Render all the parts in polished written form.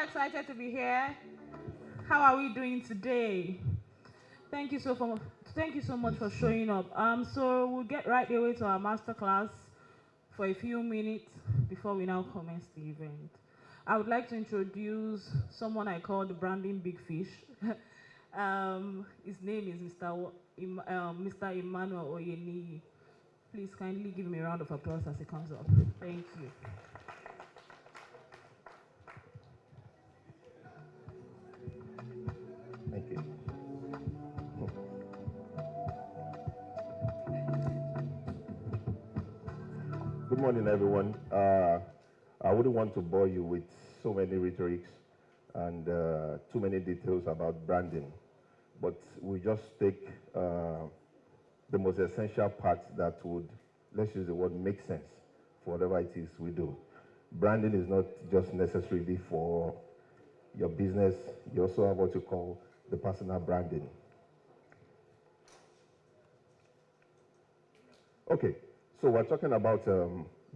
excited to be here. How are we doing today? Thank you so much for showing up. So we'll get right away to our masterclass for a few minutes before we now commence the event. I would like to introduce someone I call the branding big fish. His name is Mr. Emmanuel Oyeniyi. Please kindly give me a round of applause as he comes up. Thank you. Thank you. Good morning, everyone. I wouldn't want to bore you with so many rhetorics and too many details about branding, but we just take the most essential parts that would, let's use the word, make sense for whatever it is we do. Branding is not just necessarily for your business. You also have what you call the personal branding. Okay, so we're talking about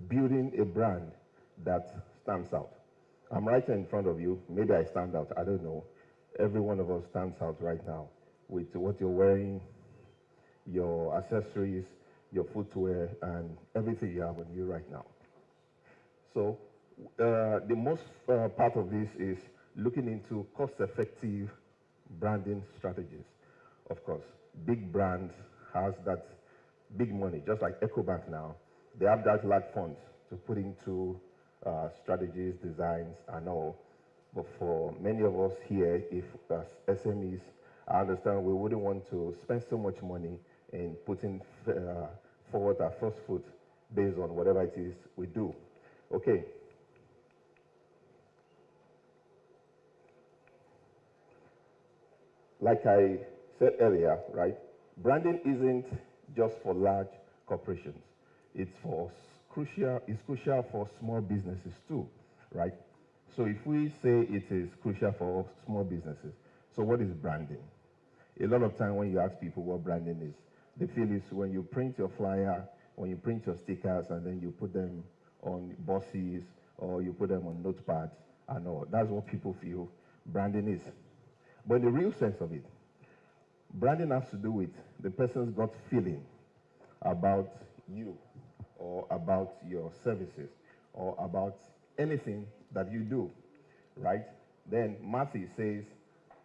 building a brand that stands out. I'm right here in front of you. Maybe I stand out. I don't know. Every one of us stands out right now with what you're wearing, your accessories, your footwear, and everything you have on you right now. So the most part of this is looking into cost-effective branding strategies. Of course, big brands has that big money, just like Ecobank now. They have that large funds to put into strategies, designs, and all. But for many of us here, if as SMEs, I understand we wouldn't want to spend so much money in putting forward our first foot based on whatever it is we do. Okay. Like I said earlier, right? Branding isn't just for large corporations. It's crucial for small businesses too, right? So if we say it is crucial for small businesses, so what is branding? A lot of time when you ask people what branding is, they feel it's when you print your flyer, when you print your stickers, and then you put them on buses or you put them on notepads and all. That's what people feel branding is. But in the real sense of it, branding has to do with the person's gut feeling about you or about your services or about anything that you do, right? Then Matthew says,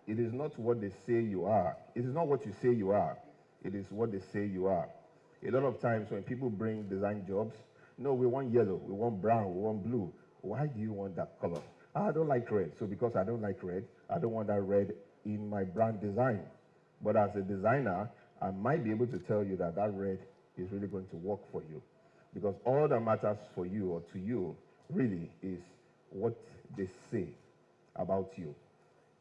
it is not what they say you are. It is not what you say you are. It is what they say you are. A lot of times when people bring design jobs, no, we want yellow, we want brown, we want blue. Why do you want that color? I don't like red. So because I don't like red, I don't want that red in my brand design. But as a designer, I might be able to tell you that that red is really going to work for you. Because all that matters for you or to you really is what they say about you.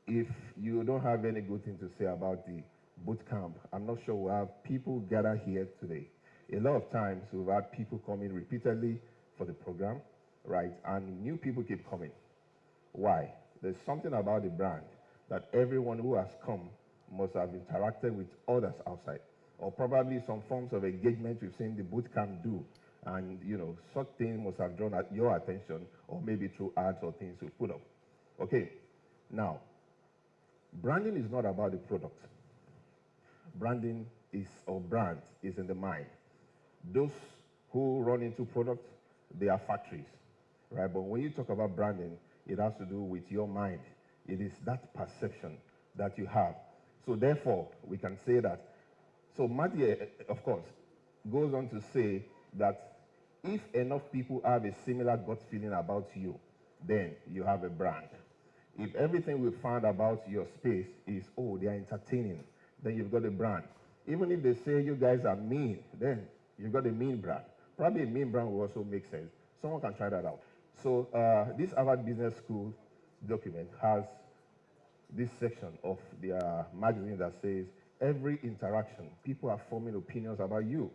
If you don't have any good thing to say about the boot camp, I'm not sure we'll have people gather here today. A lot of times we've had people come in repeatedly for the program, right? And new people keep coming. Why? There's something about the brand that everyone who has come must have interacted with others outside, or probably some forms of engagement we've seen the boot camp do. And, you know, such things must have drawn your attention, or maybe through ads or things we put up. Okay, now, branding is not about the product. Branding is, or brand is in the mind. Those who run into products, they are factories, right? But when you talk about branding, it has to do with your mind. It is that perception that you have. So therefore, we can say that. So Matthew, of course, goes on to say that if enough people have a similar gut feeling about you, then you have a brand. If everything we found about your space is, oh, they are entertaining, then you've got a brand. Even if they say you guys are mean, then you've got a mean brand. Probably a mean brand will also make sense. Someone can try that out. So this Harvard Business School document has this section of their magazine that says, every interaction, people are forming opinions about you.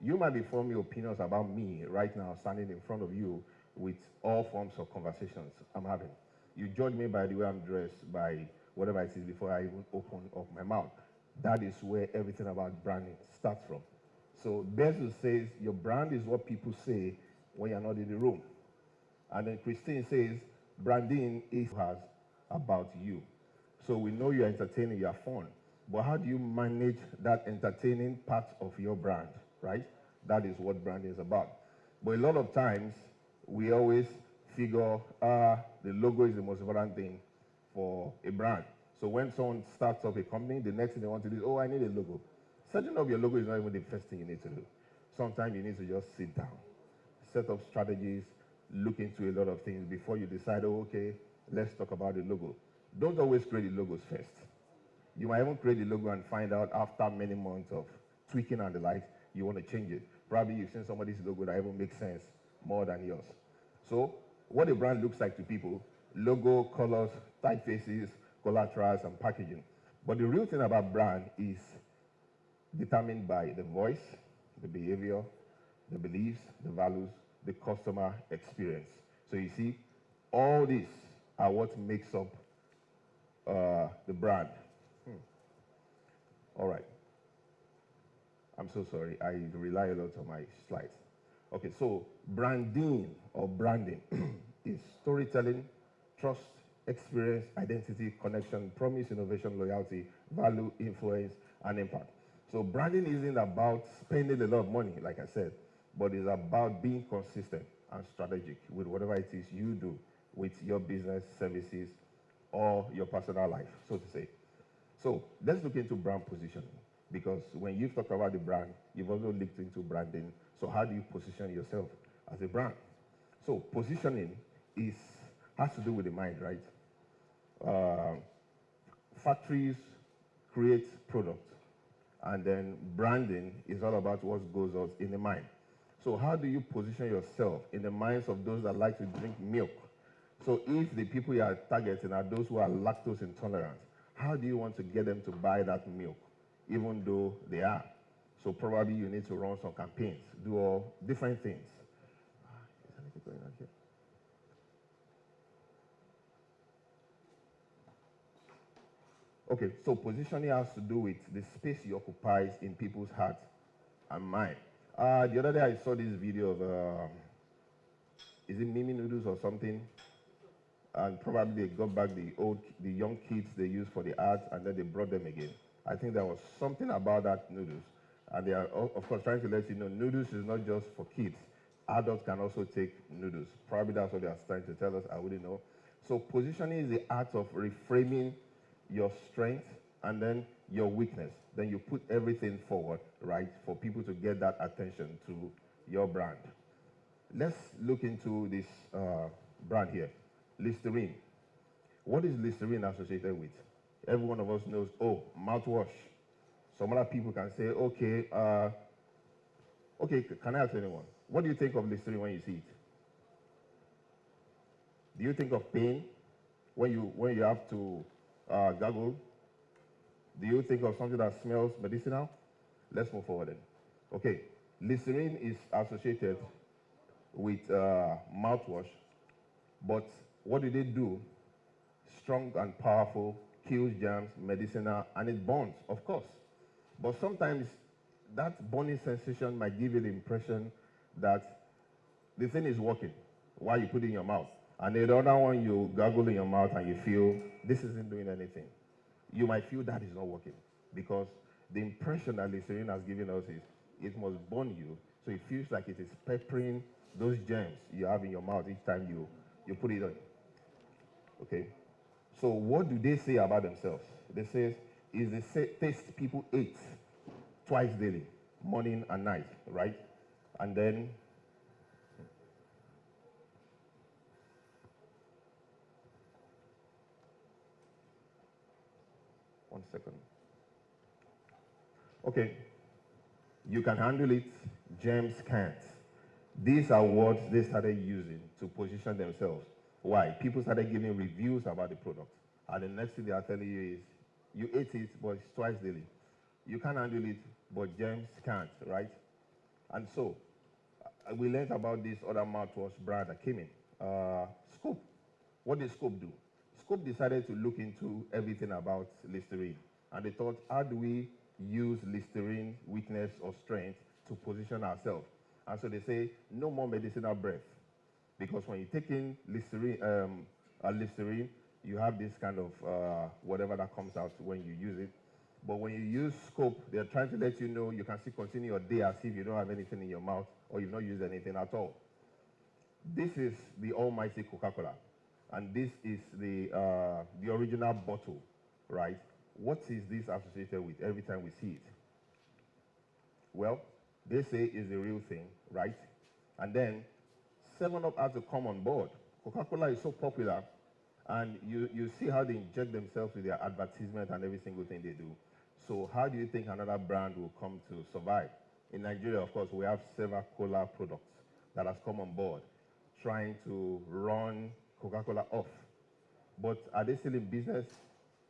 You might be forming opinions about me right now, standing in front of you with all forms of conversations I'm having. You judge me by the way I'm dressed, by whatever it is before I even open up my mouth. That is where everything about branding starts from. So Bezos says, your brand is what people say when you're not in the room. And then Christine says, branding is has about you. So we know you're entertaining, you're fun, but how do you manage that entertaining part of your brand, right? That is what branding is about. But a lot of times, we always figure the logo is the most important thing for a brand. So when someone starts up a company, the next thing they want to do is, oh, I need a logo. Setting up your logo is not even the first thing you need to do. Sometimes you need to just sit down, set up strategies, look into a lot of things before you decide, oh, okay, let's talk about the logo. Don't always create the logos first. You might even create the logo and find out after many months of tweaking and the like, you want to change it. Probably you've seen somebody's logo that even makes sense more than yours. So what a brand looks like to people, logo, colors, typefaces, collaterals, and packaging. But the real thing about brand is determined by the voice, the behavior, the beliefs, the values, the customer experience. So you see, all these are what makes up the brand. All right. I'm so sorry. I rely a lot on my slides. Okay, so branding or branding is storytelling, trust, experience, identity, connection, promise, innovation, loyalty, value, influence, and impact. So branding isn't about spending a lot of money, like I said, but it's about being consistent and strategic with whatever it is you do with your business, services, or your personal life, so to say. So let's look into brand positioning, because when you've talked about the brand, you've also looked into branding. So how do you position yourself as a brand? So positioning has to do with the mind, right? Factories create products, and then branding is all about what goes on in the mind. So how do you position yourself in the minds of those that like to drink milk? So if the people you are targeting are those who are lactose intolerant, how do you want to get them to buy that milk, even though they are? So probably you need to run some campaigns, do all different things. Is anything going on here? Okay, so positioning has to do with the space you occupy in people's hearts and mind. The other day I saw this video of, is it Mimi noodles or something? And probably they got back the young kids they used for the ads, and then they brought them again. I think there was something about that noodles. And they are, of course, trying to let you know, noodles is not just for kids. Adults can also take noodles. Probably that's what they are trying to tell us, I wouldn't know. So positioning is the art of reframing your strength and then your weakness. Then you put everything forward, right, for people to get that attention to your brand. Let's look into this brand here. Listerine. What is Listerine associated with? Every one of us knows, oh, mouthwash. Some other people can say, okay, can I ask anyone? What do you think of Listerine when you see it? Do you think of pain when you have to gargle? Do you think of something that smells medicinal? Let's move forward then. Okay, Listerine is associated with mouthwash, but what do they do? Strong and powerful, kills germs, medicinal, and it burns, of course. But sometimes that burning sensation might give you the impression that the thing is working while you put it in your mouth. And the other one, you gargle in your mouth and you feel this isn't doing anything. You might feel that is not working, because the impression that Listerine has given us is it must burn you, so it feels like it is peppering those germs you have in your mouth each time you put it on. Okay? So what do they say about themselves? They say, is the taste people ate twice daily, morning and night, right? And then, one second. Okay, you can handle it, germs can't. These are words they started using to position themselves. Why? People started giving reviews about the product. And the next thing they are telling you is, you ate it, but it's twice daily. You can handle it, but germs can't, right? And so, we learned about this other mouthwash brand that came in. Scoop. What did Scoop do? Scoop decided to look into everything about Listerine. And they thought, how do we use Listerine weakness or strength to position ourselves? And so they say, no more medicinal breath. Because when you take in Listerine, you have this kind of whatever that comes out when you use it. But when you use scope, they're trying to let you know you can still continue your day as if you don't have anything in your mouth or you've not used anything at all. This is the almighty Coca-Cola, and this is the original bottle, right? What is this associated with every time we see it? Well, they say it's the real thing, right? And then 7-Up had to come on board. Coca-Cola is so popular, and you see how they inject themselves with their advertisement and every single thing they do. So how do you think another brand will come to survive? In Nigeria, of course, we have several cola products that has come on board, trying to run Coca-Cola off. But are they still in business?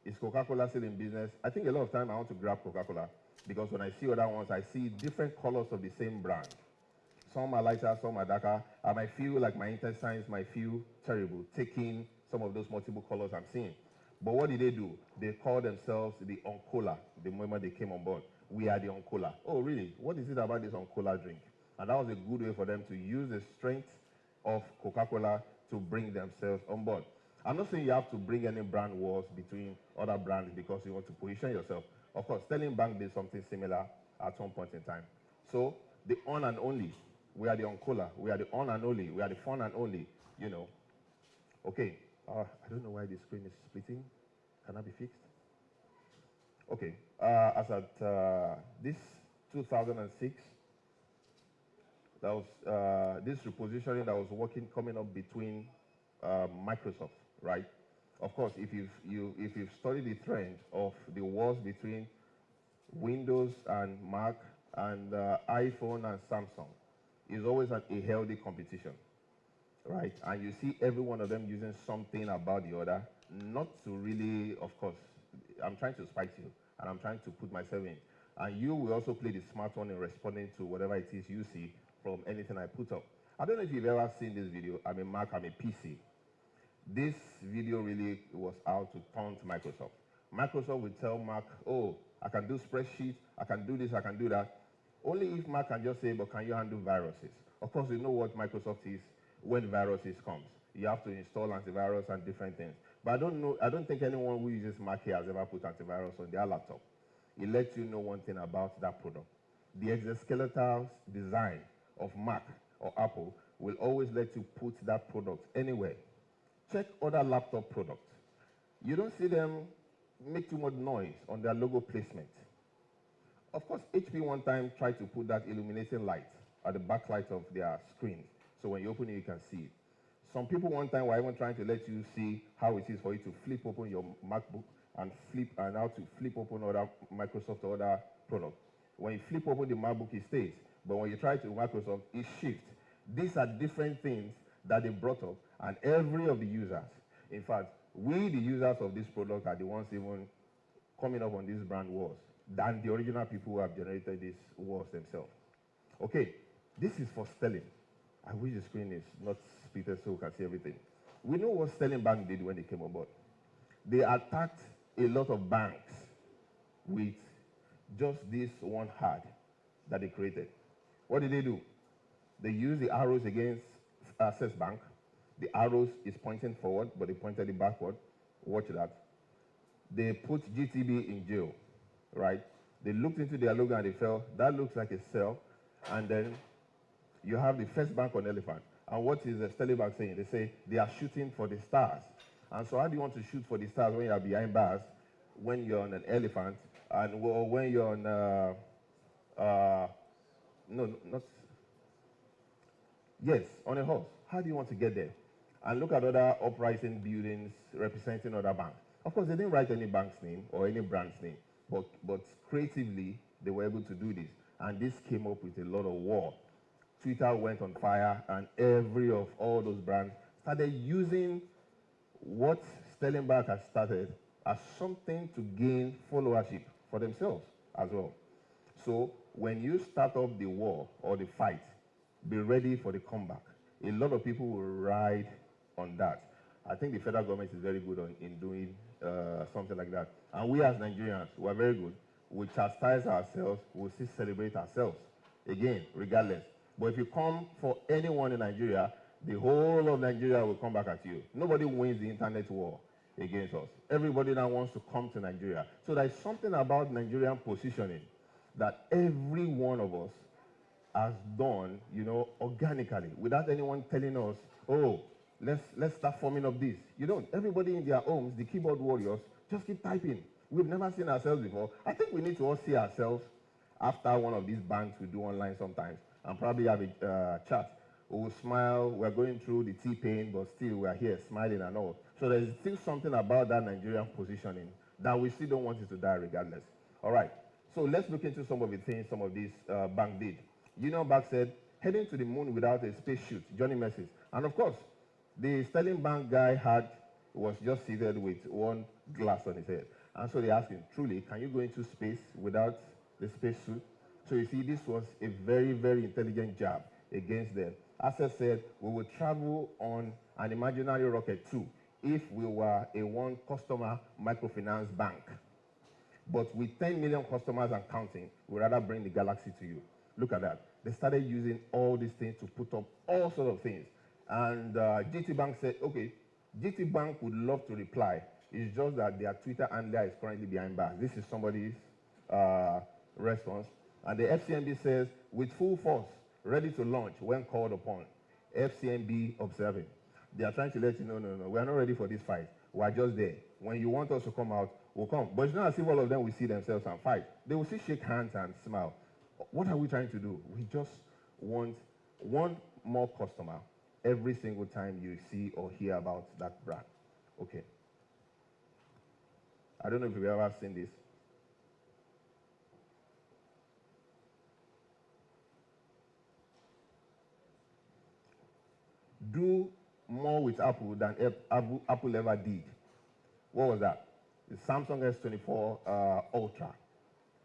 Is Coca-Cola still in business? I think a lot of time I want to grab Coca-Cola because when I see other ones, I see different colors of the same brand. Some are lighter, some are darker. I might feel like my intestines might feel terrible taking some of those multiple colors I'm seeing. But what did they do? They called themselves the Oncola the moment they came on board. We are the Oncola. Oh, really? What is it about this Oncola drink? And that was a good way for them to use the strength of Coca-Cola to bring themselves on board. I'm not saying you have to bring any brand wars between other brands because you want to position yourself. Of course, Sterling Bank did something similar at some point in time. So, the on and only. We are the Oncola. We are the on and only. We are the fun and only, you know. Okay. I don't know why the screen is splitting. Can that be fixed? Okay. As at this 2006, that was this repositioning that was coming up between Microsoft, right? Of course, if you've studied the trend of the wars between Windows and Mac and iPhone and Samsung, it's always a healthy competition, right? And you see every one of them using something about the other, not to really, of course, I'm trying to spite you, and I'm trying to put myself in. And you will also play the smart one in responding to whatever it is you see from anything I put up. I don't know if you've ever seen this video. I'm a Mac, I'm a PC. This video really was out to taunt Microsoft. Microsoft will tell Mac, oh, I can do spreadsheets, I can do this, I can do that. Only if Mac can just say, but can you handle viruses? Of course, you know what Microsoft is when viruses comes. You have to install antivirus and different things. But I don't think anyone who uses Mac here has ever put antivirus on their laptop. It lets you know one thing about that product. The exoskeletal design of Mac or Apple will always let you put that product anywhere. Check other laptop products. You don't see them make too much noise on their logo placement. Of course, HP one time tried to put that illuminating light at the backlight of their screen. So when you open it, you can see it. Some people one time were even trying to let you see how it is for you to flip open your MacBook and how to flip open other Microsoft or other products. When you flip open the MacBook, it stays. But when you try to Microsoft, it shifts. These are different things that they brought up, and every of the users, in fact, we the users of this product are the ones even coming up on these brand wars than the original people who have generated these wars themselves. Okay, this is for Sterling. I wish the screen is not split so we can see everything. We know what Sterling Bank did when they came on board. They attacked a lot of banks with just this one ad that they created. What did they do? They used the arrows against Access Bank. The arrows is pointing forward, but they pointed it backward. Watch that. They put GTB in jail, right? They looked into their logo and they felt, that looks like a cell. And then you have the First Bank on elephant. And what is the Sterling Bank saying? They say they are shooting for the stars. And so how do you want to shoot for the stars when you are behind bars, when you're on an elephant, and when you're on, on a horse? How do you want to get there? And look at other uprising buildings representing other banks. Of course, they didn't write any bank's name or any brand's name, but creatively, they were able to do this. And this came up with a lot of war. Twitter went on fire, and every of all those brands started using what Sterling Bank has started as something to gain followership for themselves as well. So when you start up the war or the fight, be ready for the comeback. A lot of people will ride on that. I think the federal government is very good in doing something like that. And we as Nigerians, we are very good. We chastise ourselves, we still celebrate ourselves. Again, regardless. But if you come for anyone in Nigeria, the whole of Nigeria will come back at you. Nobody wins the internet war. against us. Everybody now wants to come to Nigeria. So there's something about Nigerian positioning that every one of us has done, organically, without anyone telling us, oh, let's start forming up this. You don't. Everybody in their homes, the keyboard warriors, just keep typing. We've never seen ourselves before. I think we need to all see ourselves after one of these banks we do online sometimes, and probably have a chat. We will smile. We're going through the T-pain, but still we're here smiling and all. So there's still something about that Nigerian positioning that we still don't want it to die regardless. All right. So let's look into some of the things some of these banks did. Union Bank said, heading to the moon without a spacesuit, Johnny Messes. And of course, the Sterling Bank guy was just seated with one glass on his head. And so they asked him, truly, can you go into space without the spacesuit? So you see, this was a very, very intelligent jab against them. Access said, we will travel on an imaginary rocket too if we were a one-customer microfinance bank. But with 10 million customers and counting, we'd rather bring the galaxy to you. Look at that. They started using all these things to put up all sorts of things. And GT Bank said, okay, GT Bank would love to reply. It's just that their Twitter handler is currently behind bars. This is somebody's response. And the FCMB says, with full force, ready to launch when called upon. FCMB observing. They are trying to let you know, no, we are not ready for this fight. We are just there. When you want us to come out, we'll come. But it's not as if all of them will see themselves and fight. They will still shake hands and smile. What are we trying to do? We just want one more customer every single time you see or hear about that brand. Okay. I don't know if you've ever seen this. Do more with Apple than Apple ever did. What was that? The Samsung S24 Ultra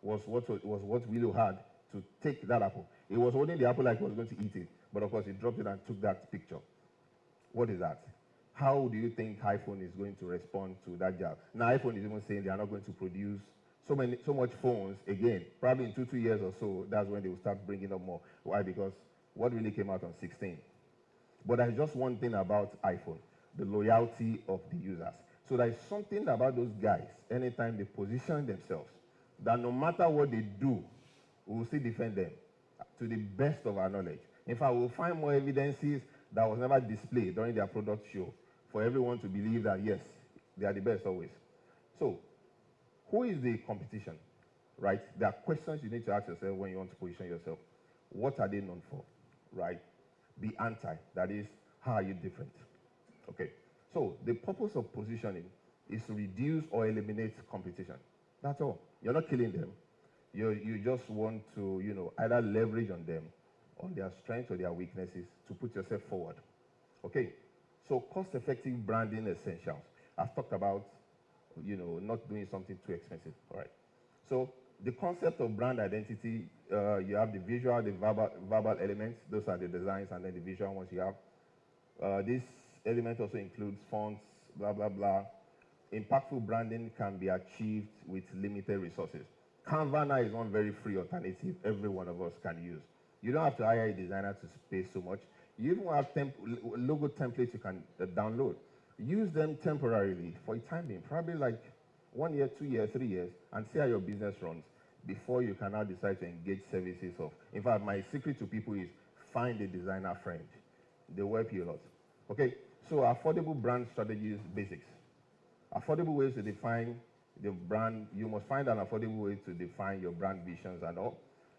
was what Willow had to take that apple. It was holding the apple like he was going to eat it, but of course he dropped it and took that picture. What is that? How do you think iPhone is going to respond to that job? Now iPhone is even saying they are not going to produce so much phones again. Probably in 2 years or so, that's when they will start bringing up more. Why? Because what really came out on 16. But there's just one thing about iPhone, the loyalty of the users. So there's something about those guys, anytime they position themselves, that no matter what they do, we will still defend them to the best of our knowledge. In fact, we'll find more evidences that was never displayed during their product show for everyone to believe that, yes, they are the best always. So, who is the competition, right? There are questions you need to ask yourself when you want to position yourself. What are they known for, right? Be anti, that is, how are you different? Okay, so the purpose of positioning is to reduce or eliminate competition. That's all. You're not killing them. You just want to, either leverage on them, on their strengths or their weaknesses to put yourself forward. Okay, so cost-effective branding essentials. I've talked about, not doing something too expensive. All right. So the concept of brand identity, you have the visual, the verbal elements. Those are the designs, and then the visual ones you have. This element also includes fonts, blah, blah, blah. Impactful branding can be achieved with limited resources. Canva now is one very free alternative every one of us can use. You don't have to hire a designer to pay so much. You even have logo templates you can download. Use them temporarily for a time being, probably like 1 year, 2 years, 3 years, and see how your business runs before you can now decide to engage services of. In fact, my secret to people is find a designer friend. They will help you a lot. Okay, so affordable brand strategies basics. Affordable ways to define the brand. You must find an affordable way to define your brand visions and all.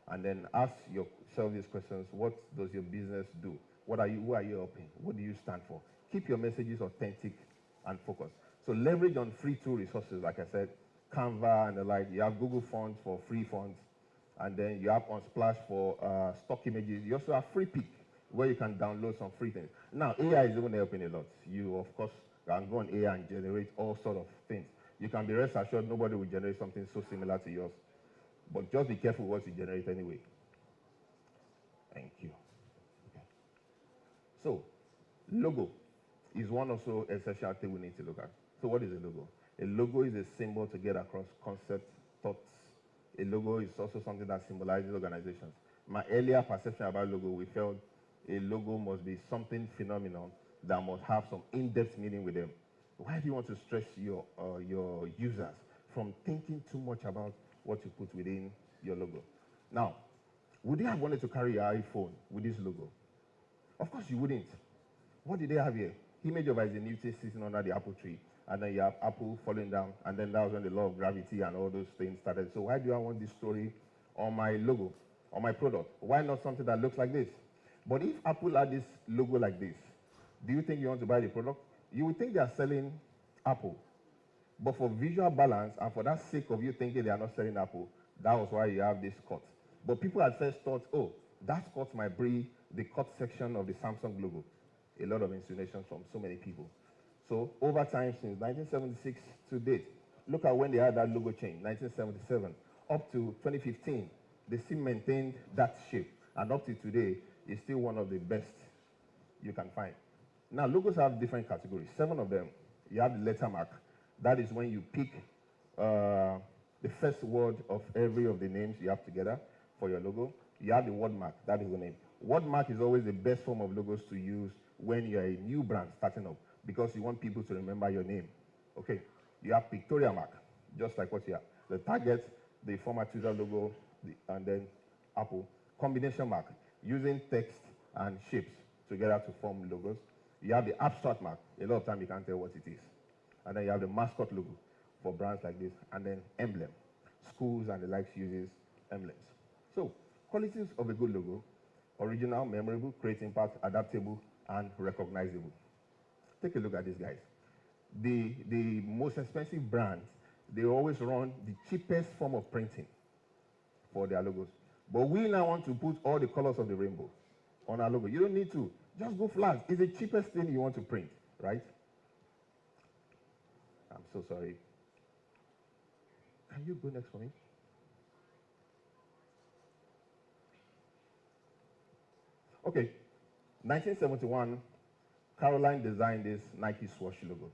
And then ask yourself these questions. What does your business do? Who are you helping? What do you stand for? Keep your messages authentic and focused. So leverage on free tool resources, like I said, Canva and the like. You have Google Fonts for free fonts. And then you have Unsplash for stock images. You also have Free Pick, where you can download some free things. Now, AI is even helping a lot. You, of course, can go on AI and generate all sorts of things. You can be rest assured nobody will generate something so similar to yours. But just be careful what you generate anyway. Thank you. Okay. So, logo is one also essential thing we need to look at. So what is a logo? A logo is a symbol to get across concepts, thoughts. A logo is also something that symbolizes organizations. My earlier perception about logo, we felt a logo must be something phenomenal that must have some in-depth meaning with them. Why do you want to stress your users from thinking too much about what you put within your logo? Now, would they have wanted to carry your iPhone with this logo? Of course you wouldn't. What did they have here? Image of Isaac Newton sitting under the apple tree, and then you have apple falling down, and then that was when the law of gravity and all those things started. So why do I want this story on my logo, on my product? Why not something that looks like this? But if Apple had this logo like this, do you think you want to buy the product? You would think they are selling Apple. But for visual balance and for that sake of you thinking they are not selling Apple, that was why you have this cut. But people at first thought, oh, that cut might be the cut section of the Samsung logo. A lot of insinuations from so many people. So over time, since 1976 to date, look at when they had that logo change, 1977, up to 2015, they still maintained that shape. And up to today, it's still one of the best you can find. Now, logos have different categories, 7 of them. You have the letter mark. That is when you pick the first word of every of the names you have together for your logo. You have the word mark. That is the name. Word mark is always the best form of logos to use when you're a new brand starting up, because you want people to remember your name. Okay. You have pictorial mark, just like what you have. The target, the former Twitter logo, and then Apple. Combination mark, using text and shapes together to form logos. You have the abstract mark. A lot of time you can't tell what it is. And then you have the mascot logo for brands like this. And then emblem. Schools and the likes uses emblems. So, qualities of a good logo: original, memorable, create impact, adaptable, and recognizable. Take a look at these guys. The most expensive brands, they always run the cheapest form of printing for their logos. But we now want to put all the colors of the rainbow on our logo. You don't need to. Just go flat. It's the cheapest thing you want to print, right? I'm so sorry. Can you go next for me? Okay. 1971, Caroline designed this Nike swoosh logo,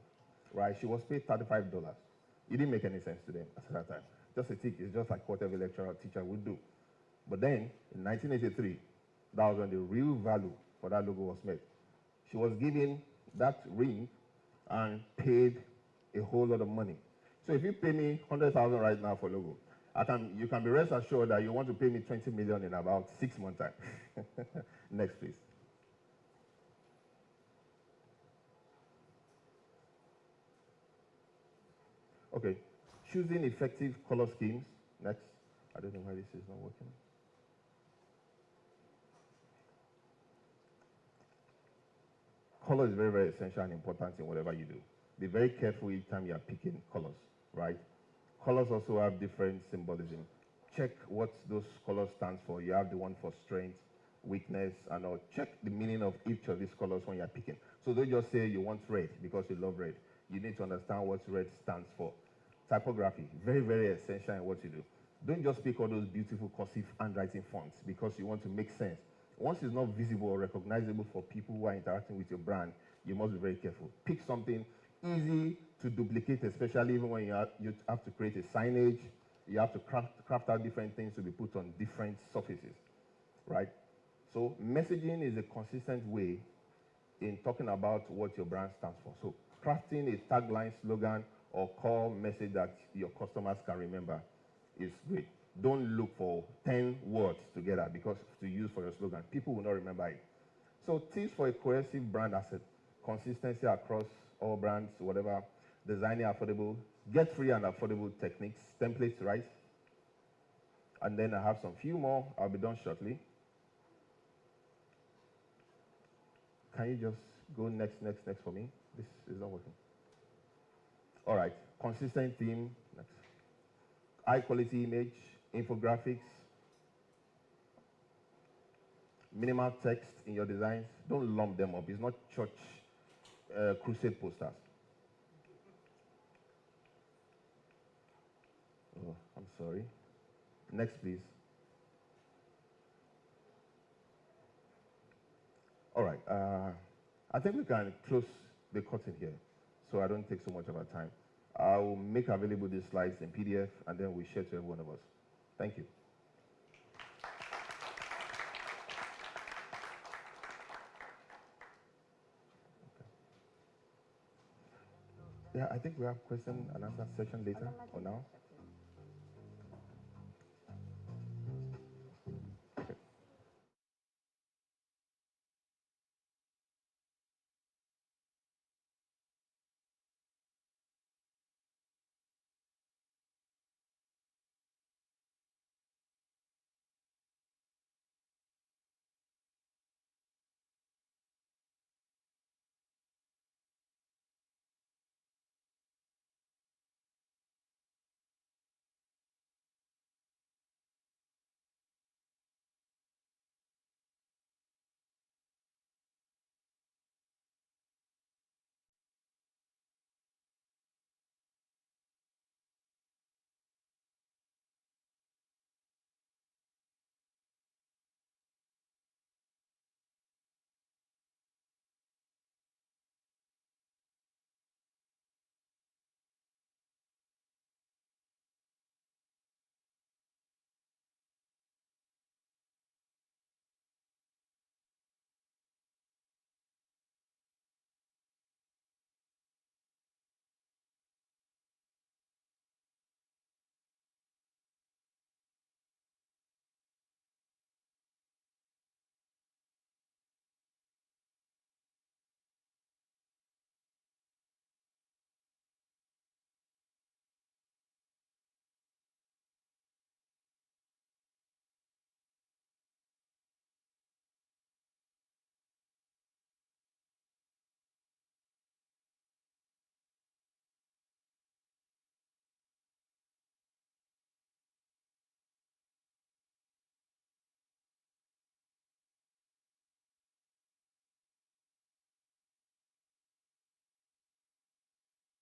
right? She was paid $35. It didn't make any sense to them at that time. Just a tick. It's just like what every lecturer or teacher would do. But then, in 1983, that was when the real value for that logo was made. She was given that ring and paid a whole lot of money. So if you pay me 100,000 right now for logo, you can be rest assured that you want to pay me 20 million in about 6 months' time. Next, please. Okay, choosing effective color schemes. Next. I don't know why this is not working. Color is very, very essential and important in whatever you do. Be very careful each time you are picking colors, right? Colors also have different symbolism. Check what those colors stand for. You have the one for strength, weakness, and all. Check the meaning of each of these colors when you're picking. So don't just say you want red because you love red. You need to understand what red stands for. Typography, very, very essential in what you do. Don't just pick all those beautiful cursive handwriting fonts because you want to make sense. Once it's not visible or recognizable for people who are interacting with your brand, you must be very careful. Pick something easy to duplicate, especially even when you have to create a signage. You have to craft out different things to be put on different surfaces, right? So messaging is a consistent way in talking about what your brand stands for. So crafting a tagline, slogan, or core message that your customers can remember is great. Don't look for 10 words together because to use for your slogan. People will not remember it. So tips for a cohesive brand asset: consistency across all brands, whatever. Designing affordable, get free and affordable techniques, templates, right? And then I have some few more. I'll be done shortly. Can you just go next for me? This is not working. All right, consistent theme, next. High quality image, infographics, minimal text in your designs. Don't lump them up. It's not church crusade posters. Oh, I'm sorry. Next, please. All right. I think we can close the curtain here, so I don't take so much of our time. I will make available these slides in PDF, and then we share to every one of us. Thank you. Yeah, I think we have question and answer session later or now.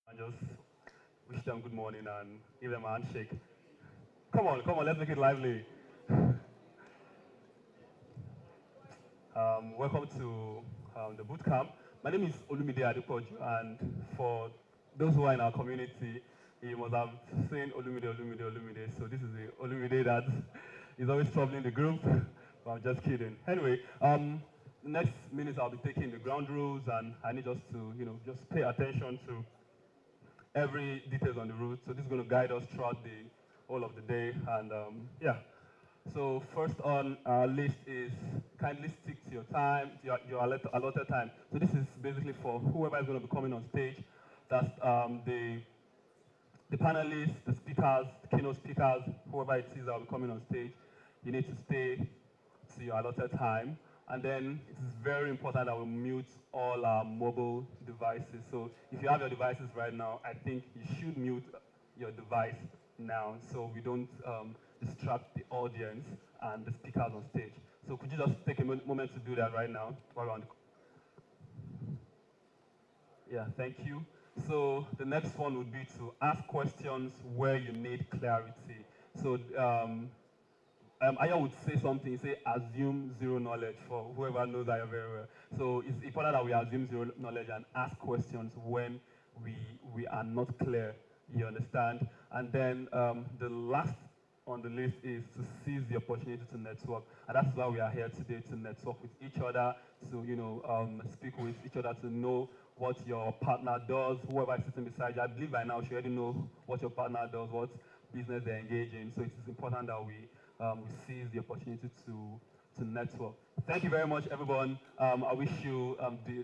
And just wish them good morning and give them a handshake. Come on, let's make it lively. Welcome to the boot camp. My name is Olumide Adepoju, and for those who are in our community, you must have seen Olumide. So this is the Olumide that is always troubling the group. But I'm just kidding. Anyway, next minutes I'll be taking the ground rules, and I need us to, just pay attention to every details on the route. So this is going to guide us throughout the whole of the day, and yeah. So first on our list is kindly stick to your time, to your allotted time. So this is basically for whoever is going to be coming on stage. That's the panelists, the speakers, the keynote speakers, whoever it is that will be coming on stage. You need to stay to your allotted time. And then it is very important that we mute all our mobile devices. So if you have your devices right now, I think you should mute your device now so we don't distract the audience and the speakers on stage. So could you just take a moment to do that right now? Yeah, thank you. So the next one would be to ask questions where you need clarity. So Aya would say something, say assume zero knowledge for whoever knows Aya very well. So it's important that we assume zero knowledge and ask questions when we are not clear, you understand? And then the last on the list is to seize the opportunity to network. And that's why we are here today, to network with each other, to speak with each other, to know what your partner does, whoever is sitting beside you. I believe by now you already know what your partner does, what business they engage in. So it is important that we seize the opportunity to network. Thank you very much, everyone. I wish you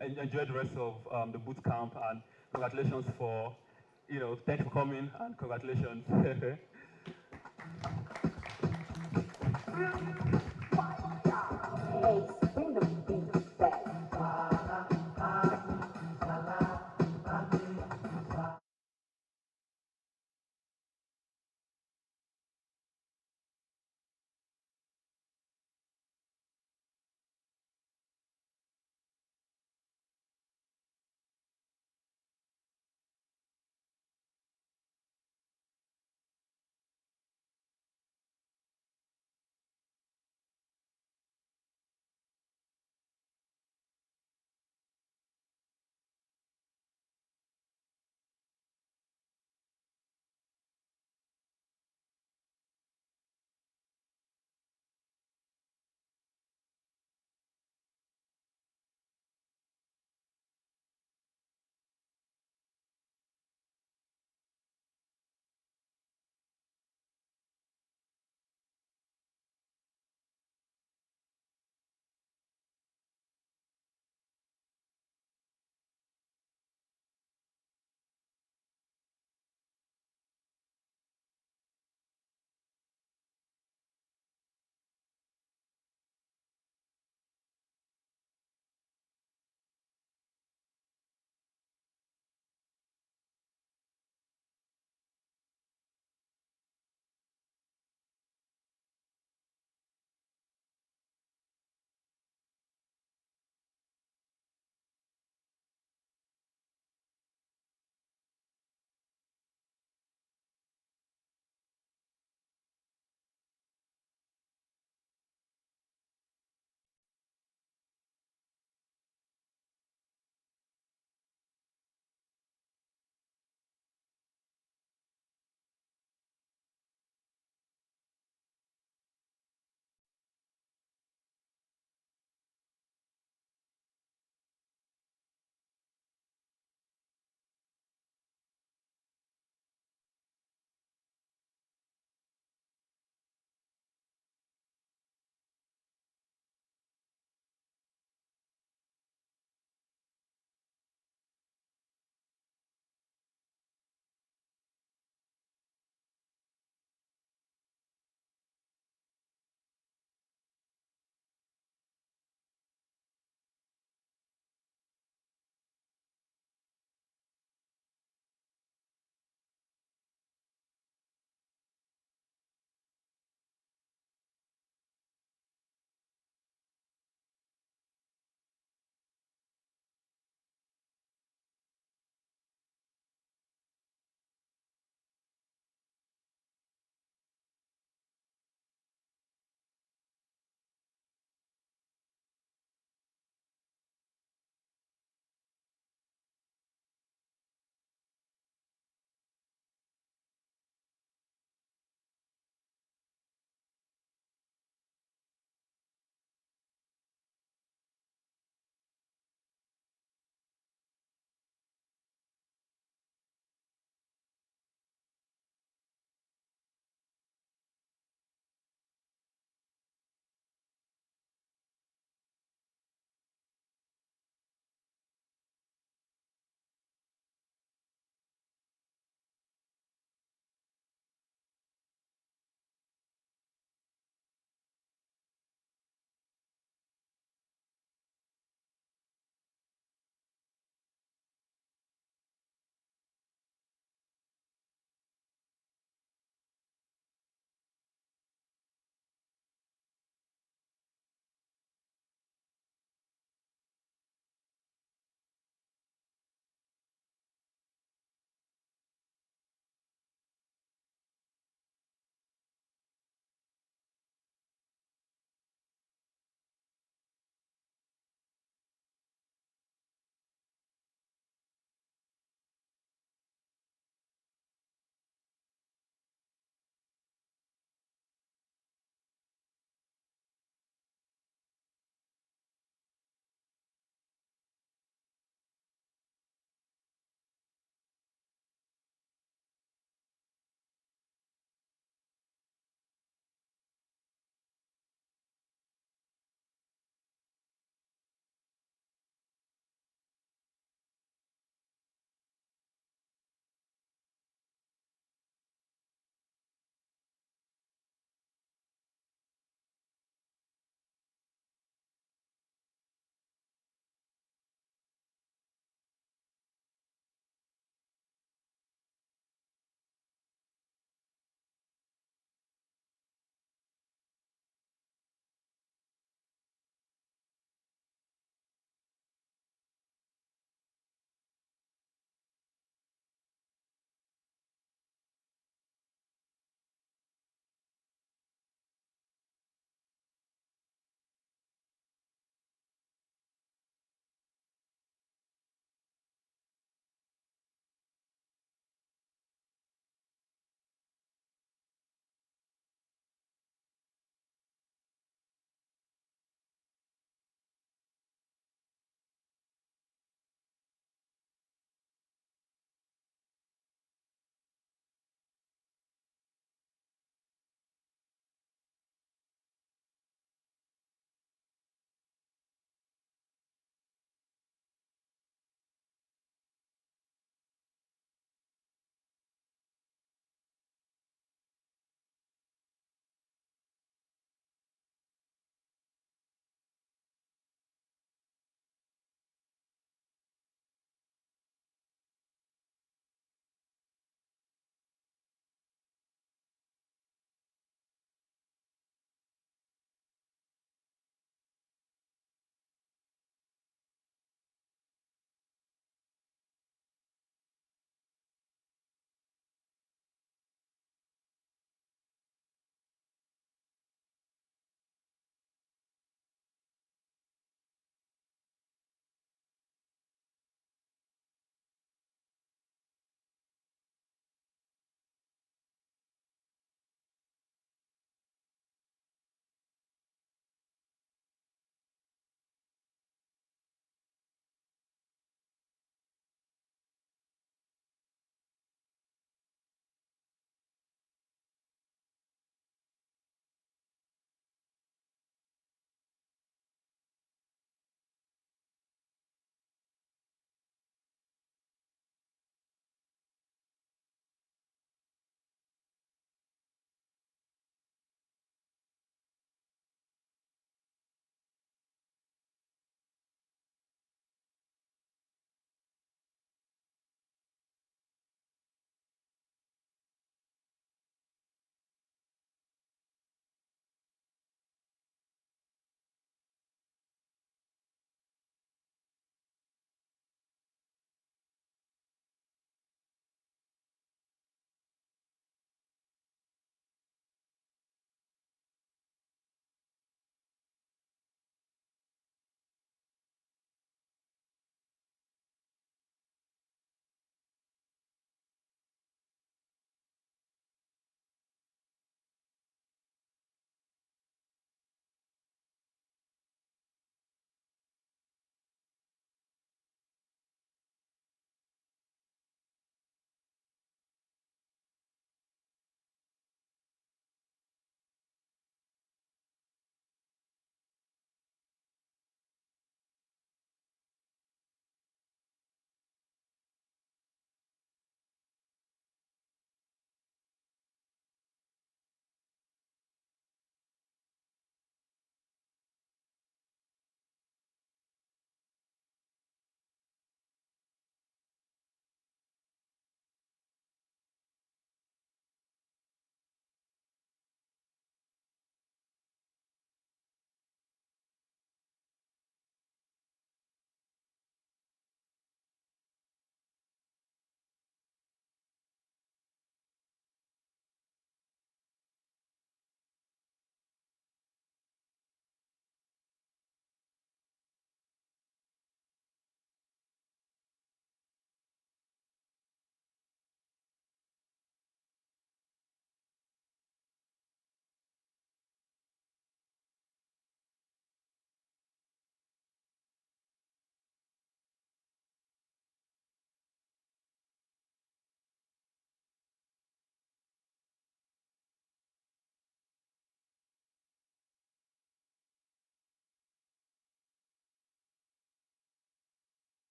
enjoy the rest of the boot camp, and congratulations for, thanks for coming, and congratulations. Bring the beat back.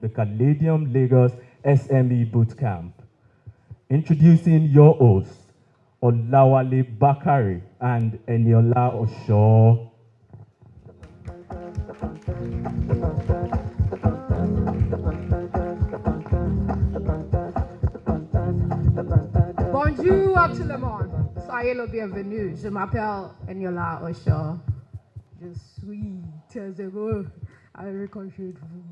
the Caladium Lagos SME Bootcamp. Introducing your hosts, Olawale Bakari and Eniola Osho. Bonjour tout le monde. Soyez le bienvenu. Je m'appelle Eniola Osho. Je suis très heureux à rencontrer vous.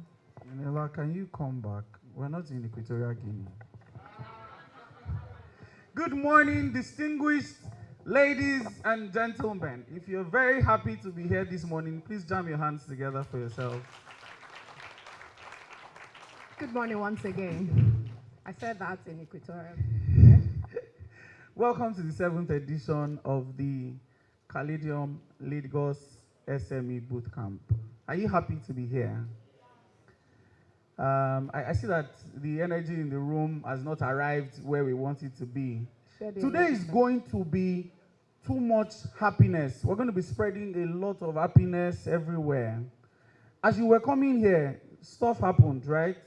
Eniola, can you come back? We're not in Equatorial Guinea. Good morning, distinguished ladies and gentlemen. If you're very happy to be here this morning, please jam your hands together for yourself. Good morning once again. I said that in Equatorial. Yeah? Welcome to the 7th edition of the Caladium Lagos SME Bootcamp. Are you happy to be here? I see that the energy in the room has not arrived where we want it to be. Today is going to be too much happiness. We're going to be spreading a lot of happiness everywhere. As you were coming here, stuff happened, right?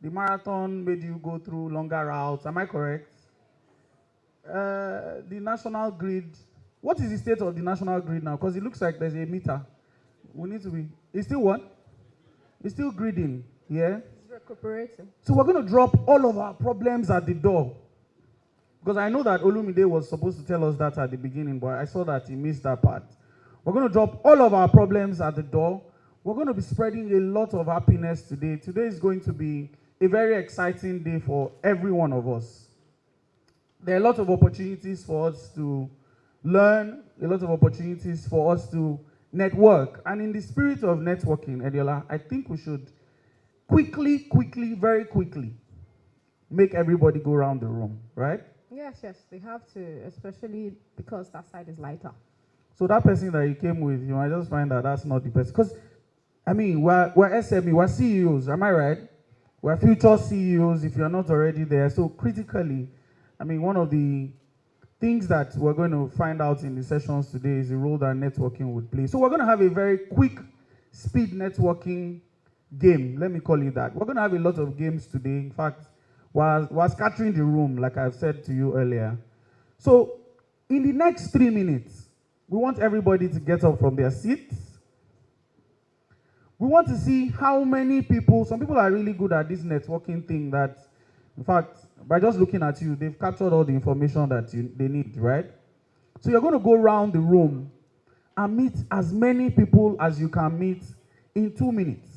The marathon made you go through longer routes. Am I correct? The national grid. What is the state of the national grid now? Because it looks like there's a meter. We need to be. It's still what? It's still gridding. Yeah? It's recuperating. So we're going to drop all of our problems at the door. Because I know that Olumide was supposed to tell us that at the beginning, but I saw that he missed that part. We're going to drop all of our problems at the door. We're going to be spreading a lot of happiness today. Today is going to be a very exciting day for every one of us. There are a lot of opportunities for us to learn, a lot of opportunities for us to network. And in the spirit of networking, Eniola, I think we should quickly, very quickly, make everybody go around the room, right? Yes, they have to, especially because that side is lighter. So that person that you came with, you might just find that that's not the person. Because, I mean, we're SME, we're CEOs, am I right? We're future CEOs if you're not already there. So critically, I mean, one of the things that we're going to find out in the sessions today is the role that networking would play. So we're going to have a very quick speed networking game, let me call it that. We're going to have a lot of games today. In fact, we're scattering the room, like I've said to you earlier. So in the next 3 minutes, we want everybody to get up from their seats. We want to see how many people, some people are really good at this networking thing that, in fact, by just looking at you, they've captured all the information that they need, right? So you're going to go around the room and meet as many people as you can meet in 2 minutes.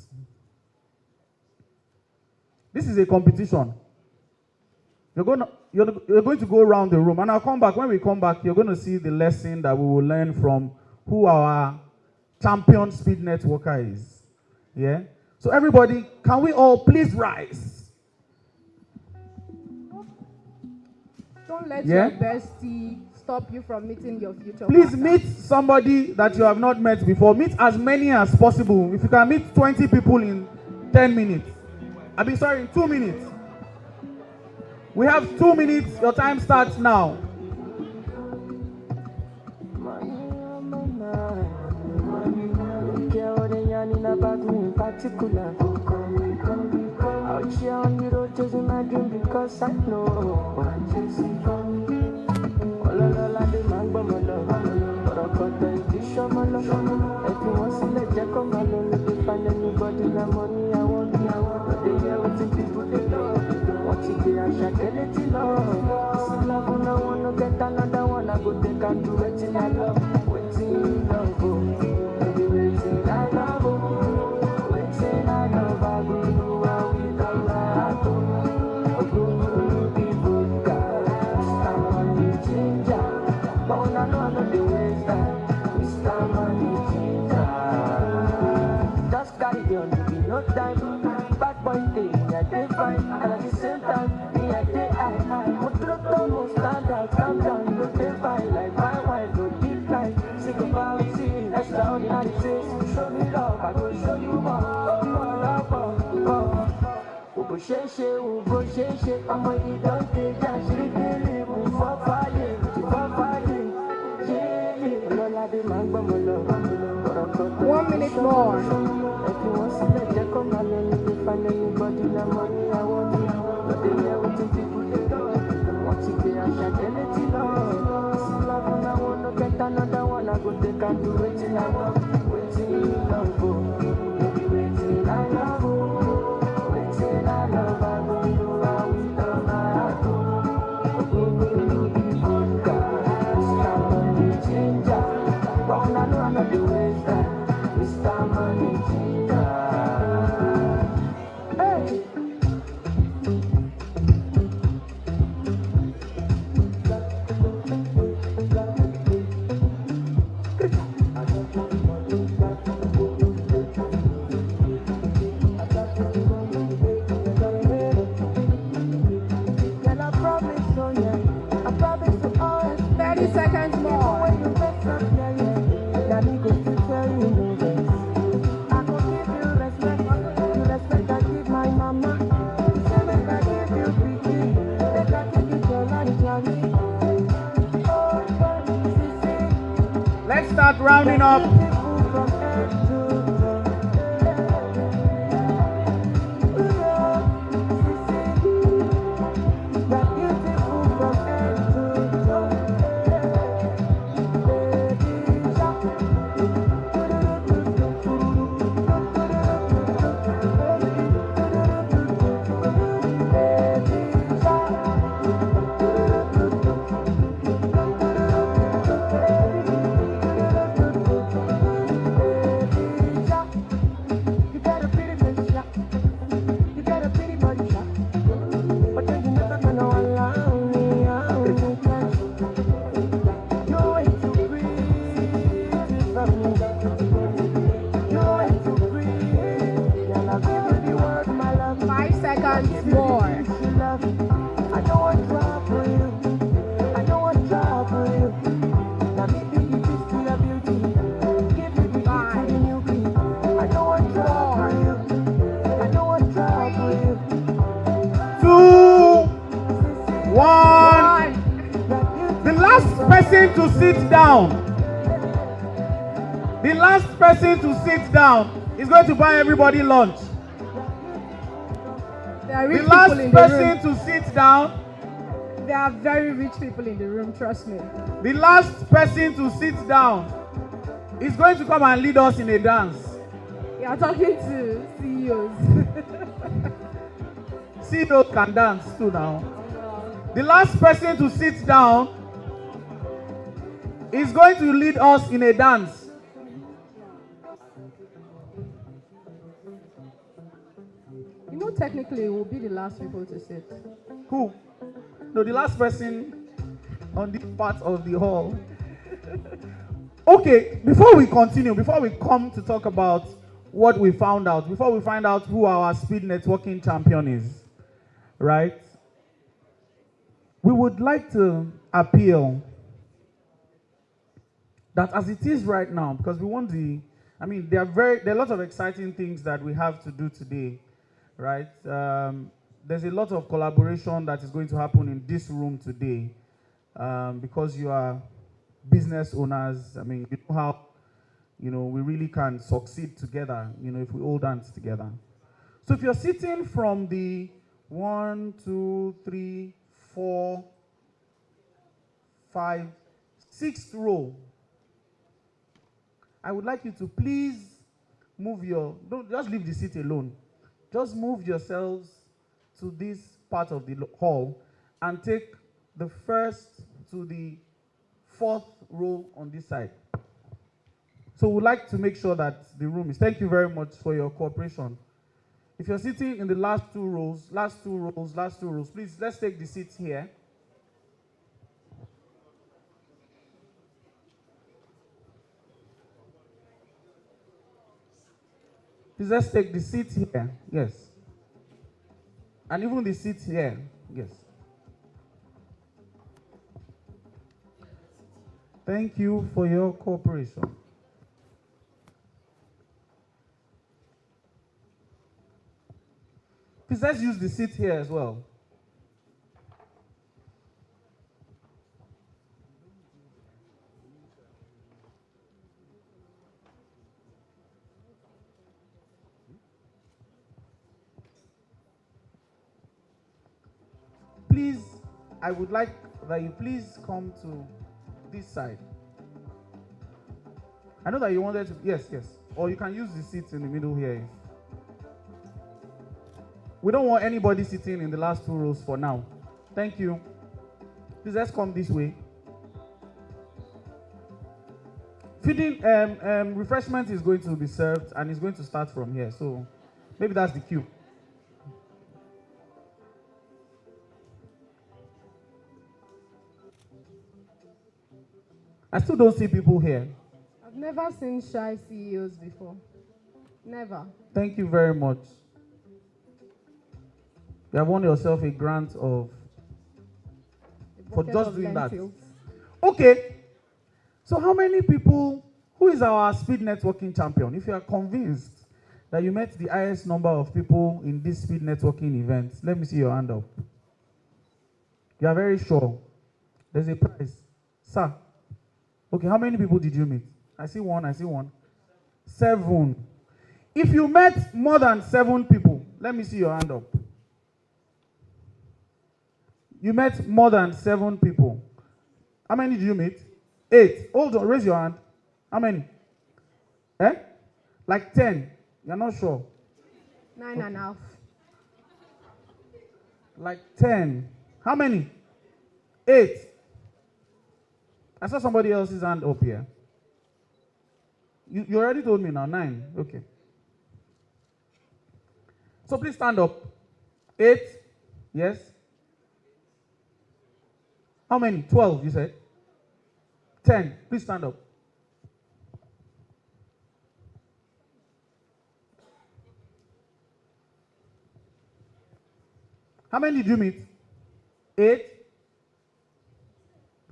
This is a competition. You're going to go around the room, and I'll come back. When we come back, you're going to see the lesson that we will learn from who our champion speed networker is. Yeah? So everybody, can we all please rise? Don't let your bestie stop you from meeting your future Please partner. meet somebody that you have not met before. Meet as many as possible. If you can meet 20 people in 10 minutes. in 2 minutes. We have 2 minutes. Your time starts now. About me in particular. Out here on the road chasing my dream because I know I'm chasing from me. All along the man, but my love. But I got the issue, my love. If you want to let Jack come along, if you find anybody that money, I want. But they hear what people they love. What you do, I shall get it in love. This is love, and I want to get another one. I go take and do it in I love. Waiting in love, waiting I love. Just carry on, no time. Bad boy thing, I dey fine, and at the same time, me I dey high. Motor don't stand out, calm down, no dey fine. Like my wife, no decline. Sing about it, extraordinary things. Show me love, I go show you more. Ubo sheshe, ọmọ yìí don dey jazz, really move for fire. Yeah, Ololade máa ń gbọ́ mọ́ lọ. 1 minute more. If you want to let Jack come along, if you find anybody go take and do waiting I love, waiting you love, oh. Baby, waiting I love, oh. Waiting I love, I go do how we love my heart, oh. Vodka, Mr. Money Changer. But I know I'm not the waster, Mr. Money Changer. Hey! Girl, I promise, oh yeah, I promise to always 30 seconds more. when you mess up, yeah, yeah. Now me go still tell you no vex. I go give you respect, you respect I give my mama. You say make I give you picky, make I take it your life, Johnny. Oh, sissy, Let's start rounding up. beautiful from head to toe. You're beautiful from head to toe. Baby shark. Baby shark. Baby shark. You got a pretty face, shark. You got a pretty body, shark. But then you never gonna allow me out. You're way too pretty for me. You're way too pretty. Girl, I'll give you the world, my love. 5 seconds Give you the more. things you love. I don't want trouble for you. I don't want trouble for you. Now me be the beast to your beauty. Give you the key to the new key. I don't want trouble for you. I don't want trouble for you. 2, 1. One. The last person to sit down. The last person to sit down is going to buy everybody lunch. There are The rich last people in the room. person to sit down. There are very rich people in the room, trust me. The last person to sit down is going to come and lead us in a dance. You are talking to CEOs. CEOs can dance too now. The last person to sit down is going to lead us in a dance. You know, technically, we'll be the last people to sit. Who? No, the last person on this part of the hall. Okay, before we continue, before we come to talk about what we found out, before we find out who our speed networking champion is, right? We would like to appeal that as it is right now, because we want there are a lot of exciting things that we have to do today, right? There's a lot of collaboration that is going to happen in this room today, because you are business owners. I mean, you know how, we really can succeed together, if we hold hands together. So if you're sitting from the 1, 2, 3, 4, 5, 6th row, I would like you to please don't just leave the seat alone. Just move yourselves to this part of the hall and take the 1st to the 4th row on this side. So we'd like to make sure that the room is. Thank you very much for your cooperation. If you're sitting in the last two rows, please, let's take the seats here. Please, let's take the seats here. Yes. And even the seats here. Yes. Thank you for your cooperation. Please, let's use the seat here as well. Please, I would like that you please come to this side. I know that you wanted to. Yes. Or you can use the seats in the middle here. We don't want anybody sitting in the last 2 rows for now. Thank you. Please, let's come this way. Feeding, refreshment is going to be served and it's going to start from here. So maybe that's the cue. I still don't see people here. I've never seen shy CEOs before. Never. Thank you very much. You have won yourself a grant of for just doing lentils. That. Okay. So how many people, who is our speed networking champion? If you are convinced that you met the highest number of people in this speed networking event, let me see your hand up. You are very sure. There's a prize. Sir. Okay, how many people did you meet? I see one. 7. If you met more than 7 people, let me see your hand up. You met more than 7 people. How many did you meet? 8. Hold on, raise your hand. How many? Like 10. You're not sure. 9.5. Like 10. How many? 8. I saw somebody else's hand up here. You already told me now. 9. Okay. So please stand up. 8. Yes. How many? 12, you said? 10. Please stand up. How many did you meet? 8.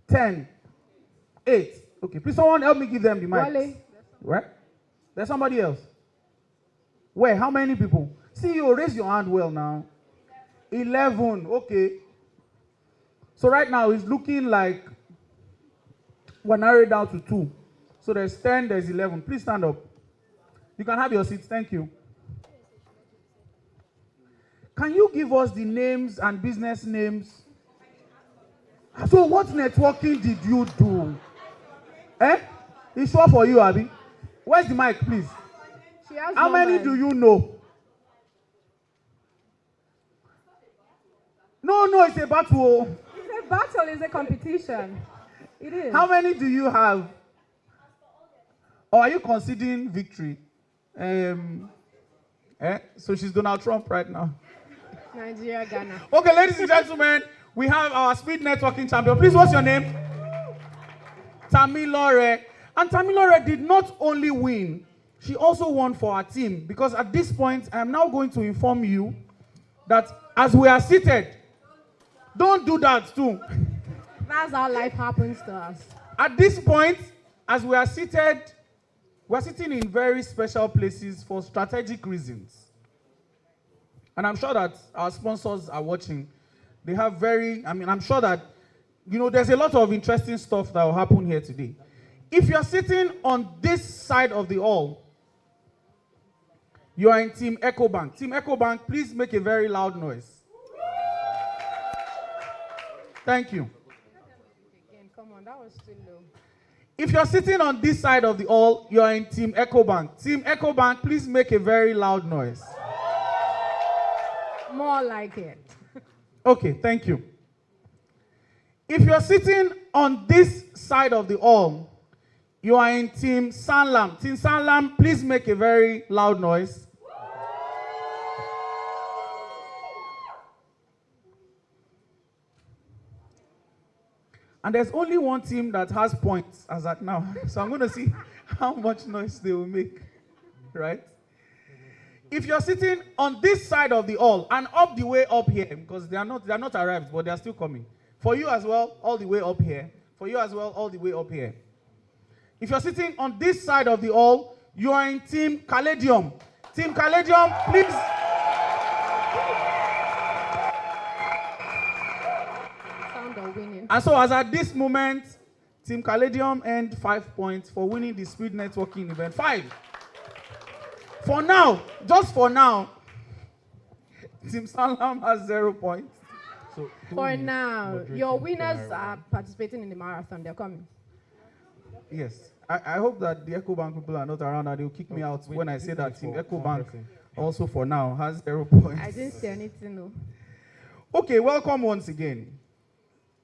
10. 8. Okay. Please, someone help me give them the mic. Wale. Where? There's somebody else. Where? How many people? See, you raise your hand well now. 11. Okay. So right now it's looking like we're narrowed down to 2. So there's 10, there's 11. Please stand up. You can have your seats. Thank you. Can you give us the names and business names? So what networking did you do? It's sure for you, Abby. Where's the mic, please? How many do you know? No, it's a battle. It's a battle, it's a competition. It is. How many do you have? Or are you conceding victory? So she's Donald Trump right now. Nigeria, Ghana. Okay, ladies and gentlemen, we have our speed networking champion. Please, what's your name? Tamilore. And Tamilore did not only win, she also won for our team. Because at this point, I am now going to inform you that as we are seated, don't do that too. That's how life happens to us. At this point, as we are seated, we're sitting in very special places for strategic reasons. And I'm sure that our sponsors are watching. They have I'm sure that, there's a lot of interesting stuff that will happen here today. If you're sitting on this side of the hall, you are in Team Ecobank. Team Ecobank, please make a very loud noise. Thank you. Again, come on, that was too low. If you're sitting on this side of the hall, you are in Team Ecobank. Team Ecobank, please make a very loud noise. More like it. Okay, thank you. If you're sitting on this side of the hall, you are in Team Sanlam. Team Sanlam, please make a very loud noise. And there's only one team that has points as at now. So I'm going to see how much noise they will make. Right? If you're sitting on this side of the hall and up the way up here, because they are not arrived, but they are still coming. For you as well, all the way up here. For you as well, all the way up here. If you're sitting on this side of the hall, you are in Team Caladium. Team Caladium, please. Sound of winning. And so as at this moment, Team Caladium earned 5 points for winning the speed networking event. 5. For now, just for now, Team Sanlam has 0 points. So for now, your winners are participating in the marathon. They're coming. Yes. I hope that the Ecobank people are not around and they'll kick me out when I say that Team Ecobank also for now has 0 points. I didn't say anything, no. Okay, welcome once again.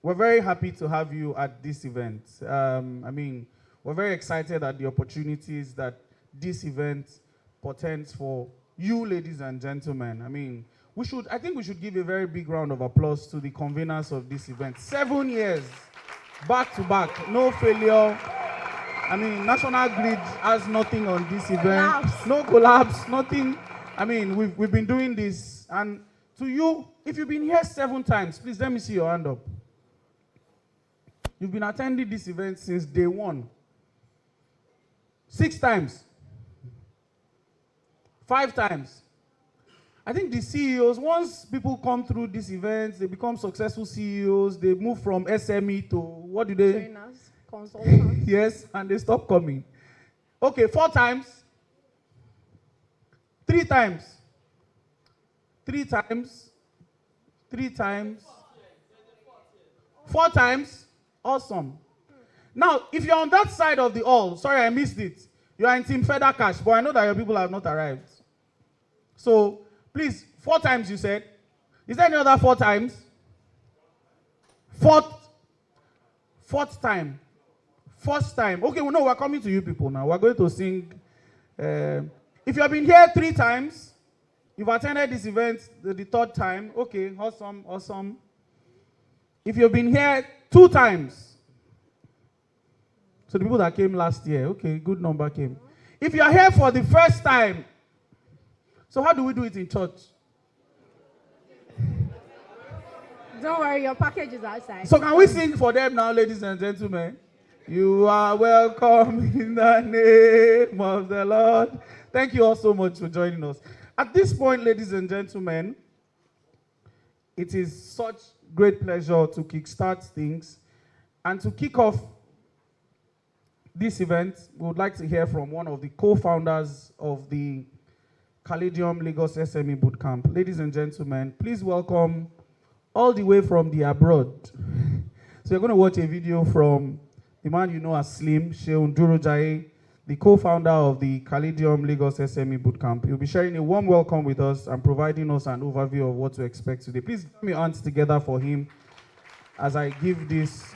We're very happy to have you at this event. We're very excited at the opportunities that this event portends for you, ladies and gentlemen. I think we should give a very big round of applause to the conveners of this event. 7 years, back to back, no failure. National Grid has nothing on this event. No collapse, nothing. We've been doing this. And to you, if you've been here 7 times, please let me see your hand up. You've been attending this event since day 1. 6 times. 5 times. I think the CEOs, once people come through this event, they become successful CEOs, they move from SME to, what do they? Trainers, consultants. Yes, and they stop coming. Okay, 4 times. 3 times. 3 times. 3 times. 4 times. Awesome. Now, if you're on that side of the hall, sorry I missed it. You are in Team Feda Cash, but I know that your people have not arrived. So, please, 4 times you said. Is there any other 4 times? Fourth time. First time. Okay, well, no, we're coming to you people now. We're going to sing. If you have been here 3 times, you've attended this event the 3rd time. Okay, awesome. If you've been here 2 times, so the people that came last year, okay, good number came. If you are here for the first time, so how do we do it in church? Don't worry, your package is outside. So can we sing for them now, ladies and gentlemen? You are welcome in the name of the Lord. Thank you all so much for joining us. At this point, ladies and gentlemen, it is such great pleasure to kickstart things and to kick off this event. We would like to hear from one of the co-founders of the Caladium Lagos SME Bootcamp. Ladies and gentlemen, please welcome all the way from the abroad. So you're going to watch a video from the man you know as Slim, Sheun Durojaye, the co-founder of the Caladium Lagos SME Bootcamp. He'll be sharing a warm welcome with us and providing us an overview of what to expect today. Please put your hands together for him as I give this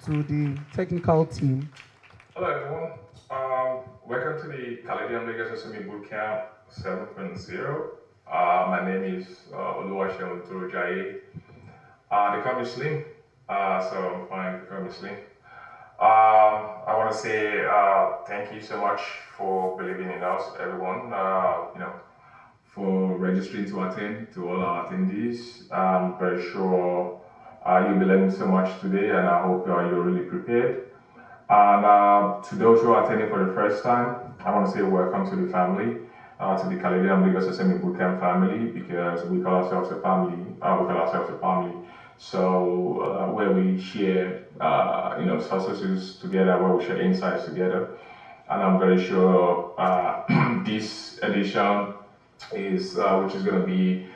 to the technical team. Hello everyone. Welcome to the Caladium Lagos SME Bootcamp 7.0. My name is Sheun Durojaye. They call me Slim, so I'm fine. They call me Slim. I want to say thank you so much for believing in us, everyone. For registering to attend, to all our attendees. I'm very sure you'll be learning so much today, and I hope you're really prepared. And to those who are attending for the first time, I want to say welcome to the family, to the Caladium Lagos SME Bootcamp family, because we call ourselves a family. So where we share, successes together, where we share insights together, and I'm very sure this edition is, which is going to be,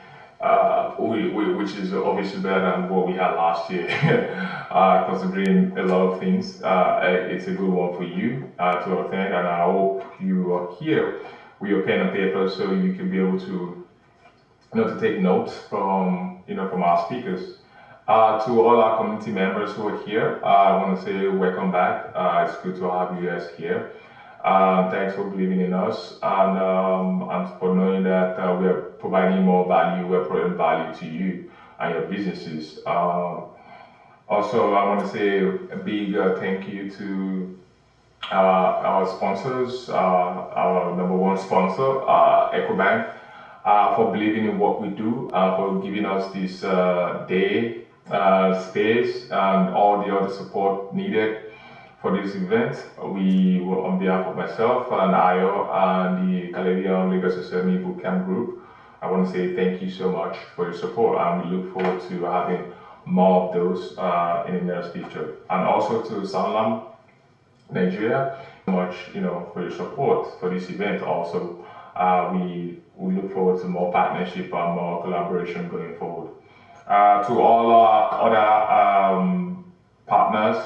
which is obviously better than what we had last year, considering a lot of things. It's a good one for you to attend, and I hope you are here with your pen and paper so you can be able to, to take notes from, from our speakers. To all our community members who are here, I want to say welcome back. It's good to have you guys here. Thanks for believing in us and for knowing that we are providing more value, we're providing value to you and your businesses. Also, I want to say a big thank you to our sponsors, our number one sponsor, Ecobank, for believing in what we do, for giving us this day, space, and all the other support needed for this event. We will, on behalf of myself and Ayo and the Caladium Lagos SME Bootcamp group, I want to say thank you so much for your support, and we look forward to having more of those in the near future. And also to Sanlam Nigeria, much for your support for this event. Also, we look forward to more partnership and more collaboration going forward. To all our other partners,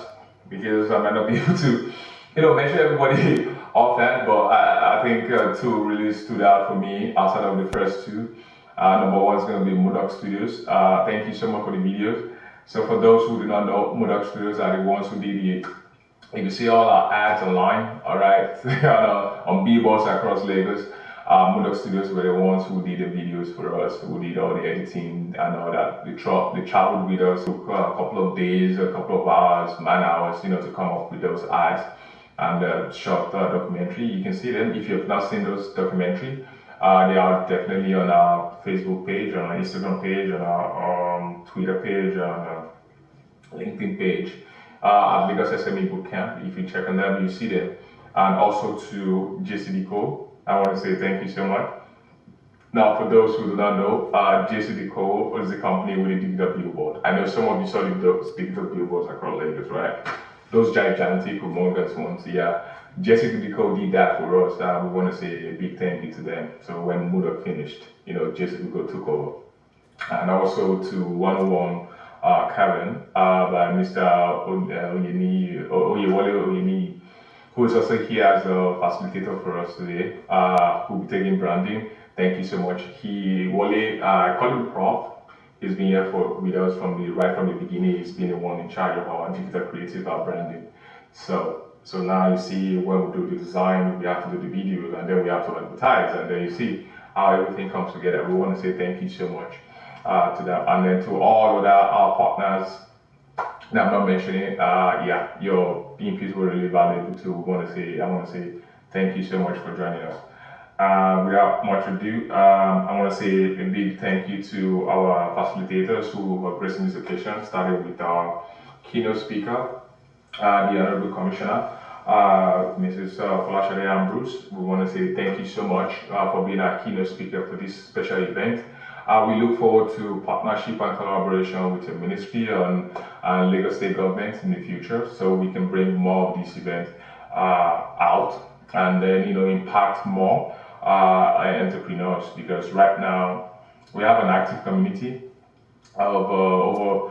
because I might not be able to, mention everybody offhand, but I think two really stood out for me outside of the first two. Number one is going to be Modoc Studios. Thank you so much for the videos. So for those who do not know, Modoc Studios are the ones who did the, you can see all our ads online, all right, on billboards across Lagos. Modoc Studios were the ones who did the videos for us, who did all the editing and all that. They traveled with us, took a couple of days, a couple of hours, man hours, to come up with those ads and short documentary. You can see them if you have not seen those documentary. They are definitely on our Facebook page, on our Instagram page, on our Twitter page, on our LinkedIn page at Lagos SME Bootcamp. If you check on them, you see them. And also to JCDCO, I want to say thank you so much. Now, for those who do not know, JCDCO is the company with the digital billboard. I know some of you saw those digital billboards across Lagos, right? Those gigantic, humongous ones, yeah. JCDCO did that for us. We want to say a big thank you to them. So when Modoc finished, JCDCO took over. And also to 101 Kevin by Mr. Oyewole Oyeni, who is also here as a facilitator for us today, who will be taking branding. Thank you so much. Wole, I call him Prof. He's been here with us right from the beginning. He's been the one in charge of our digital creative, our branding. So now you see when we do the design, we have to do the videos, and then we have to advertise, and then you see how everything comes together. We want to say thank you so much to them, and then to all other our partners that I'm not mentioning. Your inputs were really valuable too. I want to say thank you so much for joining us. Without much ado, I want to say a big thank you to our facilitators who are gracing this occasion, starting with our keynote speaker, the Honorable Commissioner, Mrs Folashade Ambrose. We want to say thank you so much for being our keynote speaker for this special event. We look forward to partnership and collaboration with the Ministry and Lagos State Government in the future, so we can bring more of these events out and then impact more entrepreneurs, because right now we have an active community of over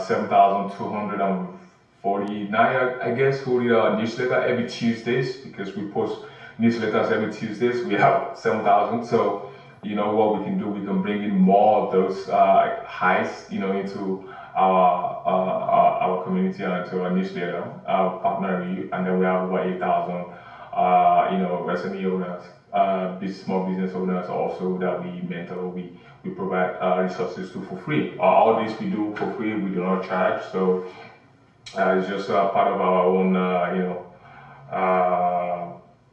7,249, I guess, who read our newsletter every Tuesdays, because we post newsletters every Tuesdays. We have 7,000, so what we can do, we can bring in more of those highs, into our community and to our newsletter, partner review, and then we have over 8,000, SME owners, small business owners also that we mentor, we provide resources to for free. All this we do for free, we do not charge, so it's just part of our own,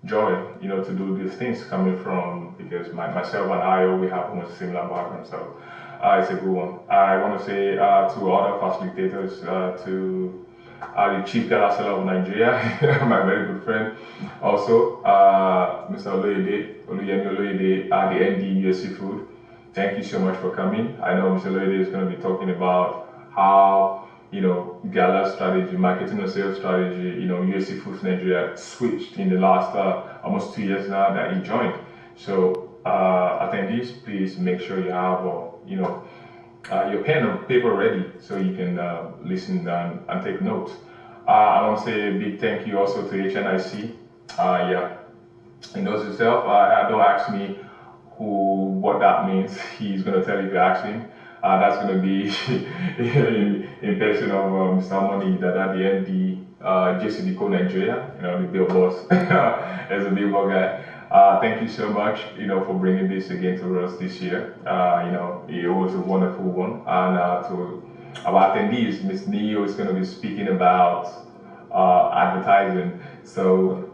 joy, to do these things coming from, because myself and I, we have almost similar background, so it's a good one. I want to say to other facilitators, to the Chief Gala Seller of Nigeria, my very good friend, also Mr. Oluyemi Oloyede, the MD USC Food. Thank you so much for coming. I know Mr. Oloyede is going to be talking about how Gala strategy, marketing and sales strategy, USC Foods Nigeria switched in the last almost 2 years now that he joined. So attendees, please make sure you have your pen and paper ready so you can listen and take notes. I want to say a big thank you also to HNIC. He knows himself. Don't ask me what that means. He's going to tell you if you ask him. That's going to be in person of Mr. Money, that at the end, the JCDCO Nigeria, the big boss, as a big boss guy. Thank you so much, for bringing this again to us this year. It was a wonderful one. And to our attendees, Ms. Neo is going to be speaking about advertising. So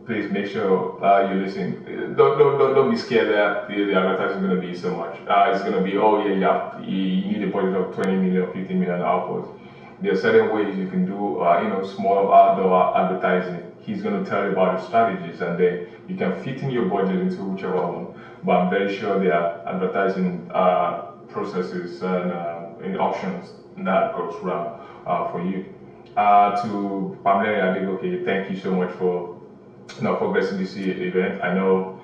please make sure you listen. Don't be scared that the advertising is going to be so much. It's going to be, you need a budget of 20 million, 15 million outputs. There are certain ways you can do, small outdoor advertising. He's going to tell you about the strategies, and then you can fit in your budget into whichever one. But I'm very sure there are advertising processes and options that goes around for you. To Pamela Adegoke, thank you so much for progressing this event. I know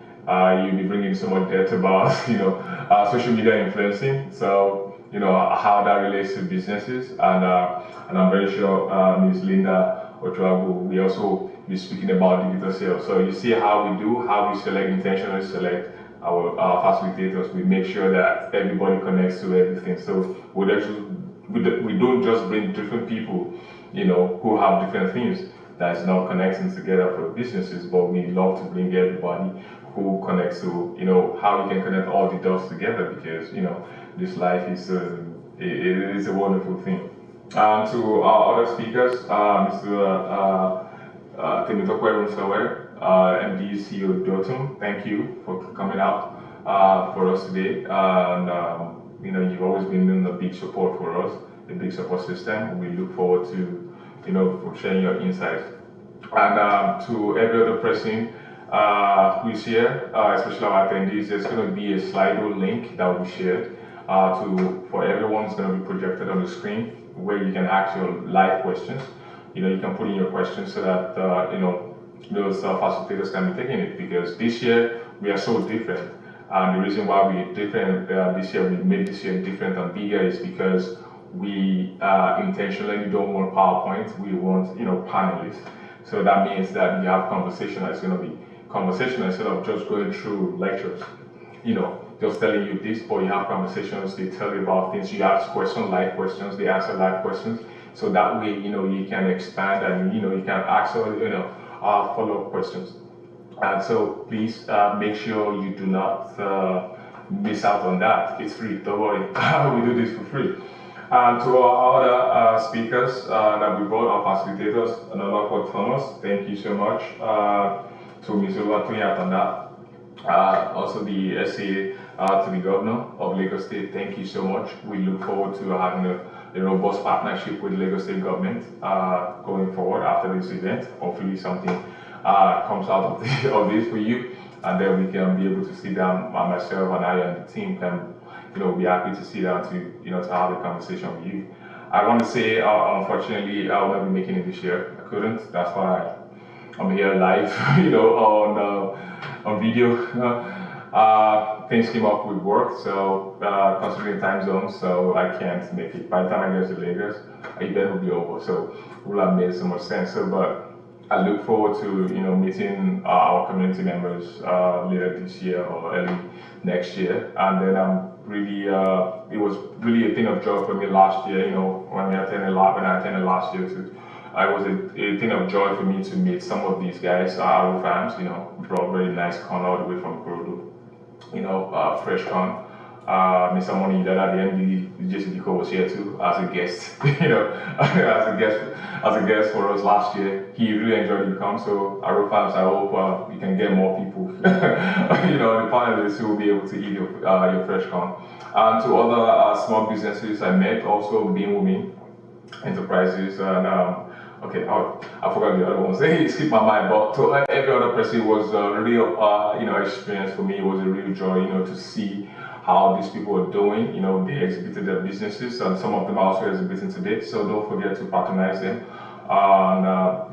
you'll be bringing so much depth about social media influencing, so how that relates to businesses, and I'm very sure Ms. Linda Ochoago, we also be speaking about digital sales. So you see how we select, intentionally select our facilitators. We make sure that everybody connects to everything. So we don't just bring different people, who have different things that's not connecting together for businesses, but we love to bring everybody who connects to, how you can connect all the dots together, because, this life is it is a wonderful thing. To our other speakers, Mr. Temitope Runsawe, MD CEO Dotum, thank you for coming out for us today. And you've always been a big support for us, a big support system. We look forward to for sharing your insights. And to every other person who is here, especially our attendees, there's going to be a Slido link that will be shared for everyone. It's going to be projected on the screen where you can ask your live questions. You can put in your questions so that those facilitators can be taking it, because this year we are so different. And the reason why we're different this year, we made this year different and bigger, is because we intentionally don't want PowerPoint. We want panelists. So that means that you have conversation that's going to be conversation instead of just going through lectures. Just telling you this, but you have conversations. They tell you about things. You ask questions, live questions. They answer live questions. So that way, you can expand and you can ask follow-up questions. And so please make sure you do not miss out on that. It's free. Don't worry. We do this for free. And to our other speakers that we brought, our facilitators, Another Thomas, thank you so much. To Ms. Oluwatoyin, also the SA to the Governor of Lagos State, thank you so much. We look forward to having a robust partnership with Lagos State government going forward after this event. Hopefully something comes out of this for you, and then we can be able to sit down, myself and I and the team can be happy to sit down to to have a conversation with you. I want to say, unfortunately, I will not be making it this year. I couldn't. That's why I'm here live, on video. Things came up with work, so considering time zones, so I can't make it. By the time I get to Lagos, the event will be over. So it will have made so much sense. So, but I look forward to meeting our community members later this year or early next year. And then I'm really, it was really a thing of joy for me last year. When I attended last year too. It was a thing of joy for me to meet some of these guys, our fans. Brought very nice con all the way from Kurudu. Fresh con. Mr. Money that at the MD, Jason Diko was here too as a guest. as a guest for us last year. He really enjoyed the come. So our fans, I hope we can get more people. The panelists who will be able to eat your fresh con. And to other small businesses I met, also Being Women Enterprises and. Okay, I forgot the other ones. It skipped my mind, but to every other person, it was a real, experience for me. It was a real joy, to see how these people are doing. They exhibited their businesses, and some of them are also exhibiting today. So don't forget to patronize them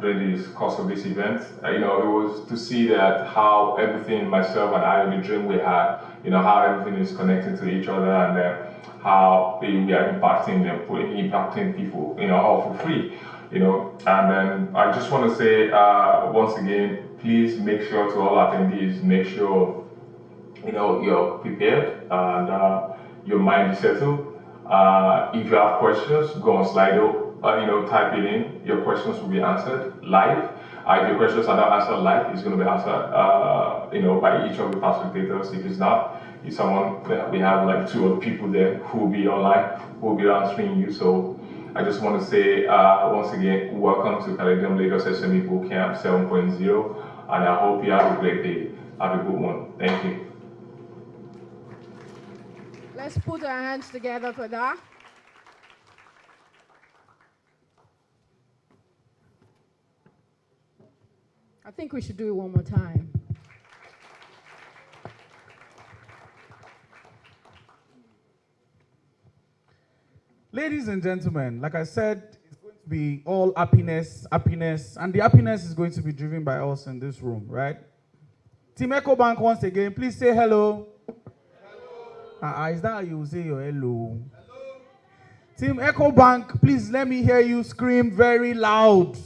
during the course of this event. It was to see that how everything, myself and I, the dream we had, how everything is connecting to each other, and how we are impacting people, all for free. And then I just want to say once again, please make sure to all attendees, make sure you're prepared and your mind is settled. If you have questions, go on Slido, type it in. Your questions will be answered live. If your questions are not answered live, it's going to be answered, by each of the facilitators. If it's not, it's someone we have like 2 other people there who will be online, who will be answering you. So I just want to say once again, welcome to Caladium Lagos SME Bootcamp 7.0, and I hope you have a great day. Have a good one. Thank you. Let's put our hands together for that. I think we should do it one more time. Ladies and gentlemen, like I said, it's going to be all happiness, and the happiness is going to be driven by us in this room, right? Team Ecobank, once again, please say hello. Hello. Is that how you say your hello? Hello. Team Ecobank, please let me hear you scream very loud.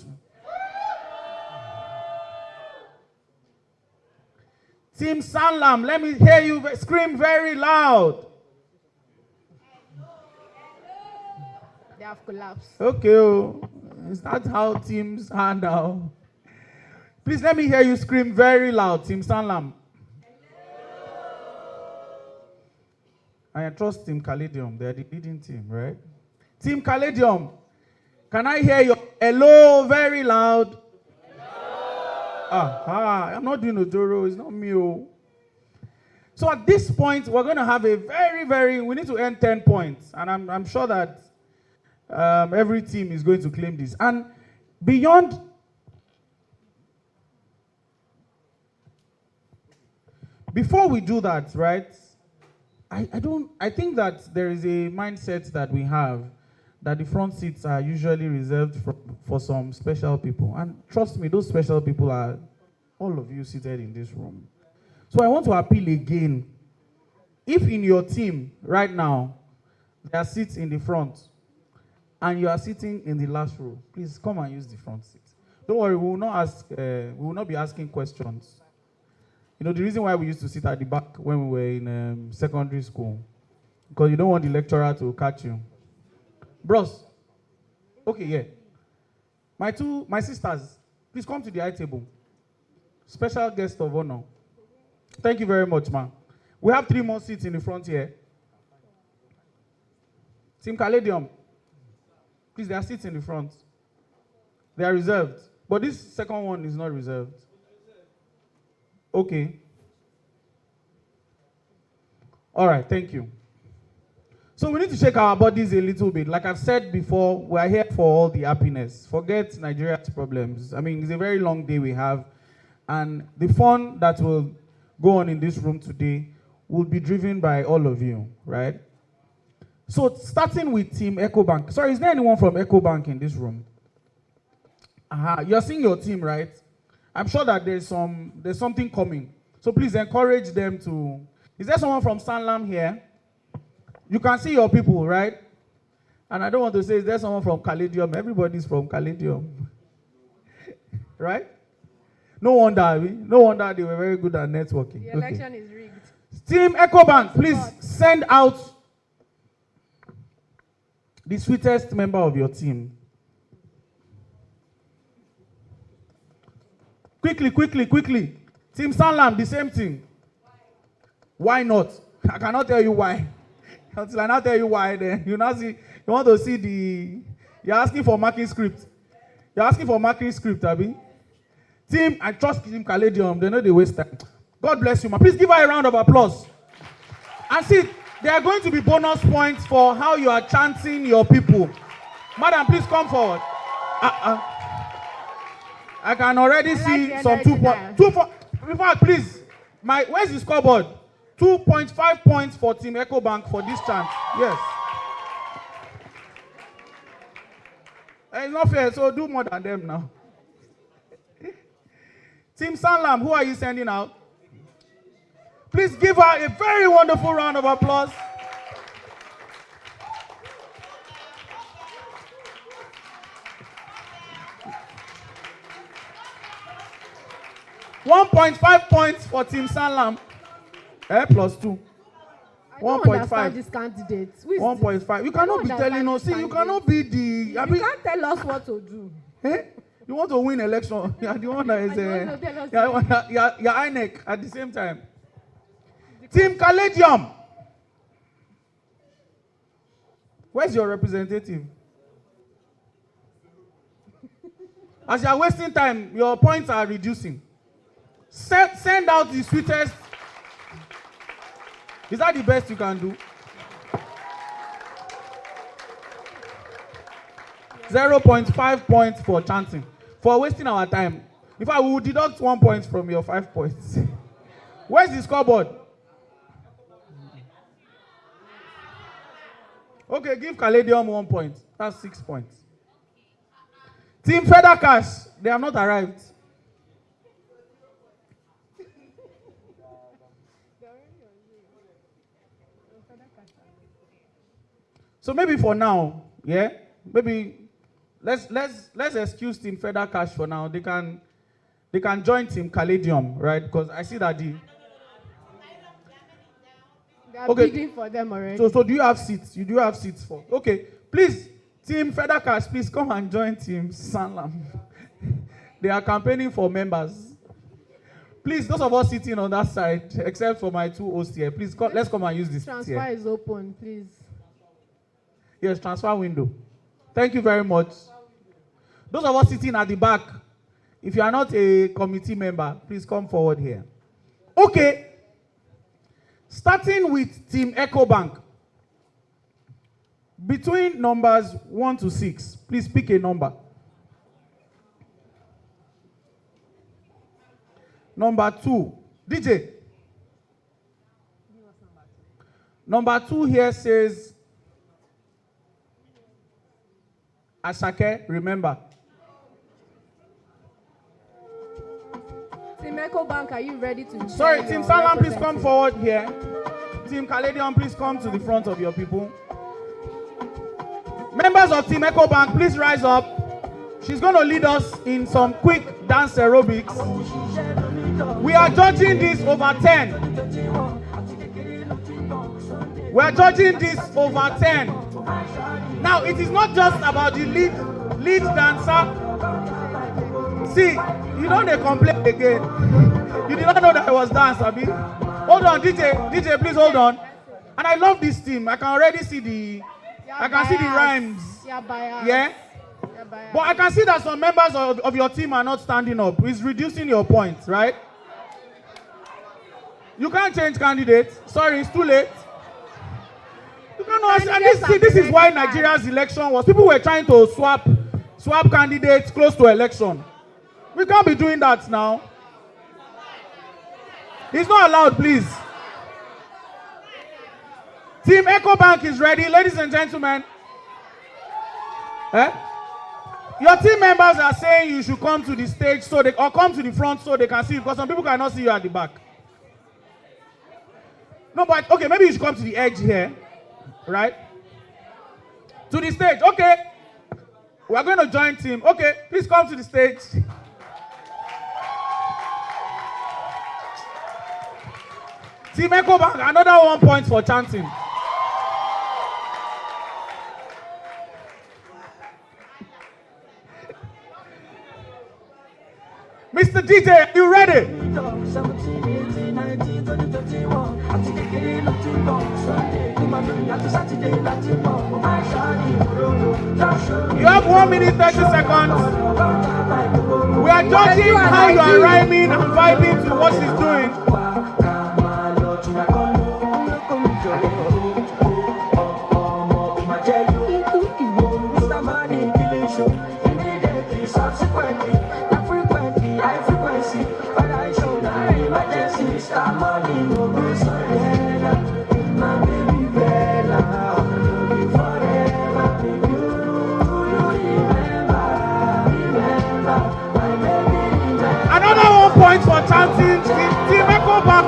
Team Sanlam, let me hear you scream very loud. They have collapsed. Okay, oh. Is that how teams are now? Please let me hear you scream very loud, Team Sanlam. I trust Team Caladium. They're the leading team, right? Team Caladium, can I hear your hello very loud? Hello. I'm not doing Odoro. It's not me. Oh. So at this point, we're going to have a we need to earn 10 points. And I'm sure that every team is going to claim this. And beyond, before we do that, right? I think that there is a mindset that we have that the front seats are usually reserved for some special people. And trust me, those special people are all of you seated in this room. So I want to appeal again. If in your team right now, there are seats in the front, and you are sitting in the last row, please come and use the front seat. Don't worry, we will not be asking questions. You know, the reason why we used to sit at the back when we were in secondary school, because you don't want the lecturer to catch you. Bros, okay, yeah. My sisters, please come to the high table. Special guest of honor. Thank you very much, ma'am. We have 3 more seats in the front here. Team Caladium, please, there are seats in the front. They are reserved. But this second one is not reserved. Okay. All right, thank you. So we need to shake our bodies a little bit. Like I've said before, we are here for all the happiness. Forget Nigeria's problems. I mean, it's a very long day we have. And the fun that will go on in this room today will be driven by all of you, right? So starting with Team Ecobank. Sorry, is there anyone from Ecobank in this room? You're seeing your team, right? I'm sure that there's something coming. So please encourage them to... Is there someone from Sanlam here? You can see your people, right? And I don't want to say, is there someone from Caladium? Everybody's from Caladium. Right? No wonder they were very good at networking. The election is rigged. Team Ecobank, please send out the sweetest member of your team. Quickly. Team Sanlam, the same thing. Why not? I cannot tell you why. Until I now tell you why, then you want to see you're asking for marking script. Abi. Team, I trust Team Caladium. They know they waste time. God bless you, man. Please give her a round of applause. And see, there are going to be bonus points for how you are chanting your people. Madam, please come forward. I can already see some 2 points. In fact, please, where's the scoreboard? 2.5 points for Team Ecobank for this chant. Yes. It's not fair, so do more than them now. Team Sanlam, who are you sending out? Please give her a very wonderful round of applause. $1.5 points for Team Sanlam. Plus 2. 1.5. This candidate. 1.5. You cannot be telling us. See, you cannot be the. You can't tell us what to do. You want to win election. You are the one that is. You're INEC at the same time. Team Caladium. Where's your representative? As you are wasting time, your points are reducing. Send out the sweetest. Is that the best you can do? 0.5 points for chanting. For wasting our time. In fact, we will deduct 1 point from your 5 points. Where's the scoreboard? Okay, give Caladium 1 point. That's 6 points. Team Feather Cash, they have not arrived. So maybe for now, yeah, maybe let's excuse Team Feather Cash for now. They can join Team Caladium, right? Because I see that are Okay. bidding for them already. So do you have seats? You do have seats for? Okay. Please, Team Feather Cash, please come and join Team Sanlam. They are campaigning for members. Please, those of us sitting on that side, except for my two hosts here, please let's come and use this. Transfer is open, please. Yes, transfer window. Thank you very much. Those of us sitting at the back, if you are not a committee member, please come forward here. Okay. Starting with Team Ecobank. Between numbers 1 to 6, please pick a number. Number 2. DJ. Number 2 here says Asake, remember. Team Ecobank, are you ready to Sorry, share Team your Sanlam, please come representative? forward here. Team Caladium, please come to the front of your people. Members of Team Ecobank, please rise up. She's going to lead us in some quick dance aerobics. We are judging this over 10. We are judging this over 10. Now, it is not just about the lead dancer. See, you know they complain again. You did not know that I was dance, Abi. Hold on, DJ, please hold on. And I love this team. I can already see the rhymes. Yeah? But I can see that some members of your team are not standing up. It's reducing your points, right? You can't change candidates. Sorry, it's too late. You cannot. And this is why Nigeria's election was. People were trying to swap candidates close to election. We can't be doing that now. It's not allowed, please. Team Ecobank is ready, ladies and gentlemen. Your team members are saying you should come to the stage or come to the front so they can see you, because some people cannot see you at the back. No, but okay, maybe you should come to the edge here, right? To the stage, okay. We are going to join team. Okay, please come to the stage. Team Ecobank, another 1 point for chanting. Mr. DJ, are you ready? You have 1 minute 30 seconds. We are judging how you are rhyming and vibing to what she's doing. Another 1 point for chanting. Team Ecobank.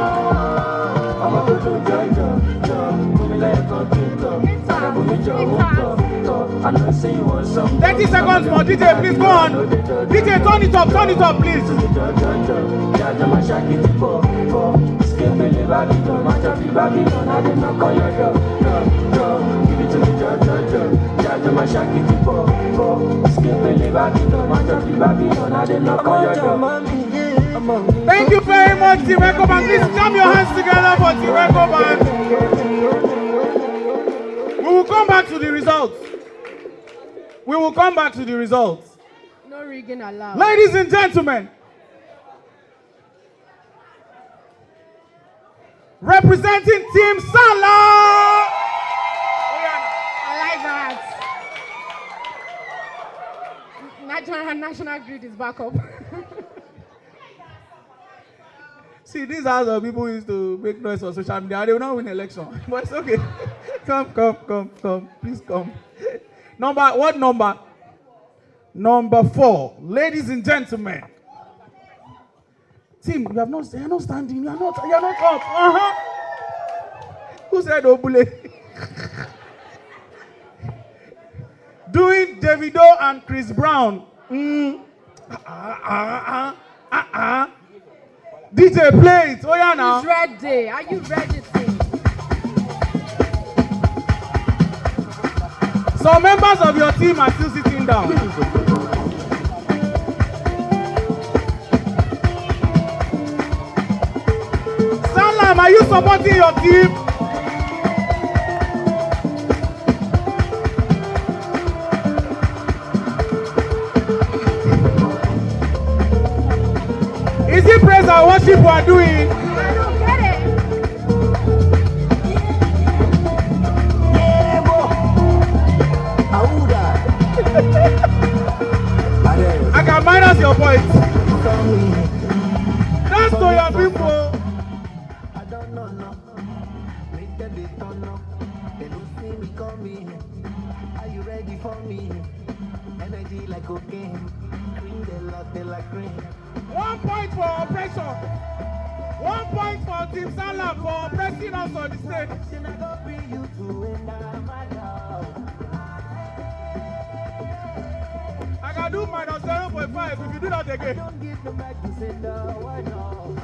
30 seconds more. DJ, please go on. DJ, turn it up, please. Thank you very much, Team Ecobank. Please jam your hands together for Team Ecobank. We will come back to the results. No rigging allowed. Ladies and gentlemen, representing Team Sanlam. I like that. National Grid is back up. See, these are the people who used to make noise on social media. They will not win election. But it's okay. Come. Please come. What number? Number 4. Ladies and gentlemen. Team, you're not standing. You're not up. Who said Obule? Doing Davido and Chris Brown. DJ, play it. Oh yeah, now. Who's ready? Are you ready, team? Some members of your team are still sitting down. Salam, are you supporting your team? Is it praise and worship we are doing? I don't get it. I can minus your points. That's to your people. I don't know, no. Make them they turn up. They don't see me coming. Are you ready for me? Energy like cocaine. Cream they like cream. 1 point for oppression. 1 point for Team Salam for oppressing us on the stage. Then I go bring you to end my love. I can do minus 0.5 if you do that again. Don't give the back to say no, why no?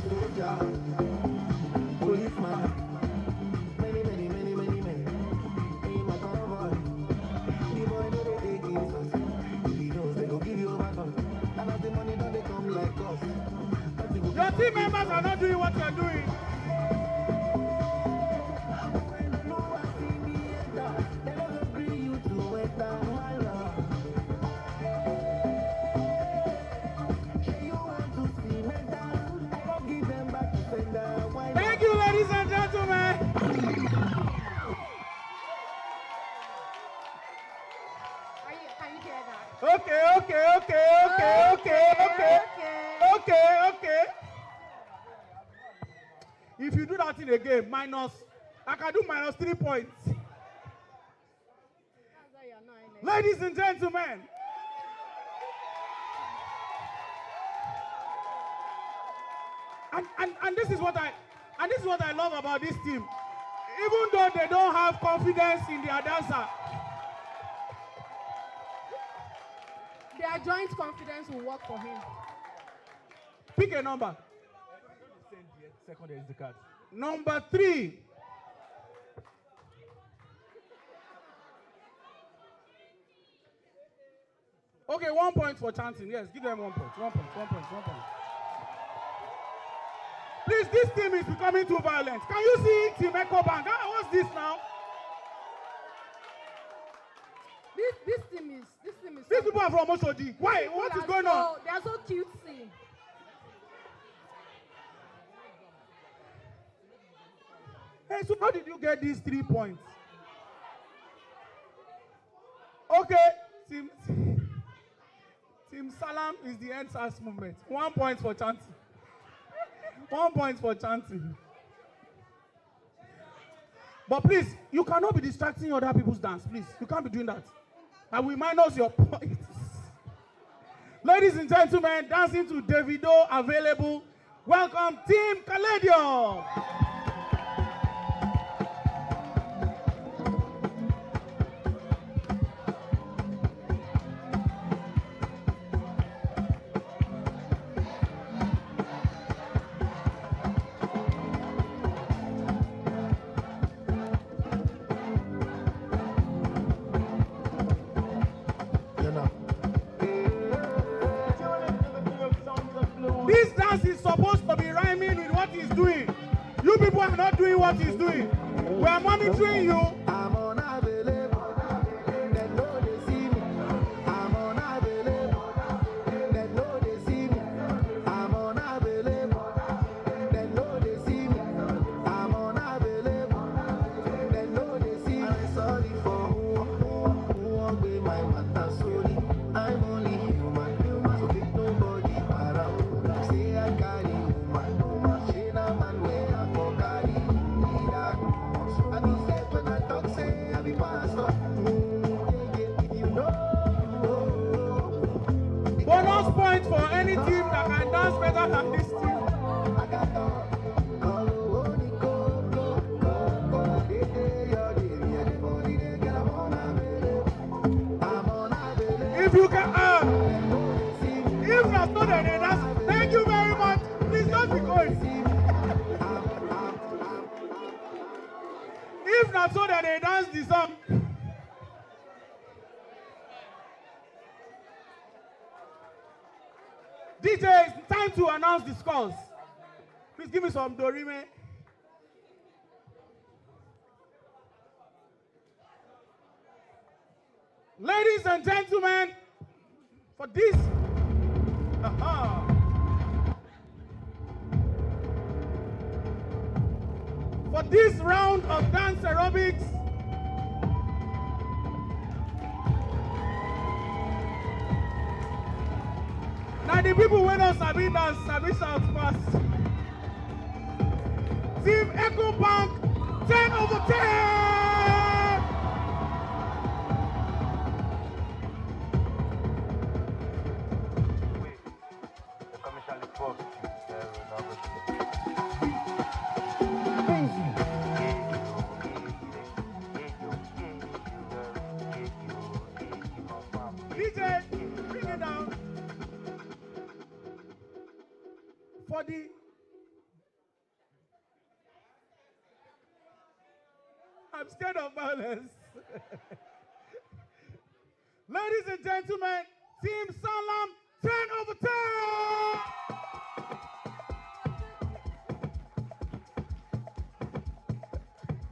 Soldier, policeman, many men. In my convoy, the boy know they take it fast. If he knows they go give you a baton. And as the money don't they come like us. Your team members are not doing what you're doing. When you know I see me enter, they don't bring you to enter my love. You want to see me down, I won't give them back to sender. Why not? Thank you, ladies and gentlemen. Can you hear that? Okay. If you do that in a game, I can do minus 3 points. That's why you're not in it. Ladies and gentlemen, and this is what I love about this team. Even though they don't have confidence in their dancer, Their joint confidence will work for him. pick a number. Second is the card. Number 3. Okay, 1 point for chanting. Yes, give them 1 point. 1 point. Please, this team is becoming too violent. Can you see Team Ecobank? What's this now? This team is. These people are from Oshodi. Why? What is going on? They are so cutesy. Hey, so how did you get these 3 points? Okay, Team Salam is the end-SARS movement. 1 point for chanting. 1 point for chanting. But please, you cannot be distracting other people's dance, please. You can't be doing that. I will minus your points. Ladies and gentlemen, dancing to Davido available. Welcome, Team Caladium. This dance is supposed to be rhyming with what he's doing. You people are not doing what he's doing. We are monitoring you. I'm unavailable. They know they see me. I'm unavailable. They know they see me. I'm unavailable. They know they see me. I'm unavailable. They know they see me. I'm sorry for who won't be my matter. Sorry, I'm only human. So pick nobody around. Say I carry woman. She na man where I for carry. I be safe when I talk, say I be pastor. You know. Bonus point for any team that can dance better than this team. I got If you can, if not, so then that's. Thank you very much. Please don't be going. If not, so that they dance the song. DJ, it's time to announce the scores. Please give me some Dorime. Ladies and gentlemen, for this, for this round of dance aerobics, now the people wey don sabi dance sabi shout fast. Team Ecobank, 10 over 10. The commercial is booked. DJ, bring it down. For the I'm scared of violence. Ladies and gentlemen, Team Salam, 10 over 10.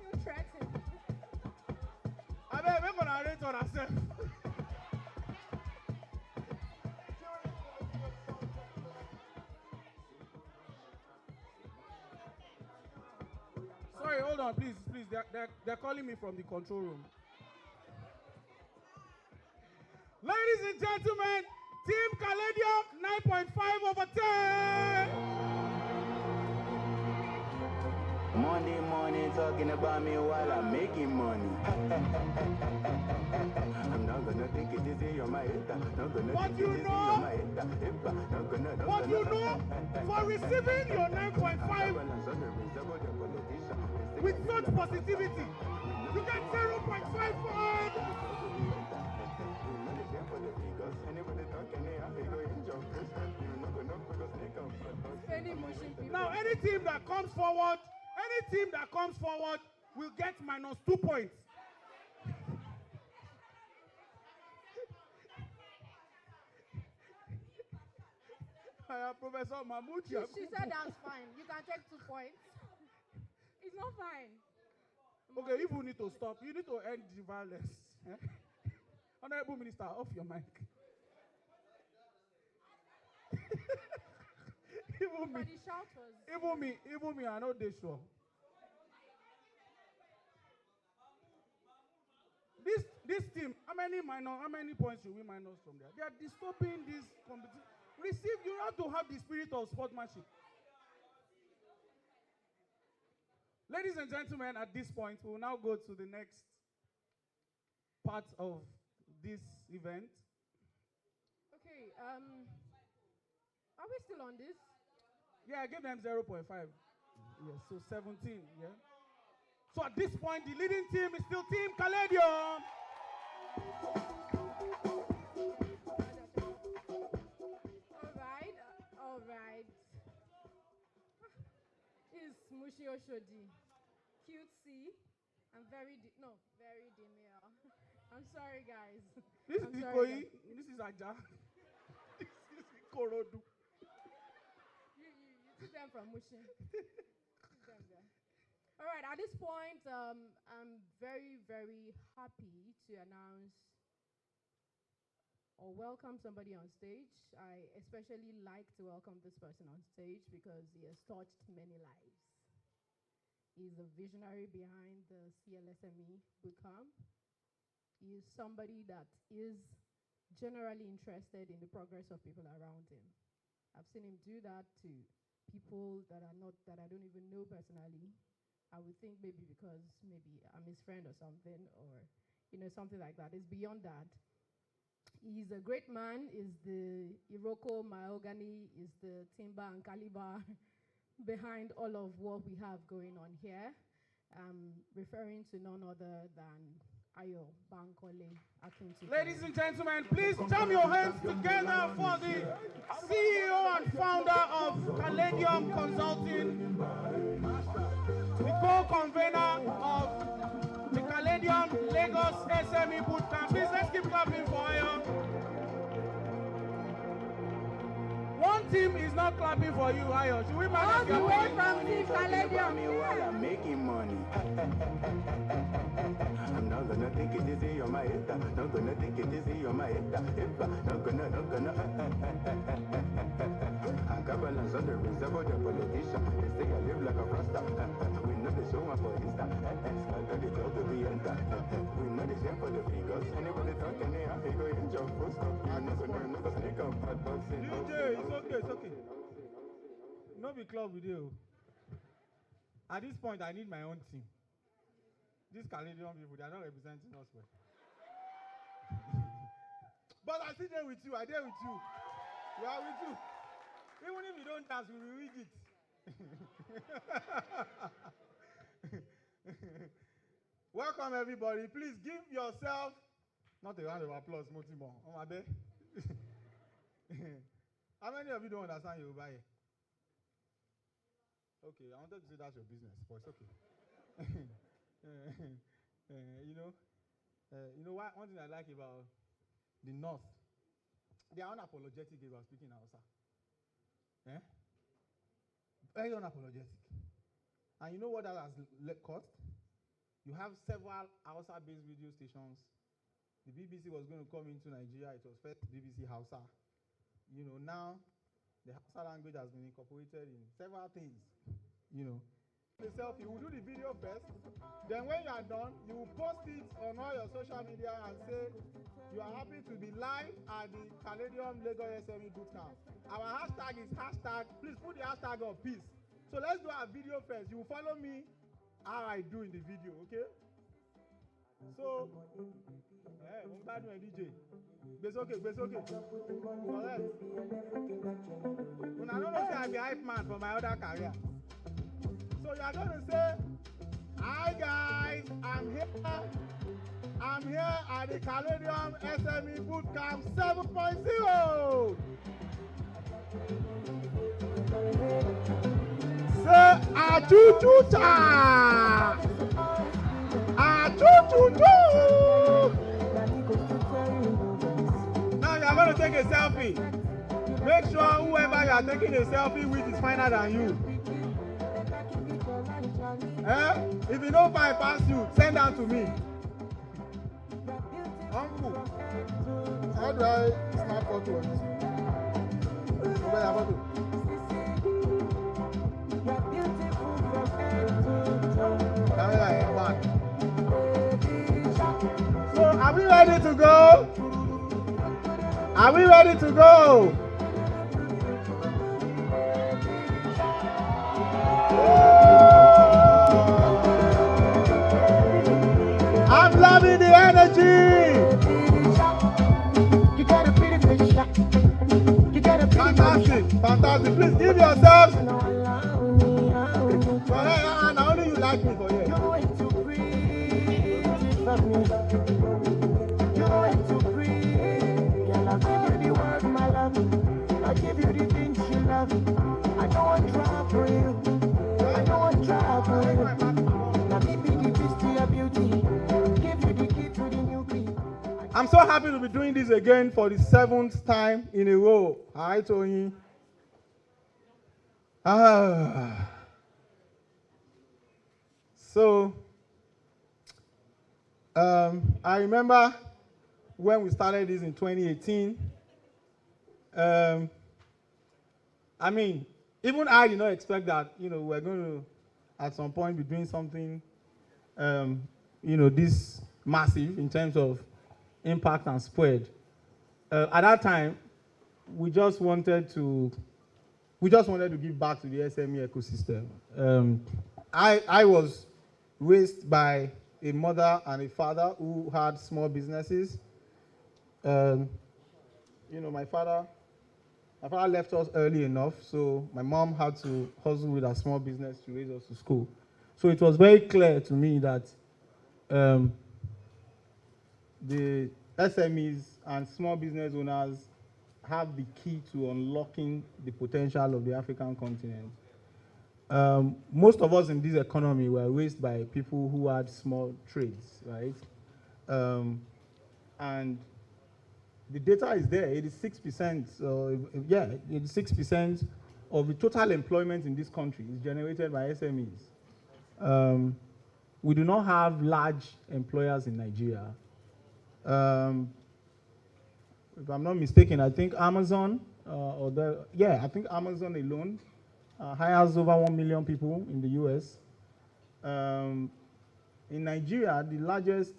You threatened. I bet we're gonna rate on ourselves. Sorry, hold on, please. They're calling me from the control room. Ladies and gentlemen, Team Caladium, 9.5 over 10. Money, talking about me while I'm making money. I'm not gonna take it easy, you're my hater. Not gonna What take you it easy, know? you're my hater. Not gonna, What you know? For receiving your 9.5 with such positivity, you get 0.55. Now, any team that comes forward will get minus 2 points. Professor Mahmoud. She said that's fine. You can take 2 points. It's not fine. Okay, if you need to stop, you need to end the violence. Honorable Minister, off your mic. Even me, I know they sure. This team, how many points should we minus from there? They are disturbing this competition. You have to have the spirit of sportsmanship. Ladies and gentlemen, at this point, we will now go to the next part of this event. Okay, are we still on this? Yeah, I gave them 0.5. Yes, so 17, yeah. So at this point, the leading team is still Team Caladium. All right. It's Mushi Oshodi, cutesy, and very demure. I'm sorry, guys. This is Ikoyi. This is Aja. This is Korodu. You took them from Mushi. All right, at this point, I'm very, very happy to announce or welcome somebody on stage. I especially like to welcome this person on stage because he has touched many lives. He's the visionary behind the CLSME Bootcamp. He is somebody that is generally interested in the progress of people around him. I've seen him do that to people that I don't even know personally. I would think maybe because maybe I'm his friend or something, or something like that. It's beyond that. He's a great man. Is the Iroko mahogany, is the timber and caliber behind all of what we have going on here. I'm referring to none other than Ayo Bankole Akinti. Ladies and gentlemen, please jam your hands together for the CEO and founder of Caladium Consulting, the co-convener of the Caladium Lagos SME Bootcamp. Please, let's keep clapping for Ayo. One team is not clapping for you, Ayo. Should we manage All the your way voice? from Team Caladium. While I'm making money. I'm not gonna take it easy on my head. Not gonna take it easy on my head. Not gonna. I got balance on the reserve of the politician. They say I live like a rasta. We know they show up for Insta. I got the job to be enter. We know they share for the figures. Anybody talking here, he go in job full stop. I'm not gonna sneak up hot boxing. DJ, it's okay. No be club with you. At this point, I need my own team. These Caladium people, they are not representing us well. But I sit there with you. I there with you. We are with you. Even if you don't dance, we will read it. Welcome, everybody. Please give yourself not a round of applause, Motimo. On my bed. How many of you don't understand Yoruba here? Okay, I wanted to say that's your business, but it's okay. You know what? One thing I like about the North, they are unapologetic about speaking Hausa. Very unapologetic. And you know what that has cost? You have several Hausa-based radio stations. The BBC was going to come into Nigeria. It was first BBC Hausa. You know, now the Hausa language has been incorporated in several things. You know, the selfie, you will do the video first. Then when you are done, you will post it on all your social media and say you are happy to be live at the Caladium Lagos SME Bootcamp. Our hashtag is hashtag, please put the hashtag of peace. So let's do our video first. You will follow me how I do in the video, okay? So, DJ. It's okay. Correct. When I don't know say I be hype man for my other career. So you are going to say, hi guys, I'm here at the Caladium SME Bootcamp 7.0. Say, achoo-choo-cha! Achoo-choo-choo! Now you are going to take a selfie. Make sure whoever you are taking a selfie with is finer than you. If you don't find pass you, send them to me. Uncle, how do I snap photo on this one? So, are we ready to go? Are we ready to go? I'm loving the energy. You got a pretty fish. You got a fantastic. Please give yourselves. For her, and only you like me for here. You're way too pretty for me. You're way too pretty. Girl, I'll give you the world, my love. I'll give you the things you love. I don't want trouble for you. I don't want trouble for you. Now give me the beast to your beauty. I'm so happy to be doing this again for the 7th time in a row. Hi, Tony. So, I remember when we started this in 2018. I mean, even I did not expect that, we're going to, at some point, be doing something, this massive in terms of impact and spread. At that time, we just wanted to give back to the SME ecosystem. I was raised by a mother and a father who had small businesses. My father left us early enough, so my mom had to hustle with a small business to raise us to school. So it was very clear to me that the SMEs and small business owners have the key to unlocking the potential of the African continent. Most of us in this economy were raised by people who had small trades, right? And The data is there. 86%, 86% of the total employment in this country is generated by SMEs. We do not have large employers in Nigeria. If I'm not mistaken, I think Amazon, I think Amazon alone hires over 1 million people in the US. In Nigeria, the largest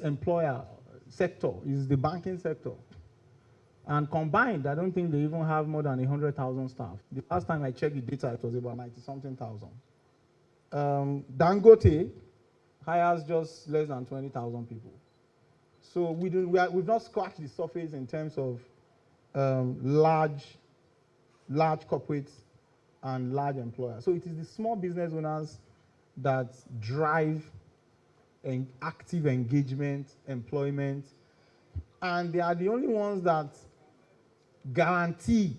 employer sector is the banking sector. And combined, I don't think they even have more than 100,000 staff. The last time I checked the data, it was about 90-something thousand. Dangote hires just less than 20,000 people. So we've not scratched the surface in terms of large corporates and large employers. So it is the small business owners that drive active engagement, employment, and they are the only ones that guarantee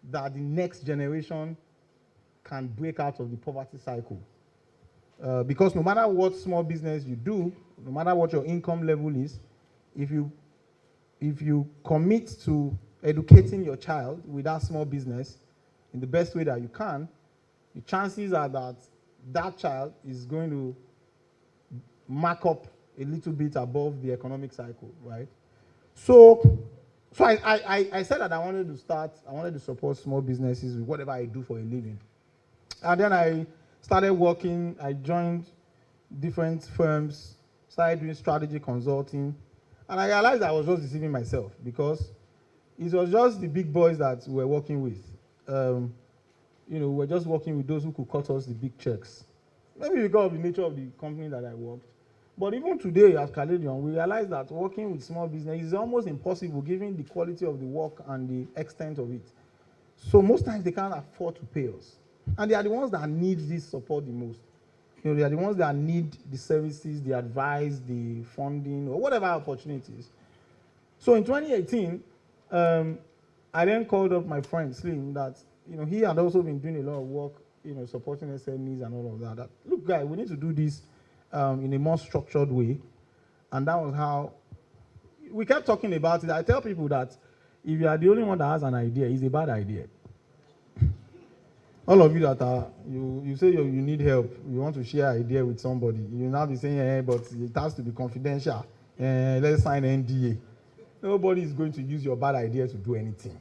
that the next generation can break out of the poverty cycle. Because no matter what small business you do, no matter what your income level is, if you commit to educating your child with that small business in the best way that you can, the chances are that that child is going to mark up a little bit above the economic cycle, right? So I said that I wanted to support small businesses with whatever I do for a living. And then I started working, I joined different firms, started doing strategy consulting, and I realized I was just deceiving myself because it was just the big boys that we were working with. We were just working with those who could cut us the big checks. Maybe because of the nature of the company that I worked. But even today at Caladium, we realize that working with small business is almost impossible given the quality of the work and the extent of it. So most times they can't afford to pay us. And they are the ones that need this support the most. They are the ones that need the services, the advice, the funding, or whatever opportunities. So in 2018, I then called up my friend Slim that, he had also been doing a lot of work, supporting SMEs and all of that. Look, guy, we need to do this in a more structured way. And that was how we kept talking about it. I tell people that if you are the only one that has an idea, it's a bad idea. All of you that are, you say you need help, you want to share idea with somebody, you now be saying, but it has to be confidential, let's sign NDA. Nobody is going to use your bad idea to do anything.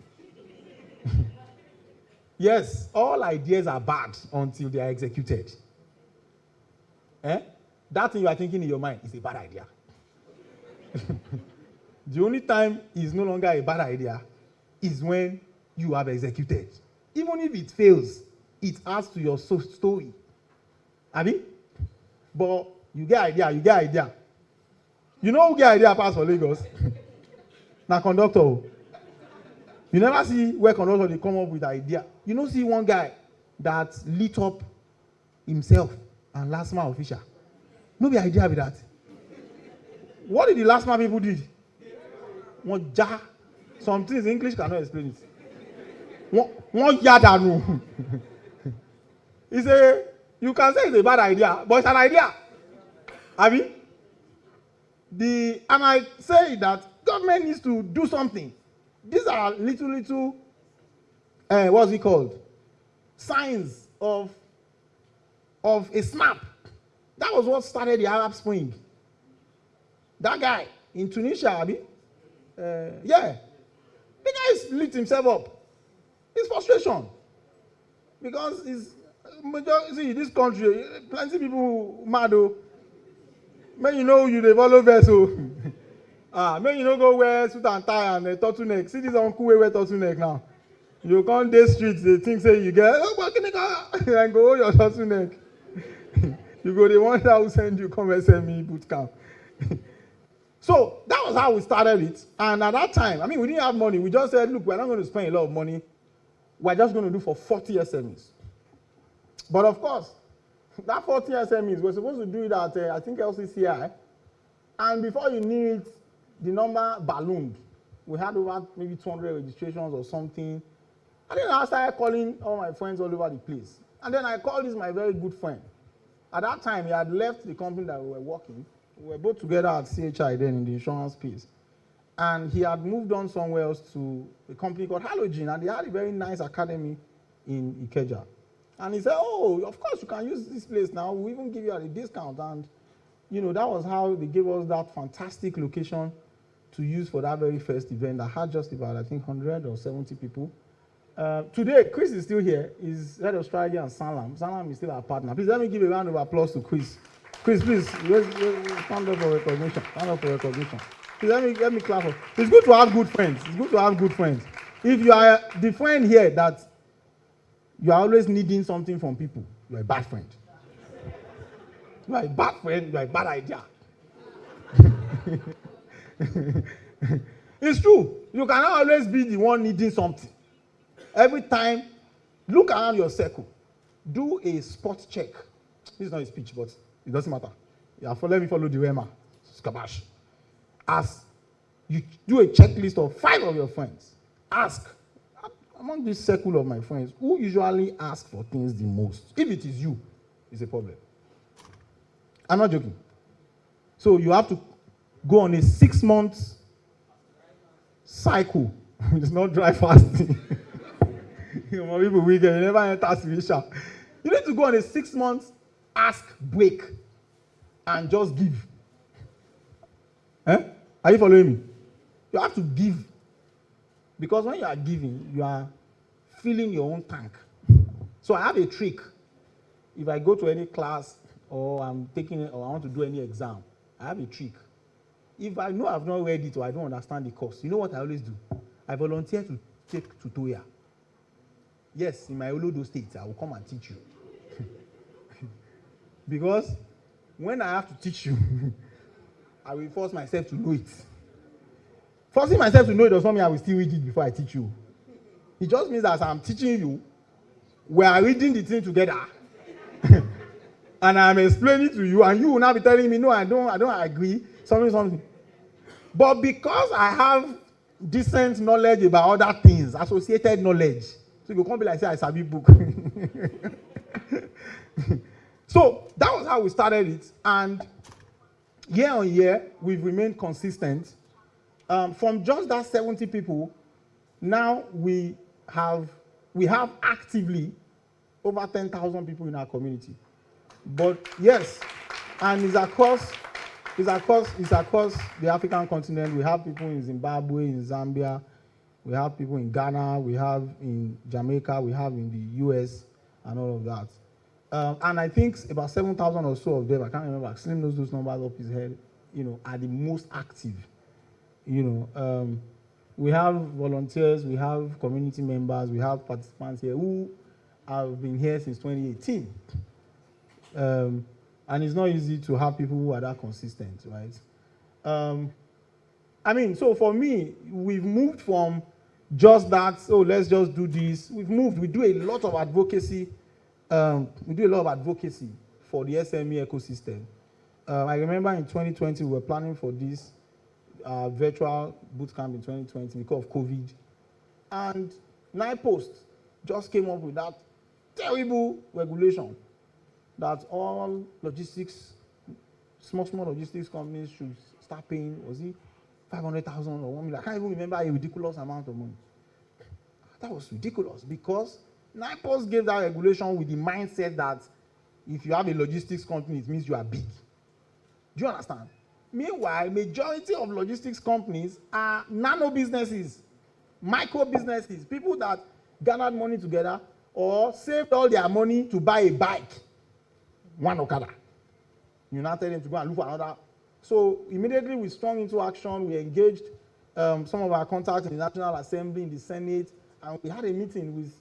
Yes, all ideas are bad until they are executed. That thing you are thinking in your mind is a bad idea. The only time it's no longer a bad idea is when you have executed. Even if it fails, it adds to your story. But you get idea. You know who get idea pass for Lagos? Now conductor. You never see where conductor they come up with idea. You don't see one guy that lit up himself and last man official. No be idea with that. What did the last man people did? One jar. Some things English cannot explain it. One yadanu. You can say it's a bad idea, but it's an idea. And I say that government needs to do something. These are little, what's it called? Signs of a snap. That was what started the Arab Spring. That guy in Tunisia, the guy lit himself up. It's frustration. Because this country, plenty people mad. May you develop vessel. May you go wear suit and tie and a turtleneck. See this uncle wear turtleneck now. You come day streets, they think say you get and go your turtleneck. You go, they want to send you come SME Bootcamp. So that was how we started it. And at that time, we didn't have money. We just said, look, we're not going to spend a lot of money. We're just going to do for 40 SMEs. But of course, that 40 SMEs, we're supposed to do it at, I think, LCCI. And before you knew it, the number ballooned. We had over maybe 200 registrations or something. And then I started calling all my friends all over the place. And then I called this my very good friend. At that time, he had left the company that we were working. We were both together at CHI then in the insurance space. And he had moved on somewhere else to a company called Halogen, and they had a very nice academy in Ikeja. And he said, oh, of course you can use this place now. We'll even give you a discount. And, you know, that was how they gave us that fantastic location to use for that very first event that had just about, I think, 100 or 70 people. Today, Chris is still here. He's head of strategy and Salam. Salam is still our partner. Please let me give a round of applause to Chris. Chris, please, stand up for recognition. Stand up for recognition. Please let me clap for. It's good to have good friends. It's good to have good friends. If you are the friend here that you are always needing something from people, you are a bad friend. You are a bad friend. You are a bad idea. It's true. You cannot always be the one needing something. Every time, look around your circle. Do a spot check. This is not a speech, but it doesn't matter. Yeah, let me follow the Rema. Skabash. As you do a checklist of 5 of your friends, ask, among this circle of my friends, who usually asks for things the most? If it is you, it's a problem. I'm not joking. So you have to go on a 6-month cycle. It's not dry fasting. You know, people weekend, you never enter spiritual. You need to go on a 6-month ask break and just give. Are you following me? You have to give. Because when you are giving, you are filling your own tank. So I have a trick. If I go to any class or I'm taking or I want to do any exam, I have a trick. If I know I've not read it or I don't understand the course, you know what I always do? I volunteer to take tutorial. Yes, in my Olodo state, I will come and teach you. Because when I have to teach you, I will force myself to know it. Forcing myself to know it does not mean I will still read it before I teach you. It just means that as I'm teaching you, we are reading the thing together. And I'm explaining to you, and you will now be telling me, no, I don't agree, something. But because I have decent knowledge about other things, associated knowledge, so you can't be like, say, I sabi book. So that was how we started it. And year on year, we've remained consistent. From just that 70 people, now we have actively over 10,000 people in our community. But yes, and it's across the African continent. We have people in Zimbabwe, in Zambia, we have people in Ghana, we have in Jamaica, we have in the US, and all of that. And I think about 7,000 or so of them, I can't remember, Slim knows those numbers off his head, you know, are the most active. You know, we have volunteers, we have community members, we have participants here who have been here since 2018. And it's not easy to have people who are that consistent, right? I mean, so for me, we've moved from just that, so let's just do this. We do a lot of advocacy. We do a lot of advocacy for the SME ecosystem. I remember in 2020, we were planning for this virtual bootcamp in 2020 because of COVID. And NIPOST just came up with that terrible regulation that all logistics, small logistics companies should start paying, was it 500,000 or 1 million? I can't even remember a ridiculous amount of money. That was ridiculous because NIPOST gave that regulation with the mindset that if you have a logistics company, it means you are big. Do you understand? Meanwhile, majority of logistics companies are nano businesses, micro businesses, people that gathered money together or saved all their money to buy a bike, one Okada. You now tell them to go and look for another. So immediately we sprung into action. We engaged some of our contacts in the National Assembly, in the Senate, and we had a meeting with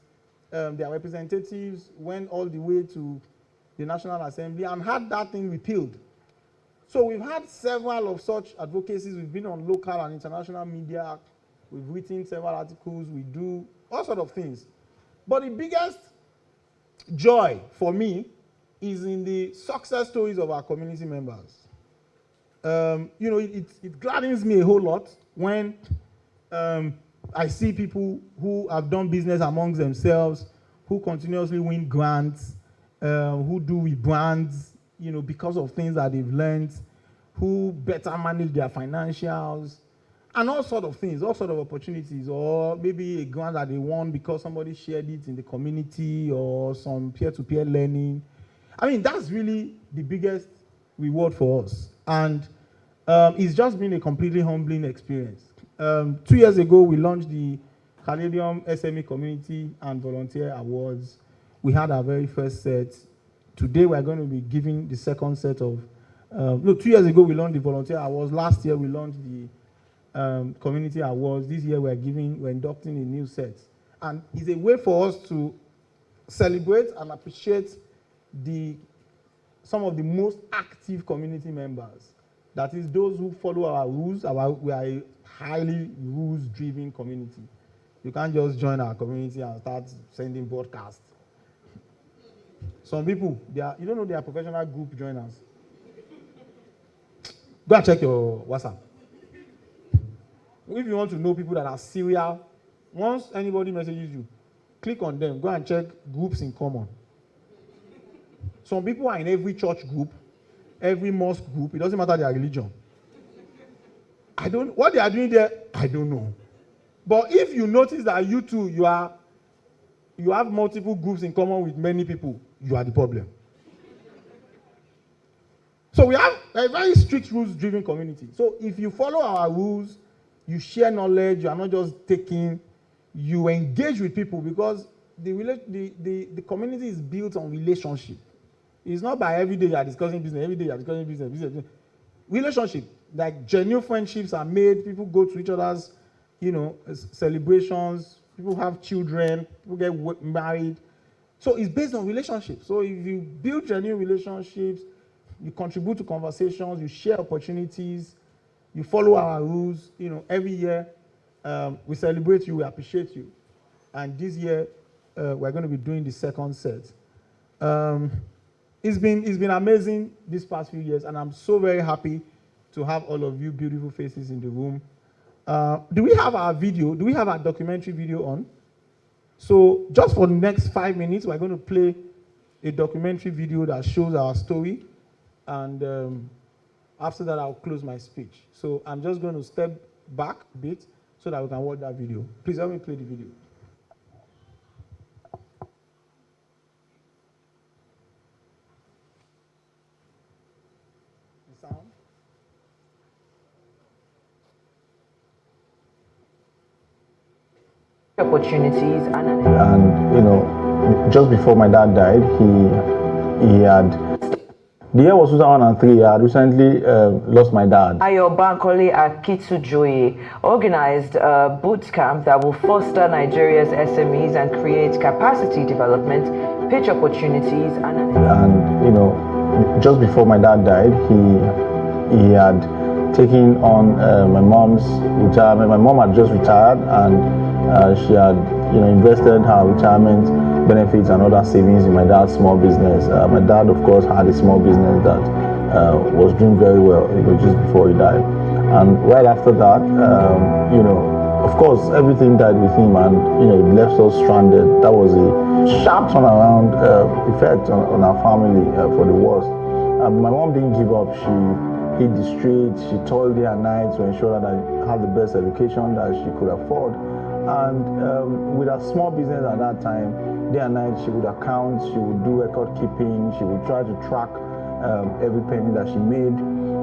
their representatives, went all the way to the National Assembly and had that thing repealed. So we've had several of such advocacies. We've been on local and international media. We've written several articles. We do all sorts of things. But the biggest joy for me is in the success stories of our community members. You know, it gladdens me a whole lot when I see people who have done business amongst themselves, who continuously win grants, who do with brands, you know, because of things that they've learned, who better manage their financials, And all sort of things, all sort of opportunities, or maybe a grant that they won because somebody shared it in the community, or some peer-to-peer learning. I mean, that's really the biggest reward for us. And it's just been a completely humbling experience. 2 years ago, we launched the Caladium SME Community and Volunteer Awards. We had our very first set. Today, we're going to be giving the second set of, 2 years ago, we launched the Volunteer Awards. Last year, we launched the Community Awards. This year, we're inducting a new set. And it's a way for us to celebrate and appreciate some of the most active community members. That is those who follow our rules. We are a highly rules-driven community. You can't just join our community and start sending broadcasts. Some people, you don't know they are professional group joiners. Go and check your WhatsApp. If you want to know people that are serial, once anybody messages you, click on them, go and check groups in common. Some people are in every church group, every mosque group, it doesn't matter their religion. What they are doing there, I don't know. But if you notice that you too, you have multiple groups in common with many people, you are the problem. So we have a very strict rules-driven community. So if you follow our rules, you share knowledge, you are not just taking, you engage with people, because the community is built on relationship. It's not by every day you are discussing business, every day you are discussing business. Relationship, like genuine friendships are made, people go to each other's, celebrations, people have children, people get married. So it's based on relationships. So if you build genuine relationships, you contribute to conversations, you share opportunities, you follow our rules, every year we celebrate you, we appreciate you. And this year, we're going to be doing the second set. It's been amazing these past few years, and I'm so very happy to have all of you beautiful faces in the room. Do we have our video? Do we have our documentary video on? So just for the next 5 minutes, we're going to play a documentary video that shows our story. And after that, I'll close my speech. So I'm just going to step back a bit so that we can watch that video. Please help me play the video. The sound? Opportunities and just before my dad died, he had, the year was 2003. I had recently lost my dad. Ayo Bankole Akitujoye organized a boot camp that will foster Nigeria's SMEs and create capacity development, pitch opportunities, and just before my dad died, he had taken on my mom's retirement. My mom had just retired, and she had invested her retirement benefits and other savings in my dad's small business. My dad, of course, had a small business that was doing very well, just before he died. And right after that, of course, everything died with him, and it left us stranded. That was a sharp turnaround effect on our family for the worst. My mom didn't give up. She hit the streets. She toiled day and night to ensure that I had the best education that she could afford. And with her small business at that time, day and night, she would account, she would do record keeping, she would try to track every penny that she made.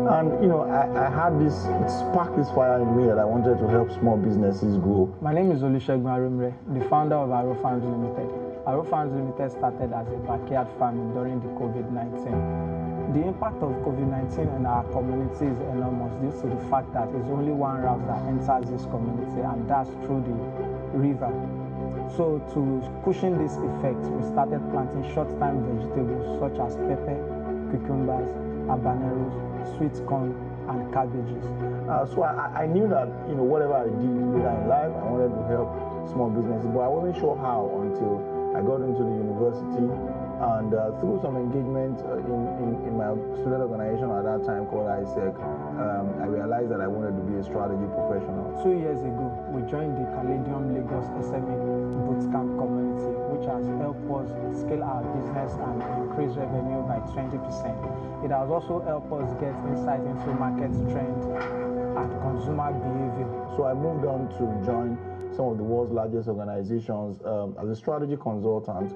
And I had this, it sparked this fire in me that I wanted to help small businesses grow. My name is Olusegun Arumre, the founder of Aro Farms Limited. Aro Farms Limited started as a backyard farming during the COVID-19. The impact of COVID-19 in our community is enormous due to the fact that it's only one route that enters this community, and that's through the river. So to cushion this effect, we started planting short-time vegetables such as pepper, cucumbers, habaneros, sweet corn, and cabbages. So I knew that whatever I did later in life, I wanted to help small businesses, but I wasn't sure how until I got into the university. And through some engagement in my student organization at that time called ISEC, I realized that I wanted to be a strategy professional. 2 years ago, we joined the Caladium Lagos SME Bootcamp community, which has helped us scale our business and increase revenue by 20%. It has also helped us get insight into market trends, and consumer behavior. So I moved on to join some of the world's largest organizations as a strategy consultant.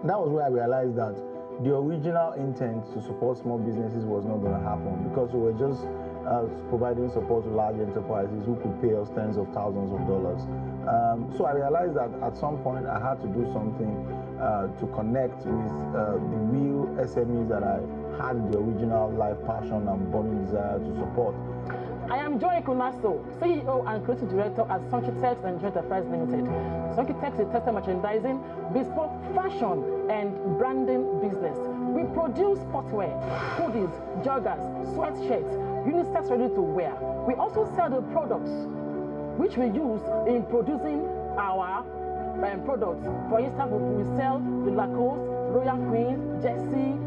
That was where I realized that the original intent to support small businesses was not going to happen, because we were just providing support to large enterprises who could pay us tens of thousands of dollars. So I realized that at some point I had to do something to connect with the real SMEs that I had the original life passion and burning desire to support. I am Joy Kunaso, CEO and Creative Director at Sonkitex and Enterprise Limited. Sonkitex is textile merchandising, bespoke fashion and branding business. We produce sportswear, hoodies, joggers, sweatshirts, unisex ready to wear. We also sell the products which we use in producing our products. For instance, we sell the Lacoste, Royal Queen, Jersey,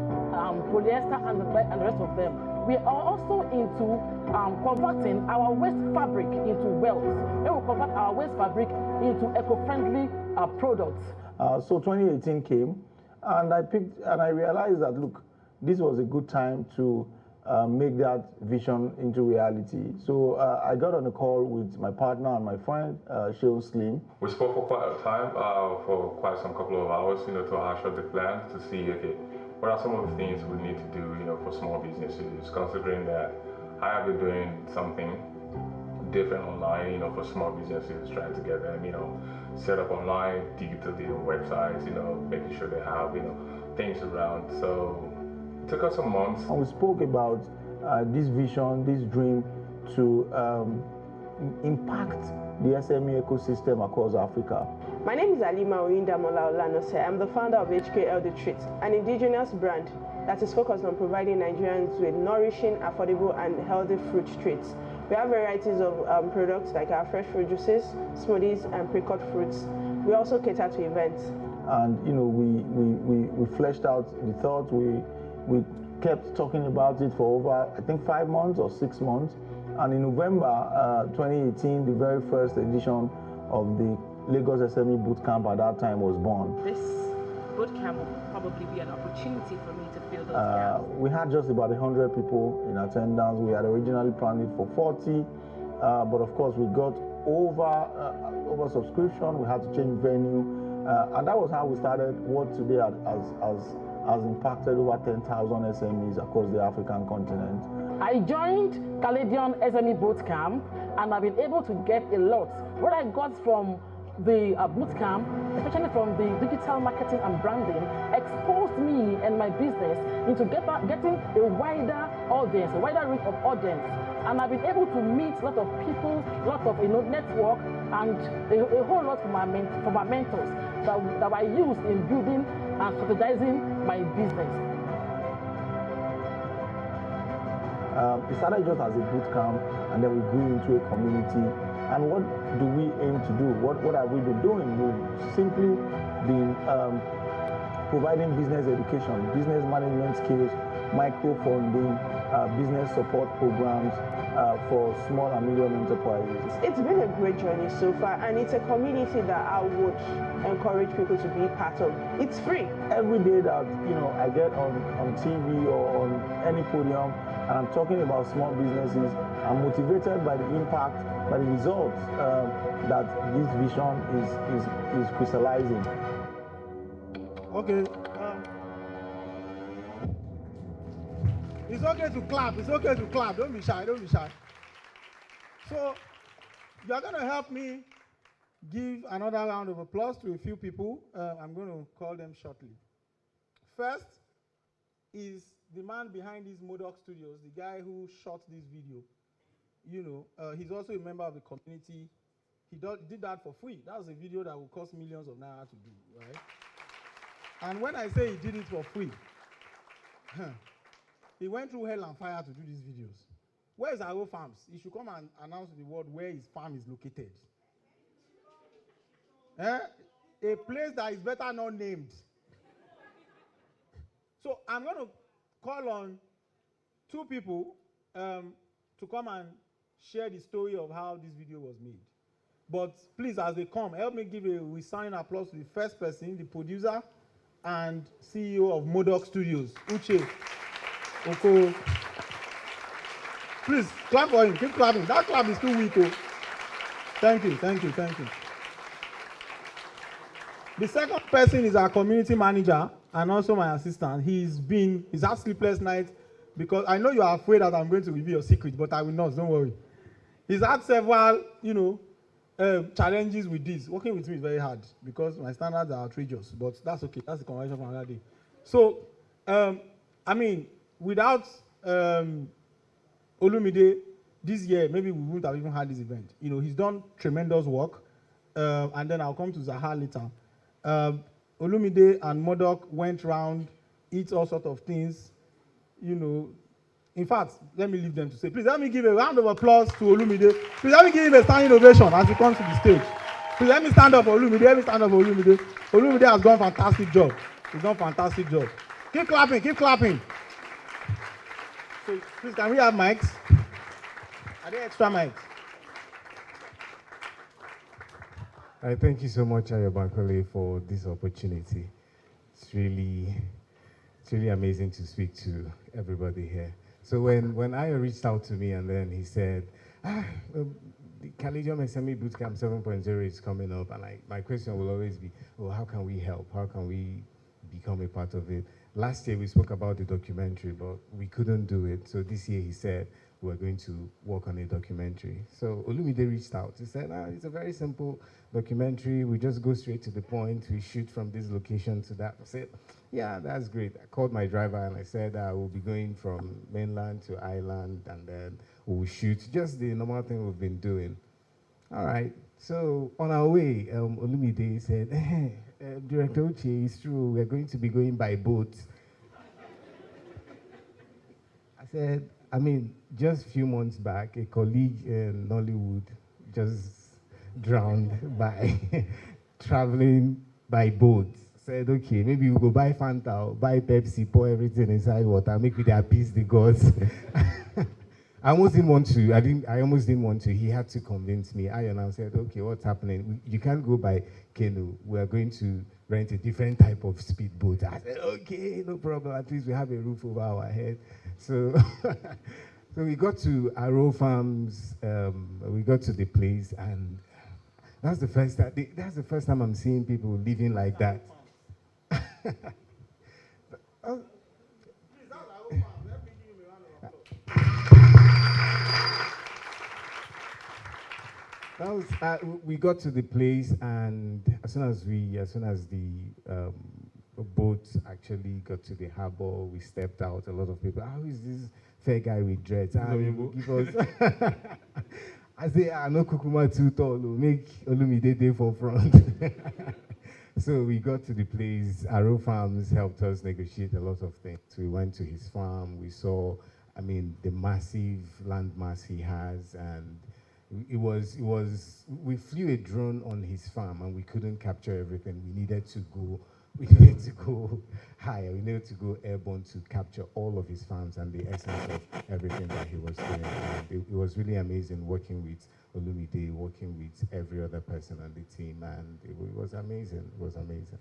polyester, and the rest of them. We are also into converting our waste fabric into wealth. We will convert our waste fabric into eco-friendly products. So 2018 came, and I realized that, look, this was a good time to make that vision into reality. So I got on a call with my partner and my friend, Sheol Slim. We spoke for quite a time, for quite some couple of hours, to hash out the plan to see, okay, what are some of the things we need to do, for small businesses, considering that I have been doing something different online, for small businesses, trying to get them, set up online, digitally on websites, making sure they have, things around. So it took us some months. And we spoke about this vision, this dream to impact the SME ecosystem across Africa. My name is Alima Oyindamola Olanose. I'm the founder of HKL The Treat, an indigenous brand that is focused on providing Nigerians with nourishing, affordable, and healthy fruit treats. We have varieties of products like our fresh fruit juices, smoothies, and pre-cut fruits. We also cater to events. And we fleshed out the thought. We kept talking about it for over, I think, 5 months or 6 months. And in November 2018, the very first edition of the Lagos SME Bootcamp at that time was born. This bootcamp will probably be an opportunity for me to fill those gaps. We had just about 100 people in attendance. We had originally planned it for 40, but of course we got over subscription. We had to change venue, and that was how we started what today has impacted over 10,000 SMEs across the African continent. I joined Caladium SME Bootcamp, and I've been able to get a lot. What I got from the bootcamp, especially from the digital marketing and branding, exposed me and my business into getting a wider audience, a wider reach of audience. And I've been able to meet a lot of people, a lot of network, and a whole lot from my mentors that I use in building and strategizing my business. It started just as a boot camp, and then we grew into a community. And what do we aim to do? What have we been doing? We've simply been providing business education, business management skills, micro-funding, business support programs for small and medium enterprises. It's been a great journey so far, and it's a community that I would encourage people to be part of. It's free. Every day that I get on TV or on any podium and I'm talking about small businesses, I'm motivated by the impact, by the results that this vision is crystallizing. Okay. It's okay to clap. It's okay to clap. Don't be shy. Don't be shy. So, you're going to help me give another round of applause to a few people. I'm going to call them shortly. First is the man behind these Modoc Studios, the guy who shot this video. He's also a member of the community. He did that for free. That was a video that will cost millions of naira to do, right? And when I say he did it for free, he went through hell and fire to do these videos. Where is Aro Farms? He should come and announce to the world where his farm is located. A place that is better not named. So I'm going to call on two people to come and share the story of how this video was made. But please, as they come, help me give a resounding applause to the first person, the producer and CEO of Modoc Studios, Uche Oko. Please, clap for him. Keep clapping. That clap is too weak. Oh. Thank you, thank you, thank you. The second person is our community manager and also my assistant. He's had sleepless nights because I know you are afraid that I'm going to reveal your secret, but I will not, don't worry. He's had several, challenges with this. Working with me is very hard because my standards are outrageous, but that's okay. That's the conversation for another day. So, without Olumide, this year, maybe we wouldn't have even had this event. He's done tremendous work, and then I'll come to Zahar later. Olumide and Modoc went round, eat all sorts of things, In fact, let me leave them to say. Please let me give a round of applause to Olumide. Please let me give him a standing ovation as he comes to the stage. Please let me stand up for Olumide. Let me stand up for Olumide. Olumide has done a fantastic job. He's done a fantastic job. Keep clapping, keep clapping. So, please, can we have mics? Are there extra mics? Thank you so much, Ayo Bankole, for this opportunity. It's really amazing to speak to everybody here. So when Ayo reached out to me and then he said, the Caladium SME Bootcamp 7.0 is coming up, and my question will always be, how can we help? How can we become a part of it? Last year we spoke about the documentary, but we couldn't do it. So this year he said, we're going to work on a documentary. So Olumide reached out. He said, it's a very simple documentary. We just go straight to the point. We shoot from this location to that. I said, yeah, that's great. I called my driver and I said, we'll be going from mainland to island, and then we'll shoot just the normal thing we've been doing. All right. So on our way, Olumide said, Director Uche, it's true. We're going to be going by boat. I said, just a few months back, a colleague in Nollywood just drowned by traveling by boat. Said, okay, maybe we'll go buy Fanta, buy Pepsi, pour everything inside water, make it appease the gods. I almost didn't want to. He had to convince me. I said, okay, what's happening? You can't go by canoe. We're going to rent a different type of speedboat. I said, okay, no problem. At least we have a roof over our head. So, so we got to Aro Farms. We got to the place, and that's the first time I'm seeing people living like that. We got to the place, and as soon as the boat actually got to the harbor, we stepped out. A lot of people, how is this fair guy with dreads? Give us. I say, no kukuma too tall. Make Olumide day for front. So we got to the place. Aro Farms helped us negotiate a lot of things. We went to his farm. We saw, the massive land mass he has, and we flew a drone on his farm, and we couldn't capture everything. We needed to go higher. We needed to go airborne to capture all of his farms and the essence of everything that he was doing. And it was really amazing working with Olumide, working with every other person on the team, and it was amazing. It was amazing.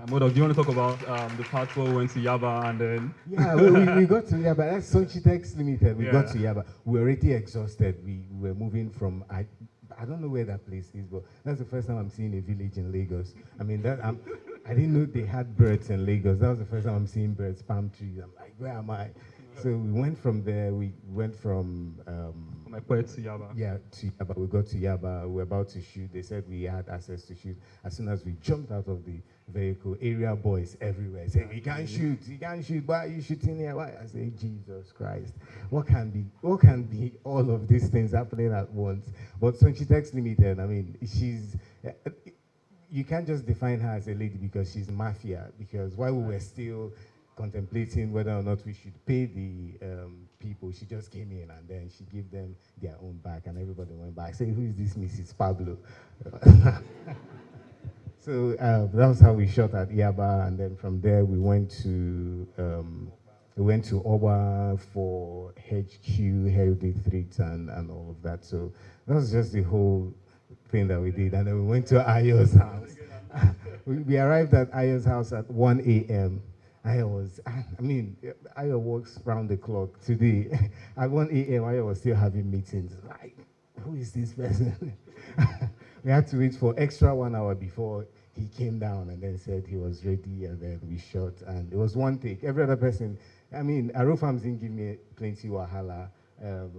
Modoc, do you want to talk about the part where we went to Yaba and then? Yeah, we got to Yaba. That's Sonchitex Limited. We got to Yaba. We were already exhausted. We were moving from, I don't know where that place is, but that's the first time I'm seeing a village in Lagos. I didn't know they had birds in Lagos. That was the first time I'm seeing birds, palm trees. I'm like, where am I? So we went from there. We went from my point to Yaba. Yeah, to Yaba. We got to Yaba. We were about to shoot. They said we had access to shoot. As soon as we jumped out of the vehicle, area boys everywhere said, "We can't shoot. You can't shoot. Why are you shooting here? Why?" I say, Jesus Christ, what can be all of these things happening at once? But Sonchitex Limited, she's. You can't just define her as a lady because she's mafia. Because while we were still contemplating whether or not we should pay the people, she just came in and then she gave them their own back, and everybody went back. Say, who is this Mrs. Pablo? So that was how we shot at Yaba, and then from there we went to Oba for HQ, Heritage Street, and all of that. So that was just the whole thing that we did, and then we went to Ayo's house. We arrived at Ayo's house at 1 a.m. Ayo works round the clock today. At 1 a.m., Ayo was still having meetings. Like, who is this person? We had to wait for extra 1 hour before he came down and then said he was ready, and then we shot, and it was one take. Every other person, Aro Farms didn't give me plenty wahala.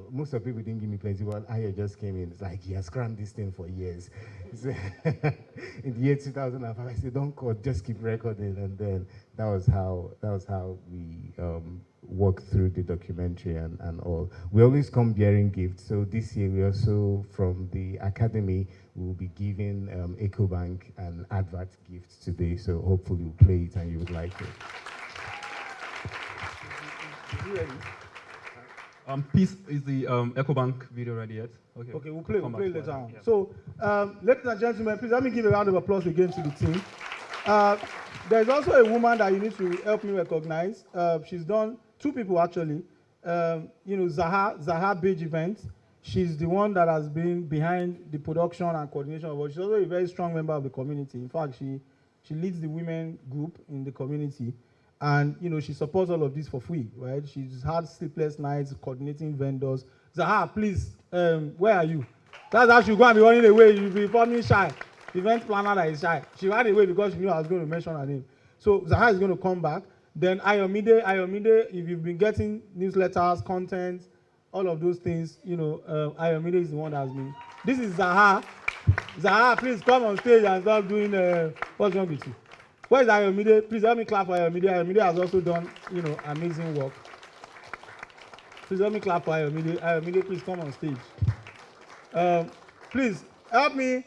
Most of the people didn't give me plenty, but Ayo just came in. It's like he has crammed this thing for years. In the year 2005, I said, "Don't cut, just keep recording," and then that was how we worked through the documentary and all. We always come bearing gifts. So this year we also, from the academy, we'll be giving Ecobank an advert gift today. So hopefully you'll play it and you would like it. Is it ready? Peace, is the Ecobank video ready yet? Okay. Okay, we'll play later on. Yeah. So, ladies and gentlemen, please let me give a round of applause again to the team. There's also a woman that you need to help me recognize. She's done, 2 people actually. Zaha Beige Event. She's the one that has been behind the production and coordination of it. She's also a very strong member of the community. In fact, she leads the women group in the community. And, she supports all of this for free, right? She's had sleepless nights coordinating vendors. Zaha, please, where are you? That's how she'll go and be running away. You'll be forming shy. Event planner that is shy. She ran away because she knew I was going to mention her name. So Zaha is going to come back. Then Ayomide, if you've been getting newsletters, content, all of those things, Ayomide is the one that has been. This is Zaha. Zaha, please come on stage and stop doing what's wrong with you. Where is Ayomide? Please help me clap for Ayomide. Ayomide has also done, amazing work. Please help me clap for Ayomide. Ayomide, please come on stage. Please help me.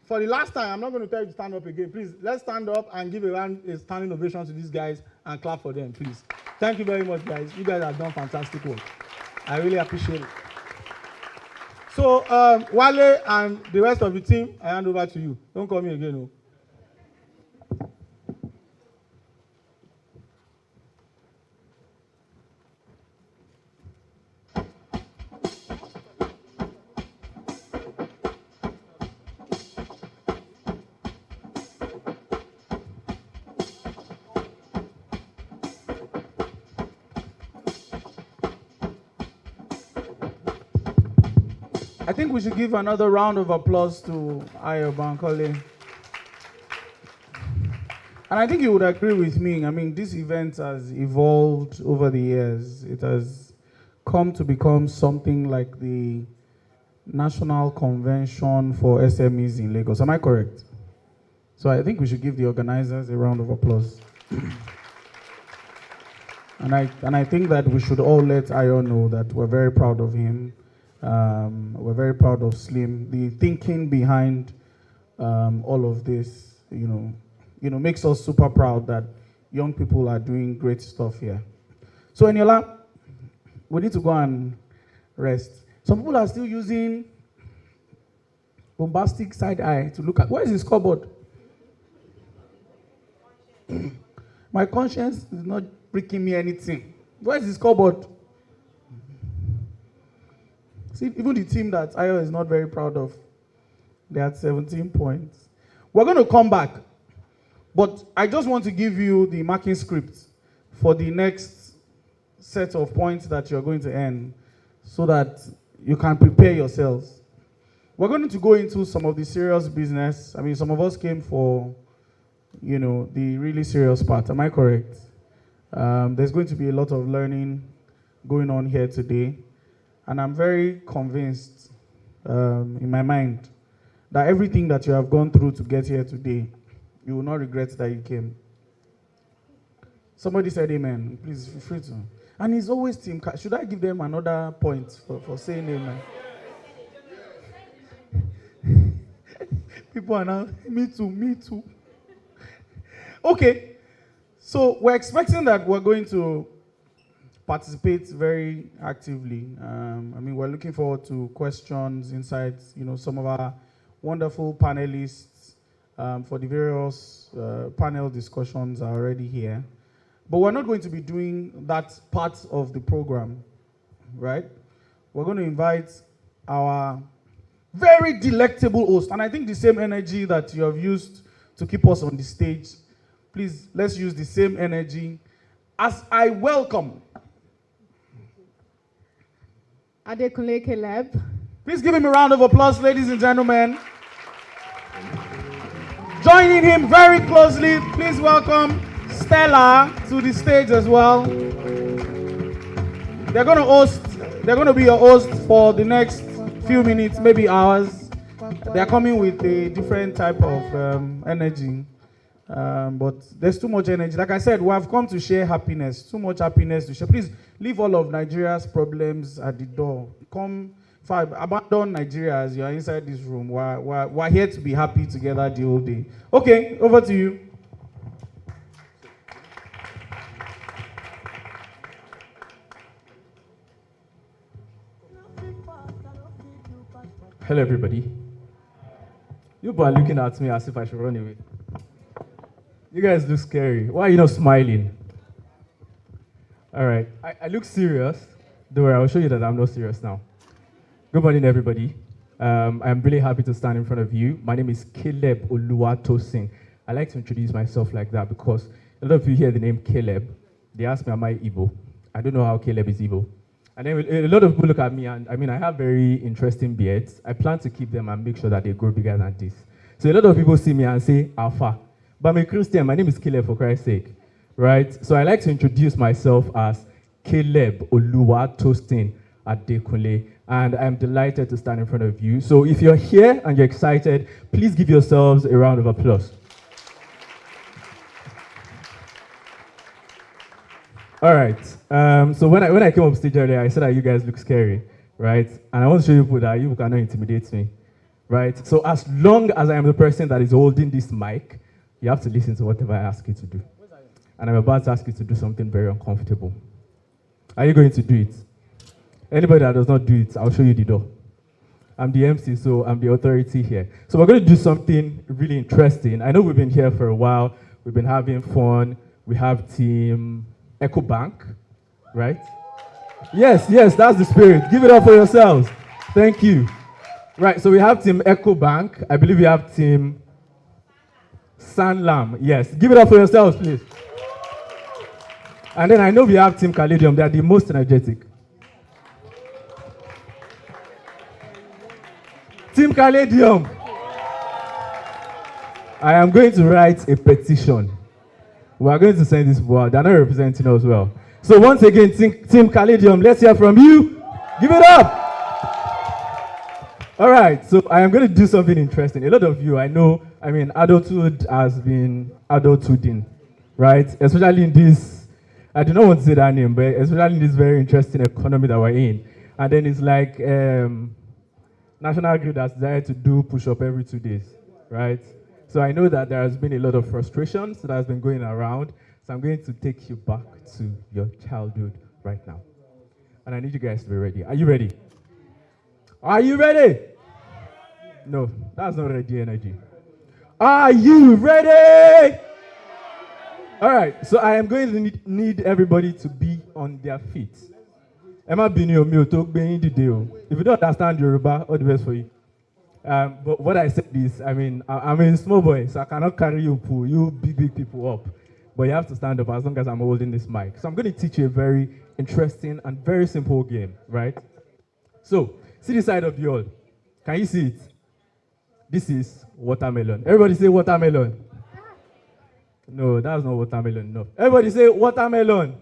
For the last time, I'm not going to tell you to stand up again. Please, let's stand up and give a standing ovation to these guys and clap for them, please. Thank you very much, guys. You guys have done fantastic work. I really appreciate it. So, Wale and the rest of the team, I hand over to you. Don't call me again, no. I think we should give another round of applause to Ayo Bankole. And I think you would agree with me. This event has evolved over the years. It has come to become something like the National Convention for SMEs in Lagos. Am I correct? So I think we should give the organizers a round of applause. And I think that we should all let Ayo know that we're very proud of him. We're very proud of Slim. The thinking behind all of this, makes us super proud that young people are doing great stuff here. So Eniola, we need to go and rest. Some people are still using bombastic side eye to look at. Where is the scoreboard? My conscience is not breaking me anything. Where is the scoreboard? See, even the team that Ayo is not very proud of, they had 17 points. We're going to come back, but I just want to give you the marking script for the next set of points that you're going to earn so that you can prepare yourselves. We're going to go into some of the serious business. Some of us came for, the really serious part. Am I correct? There's going to be a lot of learning going on here today. And I'm very convinced in my mind that everything that you have gone through to get here today, you will not regret that you came. Somebody said amen. Please feel free to. And it's always team. Should I give them another point for saying amen? People are now, me too. Okay. So we're expecting that we're going to participate very actively. We're looking forward to questions, insights. Some of our wonderful panelists for the various panel discussions are already here. But we're not going to be doing that part of the program, right? We're going to invite our very delectable host. And I think the same energy that you have used to keep us on the stage, Please, let's use the same energy as I welcome Adekunle Caleb. Please give him a round of applause, ladies and gentlemen. Joining him very closely, please welcome Stella to the stage as well. They're going to be your host for the next few minutes, maybe hours. They're coming with a different type of energy. But there's too much energy. Like I said, we have come to share happiness. Too much happiness to share. Please leave all of Nigeria's problems at the door. Come, abandon Nigeria as you are inside this room. We're here to be happy together the whole day. Okay, over to you. Hello, everybody. You are looking at me as if I should run away. You guys look scary. Why are you not smiling? All right. I look serious. Don't worry, I'll show you that I'm not serious now. Good morning, everybody. I'm really happy to stand in front of you. My name is Caleb Oluwatosin. I like to introduce myself like that because a lot of you hear the name Caleb. They ask me, am I Igbo? I don't know how Caleb is Igbo. And then a lot of people look at me and I have very interesting beards. I plan to keep them and make sure that they grow bigger than this. So a lot of people see me and say, Alpha. But I'm a Christian. My name is Caleb, for Christ's sake. Right? So I like to introduce myself as Caleb Oluwatosin Adekunle. And I'm delighted to stand in front of you. So if you're here and you're excited, please give yourselves a round of applause. All right. So when I came up stage earlier, I said that you guys look scary, right? And I want to show you people that you cannot intimidate me, right? So as long as I am the person that is holding this mic, you have to listen to whatever I ask you to do. And I'm about to ask you to do something very uncomfortable. Are you going to do it? Anybody that does not do it, I'll show you the door. I'm the MC, so I'm the authority here. So we're going to do something really interesting. I know we've been here for a while. We've been having fun. We have team Ecobank, right? Yes, that's the spirit. Give it up for yourselves. Thank you. Right, so we have team Ecobank. I believe we have team Sanlam. Yes, give it up for yourselves, please. And then I know we have team Caladium. They are the most energetic. Team Caladium. I am going to write a petition. We are going to send this board. They're not representing us well. So once again, Team Caladium, let's hear from you. Give it up. All right, so I am going to do something interesting. A lot of you, I know, adulthood has been adulthooding, right? Especially in this, I do not want to say that name, but especially in this very interesting economy that we're in. And then it's like National Grid has decided to do push-up every 2 days, right? So I know that there has been a lot of frustrations that has been going around. So I'm going to take you back to your childhood right now. And I need you guys to be ready. Are you ready? Are you ready? No, that's not ready energy. Are you ready? All right, so I am going to need everybody to be on their feet. Emma Bini Omi Otogbe Indideo. If you don't understand Yoruba, all the best for you. But what I said is, I'm a small boy, so I cannot carry you big people up. But you have to stand up as long as I'm holding this mic. So I'm going to teach you a very interesting and very simple game, right? So, see the side of the all. Can you see it? This is watermelon. Everybody say watermelon. No, that's not watermelon, no. Everybody say watermelon.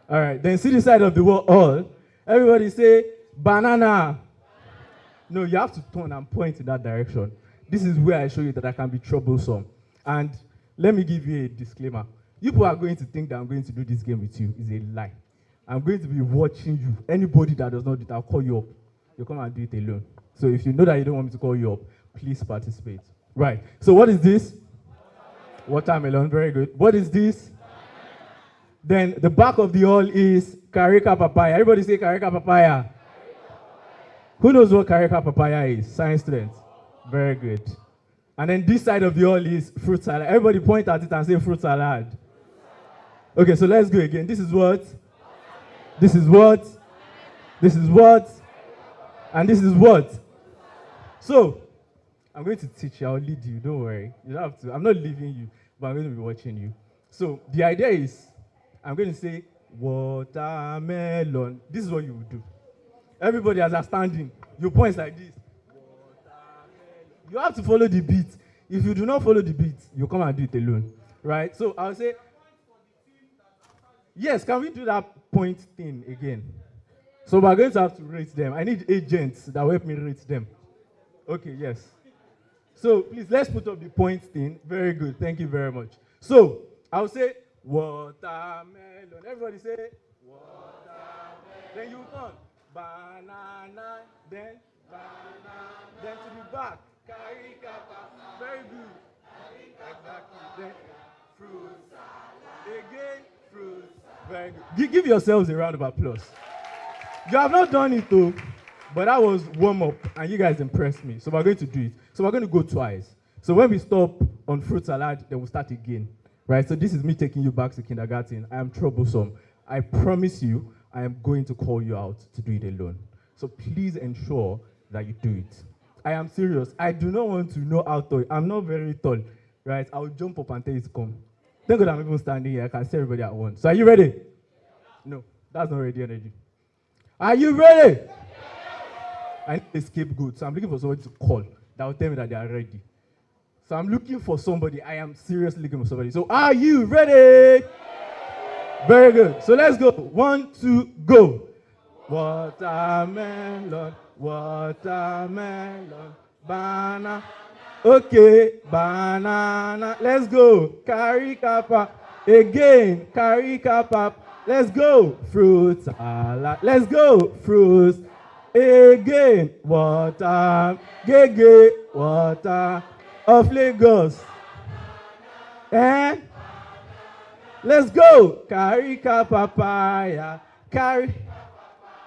All right, then see the side of the wall. Everybody say banana. No, you have to turn and point in that direction. This is where I show you that I can be troublesome. And let me give you a disclaimer. You people are going to think that I'm going to do this game with you. It's a lie. I'm going to be watching you. Anybody that does not do it, I'll call you up. You come and do it alone. So if you know that you don't want me to call you up, please participate. Right. So what is this? Watermelon. Very good. What is this? Then the back of the all is Karika papaya. Everybody say Karika papaya. Who knows what Karika papaya is? Science students. Very good. And then this side of the all is fruit salad. Everybody point at it and say fruit salad. Okay, so let's go again. This is what? This is what? This is what? And this is what? So, I'm going to teach you. I'll lead you. Don't worry. You don't have to. I'm not leaving you. but I'm going to be watching you. So the idea is, I'm going to say watermelon. This is what you will do. Everybody as are standing, you point like this. You have to follow the beat. If you do not follow the beat, you come and do it alone, right? So I'll say, yes, can we do that point thing again? So we're going to have to rate them. I need agents that will help me rate them. Okay, yes. So please, let's put up the point thing. Very good, thank you very much. So I'll say watermelon. Everybody say watermelon. Then you turn banana, then banana, then to the back. Carry kappa. Very good. Exactly. Then fruit salad. Again, fruit. Very good. Give yourselves a round of applause. You have not done it though, but that was warm up and you guys impressed me. So we're going to do it. So we're going to go twice. So when we stop on fruit salad, then we'll start again. Right? So this is me taking you back to kindergarten. I am troublesome. I promise you, I am going to call you out to do it alone. So please ensure that you do it. I am serious. I do not want to know how tall. I'm not very tall. Right? I'll jump up and tell you to come. Thank God I'm even standing here. I can see everybody at once. So are you ready? No, that's not ready energy. Are you ready? I need a scapegoat. So I'm looking for somebody to call that will tell me that they are ready. So I'm looking for somebody. I am seriously looking for somebody. So are you ready? Very good. So let's go. 1, 2, go. Watermelon, watermelon, banana. Okay, banana. Let's go. Carry kappa. Again, carry kappa. Let's go. Fruit salad. Let's go. Fruits. Again. Water. Gege. Water of Lagos. And let's go. Carry papaya. Carry.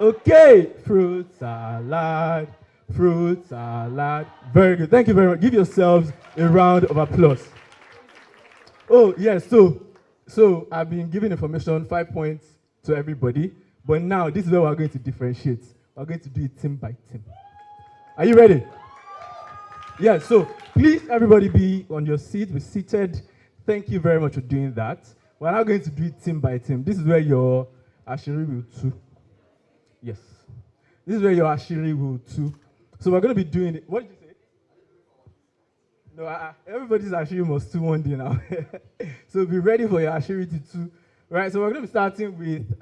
Okay. Fruit salad. Fruit salad. Very good. Thank you very much. Give yourselves a round of applause. Oh, yes. So I've been giving information, 5 points to everybody. But now this is where we're going to differentiate. We're going to do it team by team. Are you ready? Yes, so please everybody be on your seat, be seated. Thank you very much for doing that. We're now going to do it team by team. This is where your ashiri will too. Yes. This is where your ashiri will too. So we're going to be doing it. What did you say? No, everybody's ashiri must do one day now. So be ready for your ashiri to too. Right, so we're going to be starting with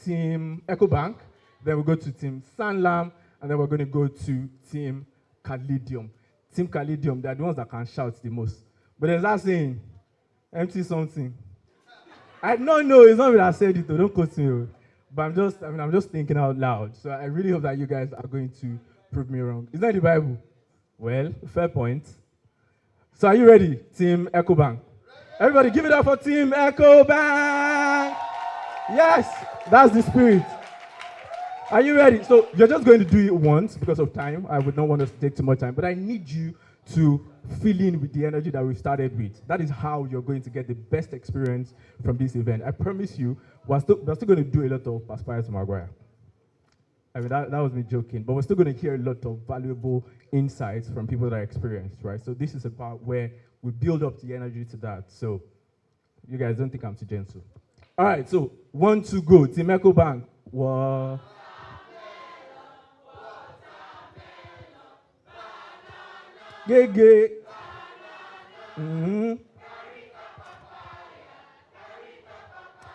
Team Ecobank. Then we'll go to Team Sanlam. And then we're going to go to Team Caladium. Team Caladium, they're the ones that can shout the most. But there's that saying, empty something. I don't know, it's not me that said it, though. Don't quote me. But I'm just thinking out loud. So I really hope that you guys are going to prove me wrong. It's not in the Bible. Well, fair point. So are you ready, Team Ecobank? Everybody give it up for Team Ecobank! Yes, that's the spirit. Are you ready? So you're just going to do it once because of time. I would not want us to take too much time, but I need you to fill in with the energy that we started with. That is how you're going to get the best experience from this event. I promise you, we're still going to do a lot of Perspire to Maguire. I mean, that was me joking, but we're still going to hear a lot of valuable insights from people that are experienced, right? So this is a part where we build up the energy to that. So you guys don't think I'm too gentle. All right, so 1, 2, go. Team Ecobank. Wow. Gege.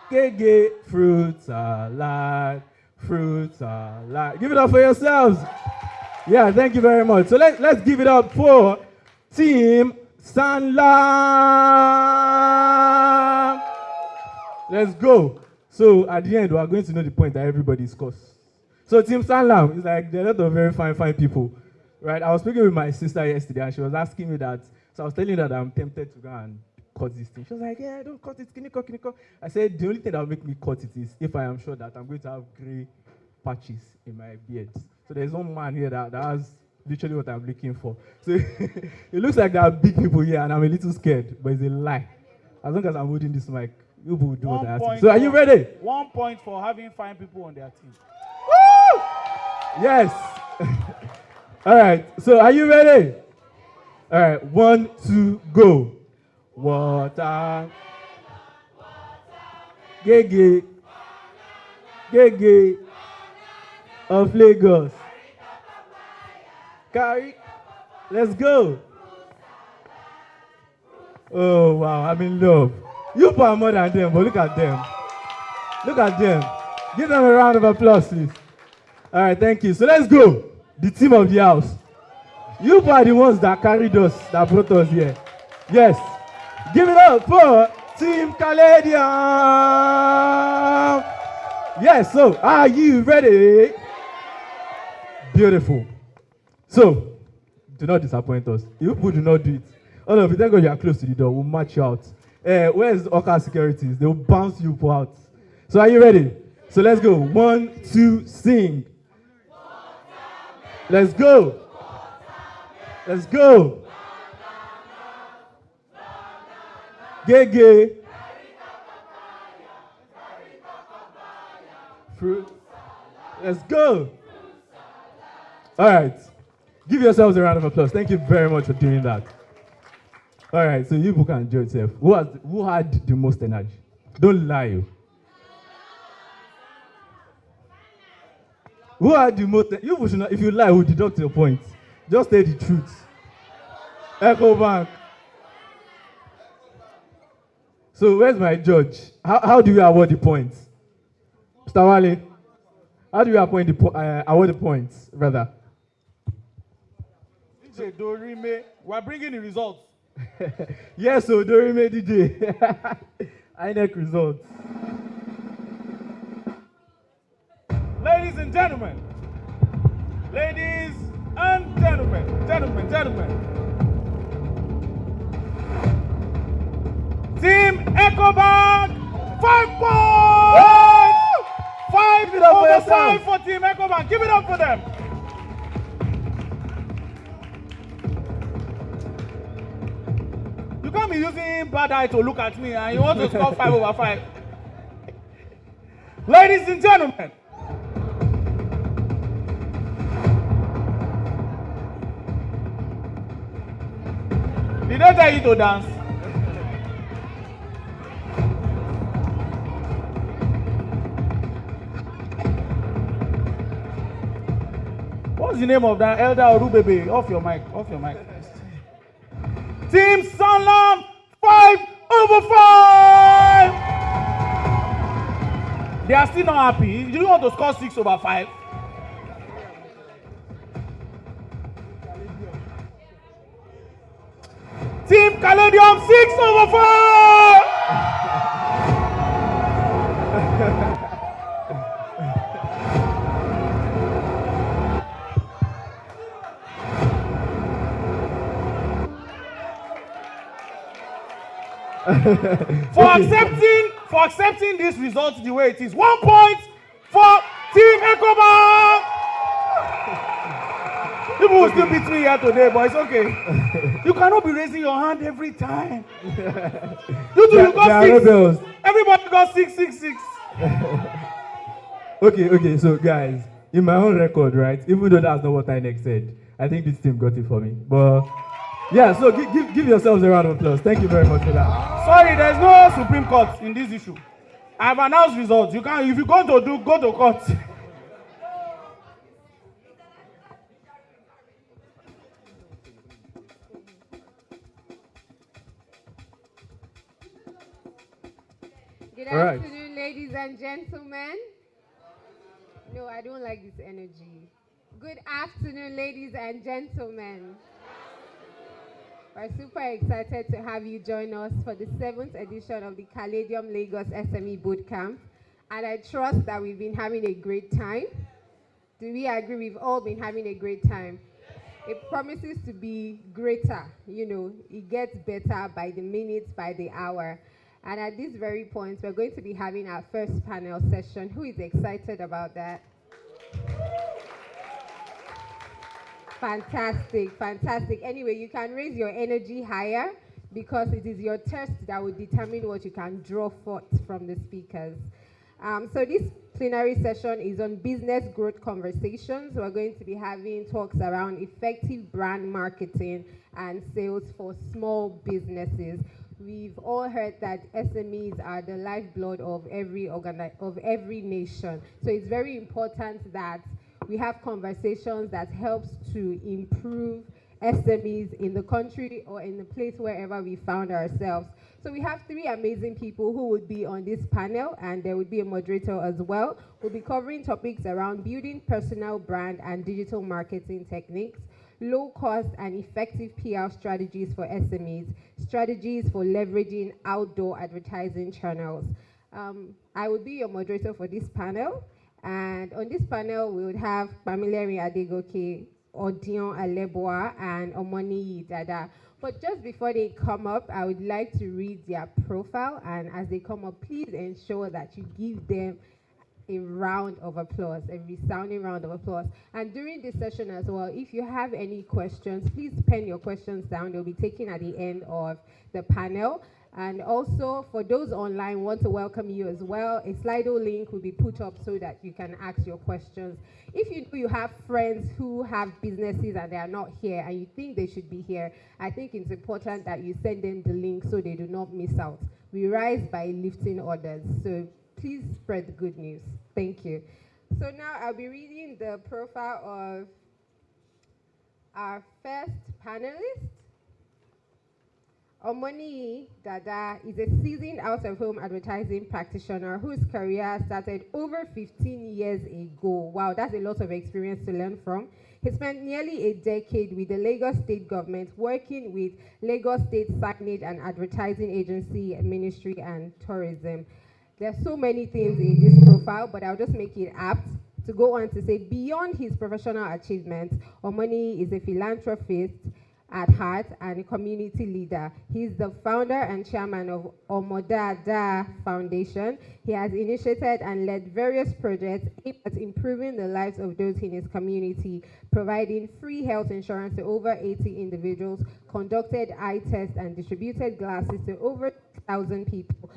Gege. Fruit salad. Fruit salad. Give it up for yourselves. Yeah, thank you very much. So let's give it up for Team Sanlam. Let's go. So at the end, we are going to know the point that everybody scores. So Team Sanlam is like there are a lot of very fine people. Right, I was speaking with my sister yesterday, and she was asking me that. So I was telling her that I'm tempted to go and cut this thing. She was like, "Yeah, don't cut it. Can you cut? I said, "The only thing that will make me cut it is if I am sure that I'm going to have gray patches in my beard." So there's one man here that has literally what I'm looking for. So it looks like there are big people here, and I'm a little scared, but it's a lie. As long as I'm holding this mic, you will do what I ask you. So are you ready? 1 point for having fine people on their team. Woo! Yes. All right, so are you ready? All right, 1, 2, go. water. Gege, Gege of Lagos. Carry, let's go. Oh wow, I'm in love. You are more than them, but look at them. Look at them. Give them a round of applause, please. All right, thank you. So let's go. The team of the house. You are the ones that carried us, that brought us here. Yes. Give it up for Team Caladium. Yes, so are you ready? Beautiful. So, do not disappoint us. If people do not do it, all of you, thank God you are close to the door. We'll match you out. Where's Oka Securities? They will bounce you out. So, are you ready? So, let's go. 1, 2, sing. Let's go. Let's go. Gege. Fruit. Let's go. All right. Give yourselves a round of applause. Thank you very much for doing that. All right. So you people can enjoy yourself. Who had the most energy? Don't lie. Who had the most? You people should not, if you lie, we'll deduct your points. Just say the truth. Ecobank. So where's my judge? How do we award the points? Mr. Wale, how do we award the points, rather? DJ Dorime, we're bringing the results. Yes, so Dorime DJ. INEC results. Ladies and gentlemen, gentlemen. Team Ecobank, 5 points! 5 over 5 for Team Ecobank. Give it up for them. You can't be using bad eye to look at me and you want to score 5 over 5. Ladies and gentlemen, did I tell you to dance? What's the name of that elder Orubebe? Off your mic. Team Sanlam, 5 over 5. They are still not happy. Do you want to score 6 over 5? Team Caladium, 6 over 4. For accepting this result the way it is. 1 point for Team Ecobank. People will still beat me here today, but it's okay. You cannot be raising your hand every time. You got 6. Everybody got 6, 6, 6. Okay, so guys, in my own record, right, even though that's not what INEC said, I think this team got it for me. But yeah, so give yourselves a round of applause. Thank you very much for that. Sorry, there's no Supreme Court in this issue. I've announced results. You can, if you go to court. Good afternoon, ladies and gentlemen. No, I don't like this energy. Good afternoon, ladies and gentlemen. We're super excited to have you join us for the 7th edition of the Caladium Lagos SME Bootcamp. And I trust that we've been having a great time. Do we agree we've all been having a great time? It promises to be greater. You know, it gets better by the minute, by the hour. And at this very point, we're going to be having our first panel session. Who is excited about that? Fantastic, fantastic. Anyway, you can raise your energy higher because it is your test that will determine what you can draw forth from the speakers. So this plenary session is on business growth conversations. We're going to be having talks around effective brand marketing and sales for small businesses. we've all heard that SMEs are the lifeblood of every nation. So it's very important that we have conversations that helps to improve SMEs in the country or in the place wherever we found ourselves. So we have three amazing people who would be on this panel, and there would be a moderator as well. We'll be covering topics around building personal brand and digital marketing techniques, low cost and effective PR strategies for SMEs, strategies for leveraging outdoor advertising channels. I will be your moderator for this panel, and on this panel we would have Pamileri Adegoke, Odion Aleboa, and Omoni Dada. But just before they come up, I would like to read their profile, and as they come up, please ensure that you give them a round of applause, a resounding round of applause. And during this session as well, if you have any questions, please pen your questions down. They'll be taken at the end of the panel. And also, for those online, want to welcome you as well. A Slido link will be put up so that you can ask your questions. If you know you have friends who have businesses and they are not here and you think they should be here, I think it's important that you send them the link so they do not miss out. We rise by lifting others, so please spread the good news. Thank you. So now I'll be reading the profile of our first panelist. Omoni Dada is a seasoned out-of-home advertising practitioner whose career started over 15 years ago. Wow, that's a lot of experience to learn from. He spent nearly a decade with the Lagos State government working with Lagos State Signage and Advertising Agency, Ministry and Tourism. There are so many things in this profile, but I'll just make it apt to go on to say beyond his professional achievements, Omoni is a philanthropist at heart and a community leader. He's the founder and chairman of Omodada Foundation. He has initiated and led various projects aimed at improving the lives of those in his community, providing free health insurance to over 80 individuals, conducted eye tests and distributed glasses to over 1,000 people,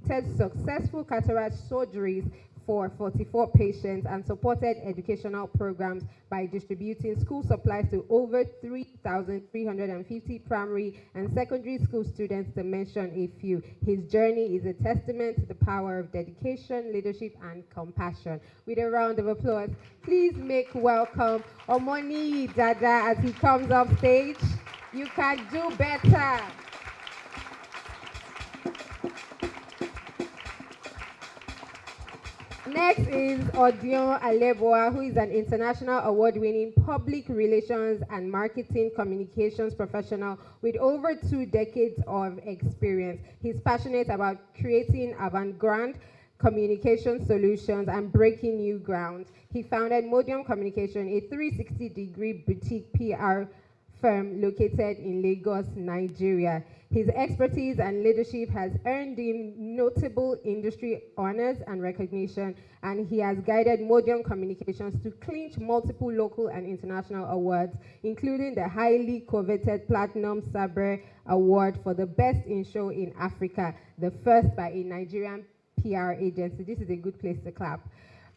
successful cataract surgeries for 44 patients, and supported educational programs by distributing school supplies to over 3,350 primary and secondary school students, to mention a few. His journey is a testament to the power of dedication, leadership, and compassion. With a round of applause, please make welcome Omoni Dada as he comes off stage. You can do better. Next is Odion Aleboa, who is an international award-winning public relations and marketing communications professional with over 2 decades of experience. He's passionate about creating avant-garde communication solutions and breaking new ground. He founded Modium Communication, a 360-degree boutique PR firm located in Lagos, Nigeria. His expertise and leadership has earned him notable industry honors and recognition, and he has guided Modium Communications to clinch multiple local and international awards, including the highly coveted Platinum Sabre Award for the Best in Show in Africa, the first by a Nigerian PR agency. This is a good place to clap.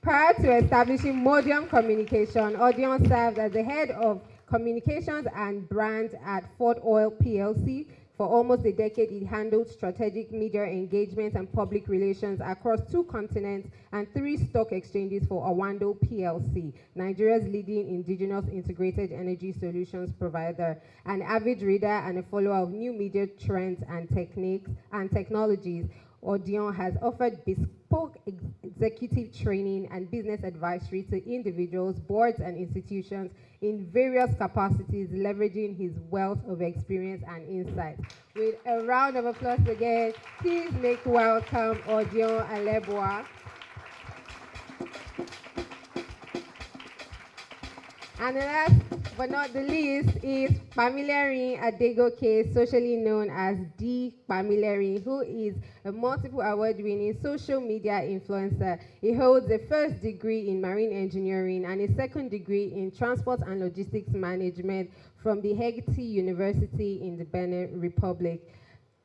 Prior to establishing Modium Communication, Odion served as the head of communications and brand at Fort Oil PLC. For almost a decade, he handled strategic media engagement and public relations across 2 continents and 3 stock exchanges for Awando PLC, Nigeria's leading indigenous integrated energy solutions provider. An avid reader and a follower of new media trends and techniques and technologies, Odion has offered bespoke executive training and business advisory to individuals, boards, and institutions in various capacities, leveraging his wealth of experience and insight. With a round of applause again, please make welcome Odion Aleboa. And the last but not the least is Pamileri Adegoke, socially known as D. Pamileri, who is a multiple award-winning social media influencer. He holds a first degree in marine engineering and a second degree in transport and logistics management from the Hegeti University in the Benin Republic.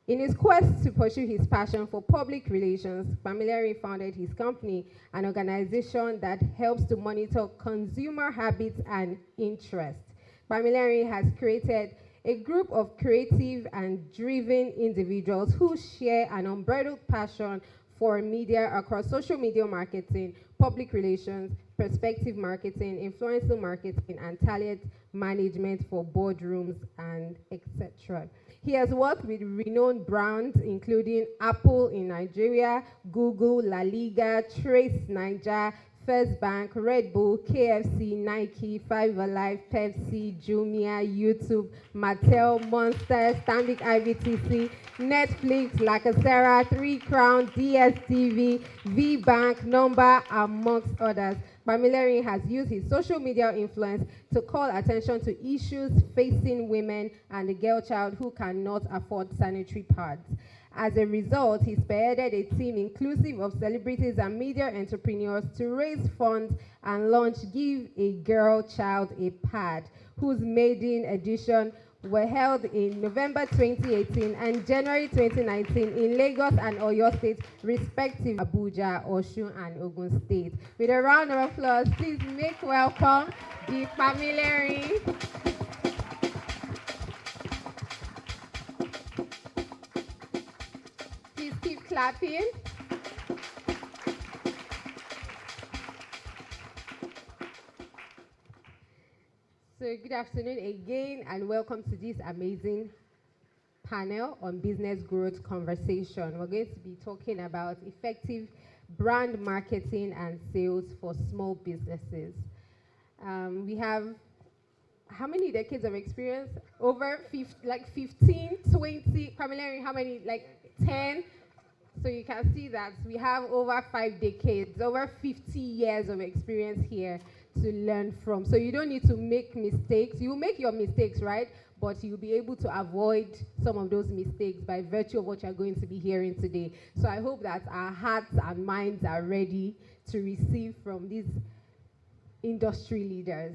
In his quest to pursue his passion for public relations, Pamileri founded his company, an organization that helps to monitor consumer habits and interests. Pamileri has created a group of creative and driven individuals who share an unbridled passion for media across social media marketing, public relations, perspective marketing, influencer marketing, and talent management for boardrooms and etc. He has worked with renowned brands including Apple in Nigeria, Google, La Liga, Trace Niger, First Bank, Red Bull, KFC, Nike, Five Alive, Pepsi, Jumia, YouTube, Mattel, Monster, Stanbic IBTC, Netflix, La Casera, 3 Crown, DSTV, V-Bank, Number, amongst others. Bamilerin has used his social media influence to call attention to issues facing women and the girl child who cannot afford sanitary pads. As a result, he spearheaded a team inclusive of celebrities and media entrepreneurs to raise funds and launch Give a Girl Child a Pad, whose maiden edition were held in November 2018 and January 2019 in Lagos and Oyo State, respectively Abuja, Osun, and Ogun State. With a round of applause, please make welcome the Bamilerin. Please keep clapping. So good afternoon again and welcome to this amazing panel on business growth conversation. We're going to be talking about effective brand marketing and sales for small businesses. We have how many decades of experience? Over 15, 20, Pamela, how many? Like 10? So you can see that we have over 5 decades, over 50 years of experience here to learn from. So you don't need to make mistakes. You make your mistakes, right? But you'll be able to avoid some of those mistakes by virtue of what you're going to be hearing today. So I hope that our hearts and minds are ready to receive from these industry leaders.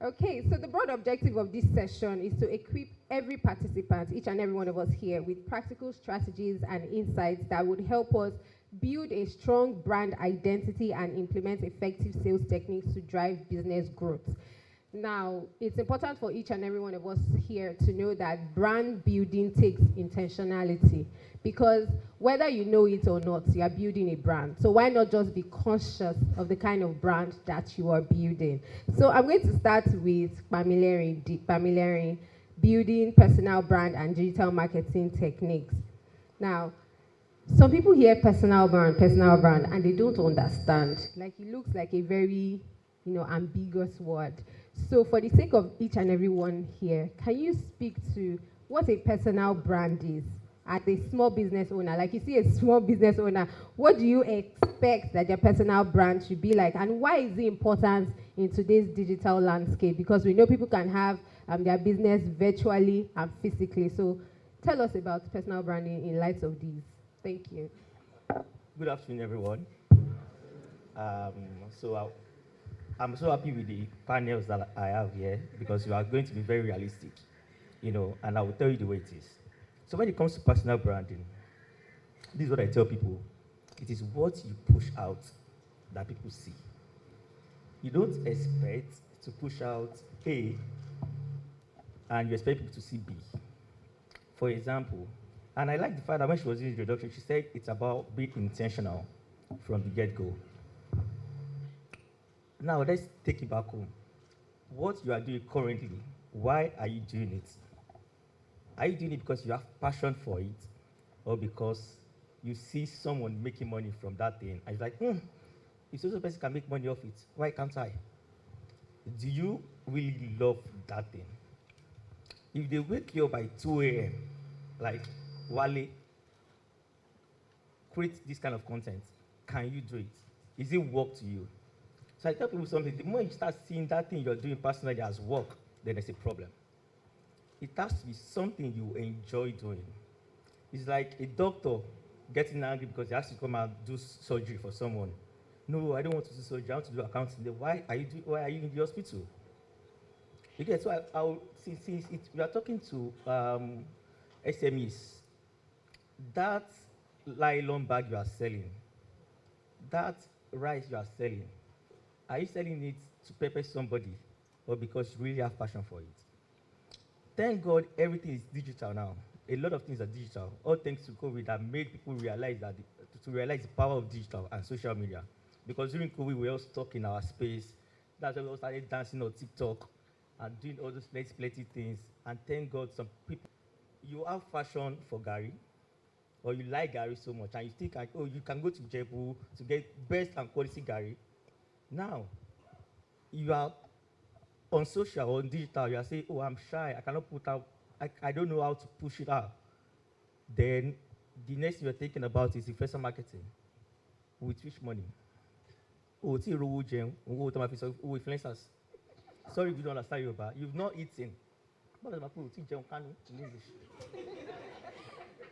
Okay, so the broad objective of this session is to equip every participant, each and every one of us here, with practical strategies and insights that would help us build a strong brand identity and implement effective sales techniques to drive business growth. Now, it's important for each and every one of us here to know that brand building takes intentionality, because whether you know it or not, you are building a brand. So why not just be conscious of the kind of brand that you are building? So I'm going to start with Bamilerin, building personal brand and digital marketing techniques. Now, some people hear personal brand, and they don't understand. Like, it looks like a very, ambiguous word. So for the sake of each and every one here, can you speak to what a personal brand is as a small business owner? Like, you see a small business owner, what do you expect that your personal brand should be like? And why is it important in today's digital landscape? Because we know people can have their business virtually and physically. So tell us about personal branding in light of these. Thank you. Good afternoon, everyone. I'm so happy with the panels that I have here, because you are going to be very realistic, and I will tell you the way it is. So when it comes to personal branding, this is what I tell people. It is what you push out that people see. You don't expect to push out A and you expect people to see B. For example, and I like the fact that when she was in the introduction, she said it's about being intentional from the get-go. Now, let's take it back home. What you are doing currently, why are you doing it? Are you doing it because you have passion for it, or because you see someone making money from that thing, and you're like, if so person can make money off it, why can't I? Do you really love that thing? If they wake you up by 2 a.m., like Wale, create this kind of content, can you do it? Is it work to you? So I tell people something, the more you start seeing that thing you're doing personally as work, then there's a problem. It has to be something you enjoy doing. It's like a doctor getting angry because he has to come and do surgery for someone. No, I don't want to do surgery, I want to do accounting. Then why are you in the hospital? Okay, so since we are talking to SMEs, that nylon bag you are selling, that rice you are selling, are you selling it to pepper somebody, or because you really have passion for it? thank God everything is digital now. A lot of things are digital. All thanks to COVID that made people realize that to realize the power of digital and social media. Because during COVID, we were all stuck in our space. That's why we all started dancing on TikTok and doing all those plenty things. And thank God some people, you have fashion for Gary, or you like Gary so much, and you think, like, oh, you can go to Jebu to get best and quality Gary. Now, you are on social or on digital, you are saying, oh, I'm shy, I cannot put out, I don't know how to push it out. Then the next thing you're thinking about is influencer marketing. With which money? Oh, it's influencers. Sorry if you don't understand Yoruba. You've not eaten. What does my food in English?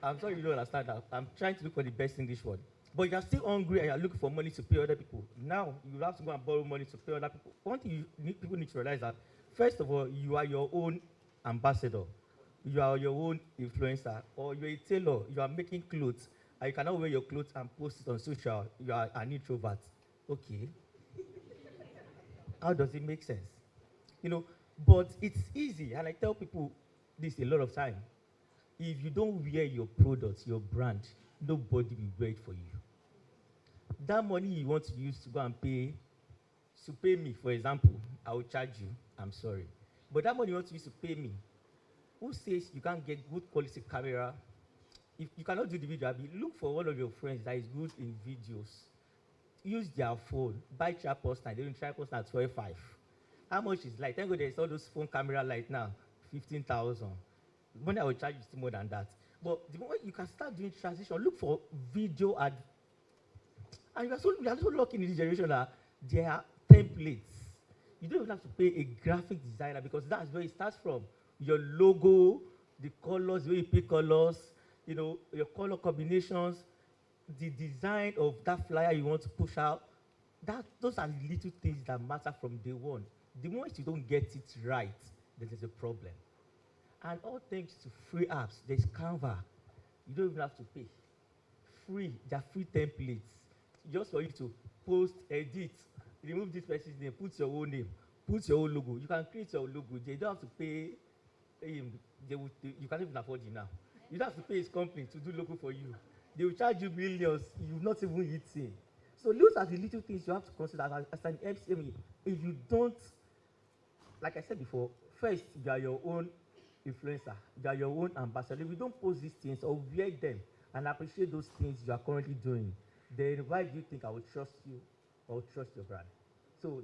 I'm sorry you don't understand that. I'm trying to look for the best English word. But you're still hungry and you're looking for money to pay other people. Now, you have to go and borrow money to pay other people. One thing people need to realize that, first of all, you are your own ambassador. You are your own influencer. Or you're a tailor. You are making clothes. And you cannot wear your clothes and post it on social. You are an introvert. Okay. How does it make sense? You know, but it's easy. And I tell people this a lot of time. If you don't wear your products, your brand, nobody will wear it for you. That money you want to use to go and pay, to pay me, for example, I will charge you, I'm sorry. But that money you want to use to pay me, who says you can't get good quality camera? If you cannot do the video, look for one of your friends that is good in videos. Use their phone, buy tripod stand, they don't tripod stand at 12.5. How much is light? Thank God there's all those phone camera light now, 15,000. Money I will charge you still more than that. But the moment you can start doing transition, look for video ad. And we are so lucky in this generation that there are templates. You don't even have to pay a graphic designer because that's where it starts from. Your logo, the colors, the way you pick colors, you know, your color combinations, the design of that flyer you want to push out. Those are the little things that matter from day one. The moment you don't get it right, then there's a problem. And all thanks to free apps, there's Canva. You don't even have to pay. Free, they're free templates. Just for you to post, edit, remove this person's name, put your own name, put your own logo. You can create your logo. They don't have to pay him. You can't even afford it now. You don't have to pay his company to do logo for you. They will charge you millions. You've not even eaten. So those are the little things you have to consider as an SME. If you don't, like I said before, first, you are your own influencer. You are your own ambassador. If you don't post these things or wear them and appreciate those things you are currently doing, then why do you think I would trust you or trust your brand? So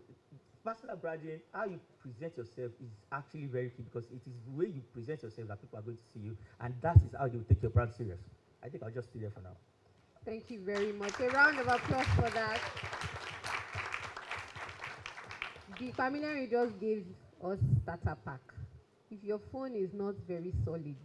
personal branding, how you present yourself is actually very key because it is the way you present yourself that people are going to see you, and that is how they will take your brand serious. I think I'll just stay there for now. Thank you very much. A round of applause for that. The familiar just gave us starter pack. If your phone is not very solid,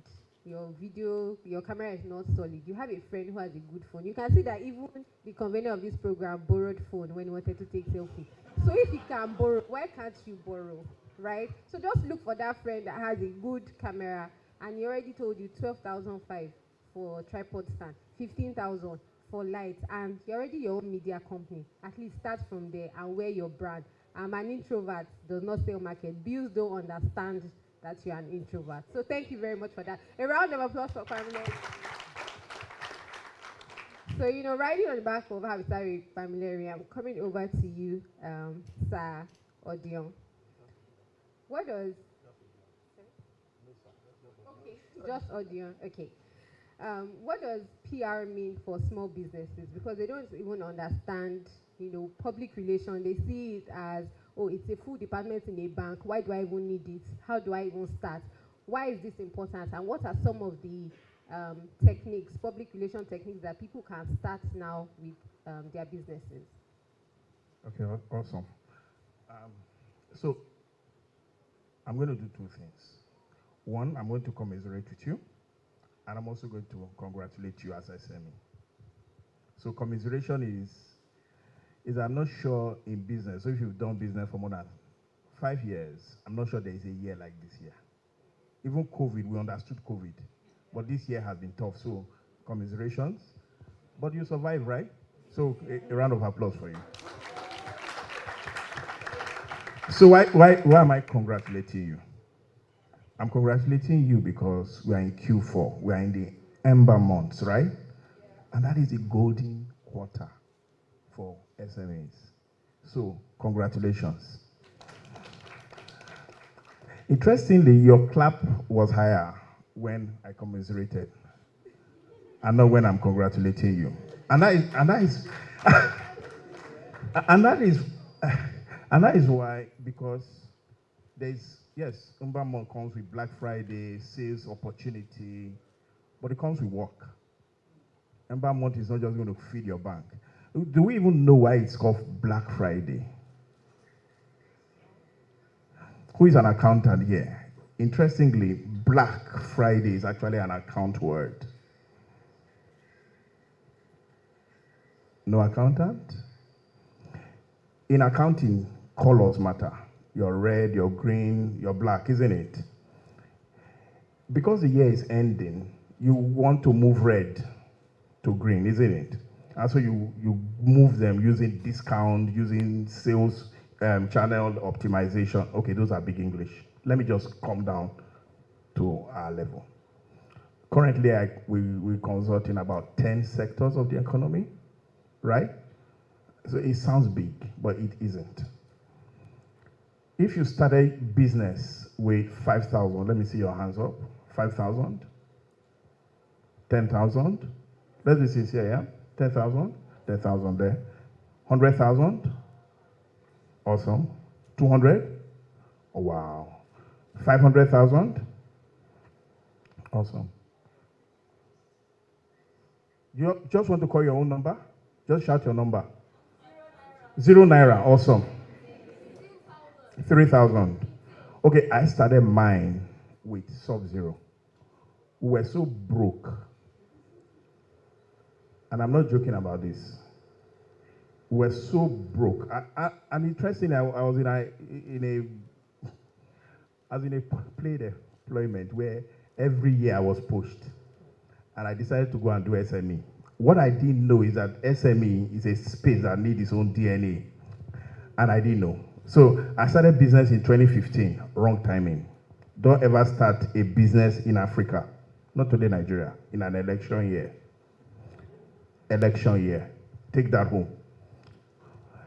your camera is not solid, you have a friend who has a good phone. You can see that even the convener of this program borrowed phone when he wanted to take selfie. So if you can borrow, why can't you borrow, right? So just look for that friend that has a good camera, and he already told you 12,500 for tripod stand, 15,000 for lights, and you're already your own media company. At least start from there and wear your brand. I'm an introvert, does not sell market. Bills don't understand that you're an introvert. So thank you very much for that. A round of applause for Family. So, you know, riding on the back of how we started with Family, I'm coming over to you, Sir Odion. What does... Okay, just Odion, okay. What does PR mean for small businesses? Because they don't even understand, you know, public relations. They see it as, oh, it's a full department in a bank. Why do I even need it? How do I even start? Why is this important? And what are some of the techniques, public relation techniques that people can start now with their businesses? Okay, awesome. So I'm going to do two things. One, I'm going to commiserate with you, and I'm also going to congratulate you as SME. So commiseration is I'm not sure in business, so if you've done business for more than 5 years, I'm not sure there is a year like this year. Even COVID, we understood COVID, but this year has been tough, so commiserations. But you survived, right? So a round of applause for you. So why am I congratulating you? I'm congratulating you because we are in Q4. We are in the Ember months, right? And that is the golden quarter for SMEs. So, congratulations. Interestingly, your clap was higher when I commiserated, and not when I'm congratulating you. And that is why, because there's, yes, Ember month comes with Black Friday, sales opportunity, but it comes with work. Ember month is not just going to feed your bank. Do we even know why it's called Black Friday? Who is an accountant here? Interestingly, Black Friday is actually an account word. No accountant? In accounting, colors matter. Your red, your green, your black, isn't it? Because the year is ending, you want to move red to green, isn't it? And so you move them using discount, using sales channel optimization. Okay, those are big English. Let me just come down to our level. Currently, we're consulting about 10 sectors of the economy, right? So it sounds big, but it isn't. If you started business with 5,000, let me see your hands up. 5,000? 10,000? Let's be sincere, yeah? 10,000? 10,000 there. 100,000? Awesome. 200? Oh, wow. 500,000? Awesome. You just want to call your own number? Just shout your number. 0 naira. Awesome. 3,000. Okay, I started mine with Sub-Zero. We were so broke. And I'm not joking about this. We were so broke. And interestingly, I was in a play deployment where every year I was pushed. And I decided to go and do SME. What I didn't know is that SME is a space that needs its own DNA. And I didn't know. So I started business in 2015, wrong timing. Don't ever start a business in Africa, not today Nigeria, in an election year. Election year. Take that home.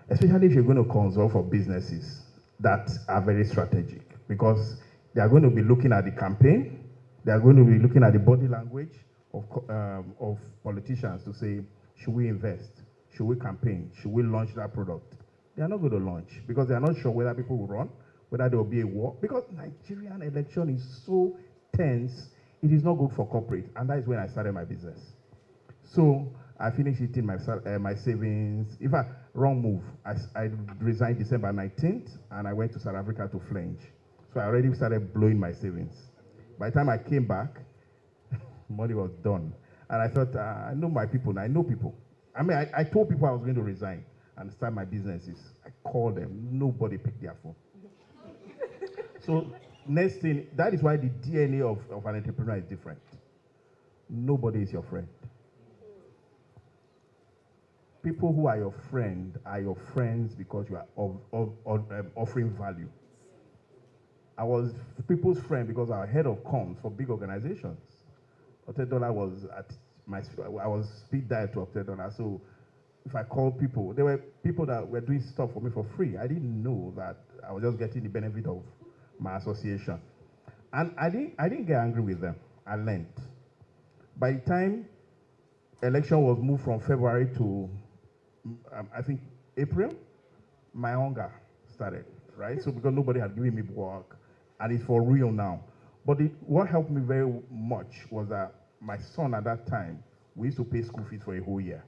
Especially if you're going to consult for businesses that are very strategic, because they are going to be looking at the campaign, they are going to be looking at the body language of politicians to say, should we invest? Should we campaign? Should we launch that product? They are not going to launch because they are not sure whether people will run, whether there will be a war. Because Nigerian election is so tense, it is not good for corporate. And that is when I started my business. So I finished eating my savings. In fact, wrong move. I resigned December 19th, and I went to South Africa to flange. So I already started blowing my savings. By the time I came back, money was done. And I thought, I know my people, I know people. I mean, I told people I was going to resign and start my businesses. I called them. Nobody picked their phone. So next thing, that is why the DNA of an entrepreneur is different. Nobody is your friend. People who are your friend are your friends because you are offering value. I was people's friend because I was head of comms for big organizations. Otedola was I was speed dial to Otedola, so if I called people, there were people that were doing stuff for me for free. I didn't know that I was just getting the benefit of my association. And I didn't get angry with them. I learned. By the time election was moved from February to, I think, April, my hunger started, right? So because nobody had given me work, and it's for real now. But what helped me very much was that my son at that time, we used to pay school fees for a whole year.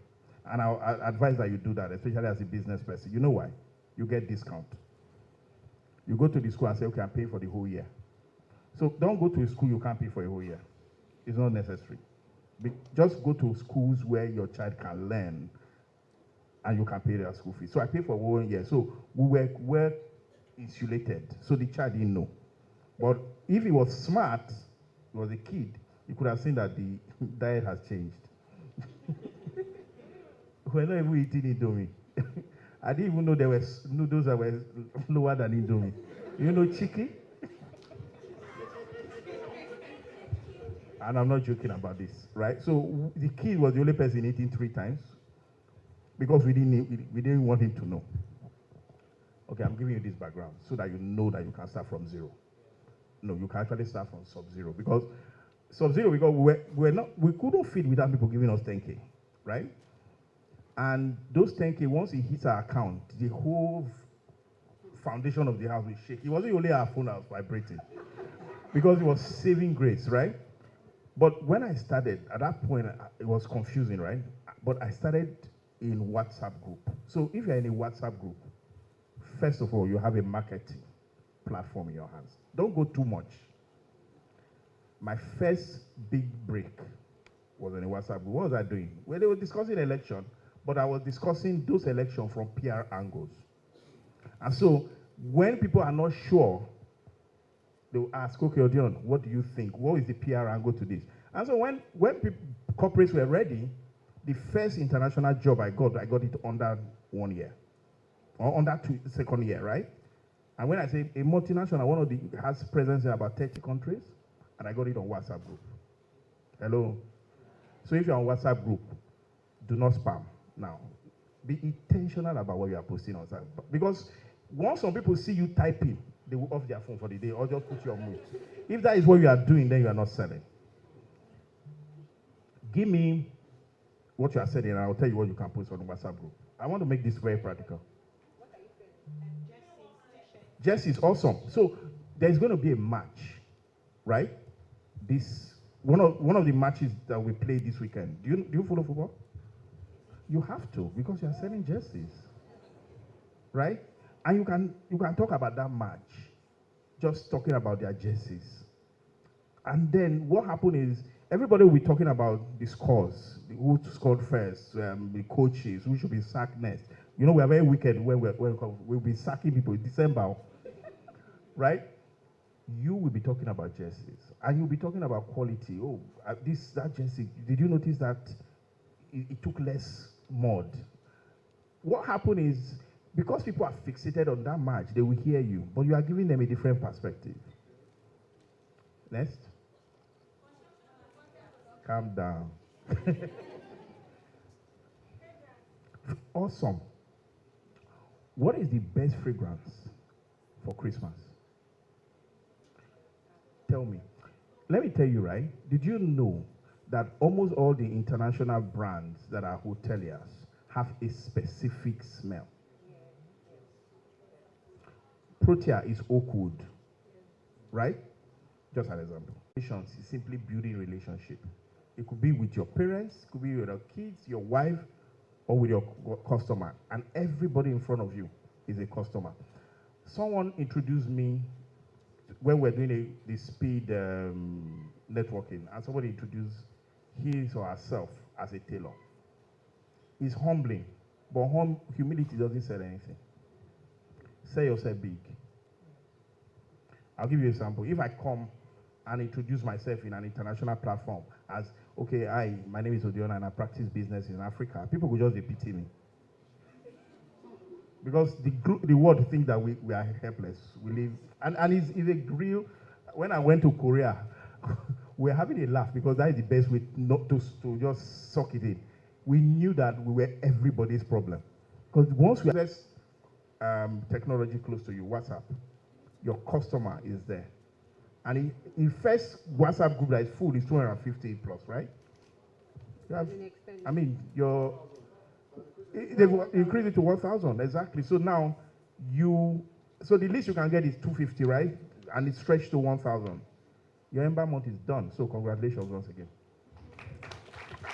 And I advise that you do that, especially as a business person. You know why? You get discount. You go to the school and say, okay, I'm paying for the whole year. So don't go to a school you can't pay for a whole year. It's not necessary. Just go to schools where your child can learn and you can pay their school fees. So I paid for 1 year. So we were well insulated. So the child didn't know. But if he was smart, he was a kid, he could have seen that the diet has changed. We're not even eating Indomie. I didn't even know there were noodles that were lower than Indomie. You know chicken? And I'm not joking about this, right? So the kid was the only person eating 3 times because we didn't want him to know. Okay, I'm giving you this background so that you know that you can start from zero. No, you can actually start from sub-zero because we couldn't feed without people giving us 10K, right? And those 10K, once it hits our account, the whole foundation of the house will shake. It wasn't only our phone that was vibrating because it was saving grace, right? But when I started, at that point, it was confusing, right? But I started in WhatsApp group. So if you're in a WhatsApp group, first of all, you have a marketing platform in your hands. Don't go too much. My first big break was in a WhatsApp group. What was I doing? Well, they were discussing election, but I was discussing those elections from PR angles. And so when people are not sure, they will ask, okay, Odion, what do you think? What is the PR angle to this? And so when corporates were ready, the first international job I got it under 1 year. Or under second year, right? And when I say a multinational, has presence in about 30 countries, and I got it on WhatsApp group. Hello? So if you're on WhatsApp group, do not spam. Now, be intentional about what you are posting on WhatsApp. Because once some people see you typing, they will off their phone for the day or just put you on mute. If that is what you are doing, then you are not selling. Give me what you are selling, and I will tell you what you can post on the WhatsApp group. I want to make this very practical. What are you selling? Jesse is awesome. So there's going to be a match, right? This one of the matches that we play this weekend. Do you follow football? You have to because you are selling jerseys, right? And you can talk about that match, just talking about their jerseys. And then what happened is everybody will be talking about the scores, who scored first, the coaches, who should be sacked next. You know, we are very wicked when we'll be sacking people in December, right? You will be talking about jerseys, and you'll be talking about quality. Oh, that jersey, did you notice that it took less mud? What happened is, because people are fixated on that match, they will hear you, but you are giving them a different perspective. Next. Calm down. Awesome. What is the best fragrance for Christmas? Tell me. Let me tell you, right? Did you know that almost all the international brands that are hoteliers have a specific smell? Protea is oak wood, right? Just an example. Relations is simply building relationship. It could be with your parents, it could be with your kids, your wife, or with your customer. And everybody in front of you is a customer. Someone introduced me when we're doing the speed networking, and somebody introduced his or herself as a tailor. It's humbling, but humility doesn't sell anything. Sell yourself big. I'll give you an example. If I come and introduce myself in an international platform as, okay, hi, my name is Odion and I practice business in Africa, people will just pity me. Because the world thinks that we are helpless. We live, and it's a real, when I went to Korea, we're having a laugh because that is the best way not to just suck it in. We knew that we were everybody's problem. Because once we access technology close to you, WhatsApp, your customer is there. And in first WhatsApp group that is full is 250 plus, right? They've increased it to 1,000, exactly. So now so the least you can get is 250, right? And it's stretched to 1,000. Your Ember month is done. So congratulations once again.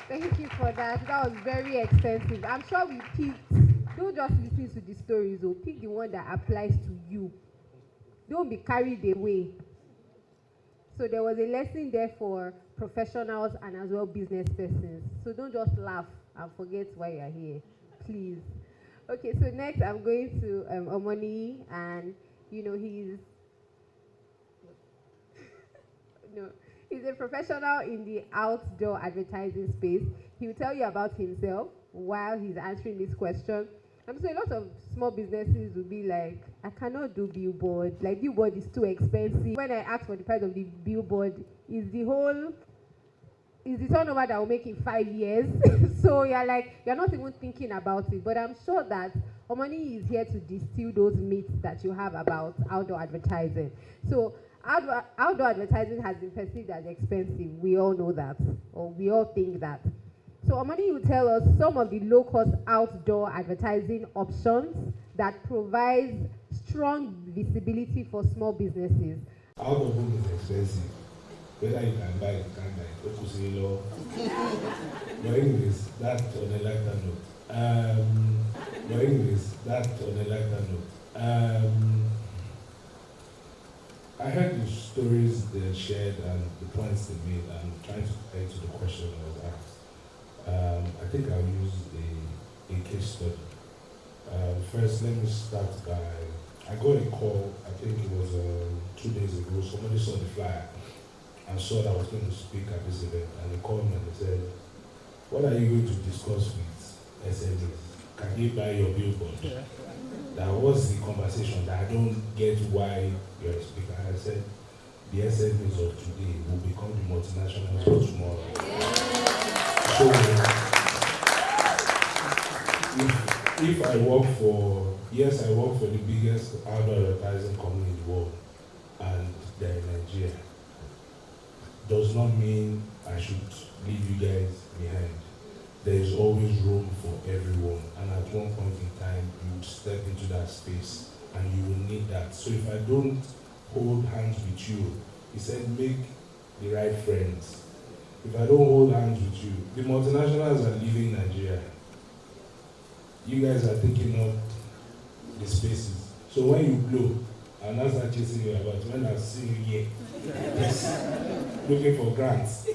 Thank you for that. That was very extensive. I'm sure we picked, don't just listen to the stories, or pick the one that applies to you. Don't be carried away. So there was a lesson there for professionals and as well business persons. So don't just laugh and forget why you're here, please. Okay, so next I'm going to Omoni, and he's a professional in the outdoor advertising space. He will tell you about himself while he's answering this question. So a lot of small businesses will be like, I cannot do billboard. Like, billboard is too expensive. When I ask for the price of the billboard, is the whole is the turnover that will make in 5 years. So you're not even thinking about it. But I'm sure that Omoni is here to distill those myths that you have about outdoor advertising. So outdoor advertising has been perceived as expensive. We all know that, or we all think that. So Omoni will tell us some of the low-cost outdoor advertising options that provide strong visibility for small businesses. Out of home is expensive. Whether you can buy it, you can't buy it. What to say, law. But anyways, that on a lighter note. I heard the stories they shared and the points they made. I'm trying to answer the question I was asked. I think I'll use a case study. First, let me start by, I got a call, I think it was 2 days ago. Somebody saw the flyer and saw that I was going to speak at this event, and they called me and they said, what are you going to discuss with SMEs? Can you buy your billboard? That was the conversation, that I don't get why you're a speaker. And I said, the SMEs of today will become the multinationals of tomorrow. So, if I work for, yes, I work for the biggest outdoor advertising company in the world, and they're in Nigeria, does not mean I should leave you guys behind. There is always room for everyone, and at one point in time, you step into that space, and you will need that. So if I don't hold hands with you, he said, make the right friends. If I don't hold hands with you, the multinationals are leaving Nigeria. You guys are taking up the spaces. So when you blow, I'll not start chasing you about. When I see you here, yes, looking for grants.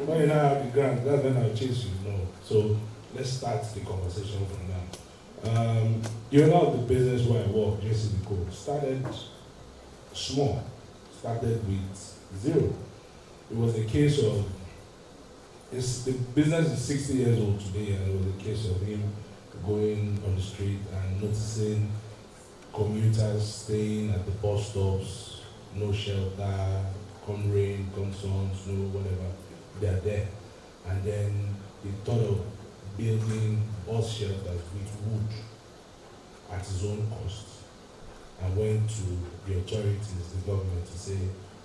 When you now have the grant, that's when I'll chase you. No. So let's start the conversation from now. The owner of the business where I work, JCB, started small. Started with zero. It was a case of, the business is 60 years old today, and it was a case of him going on the street and noticing commuters staying at the bus stops, no shelter, come rain, come sun, snow, whatever, they're there. And then he thought of building bus shelters with wood at his own cost, and went to the authorities, the government, to say,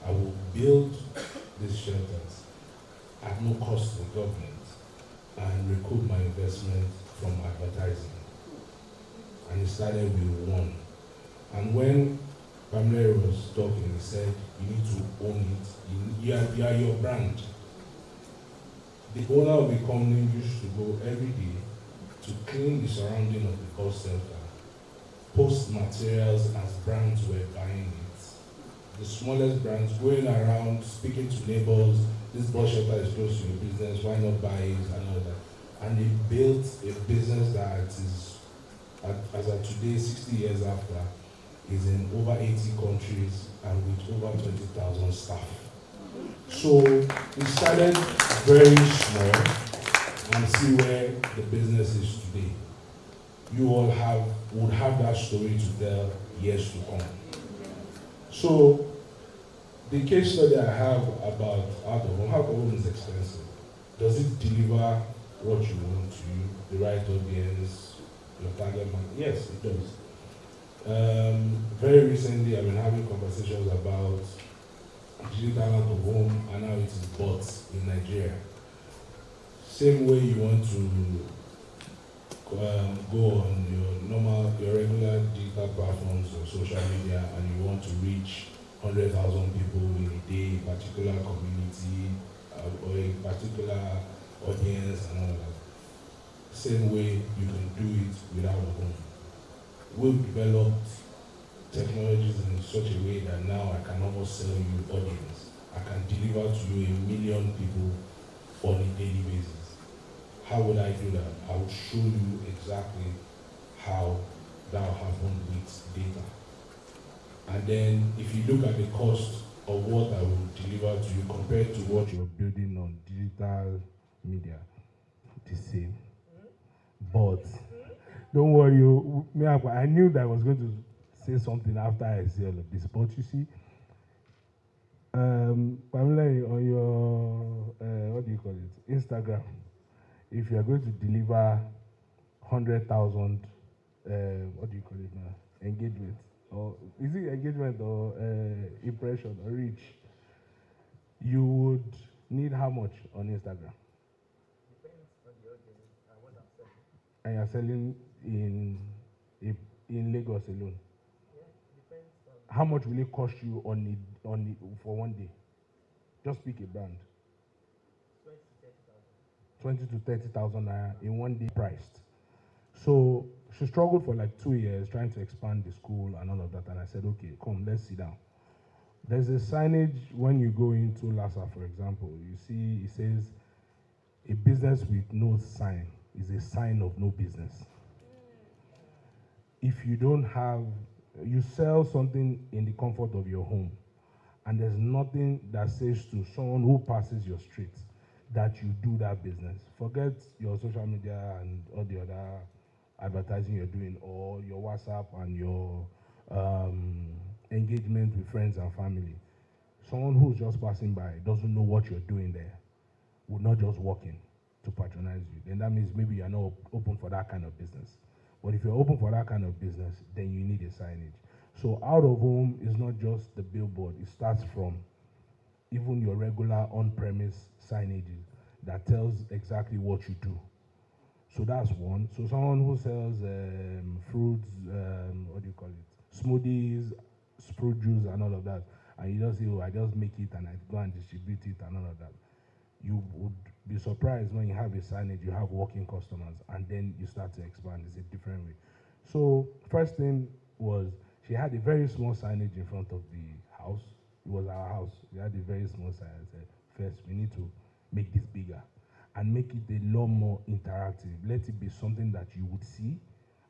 I will build these shelters at no cost to the government and recoup my investment from advertising. And he started with one. And when Pamela was talking, he said, you need to own it. You are your brand. The owner of the company used to go every day to clean the surrounding of the bus center, post materials as brands were buying it. The smallest brands going around speaking to neighbors, this bus shelter is close to your business, why not buy it, and all that. And they built a business that is, as of today, 60 years after, is in over 80 countries and with over 20,000 staff. So we started very small and see where the business is today. You all would have that story to tell years to come. So the case study I have about out of home is expensive. Does it deliver what you want to you, the right audience, your target market? Yes, it does. Very recently, I've been having conversations about digital out of home and how it is bought in Nigeria. Same way you want to go on your regular digital platforms or social media, and you want to reach 100,000 people in a day, a particular community, or a particular audience and all that. Same way you can do it without a home. We've developed technologies in such a way that now I can almost sell you audience. I can deliver to you 1 million people on a daily basis. How would I do that? I will show you exactly how that happened with data. And then if you look at the cost of what I will deliver to you compared to what you're building on digital media, the same. But don't worry, I knew that I was going to say something after I say all of this. But you see, Pamela, on your what do you call it? Instagram, if you are going to deliver 100,000, what do you call it now? Engagement, or is it engagement or impression or reach? You would need how much on Instagram? Depends on the audience and what I'm selling. And you're selling in Lagos alone. Yeah, depends on. How much will it cost you for one day? Just pick a brand. 20 to 30,000 naira in one day priced. So she struggled for like 2 years trying to expand the school and all of that. And I said, okay, come, let's sit down. There's a signage when you go into Lassa, for example. You see, it says, a business with no sign is a sign of no business. If you don't have, you sell something in the comfort of your home, and there's nothing that says to someone who passes your street that you do that business. Forget your social media and all the other advertising you're doing, or your WhatsApp and your engagement with friends and family. Someone who's just passing by, doesn't know what you're doing there, would not just walk in to patronize you. Then that means maybe you're not open for that kind of business. But if you're open for that kind of business, then you need a signage. So out of home is not just the billboard. It starts from even your regular on-premise signages that tells exactly what you do. So that's one. So someone who sells fruits, what do you call it? Smoothies, fruit juice and all of that. And you just say, oh, I just make it and I go and distribute it and all of that. You would be surprised when you have a signage, you have walking customers, and then you start to expand. It's a different way. So first thing was, she had a very small signage in front of the house. It was our house. We had a very small sign. I said, first, we need to make this bigger and make it a lot more interactive. Let it be something that you would see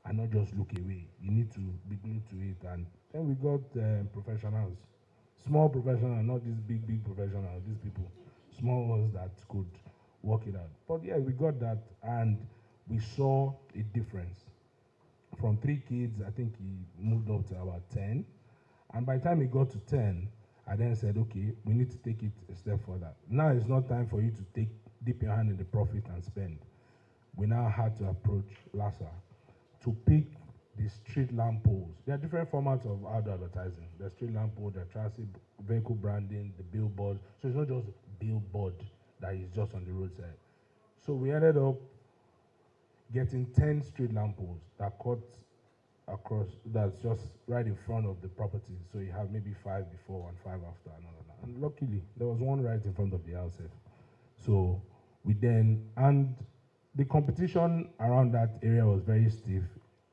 and not just look away. You need to be glued to it. And then we got professionals, small professionals, not these big professionals, these people, small ones that could work it out. But yeah, we got that, and we saw a difference. From 3 kids, I think he moved up to about 10. And by the time he got to 10, I then said, okay, we need to take it a step further. Now it's not time for you to dip your hand in the profit and spend. We now had to approach Lassa to pick the street lamp poles. There are different formats of outdoor advertising. The street lamp pole, the transit vehicle branding, the billboard. So it's not just billboard that is just on the roadside. So we ended up getting 10 street lamp poles that cut across, that's just right in front of the property. So you have maybe 5 before and 5 after and all of that. And luckily, there was one right in front of the house. So we then, and the competition around that area was very stiff.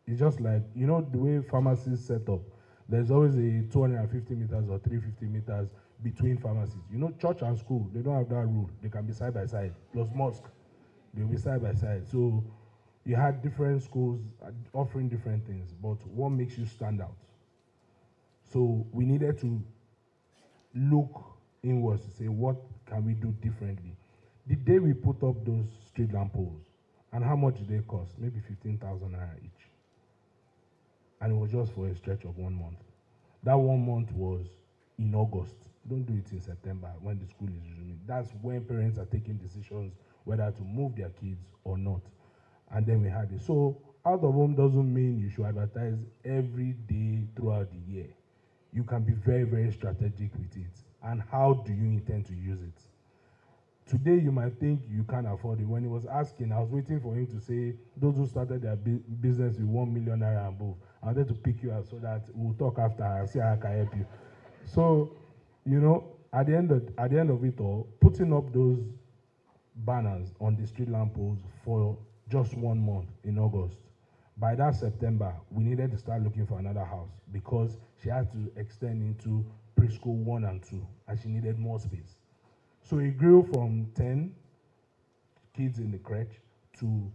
It's just like, you know, the way pharmacies set up, there's always a 250 meters or 350 meters between pharmacies. You know, church and school, they don't have that rule. They can be side by side, plus mosque, they'll be side by side. So you had different schools offering different things, but what makes you stand out? So we needed to look inwards to say, what can we do differently? The day we put up those street lamp poles, and how much did they cost? Maybe 15,000 naira each. And it was just for a stretch of 1 month. That 1 month was in August. Don't do it in September when the school is resuming. That's when parents are taking decisions whether to move their kids or not. And then we had it. So out of home doesn't mean you should advertise every day throughout the year. You can be very, very strategic with it. And how do you intend to use it? Today, you might think you can't afford it. When he was asking, I was waiting for him to say, those who started their business with 1 million naira and above, I wanted to pick you out so that we'll talk after and see how I can help you. So, you know, at the end of it all, putting up those banners on the street lamp poles for just 1 month in August. By that September, we needed to start looking for another house because she had to extend into preschool 1 and 2, and she needed more space. So it grew from 10 kids in the crèche to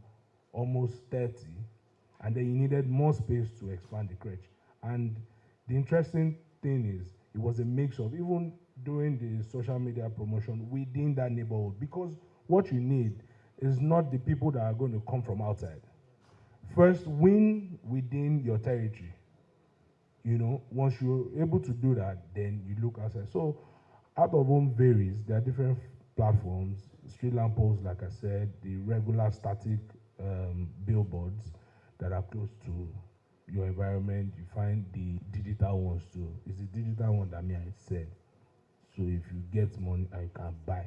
almost 30, and then you needed more space to expand the crèche. And the interesting thing is, it was a mix of even doing the social media promotion within that neighborhood, because what you need is not the people that are going to come from outside. First, win within your territory. You know, once you're able to do that, then you look outside. So out of home varies. There are different platforms, street lamp posts, like I said, the regular static billboards that are close to your environment. You find the digital ones too. It's the digital one that I said. So if you get money and you can buy,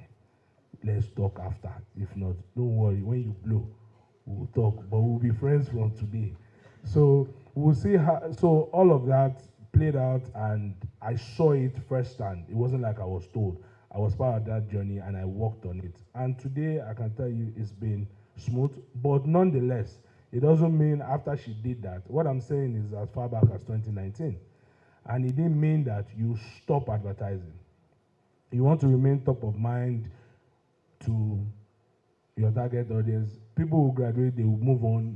let's talk after. If not, don't worry. When you blow, we'll talk. But we'll be friends from today. So we'll see how. So all of that played out, and I saw it firsthand. It wasn't like I was told. I was part of that journey, and I worked on it. And today, I can tell you, it's been smooth. But nonetheless, it doesn't mean after she did that. What I'm saying is as far back as 2019, and it didn't mean that you stop advertising. You want to remain top of mind to your target audience. People who graduate, they will move on.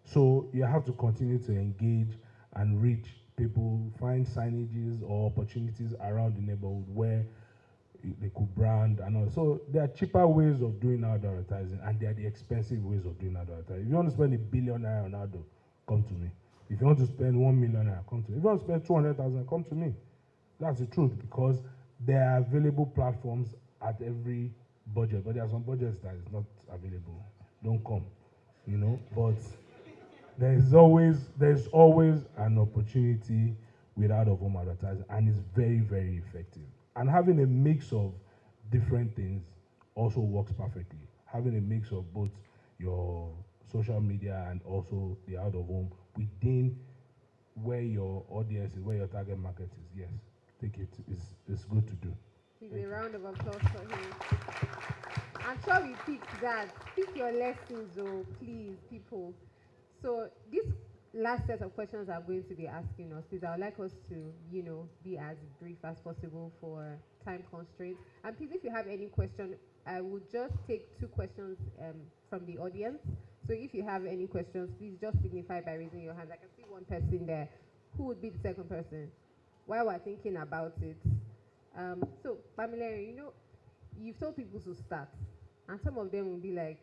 So you have to continue to engage and reach people, find signages or opportunities around the neighborhood where they could brand and all. So there are cheaper ways of doing advertising, and there are the expensive ways of doing advertising. If you want to spend $1 billion on advertising, come to me. If you want to spend $1 million, come to me. If you want to spend 200,000, come to me. That's the truth, because there are available platforms at every budget, but there are some budgets that is not available. Don't come, But there's always an opportunity with out-of-home advertising, and it's very, very effective. And having a mix of different things also works perfectly. Having a mix of both your social media and also the out-of-home within where your audience is, where your target market is. Yes, take it. It's good to do. Please, a round of applause for him. I'm sure we picked that. Pick your lessons, though, please, people. So this last set of questions I'm going to be asking us, please, I would like us to, be as brief as possible for time constraints. And please, if you have any question, I will just take 2 questions from the audience. So if you have any questions, please just signify by raising your hand. I can see one person there. Who would be the second person? While we're thinking about it. So, Pamela, you've told people to start. And some of them will be like,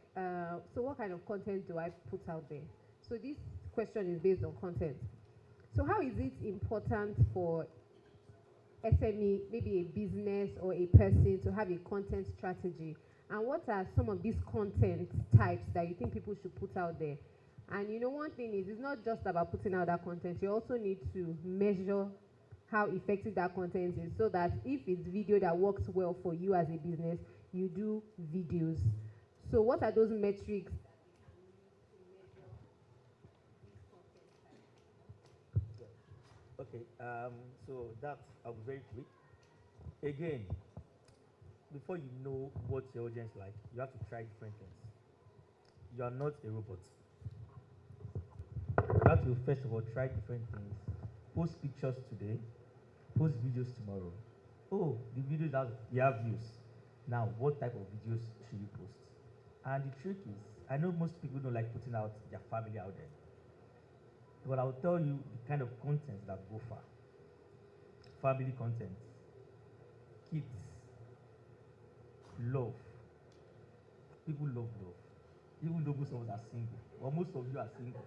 so what kind of content do I put out there? So this question is based on content. So how is it important for SME, maybe a business or a person, to have a content strategy? And what are some of these content types that you think people should put out there? And one thing is, it's not just about putting out that content. You also need to measure how effective that content is, so that if it's video that works well for you as a business, you do videos. So what are those metrics? Okay, so that I'll be very quick. Again, before you know what your audience like, you have to try different things. You are not a robot. You have to first of all try different things. Post pictures today, post videos tomorrow. Oh, the videos have views. Now, what type of videos should you post? And the trick is, I know most people don't like putting out their family out there, but I'll tell you the kind of content that go far. Family content, kids, love. People love love. Even though most of us are single, or most of you are single,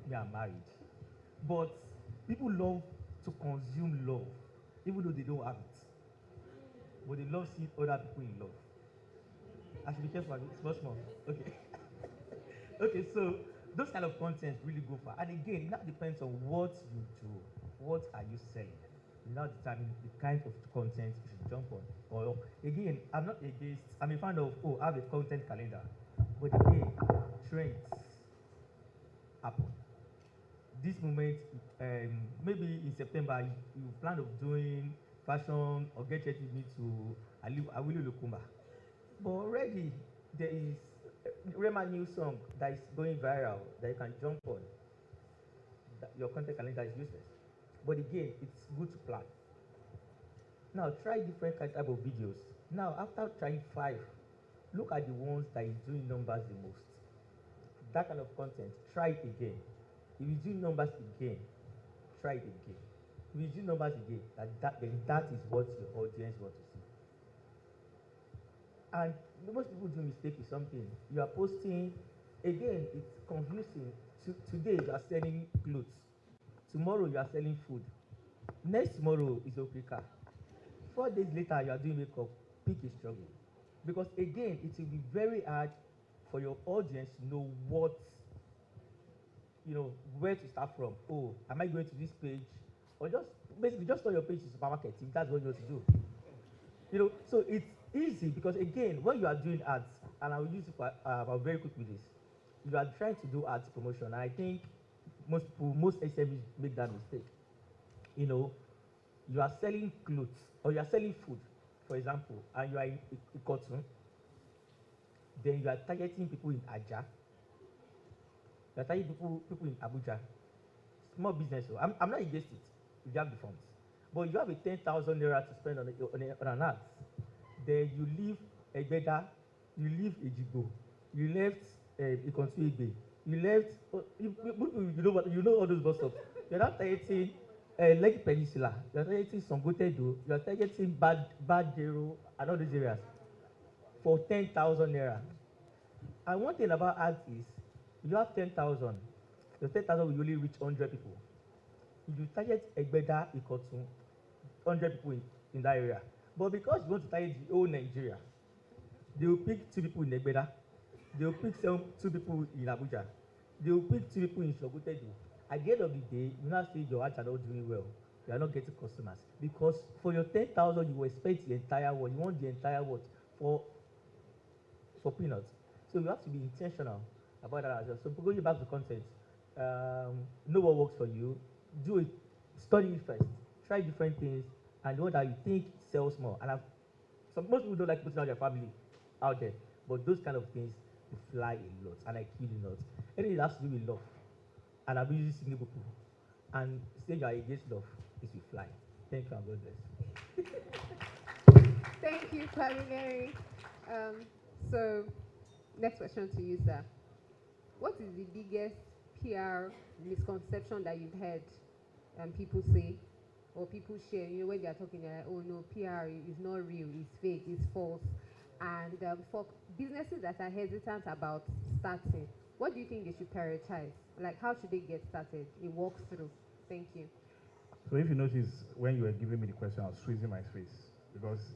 we are married. But people love to consume love, even though they don't have it. But they love seeing other people in love. I should be careful, small. Okay. Okay, so those kind of content really go far. And again, it now depends on what you do. What are you selling? You now determine the kind of content you should jump on. Or again, I'm not against, I'm a fan of, I have a content calendar. But again, trends happen. This moment, maybe in September, you plan of doing fashion or get ready to Awilo Lukumba. But already, there is Rema new song that is going viral that you can jump on. Your content calendar is useless. But again, it's good to plan. Now, try different type of videos. Now, after trying 5, look at the ones that is doing numbers the most. That kind of content, try it again. If you do numbers again, try it again. If you do numbers again, then that is what your audience wants to see. And most people do mistake with something. You are posting, again, it's confusing. Today you are selling clothes. Tomorrow you are selling food. Next tomorrow is Okrika. 4 days later you are doing makeup. pick a struggle. Because again, it will be very hard for your audience to know what, where to start from. Oh, am I going to this page? Or basically just turn your page to supermarket if that's what you want to do. So it's easy because again, when you are doing ads, and I will use it for, I'm very quick with this. You are trying to do ads promotion, and I think most SMEs make that mistake. You are selling clothes or you are selling food, for example, and you are in cotton. Then you are targeting people in Aja. You are targeting people in Abuja. Small business. So I'm not against it if you have the funds. But you have a 10,000 naira to spend on an ad. Then you leave Egbeda, you leave Ejigbo, you left Ikonsu-Egbe, you left, you know all those bus stops. You're not targeting Lekki Peninsula, you're targeting Songotedo, you're targeting Badero, and all these areas for 10,000 naira. And one thing about ads is, you have 10,000, the 10,000 will only reach 100 people. If you target Egbeda, Ikotu, 100 people in that area. But because you want to target the whole Nigeria, they will pick 2 people in Egbeda, they will pick 2 people in Abuja, they will pick 2 people in Sogotedo. At the end of the day, you now see your ads are not doing well. You are not getting customers. Because for your 10,000, you will expect the entire world. You want the entire world for peanuts. So you have to be intentional about that as well. So going back to content, know what works for you, do it, study it first, try different things, and know that you think sells more. And most people don't like putting out their family out there, but those kind of things will fly a lot, and I kill a lot. Anything that has to do with love, and I'm using single people, and say you are against love, it will fly. Thank you, and God bless. Thank you, Kwamilere. So, next question to you, sir. What is the biggest PR misconception that you've heard people say or people share? When they are talking, they're like, oh no, PR is not real, it's fake, it's false. And for businesses that are hesitant about starting, what do you think they should prioritize? Like, how should they get started? A walkthrough. Thank you. So if you notice, when you were giving me the question, I was squeezing my face because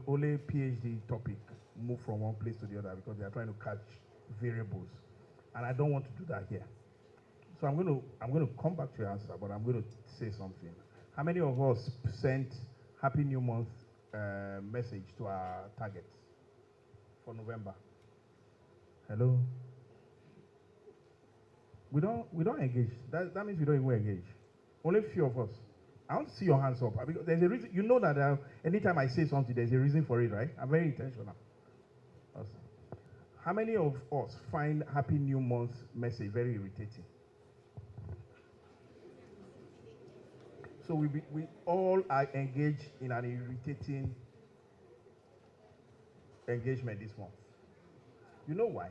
only PhD topic move from one place to the other because they are trying to catch variables, and I don't want to do that here. So I'm going to come back to your answer, but I'm going to say something. How many of us sent Happy New Month message to our targets for November? Hello. We don't engage. That means we don't even engage. Only a few of us. I want to see your hands up because there's a reason. You know that anytime I say something, there's a reason for it, right? I'm very intentional. Awesome. How many of us find Happy New Month message very irritating? So we all are engaged in an irritating engagement this month. You know why?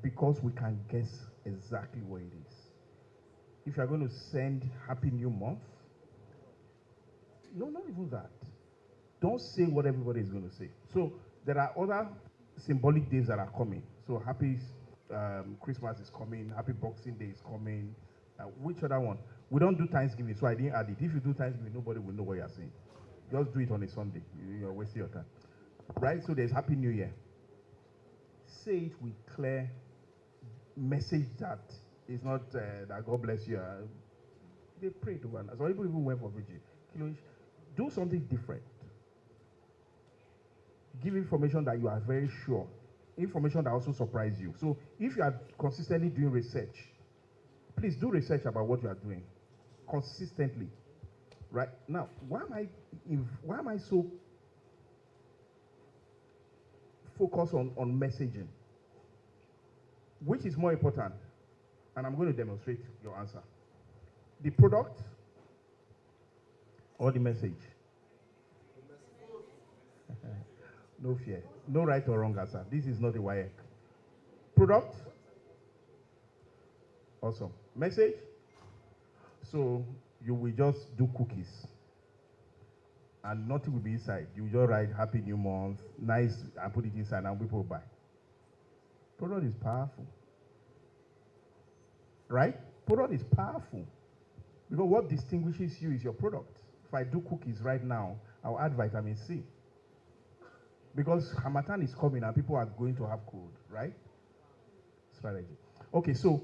Because we can guess exactly what it is. If you are going to send Happy New Month, no, not even that. Don't say what everybody is going to say. So there are other symbolic days that are coming. So happy Christmas is coming, happy Boxing Day is coming. Which other one? We don't do Thanksgiving, so I didn't add it. If you do Thanksgiving, nobody will know what you're saying. Just do it on a Sunday. You're wasting your time. Right? So there's Happy New Year. Say it with clear message that it's not that God bless you. They pray to one. Some people even went for vigil. Do something different. Give information that you are very sure. Information that also surprises you. So if you are consistently doing research, please do research about what you are doing consistently. Right now, why am I so focused on messaging? Which is more important? And I'm going to demonstrate your answer. The product or the message? No fear. No right or wrong answer. This is not a WAEC. Product? Awesome. Message? So you will just do cookies. And nothing will be inside. You just write Happy New Month, nice, and put it inside and people will buy. Product is powerful. Right? Product is powerful. Because what distinguishes you is your product. If I do cookies right now, I'll add vitamin C. Because Hamatan is coming and people are going to have cold, right? Strategy. Okay, so,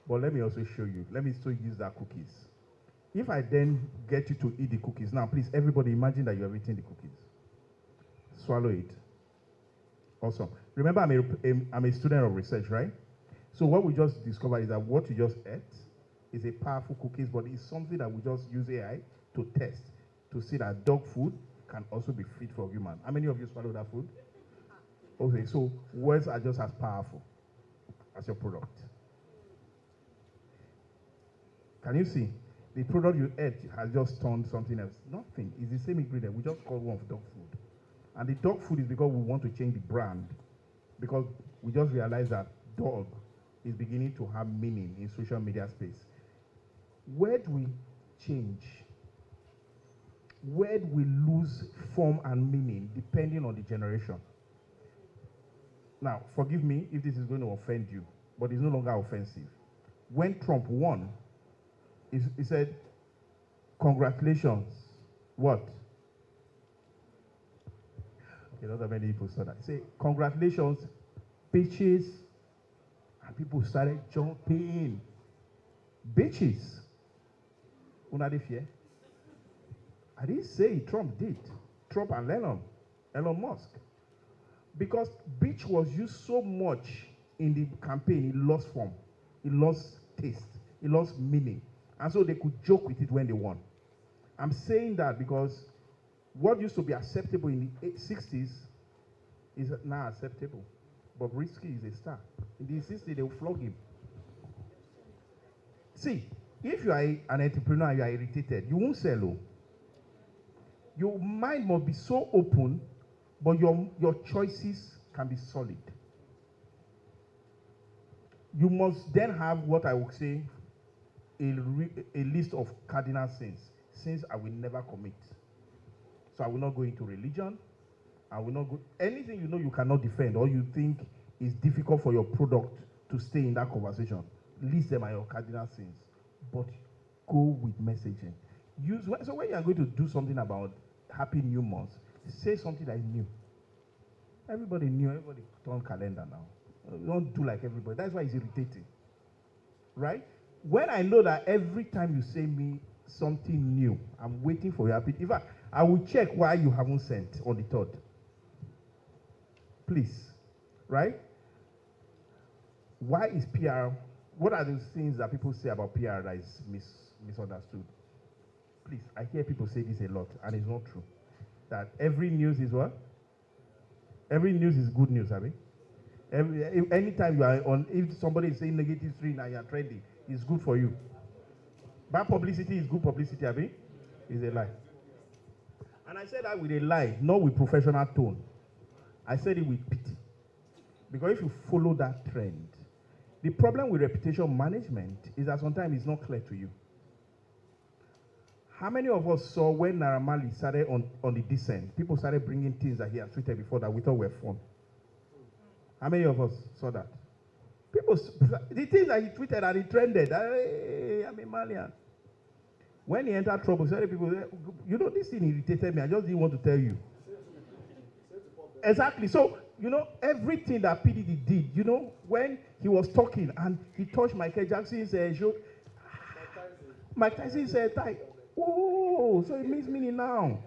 but let me also show you. Let me still use that cookies. If I then get you to eat the cookies, now please, everybody imagine that you are eating the cookies. Swallow it. Awesome. Remember, I'm a student of research, right? So what we just discovered is that what you just ate is a powerful cookies, but it's something that we just use AI to test, to see that dog food can also be fit for human. How many of you swallow that food? Okay, so words are just as powerful as your product. Can you see? The product you ate has just turned something else. Nothing. It's the same ingredient. We just call one for dog food. And the dog food is because we want to change the brand. Because we just realized that dog is beginning to have meaning in social media space. Where do we change? Where do we lose form and meaning depending on the generation? Now, forgive me if this is going to offend you, but it's no longer offensive. When Trump won, he said, congratulations. What? Okay, not that many people saw that. He said, congratulations, bitches. And people started jumping. Bitches. Una de fear? I didn't say Trump did. Trump and Elon Musk. Because bitch was used so much in the campaign, it lost form, it lost taste, it lost meaning. And so they could joke with it when they won. I'm saying that because what used to be acceptable in the 60s is now acceptable. But Risky is a star. In the 60s, they will flog him. See, if you are an entrepreneur and you are irritated, you won't sell low. Your mind must be so open, but your choices can be solid. You must then have what I would say a list of cardinal sins. Sins I will never commit. So I will not go into religion. I will not go anything you know you cannot defend or you think is difficult for your product to stay in that conversation. List them as your cardinal sins. But go with messaging. So when you are going to do something about Happy New Month, say something that is new. Everybody knew, everybody turn calendar now. Don't do like everybody. That's why it's irritating. Right? When I know that every time you say me something new, I'm waiting for your happy. In fact, I will check why you haven't sent on the 3rd. Please. Right? Why is PR? What are those things that people say about PR that is misunderstood? Please, I hear people say this a lot, and it's not true. That every news is what? Every news is good news, Abby. Anytime you are on, if somebody is saying negative thing and you are trending, it's good for you. Bad publicity is good publicity, Abby. It's a lie. And I said that with a lie, not with professional tone. I said it with pity. Because if you follow that trend, the problem with reputation management is that sometimes it's not clear to you. How many of us saw when Naira Marley started on the descent, people started bringing things that he had tweeted before that we thought were fun? How many of us saw that? People, the things that he tweeted and he trended, hey, I'm a Malian. When he entered trouble, certain people said, you know, this thing irritated me, I just didn't want to tell you. Exactly. So, you know, everything that PDD did, you know, when he was talking and he touched Michael Jackson's show, Mike Tyson said, oh, so it makes meaning now.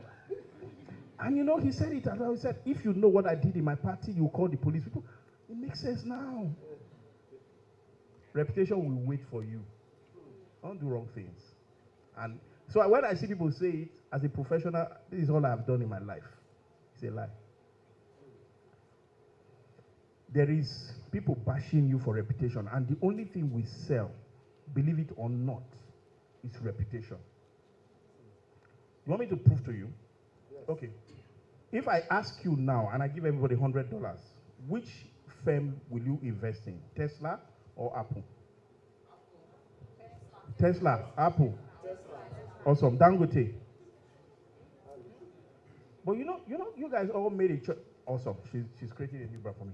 And you know, he said it, and he said, if you know what I did in my party, you call the police. People, it makes sense now. Reputation will wait for you. Don't do wrong things. And so when I see people say it, as a professional, this is all I have done in my life. It's a lie. There is people bashing you for reputation, and the only thing we sell, believe it or not, is reputation. You want me to prove to you? Yes. Okay. If I ask you now, and I give everybody $100, which firm will you invest in? Tesla or Apple? Tesla, Apple. Tesla. Awesome. Dangote. But you know, you guys all made a choice. Awesome. She's creating a new brand for me.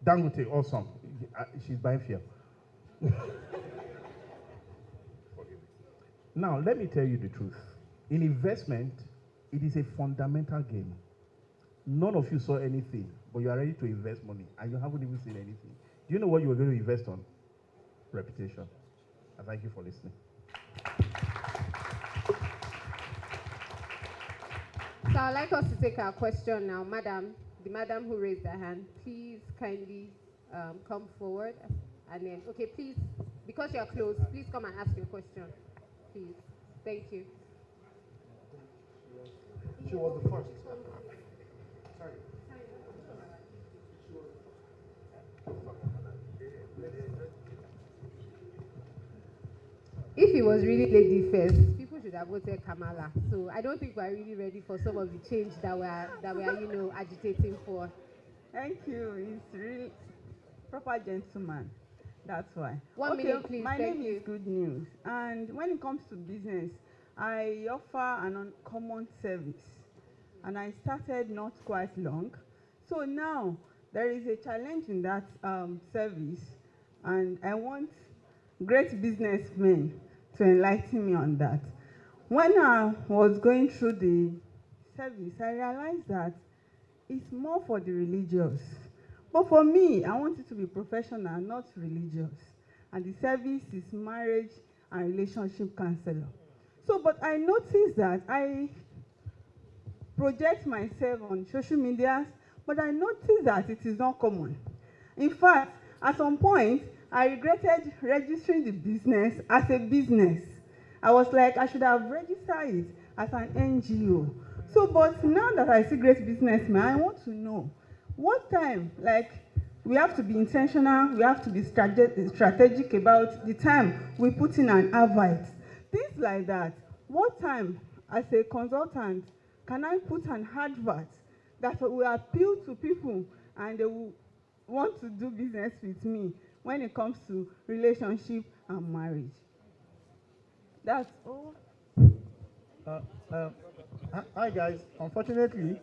Dangote, awesome. She's buying fear. Now, let me tell you the truth. In investment, It is a fundamental game. None of you saw anything, but you are ready to invest money, and you haven't even seen anything. Do you know what you are going to invest on? Reputation. And thank you for listening. So I'd like us to take our question now. Madam, the madam who raised her hand, please kindly come forward. And then, okay, please, because you're close, please come and ask your question. Please. Thank you. She was the first. Sorry. If it was really lady first, people should have voted Kamala. So I don't think we're really ready for some of the change that we're agitating for. Thank you. He's really proper gentleman. That's why. 1 minute, please. My name is Good News. And when it comes to business, I offer an uncommon service. And I started not quite long. So now there is a challenge in that service. And I want great businessmen to enlighten me on that. When I was going through the service, I realized that it's more for the religious. But for me, I want it to be professional, not religious. And the service is marriage and relationship counselor. So, but I noticed that I project myself on social media, but I noticed that it is not common. In fact, at some point, I regretted registering the business as a business. I was like, I should have registered it as an NGO. So, but now that I see great businessmen, I want to know what time, like, we have to be intentional, we have to be strategic about the time we put in an advert. Things like that. What time, as a consultant, can I put an advert that will appeal to people and they will want to do business with me when it comes to relationship and marriage? That's all. Hi guys, unfortunately,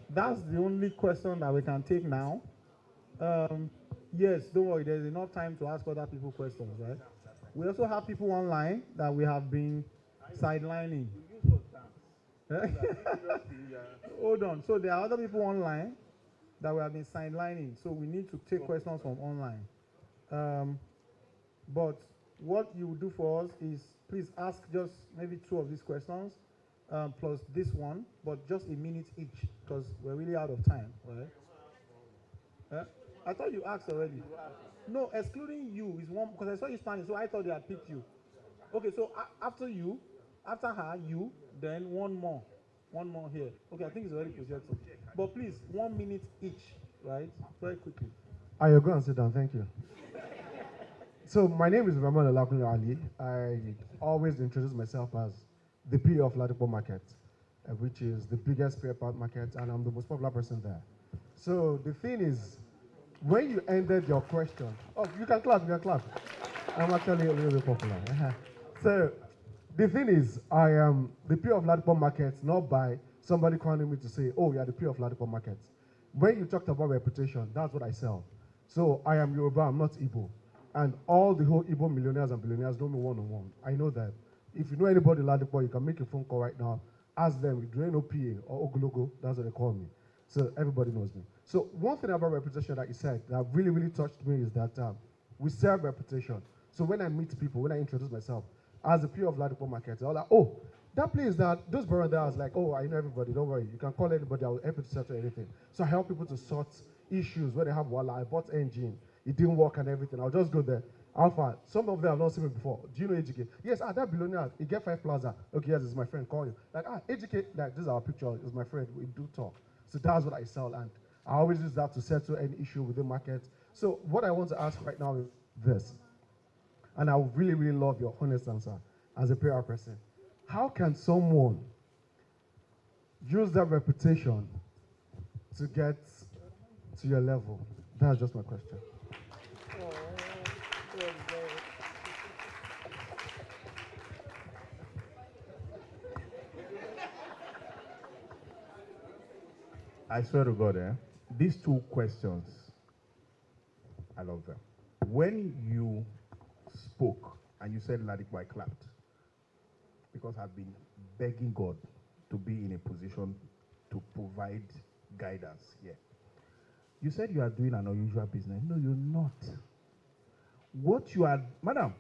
that's the only question that we can take now. Yes, don't worry, there's enough time to ask other people questions, right? We also have people online that we have been sidelining. Hold on, so there are other people online that we have been sidelining, so we need to take questions from online. But what you will do for us is please ask just maybe 2 of these questions, plus this one, but just a minute each, because we're really out of time, right? I thought you asked already. No, excluding you is one, because I saw you standing, so I thought they had picked you. Okay, so after you, after her, you, then one more here. Okay, I think it's already projected. But please, 1 minute each, right? Very quickly. You're going to sit down, thank you. So my name is Ramon Olakunle Ali. I always introduce myself as the PA of Ladipo Market, which is the biggest spare part market, and I'm the most popular person there. So the thing is, when you ended your question, oh, you can clap. I'm actually a little bit popular. So the thing is, I am the PA of Ladipo Market, not by somebody calling me to say, oh, you're the PA of Ladipo Market. When you talked about reputation, that's what I sell. So I am Yoruba, I'm not Igbo. And all the whole Igbo millionaires and billionaires know me one-on-one. I know that. If you know anybody in Ladipo, you can make a phone call right now. Ask them, do they know PA or Ogologo? That's what they call me. So everybody knows me. So one thing about reputation that you said that really, really touched me is that we serve reputation. So when I meet people, when I introduce myself as a PA of Ladipo Market, they're like, oh, that place that, those barandas, like, oh, I know everybody, don't worry. You can call anybody, I will help you to settle anything. So I help people to sort issues where they have, well, I bought engine, it didn't work and everything. I'll just go there. Alpha, some of them have not seen me before. Do you know AGK? Yes, that billionaire, he get 5 plaza. Okay, yes, it's my friend, call you. Like, AGK, like, this is our picture, it's my friend, we do talk. So that's what I sell, and I always use that to settle any issue with the market. So what I want to ask right now is this, and I would really, really love your honest answer as a PR person. How can someone use that reputation to get to your level? That's just my question. I swear to God, these 2 questions, I love them. When you spoke and you said Ladipo, I clapped, because I've been begging God to be in a position to provide guidance here. You said you are doing an unusual business. No, you're not. What you are, madam,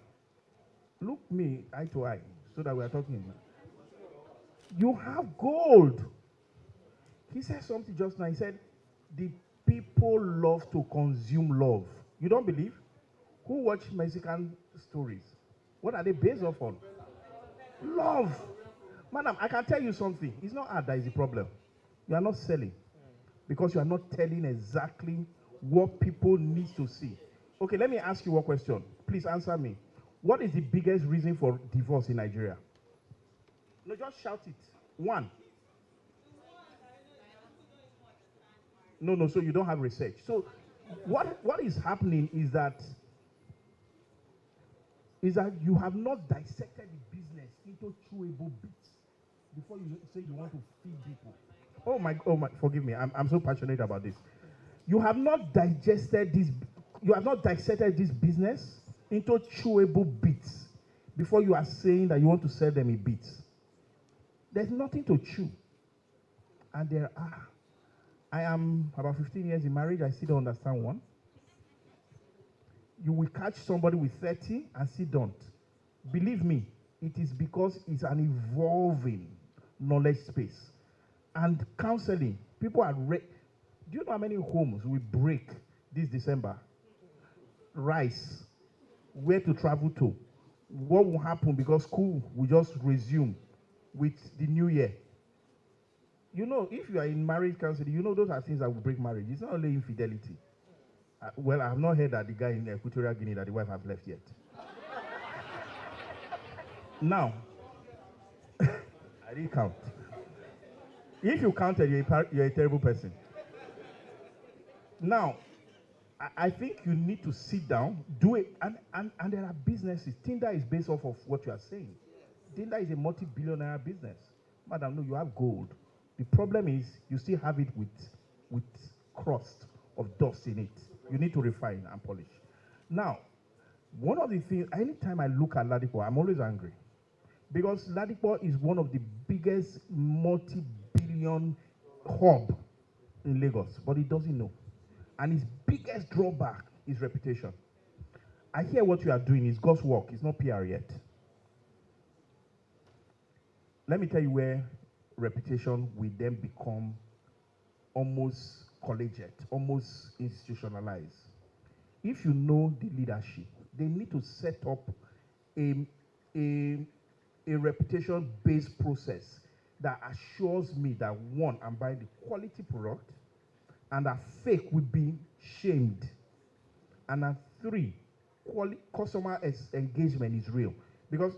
look me eye to eye so that we are talking. You have gold. He said something just now. He said, the people love to consume love. You don't believe? Who watch Mexican stories? What are they based off on? Love. Madam, I can tell you something. It's not art that is the problem. You are not selling because you are not telling exactly what people need to see. Okay, let me ask you one question. Please answer me. What is the biggest reason for divorce in Nigeria? No, just shout it. One. No, so you don't have research. So what is happening is that you have not dissected the business into chewable bits before you say you want to feed people. Oh my, forgive me. I'm so passionate about this. You have not dissected this business into chewable bits before you are saying that you want to sell them in bits. There's nothing to chew. And I am about 15 years in marriage, I still don't understand one. You will catch somebody with 30 and still don't. Believe me, it is because it's an evolving knowledge space. And counseling, people are do you know how many homes will break this December? Rice, where to travel to, what will happen because school will just resume with the new year. You know, if you are in marriage counseling, you know those are things that will break marriage. It's not only infidelity. Well, I have not heard that the guy in Equatorial Guinea that the wife has left yet. Now, I didn't count. If you counted, you're a terrible person. Now, I think you need to sit down, do it, and there are businesses. Tinder is based off of what you are saying. Tinder is a multi-billionaire business. Madam, no, you have gold. The problem is you still have it with crust of dust in it. You need to refine and polish. Now, one of the things, anytime I look at Ladipo, I'm always angry. Because Ladipo is one of the biggest multi-billion hub in Lagos, but he doesn't know. And his biggest drawback is reputation. I hear what you are doing is God's work. It's not PR yet. Let me tell you where reputation will then become almost collegiate, almost institutionalized. If you know the leadership, they need to set up a reputation-based process that assures me that one, I'm buying the quality product, and that fake will be shamed. And that three, customer engagement is real. Because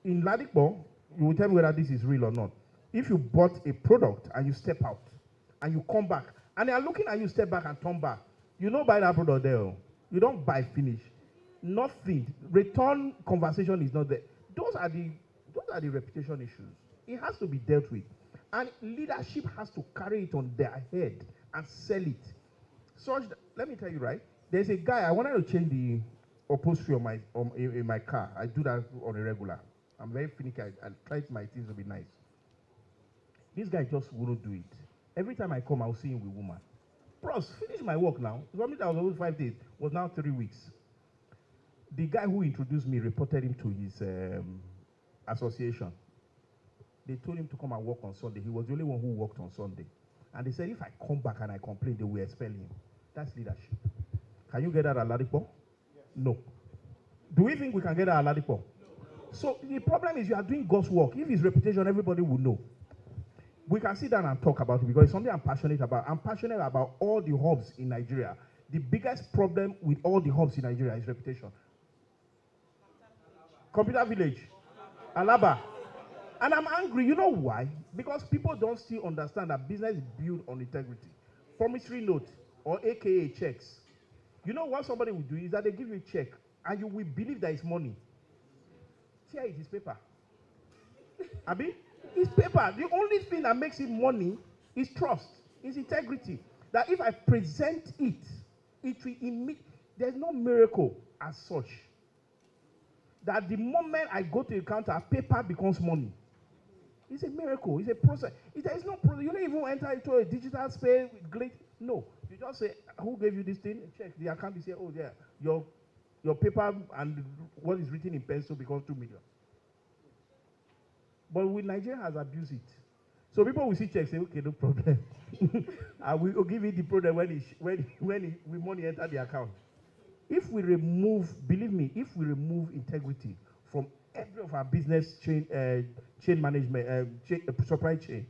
in Ladipo, you will tell me whether this is real or not. If you bought a product and you step out and you come back and they are looking at you step back and turn back, you don't buy that product there. You don't buy finish. Nothing. Return conversation is not there. Those are the reputation issues. It has to be dealt with. And leadership has to carry it on their head and sell it. Such that, let me tell you, right? There's a guy, I wanted to change the upholstery in my car. I do that on a regular. I'm very finicky. I try my things to be nice. This guy just wouldn't do it. Every time I come, I'll see him with woman. Bros, finish my work now. Something that was over 5 days was now 3 weeks. The guy who introduced me reported him to his association. They told him to come and work on Sunday. He was the only one who worked on Sunday. And they said, if I come back and I complain, they will expel him. That's leadership. Can you get that at Ladipo? Yes. No. Do we think we can get that at Ladipo? No. So the problem is you are doing God's work. If his reputation, everybody will know. We can sit down and talk about it because it's something I'm passionate about. I'm passionate about all the hubs in Nigeria. The biggest problem with all the hubs in Nigeria is reputation. Computer Village, Alaba. And I'm angry. You know why? Because people don't still understand that business is built on integrity. Promissory note, or AKA checks. You know what somebody will do is that they give you a check and you will believe that it's money. Here it is paper. Abi? It's paper. The only thing that makes it money is trust, is integrity. That if I present it, it will emit. There's no miracle as such. That the moment I go to the counter, paper becomes money. It's a miracle. It's a process. There is no process. You don't even enter into a digital space with great. No. You just say, who gave you this thing? Check the account. You say, oh, yeah, your paper and what is written in pencil becomes 2 million. But with Nigeria has abused it. So people will see checks, say, okay, no problem. I will give you the product when money enter the account. If we remove, believe me, if we remove integrity from every of our business chain management, supply chain,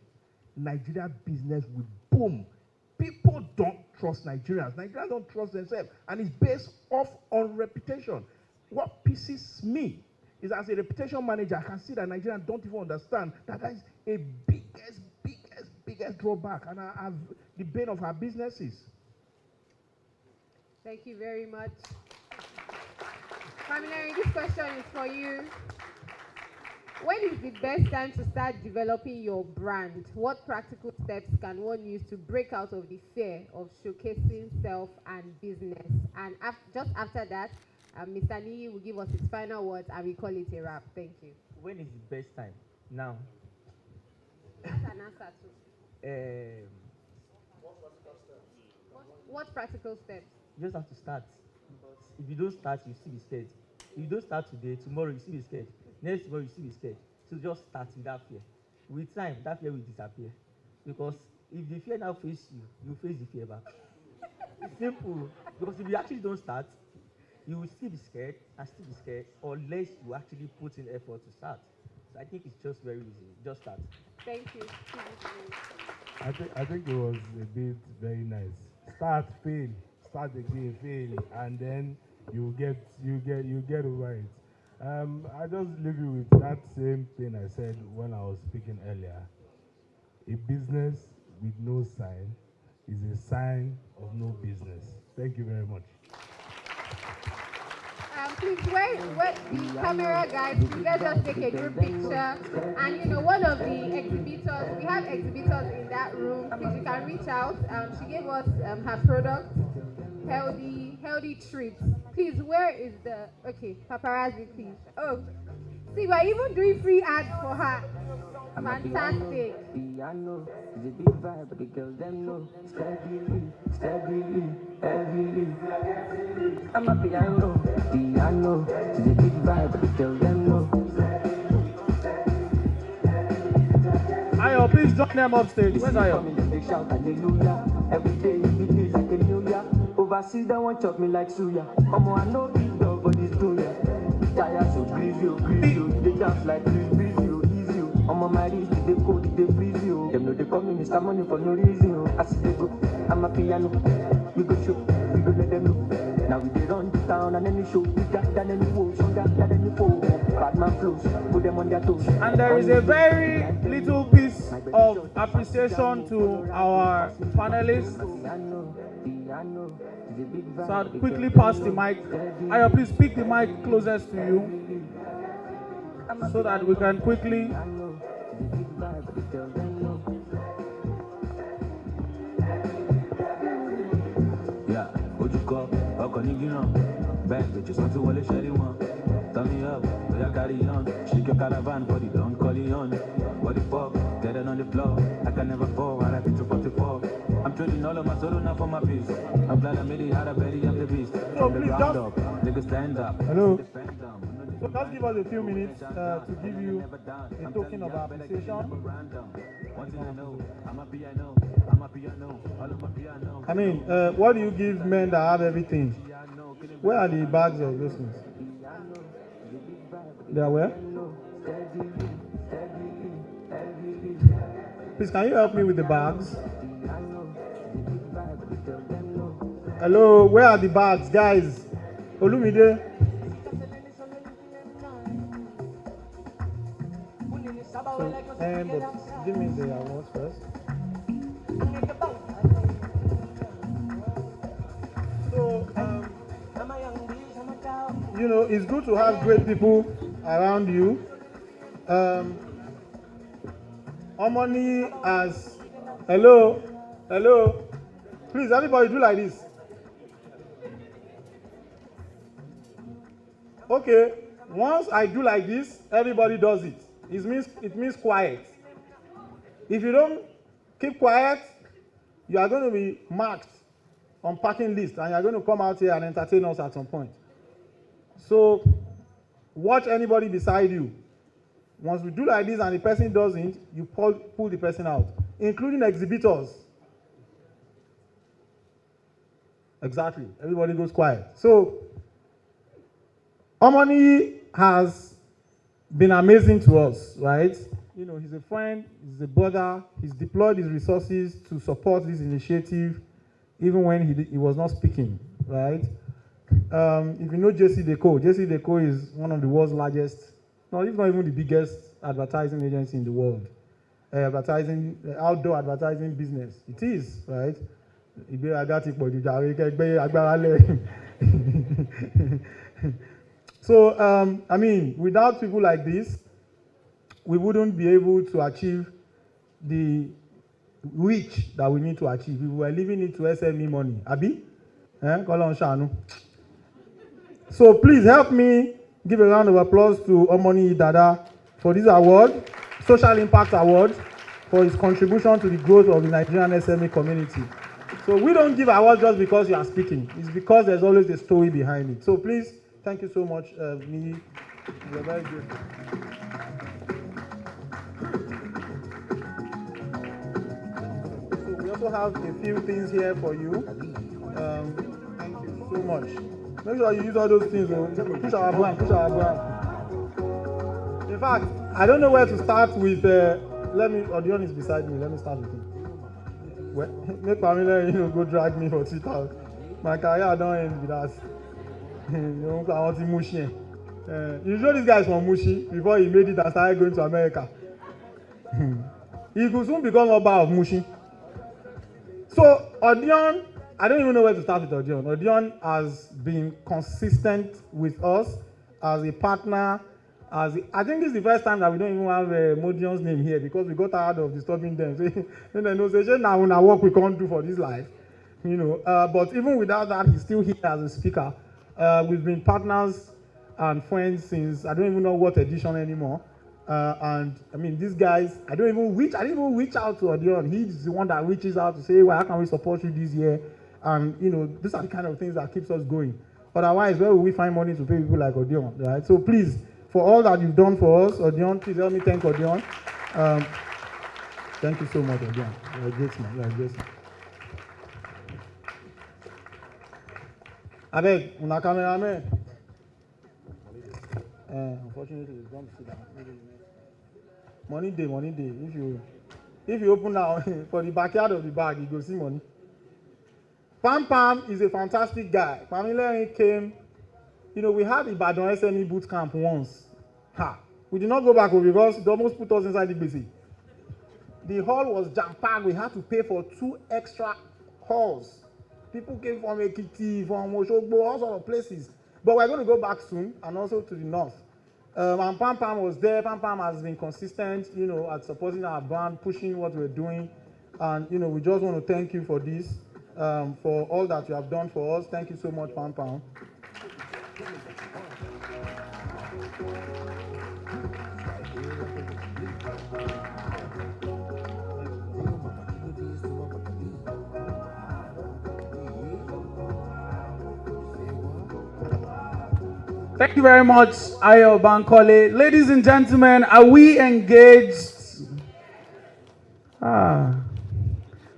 Nigeria business will boom. People don't trust Nigerians. Nigerians don't trust themselves. And it's based off on reputation. What pisses me is, as a reputation manager, I can see that Nigerians don't even understand that is a biggest drawback, and the bane of our businesses. Thank you very much. Faminary, this question is for you. When is the best time to start developing your brand? What practical steps can one use to break out of the fear of showcasing self and business? And just after that, Mr. Niyi will give us his final words and we call it a wrap. Thank you. When is the best time? Now. That's an answer too. What practical steps? You just have to start. If you don't start, you still be scared. If you don't start today, tomorrow you still be scared. Next tomorrow you still be scared. So just start without fear. With time, that fear will disappear. Because if the fear now faces you, you face the fear back. It's simple. Because if you actually don't start, you will still be scared and still be scared unless you actually put in effort to start. So I think it's just very easy. Just start. Thank you. I think it was a bit very nice. Start, fail, start again, fail, and then you get over it. I just leave you with that same thing I said when I was speaking earlier. A business with no sign is a sign of no business. Thank you very much. Please, where the camera guys, please, let's just take a group picture. And one of the exhibitors, we have exhibitors in that room. Please, you can reach out. She gave us her product, healthy treats. Please, where is the paparazzi, please? Oh, see, we're even doing free ads for her. Fantastic. Piano is a big vibe, but the girls them know. Steadily, heavily. I'm a piano is a big vibe, but the girls them know. Ayo, please join them upstage. Where's Ayo? They shout hallelujah. Every day it feels like a new year. Overseas they want chop me like suya. I know big dog, but it's doing ya. Tired so greasy, they dance like breezy. I'm on my wrist, they code, they freeze you. Them know they call me Mr. Money for no reason. I see they go, I'm a piano. We go show, we go let them know. Now we they run the town and any show, we got than any woe, stronger than any foe. Bad man flows, put them on their toes. And there is a very little piece of appreciation to our panelists. So I'll quickly pass the mic. Ayo, please pick the mic closest to you so that we can quickly. Yeah, what you call? Back bitches want to wallet shady one. Turn me up, we are carry on. Shake your caravan, body don't call it on. What the fuck? Get it on the floor. I can never fall, I like to 44. I'm trading all of my solo now for my peace. I'm glad I made it out of belly of the beast. From the ground up, niggas stand up. Hello. So just give us a few minutes to give you a token of appreciation. I mean, what do you give men that have everything? Where are the bags of those things? They are where? Please, can you help me with the bags? Hello, where are the bags, guys? Olumide? But give me the awards first. So, it's good to have great people around you. Harmony as hello. Please, everybody do like this. Okay, once I do like this, everybody does it. It means quiet. If you don't keep quiet, you are going to be marked on parking list, and you are going to come out here and entertain us at some point. So watch anybody beside you. Once we do like this and the person doesn't, you pull the person out, including exhibitors. Exactly. Everybody goes quiet. So Omoni has been amazing to us, right? You know, he's a friend, he's a brother, he's deployed his resources to support this initiative, even when he was not speaking, right? If you know JC Deco is one of the world's largest, no, if not even the biggest advertising agency in the world. Outdoor advertising business. It is, right? So, I mean, without people like this, we wouldn't be able to achieve the reach that we need to achieve. If we were leaving it to SME money. Abi? So please help me give a round of applause to Omoni Dada for this award, Social Impact Award, for his contribution to the growth of the Nigerian SME community. So we don't give awards just because you are speaking. It's because there's always a story behind it. So please, thank you so much, Mini. You're very grateful. So we also have a few things here for you. Thank you so much. Make sure you use all those things. Push our brand, push our brand. In fact, I don't know where to start with. Odion is beside me. Let me start with him. Well, make Pamela, go drag me for Twitter. My career don't end with that. I want to Mushi. You know this guy is from Mushi before he made it and started going to America. He could soon become Oba of Mushi. So Odion, I don't even know where to start with Odion. Odion has been consistent with us as a partner. I think this is the first time that we don't even have Modion's name here because we got tired of disturbing them. So, they know, now when I work we can't do for this life. But even without that, he's still here as a speaker. We've been partners and friends since I don't even know what edition anymore. And I mean, these guys, I didn't even reach out to Odion. He's the one that reaches out to say, well, how can we support you this year? And these are the kind of things that keeps us going. Otherwise, where will we find money to pay people like Odion, right? So please, for all that you've done for us, Odion, please help me thank Odion. Thank you so much, Odion. You're a great man. You're a great man. I beg, una cameraman. Unfortunately, it's going to sit down. Money day. If you open now for the backyard of the bag, you go see money. Pam is a fantastic guy. Pamela came. We had Ibadan SME Bootcamp once. We did not go back because it almost put us inside the BC. The hall was jam-packed. We had to pay for 2 extra halls. People came from Ekiti, from Oshogbo, all sorts of places. But we're going to go back soon, and also to the north. And Pam was there. Pam has been consistent, at supporting our brand, pushing what we're doing. And, we just want to thank you for this, for all that you have done for us. Thank you so much, Pam. Thank you very much, Ayo Bankole. Ladies and gentlemen, are we engaged?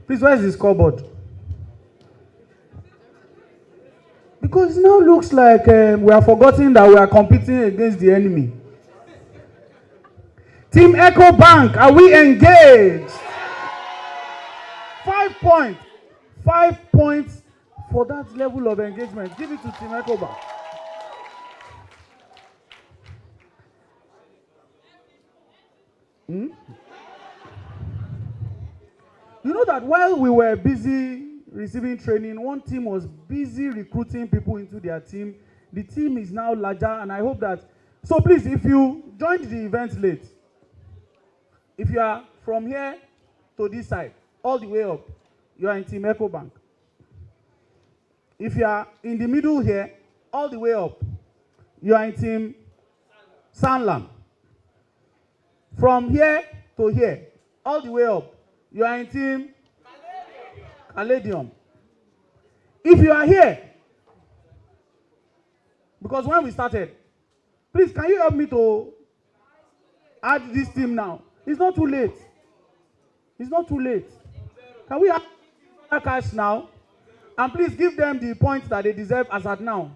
Please, where is the scoreboard? Because it now looks like we are forgetting that we are competing against the enemy. Team Ecobank, are we engaged? 5 points. 5 points for that level of engagement. Give it to Team Ecobank. You know that while we were busy receiving training, one team was busy recruiting people into their team. The team is now larger, and I hope that... So please, if you joined the event late, if you are from here to this side, all the way up, you are in Team Ecobank. If you are in the middle here, all the way up, you are in Team Sanlam. From here to here, all the way up, you are in team Caladium. If you are here, because when we started, please, can you help me to add this team now? It's not too late. It's not too late. Can we add cash now? And please give them the points that they deserve as at now.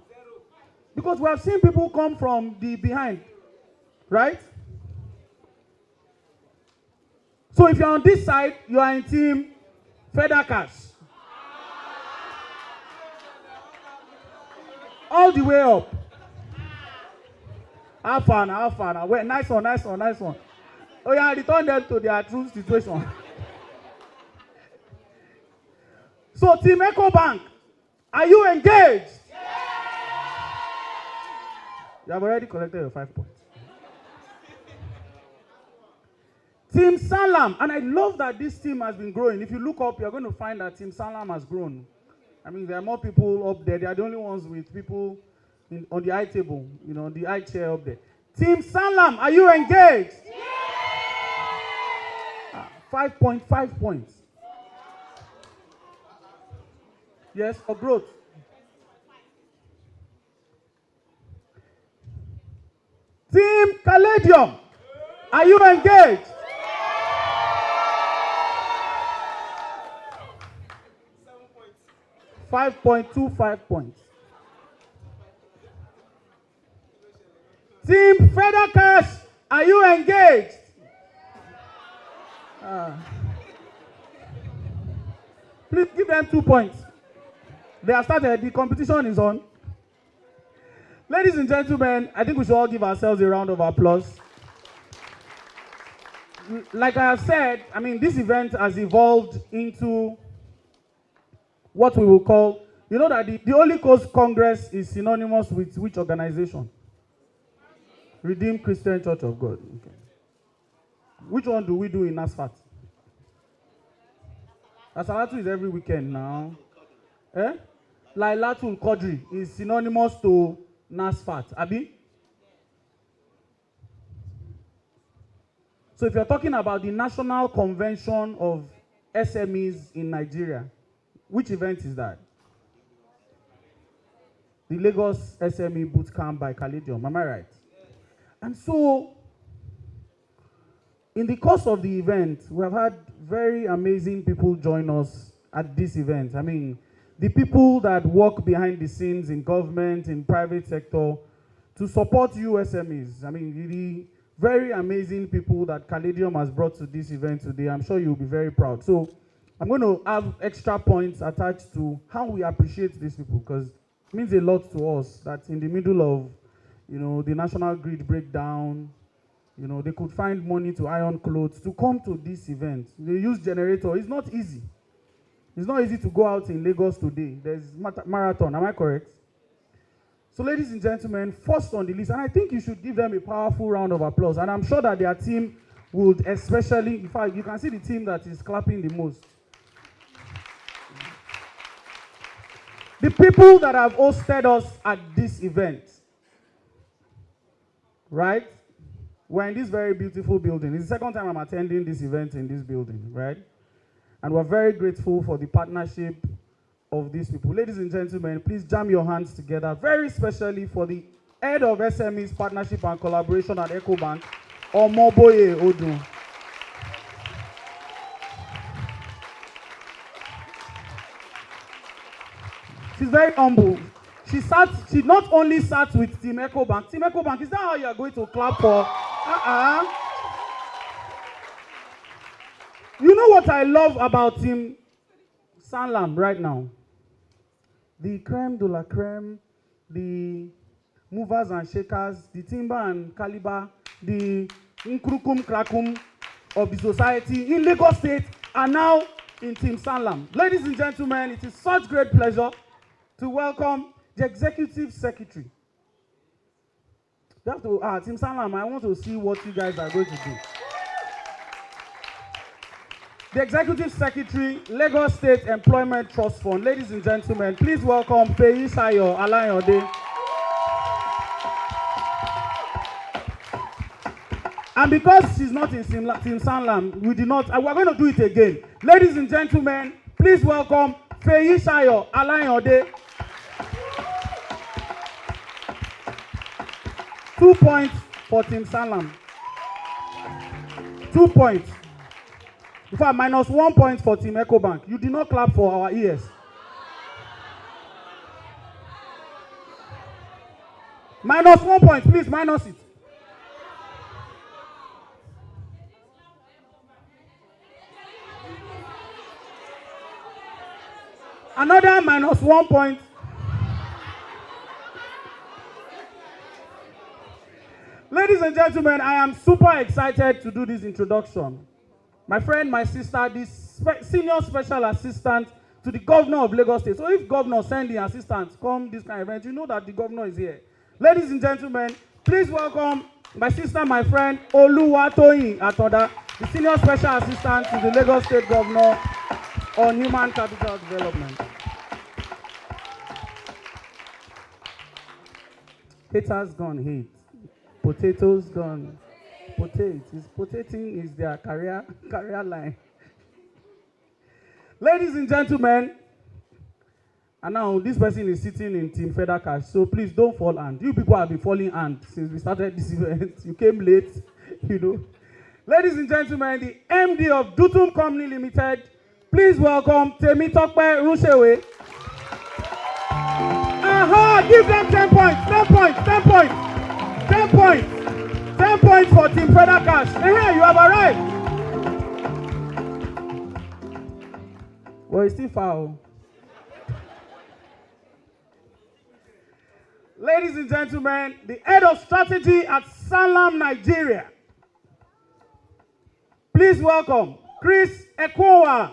Because we have seen people come from the behind, right? So if you're on this side, you are in team Feather Cash. All the way up. Have fun. Wait, nice one. Oh yeah, return them to their true situation. So Team Ecobank, are you engaged? You have already collected your 5 points. Team Sanlam, and I love that this team has been growing. If you look up, you're going to find that Team Sanlam has grown. I mean, there are more people up there. They are the only ones with people on the high table, the high chair up there. Team Sanlam, are you engaged? 5.5 points. Yes, for growth. Team Caladium, are you engaged? 5.25 points. Team Feather Cash, are you engaged? Please give them 2 points. They have started. The competition is on. Ladies and gentlemen, I think we should all give ourselves a round of applause. Like I have said, I mean, this event has evolved into what we will call, that the Holy Coast Congress is synonymous with which organization? Redeemed Christian Church of God. Okay. Which one do we do in Nasfat? Asalatu is every weekend now. Lailatul Qadri is synonymous to Nasfat. Abi? So if you're talking about the National Convention of SMEs in Nigeria, which event is that? The Lagos SME Bootcamp by Caladium. Am I right? And so, in the course of the event, we have had very amazing people join us at this event. I mean, the people that work behind the scenes in government, in private sector, to support you SMEs. I mean, the very amazing people that Caladium has brought to this event today. I'm sure you'll be very proud. So, I'm going to have extra points attached to how we appreciate these people, because it means a lot to us that in the middle of, the national grid breakdown, they could find money to iron clothes to come to this event. They use generator. It's not easy. It's not easy to go out in Lagos today. There's marathon. Am I correct? So, ladies and gentlemen, first on the list, and I think you should give them a powerful round of applause. And I'm sure that their team would especially, in fact, you can see the team that is clapping the most. The people that have hosted us at this event, right? We're in this very beautiful building. It's the second time I'm attending this event in this building, right? And we're very grateful for the partnership of these people. Ladies and gentlemen, please jam your hands together, very specially for the head of SMEs Partnership and Collaboration at Ecobank, Omoboye Odu. She's very humble. She not only sat with Team Ecobank. Team Ecobank, is that how you are going to clap for? You know what I love about Team Sanlam right now? The creme de la creme, the movers and shakers, the timber and caliber, the nkrukum krakum of the society in Lagos State are now in Team Sanlam. Ladies and gentlemen, it is such great pleasure to welcome the Executive Secretary. You have to, Team Sanlam, I want to see what you guys are going to do. The Executive Secretary, Lagos State Employment Trust Fund. Ladies and gentlemen, please welcome Peyi Sayo Alayode. And because she's not in Team Sanlam, we did not, we're going to do it again. Ladies and gentlemen, please welcome Feyi Sayo Alayode. 2 points for Team Sanlam. 2 points. In fact, minus 1 point for Team Ecobank. You did not clap for our ears. Minus 1 point, please, minus it. Another minus 1 point. Ladies and gentlemen, I am super excited to do this introduction. My friend, my sister, this senior special assistant to the governor of Lagos State. So if governor send the assistants come this kind of event, you know that the governor is here. Ladies and gentlemen, please welcome my sister, my friend, Oluwatoyin Atoda, the senior special assistant to the Lagos State governor on human capital development. Haters gone hate. Potatoes gone. Potating is their career line. Ladies and gentlemen, and now this person is sitting in Team Feather Cash, so please don't fall hand. You people have been falling hand since we started this event. You came late, you know. Ladies and gentlemen, the MD of Dutum Company Limited, please welcome Temitope Rushewe. Aha! Give them 10 points, 10 points, 10 points, 10 points. 10 points for Team Feather Cash. Here, you have arrived. Well, it's still foul. Ladies and gentlemen, the head of strategy at Sanlam Nigeria. Please welcome Chris Ekowa.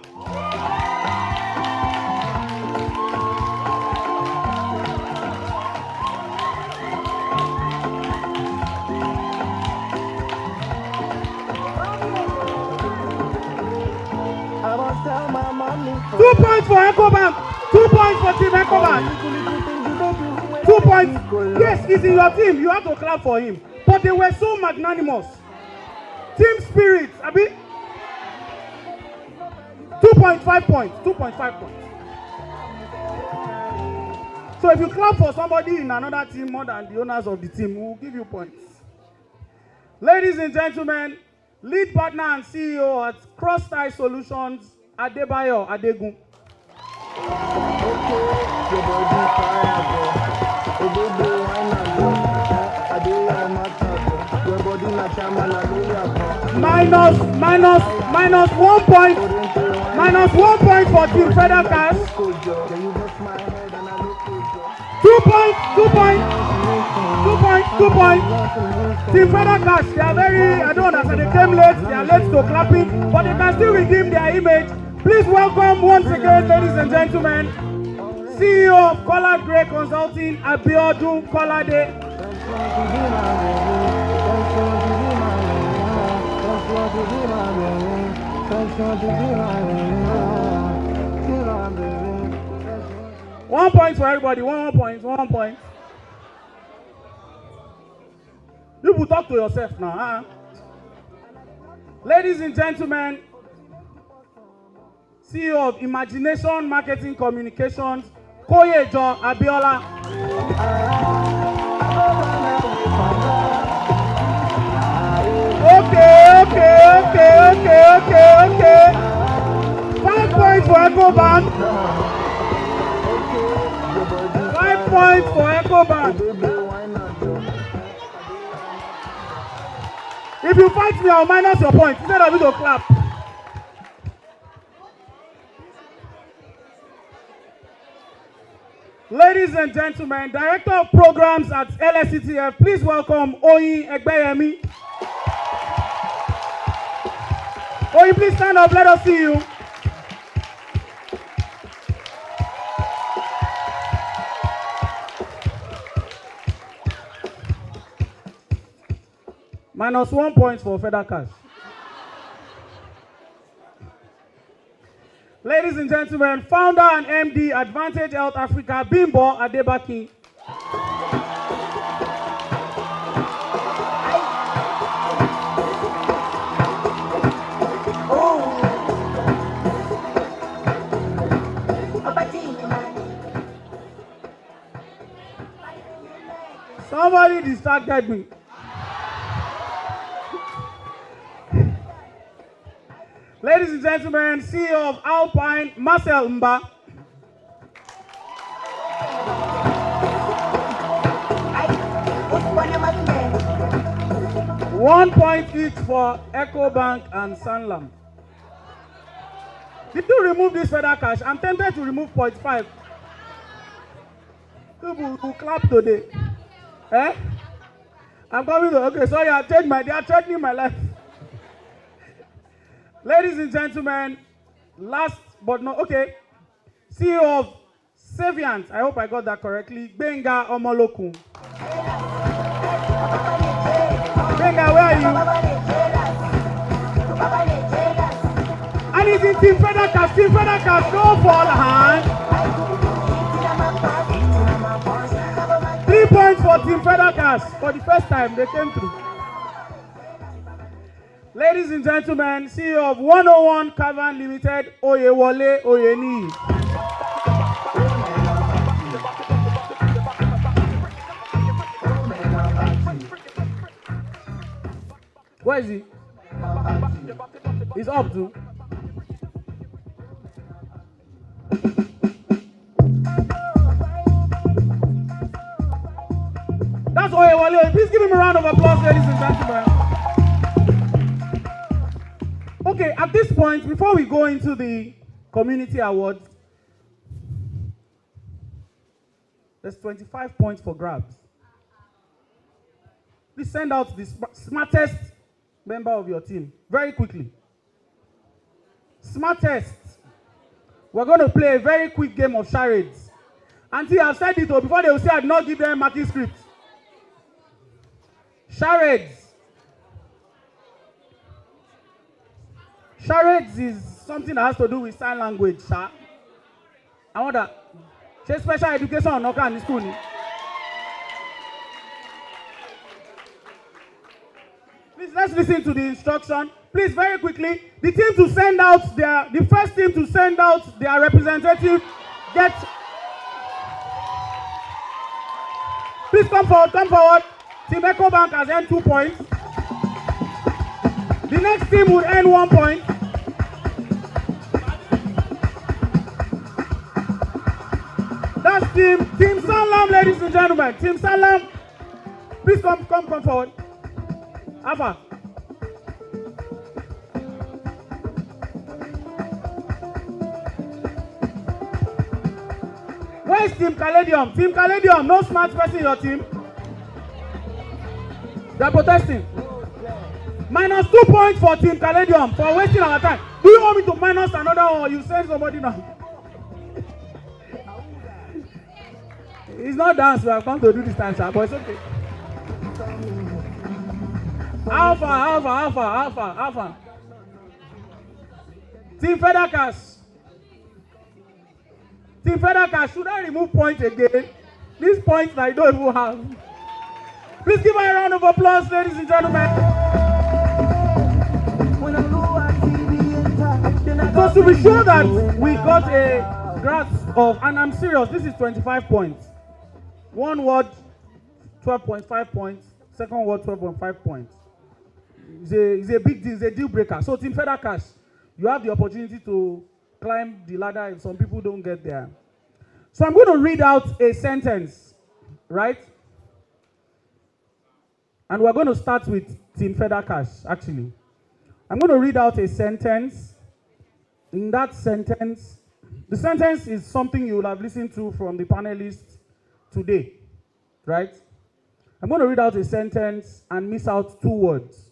2 points for Ecobank. 2 points for Team Ecobank. 2 points. Yes, he's in your team. You have to clap for him. But they were so magnanimous. Team spirit. Abi? 2.5 points. 2.5 points. So if you clap for somebody in another team more than the owners of the team, we'll give you points. Ladies and gentlemen, lead partner and CEO at Cross Tie Solutions, Adebayo Adegun. Minus 1 point. Minus 1 point for Team Feather Cash. 2 points. 2 points. 2 points. 2 points. Team Feather Cash, they are very, I don't understand, they came late, they are late to clapping, but they can still redeem their image. Please welcome once again, ladies and gentlemen, CEO of Collard Gray Consulting, Abiodun Kolade. One point for everybody, one point. You will talk to yourself now, huh? Ladies and gentlemen, CEO of Imagination Marketing Communications, Koyejo Abiola. Okay. 5 points for Ecobank. 5 points for Ecobank. If you fight me, I'll minus your points instead of you to clap. Ladies and gentlemen, Director of Programs at LSCTF, please welcome Oyin Egbeyemi. Oyin, please stand up, let us see you. Minus 1 point for Feather Cash. Ladies and gentlemen, founder and MD, Advantage Health Africa, Bimbo Adebaki. Somebody distracted me. Ladies and gentlemen, CEO of Alpine, Marcel Mba. One point each for Ecobank and Sanlam. Did you remove this feather cash? I'm tempted to remove 0.5. People who clap today. Eh? I'm coming to, okay, sorry, they are threatening my life. Ladies and gentlemen, last but not, okay, CEO of Savient, I hope I got that correctly, Benga Omolokun. Benga, where are you? And it's in Team Feather Cash. Team Feather Cash, no fall hand. 3 points for Team Feather Cash. For the first time, they came through. Ladies and gentlemen, CEO of 101 Caravan Limited, Oyewole Oyeni. Where is he? He's up too. That's Oyewole. Please give him a round of applause, ladies and gentlemen. Okay, at this point, before we go into the community awards, there's 25 points for grabs. Please send out the smartest member of your team very quickly. Smartest. We're going to play a very quick game of charades. Until I've said it, or before they will say I did not give them marking script. Charades. Charades is something that has to do with sign language, sir. I want that. Say special education or not in school. Please, let's listen to the instruction. Please, very quickly, the team to send out the first team to send out their representative, please come forward. Team Ecobank has earned 2 points. The next team would earn 1 point. That's Team Sanlam, ladies and gentlemen. Team Sanlam, please come forward. Alpha. Where is Team Caladium? Team Caladium, no smart person in your team. They are protesting. Minus 2 points for Team Caladium for wasting our time. Do you want me to minus another one or you send somebody now? It's not dance we have come to do this time, sir, but it's okay. Alpha. Team Feather Cash. Team Feather Cash, should I remove points again? These points I don't even have. Please give her a round of applause, ladies and gentlemen. So to be sure that we got a grasp of, and I'm serious, this is 25 points. One word, 12.5 points. Second word, 12.5 points. It's a big deal, it's a deal breaker. So Team Feather Cash, you have the opportunity to climb the ladder if some people don't get there. So I'm going to read out a sentence, right? And we're going to start with Team Feather Cash, actually. I'm going to read out a sentence. In that sentence, the sentence is something you will have listened to from the panelists today, right? I'm going to read out a sentence and miss out 2 words.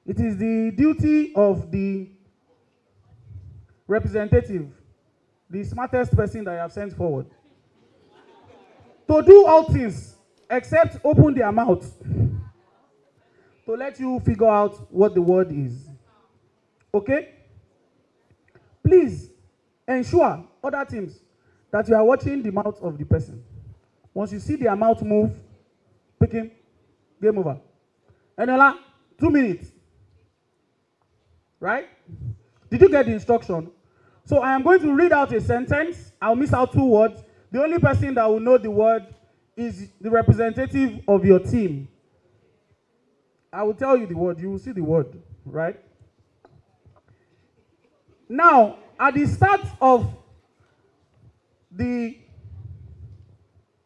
It is the duty of the representative, the smartest person that I have sent forward, to do all things except open their mouth to let you figure out what the word is. Okay? Please ensure, other teams, that you are watching the mouth of the person. Once you see their mouth move, pick him, game over. Enola, 2 minutes. Right? Did you get the instruction? So I am going to read out a sentence. I'll miss out 2 words. The only person that will know the word is the representative of your team. I will tell you the word, you will see the word, right? Now, at the start of the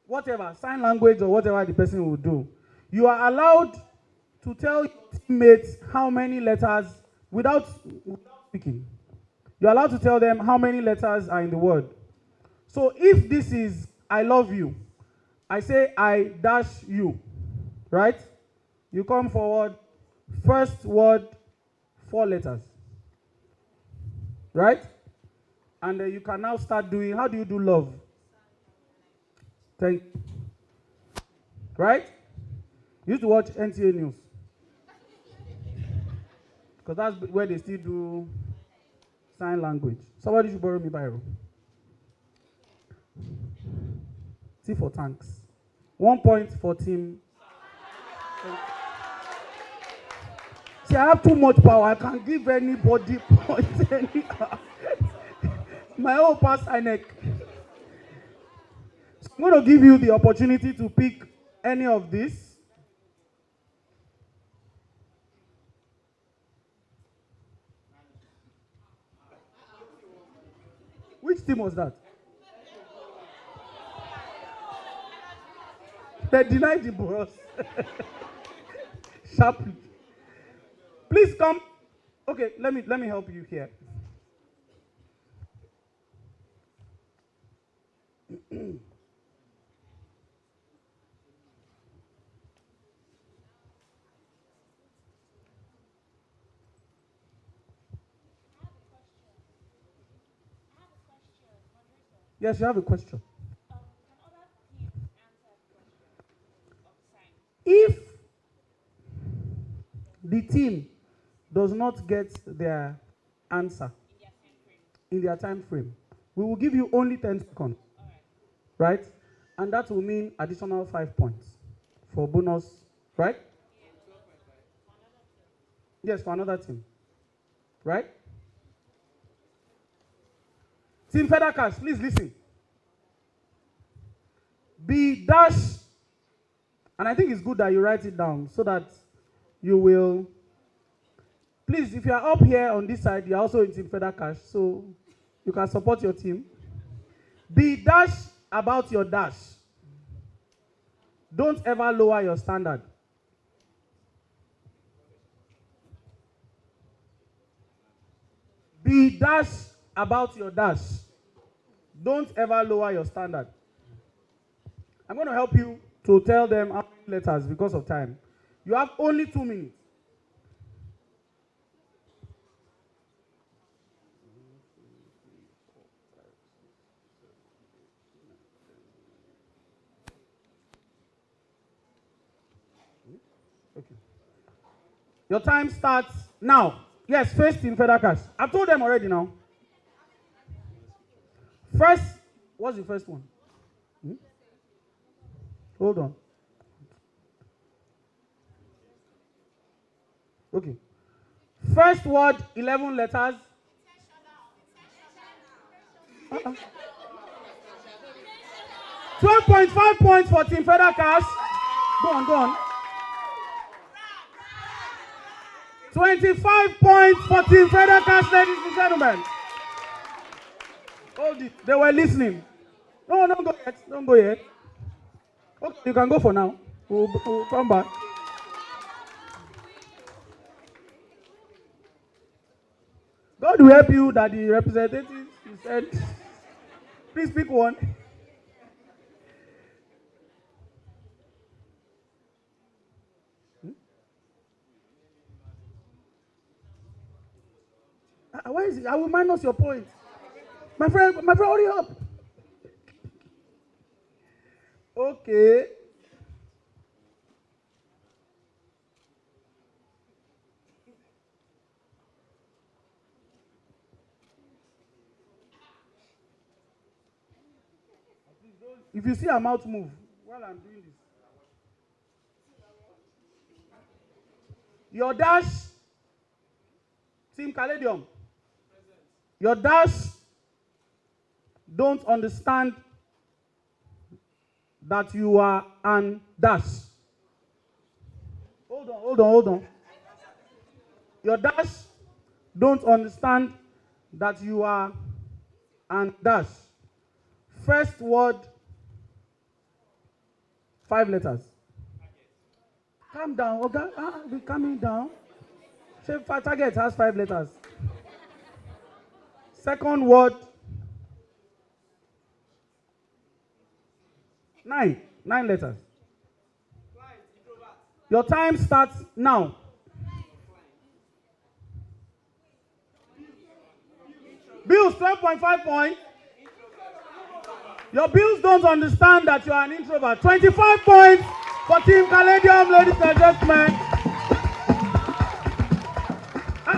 whatever, sign language or whatever the person will do, you are allowed to tell your teammates how many letters, without speaking, you're allowed to tell them how many letters are in the word. So if this is I love you, I say I dash you, right? You come forward, first word, 4 letters, right? And then you can now start doing, how do you do love? Thank you. Right? You used to watch NTA News. Because that's where they still do sign language. Somebody should borrow me biro. T for thanks. 1 point for team. See, I have too much power. I can give anybody points anyhow. My own pass INEC. So I'm going to give you the opportunity to pick any of these. Which team was that? They denied the boss. Sharply. Please come. Okay, let me help you here. Yes, you have a question. If the team does not get their answer in their time frame, we will give you only 10 seconds, right? And that will mean additional 5 points for bonus, right? Yes, for another team, right? Team Fedakas, please listen. Be dash, and I think it's good that you write it down so that you will. Please, if you are up here on this side, you are also in Team Fedakas, so you can support your team. Be dash about your dash. Don't ever lower your standard. Be dash about your dash. Don't ever lower your standard. I'm going to help you to tell them how many letters because of time. You have only 2 minutes. Okay. Your time starts now. Yes, first in Fedakas. I've told them already now. First, what's the first one? Hold on. Okay. First word, 11 letters. 12.5 points for Team Fedakas. Go on. 25 points for Team Fedakas, ladies and gentlemen. Hold it. They were listening. No, don't go yet. Don't go yet. Okay, you can go for now. We'll come back. God will help you that the representatives you said, please pick one. Why is it? I will minus your point. My friend, hurry up. Okay. If you see her mouth move while I'm doing this. Your dash, Team Caladium. Your dash don't understand that you are an dash. Hold on. Your dash don't understand that you are an dash. First word, 5 letters. Calm down, okay? Be calming down. Target has 5 letters. Second word, 9 letters. Your time starts now. Bills, 12.5 points. Your bills don't understand that you are an introvert. 25 points for Team Caladium, ladies and gentlemen.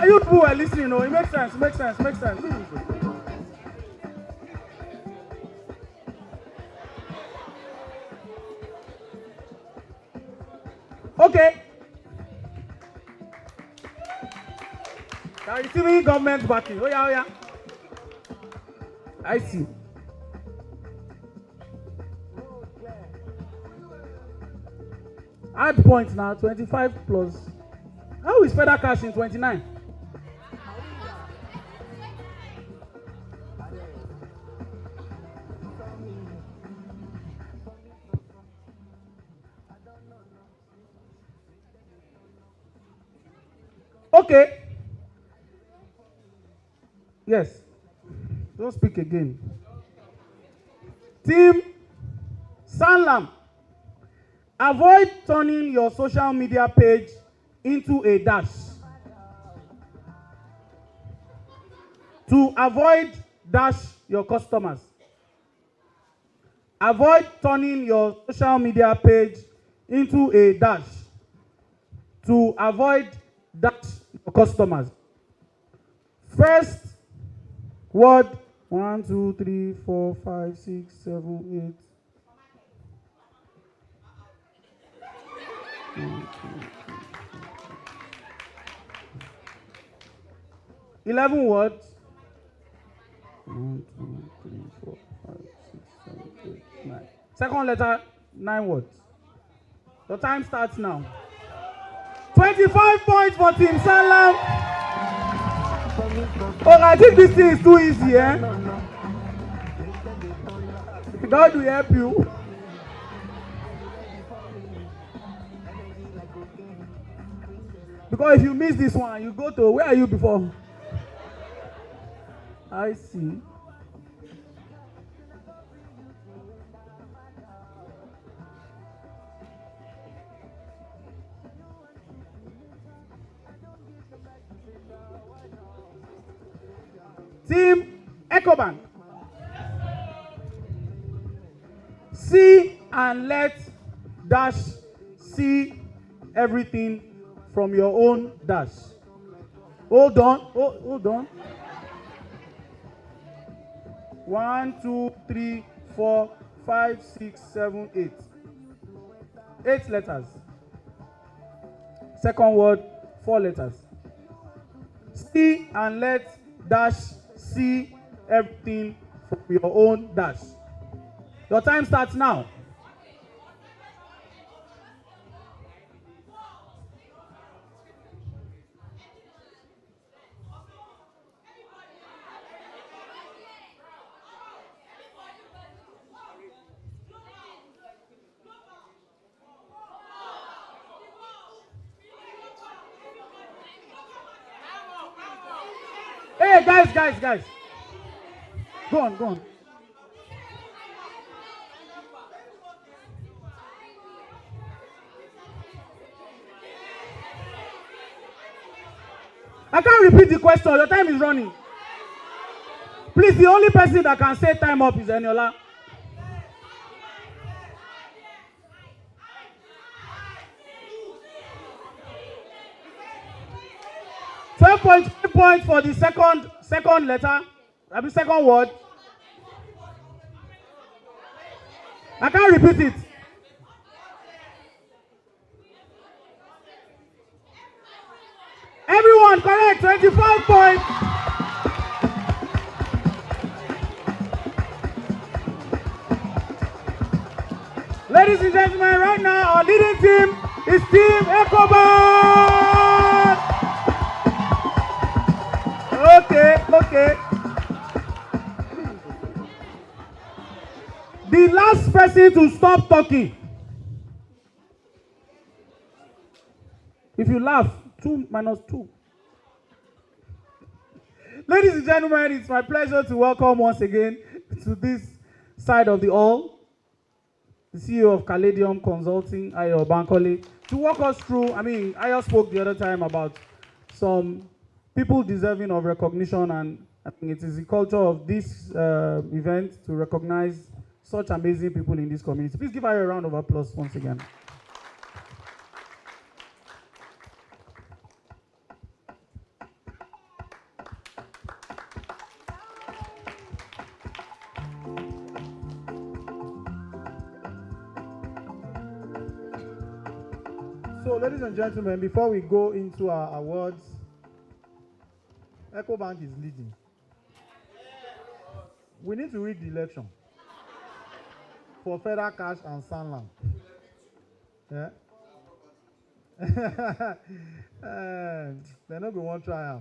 You people are listening, it makes sense. Okay. They are receiving government backing. Oh yeah. I see. Add points now, 25 plus. How is federal cash in 29? Okay. Yes. Don't speak again. Team Sanlam. Avoid turning your social media page into a dash. To avoid dash your customers. Avoid turning your social media page into a dash. To avoid dash your customers. First word, 1, 2, 3, 4, 5, 6, 7, 8. 11 words. 1, 2, 3, 4, 5, 6, 7, 8, 9. Second letter, 9 words. The time starts now. 25 points for Team Sanlam. Oh, I think this thing is too easy, eh? God will help you. Because if you miss this one, you go to, where are you before? I see. Team Ecobank. See and let dash see everything from your own dash. Hold on. 1, 2, 3, 4, 5, 6, 7, 8. 8 letters. Second word, 4 letters. See and let dash see everything from your own dash. Your time starts now. Hey, guys. Go on. I can't repeat the question. Your time is running. Please, the only person that can say time up is Eniola. Points for the second letter. The second word. I can't repeat it. Everyone correct, 25 points. Ladies and gentlemen, right now our leading team is Team Ecobank. Okay. The last person to stop talking. If you laugh, 2 minus 2. Ladies and gentlemen, it's my pleasure to welcome once again to this side of the hall the CEO of Caladium Consulting, Ayo Bankole, to walk us through. I mean, Ayo spoke the other time about some people deserving of recognition, and I think it is the culture of this event to recognize such amazing people in this community. Please give Ayo a round of applause once again. So, ladies and gentlemen, before we go into our awards, Ecobank is leading. We need to read the election for Federal Cash and Sanlam. Yeah? They're not going to want to try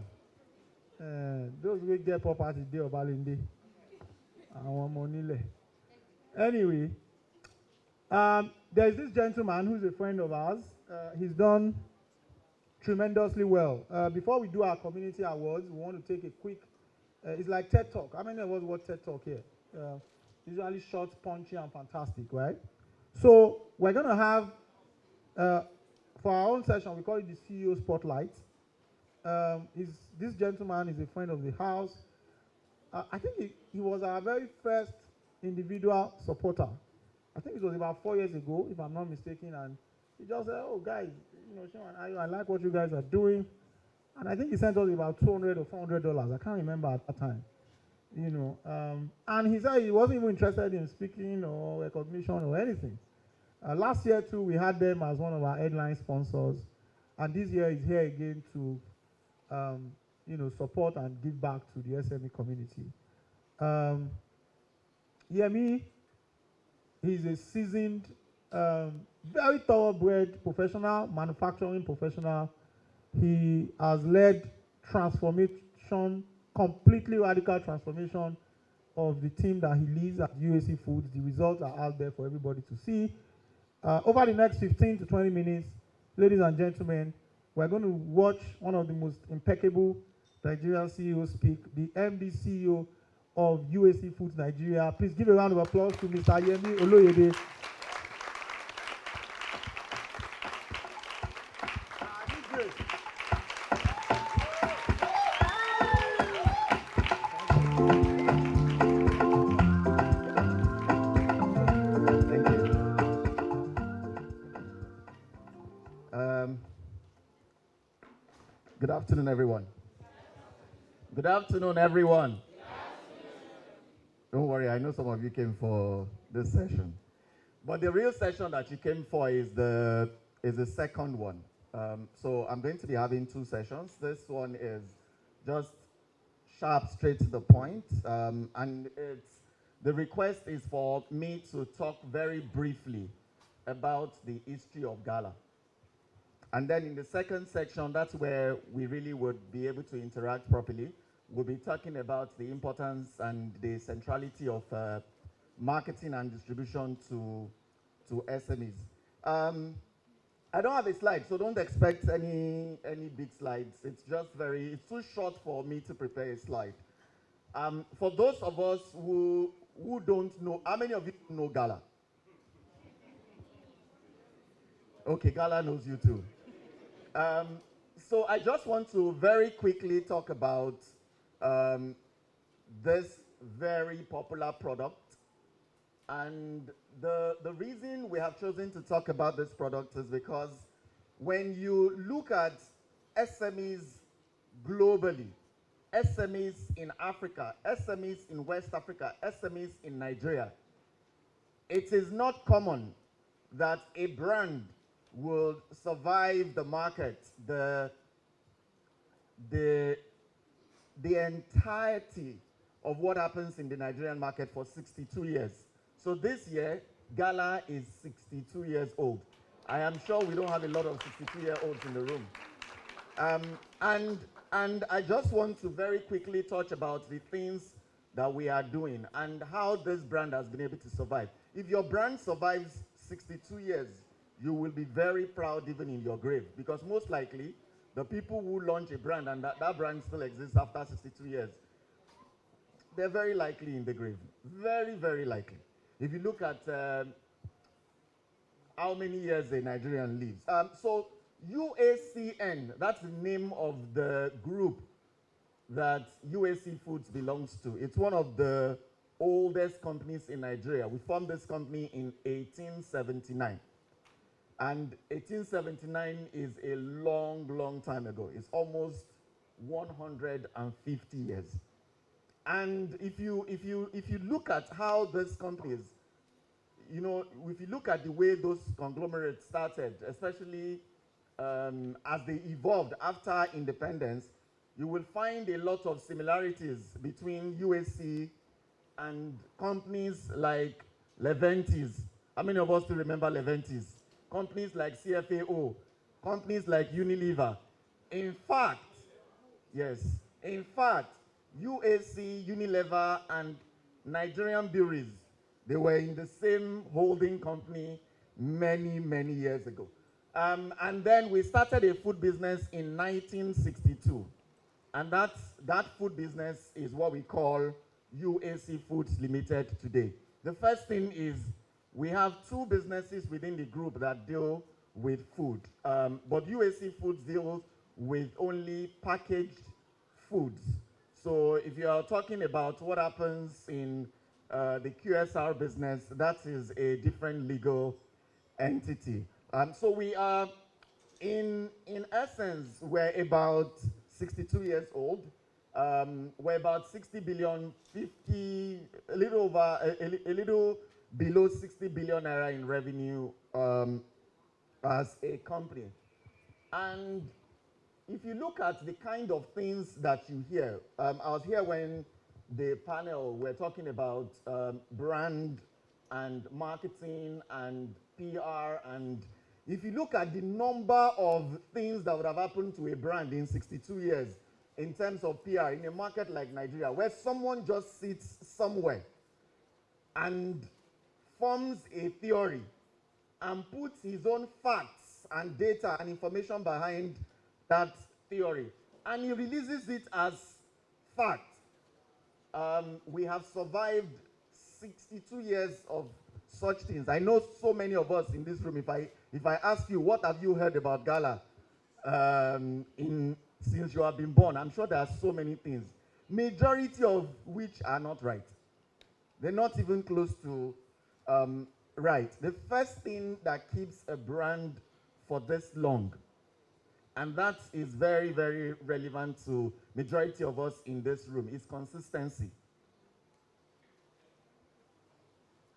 them. Those who get property, they are balindi. I want money. Anyway, there's this gentleman who's a friend of ours. He's done tremendously well. Before we do our community awards, we want to take a quick, it's like TED Talk. How many of us watch TED Talk here? Usually short, punchy, and fantastic, right? So we're going to have, for our own session, we call it the CEO Spotlight. This gentleman is a friend of the house. I think he was our very first individual supporter. I think it was about 4 years ago, if I'm not mistaken, and he just said, oh, guys, you know, Sean, I like what you guys are doing. And I think he sent us about $200 or $400. I can't remember at that time. You know, and he said he wasn't even interested in speaking or recognition or anything. Last year, too, we had them as one of our headline sponsors. And this year is here again to, you know, support and give back to the SME community. Yemi, he's a seasoned, very thoroughbred professional, manufacturing professional. He has led transformation, completely radical transformation of the team that he leads at UAC Foods. The results are out there for everybody to see. Over the next 15 to 20 minutes, ladies and gentlemen, we're going to watch one of the most impeccable Nigerian CEOs speak, the MD CEO of UAC Foods Nigeria. Please give a round of applause to Mr. Yemi Oloyede. Good afternoon, everyone. Good afternoon, everyone. Don't worry, I know some of you came for this session. But the real session that you came for is the second one. So I'm going to be having 2 sessions. This one is just sharp, straight to the point. And the request is for me to talk very briefly about the history of Gala. And then in the second section, that's where we really would be able to interact properly. We'll be talking about the importance and the centrality of marketing and distribution to SMEs. I don't have a slide, so don't expect any big slides. It's just it's too short for me to prepare a slide. For those of us who don't know, how many of you know Gala? Okay, Gala knows you too. So I just want to very quickly talk about this very popular product. And the reason we have chosen to talk about this product is because when you look at SMEs globally, SMEs in Africa, SMEs in West Africa, SMEs in Nigeria, it is not common that a brand will survive the market, the entirety of what happens in the Nigerian market for 62 years. So this year, Gala is 62 years old. I am sure we don't have a lot of 62-year-olds in the room. And I just want to very quickly touch about the things that we are doing and how this brand has been able to survive. If your brand survives 62 years, you will be very proud even in your grave, because most likely the people who launch a brand and that brand still exists after 62 years, they're very likely in the grave. Very, very likely. If you look at how many years a Nigerian lives. So UACN, that's the name of the group that UAC Foods belongs to. It's one of the oldest companies in Nigeria. We formed this company in 1879. And 1879 is a long, long time ago. It's almost 150 years. And if you look at how this company is, you know, if you look at the way those conglomerates started, especially as they evolved after independence, you will find a lot of similarities between UAC and companies like Leventis. How many of us still remember Leventis? Companies like CFAO, companies like Unilever. In fact, yes, in fact, UAC, Unilever, and Nigerian breweries, they were in the same holding company many, many years ago. And then we started a food business in 1962. And that food business is what we call UAC Foods Limited today. The first thing is we have two businesses within the group that deal with food. But UAC Foods deals with only packaged foods. So if you are talking about what happens in the QSR business, that is a different legal entity. So we are, in essence, we're about 62 years old. We're about 60 billion, a little below 60 billion naira in revenue as a company. And if you look at the kind of things that you hear, I was here when the panel were talking about brand and marketing and PR, and if you look at the number of things that would have happened to a brand in 62 years in terms of PR in a market like Nigeria, where someone just sits somewhere and forms a theory and puts his own facts and data and information behind that theory, and he releases it as fact. We have survived 62 years of such things. I know so many of us in this room, if I ask you, what have you heard about Gala since you have been born, I'm sure there are so many things, majority of which are not right. They're not even close to right. The first thing that keeps a brand for this long, and that is very, very relevant to majority of us in this room, is consistency.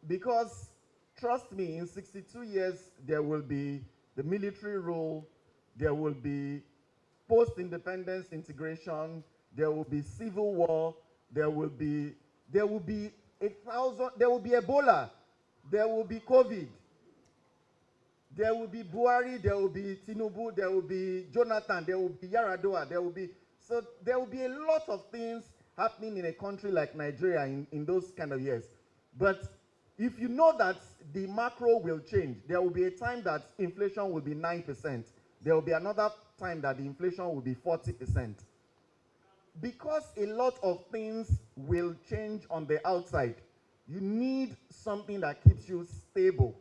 Because, trust me, in 62 years, there will be the military rule, there will be post-independence integration, there will be civil war, there will be Ebola, there will be COVID, there will be Buhari, there will be Tinubu, there will be Jonathan, there will be Yaradua, there will be a lot of things happening in a country like Nigeria in those kind of years. But if you know that the macro will change, there will be a time that inflation will be 9%. There will be another time that the inflation will be 40%. Because a lot of things will change on the outside, you need something that keeps you stable,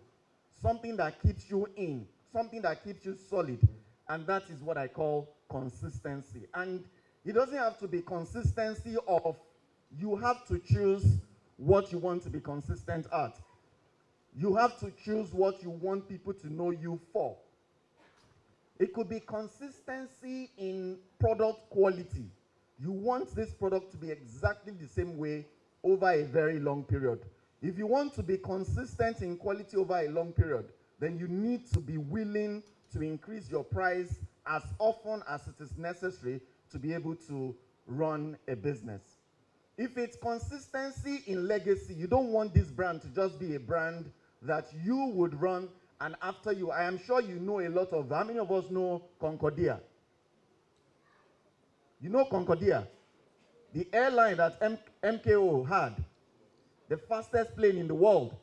something that keeps you in, something that keeps you solid. And that is what I call consistency. And it doesn't have to be consistency of you have to choose what you want to be consistent at. You have to choose what you want people to know you for. It could be consistency in product quality. You want this product to be exactly the same way over a very long period. If you want to be consistent in quality over a long period, then you need to be willing to increase your price as often as it is necessary to be able to run a business. If it's consistency in legacy, you don't want this brand to just be a brand that you would run, and after you, I am sure you know a lot of, how many of us know Concordia? You know Concordia? The airline that MKO had, the fastest plane in the world.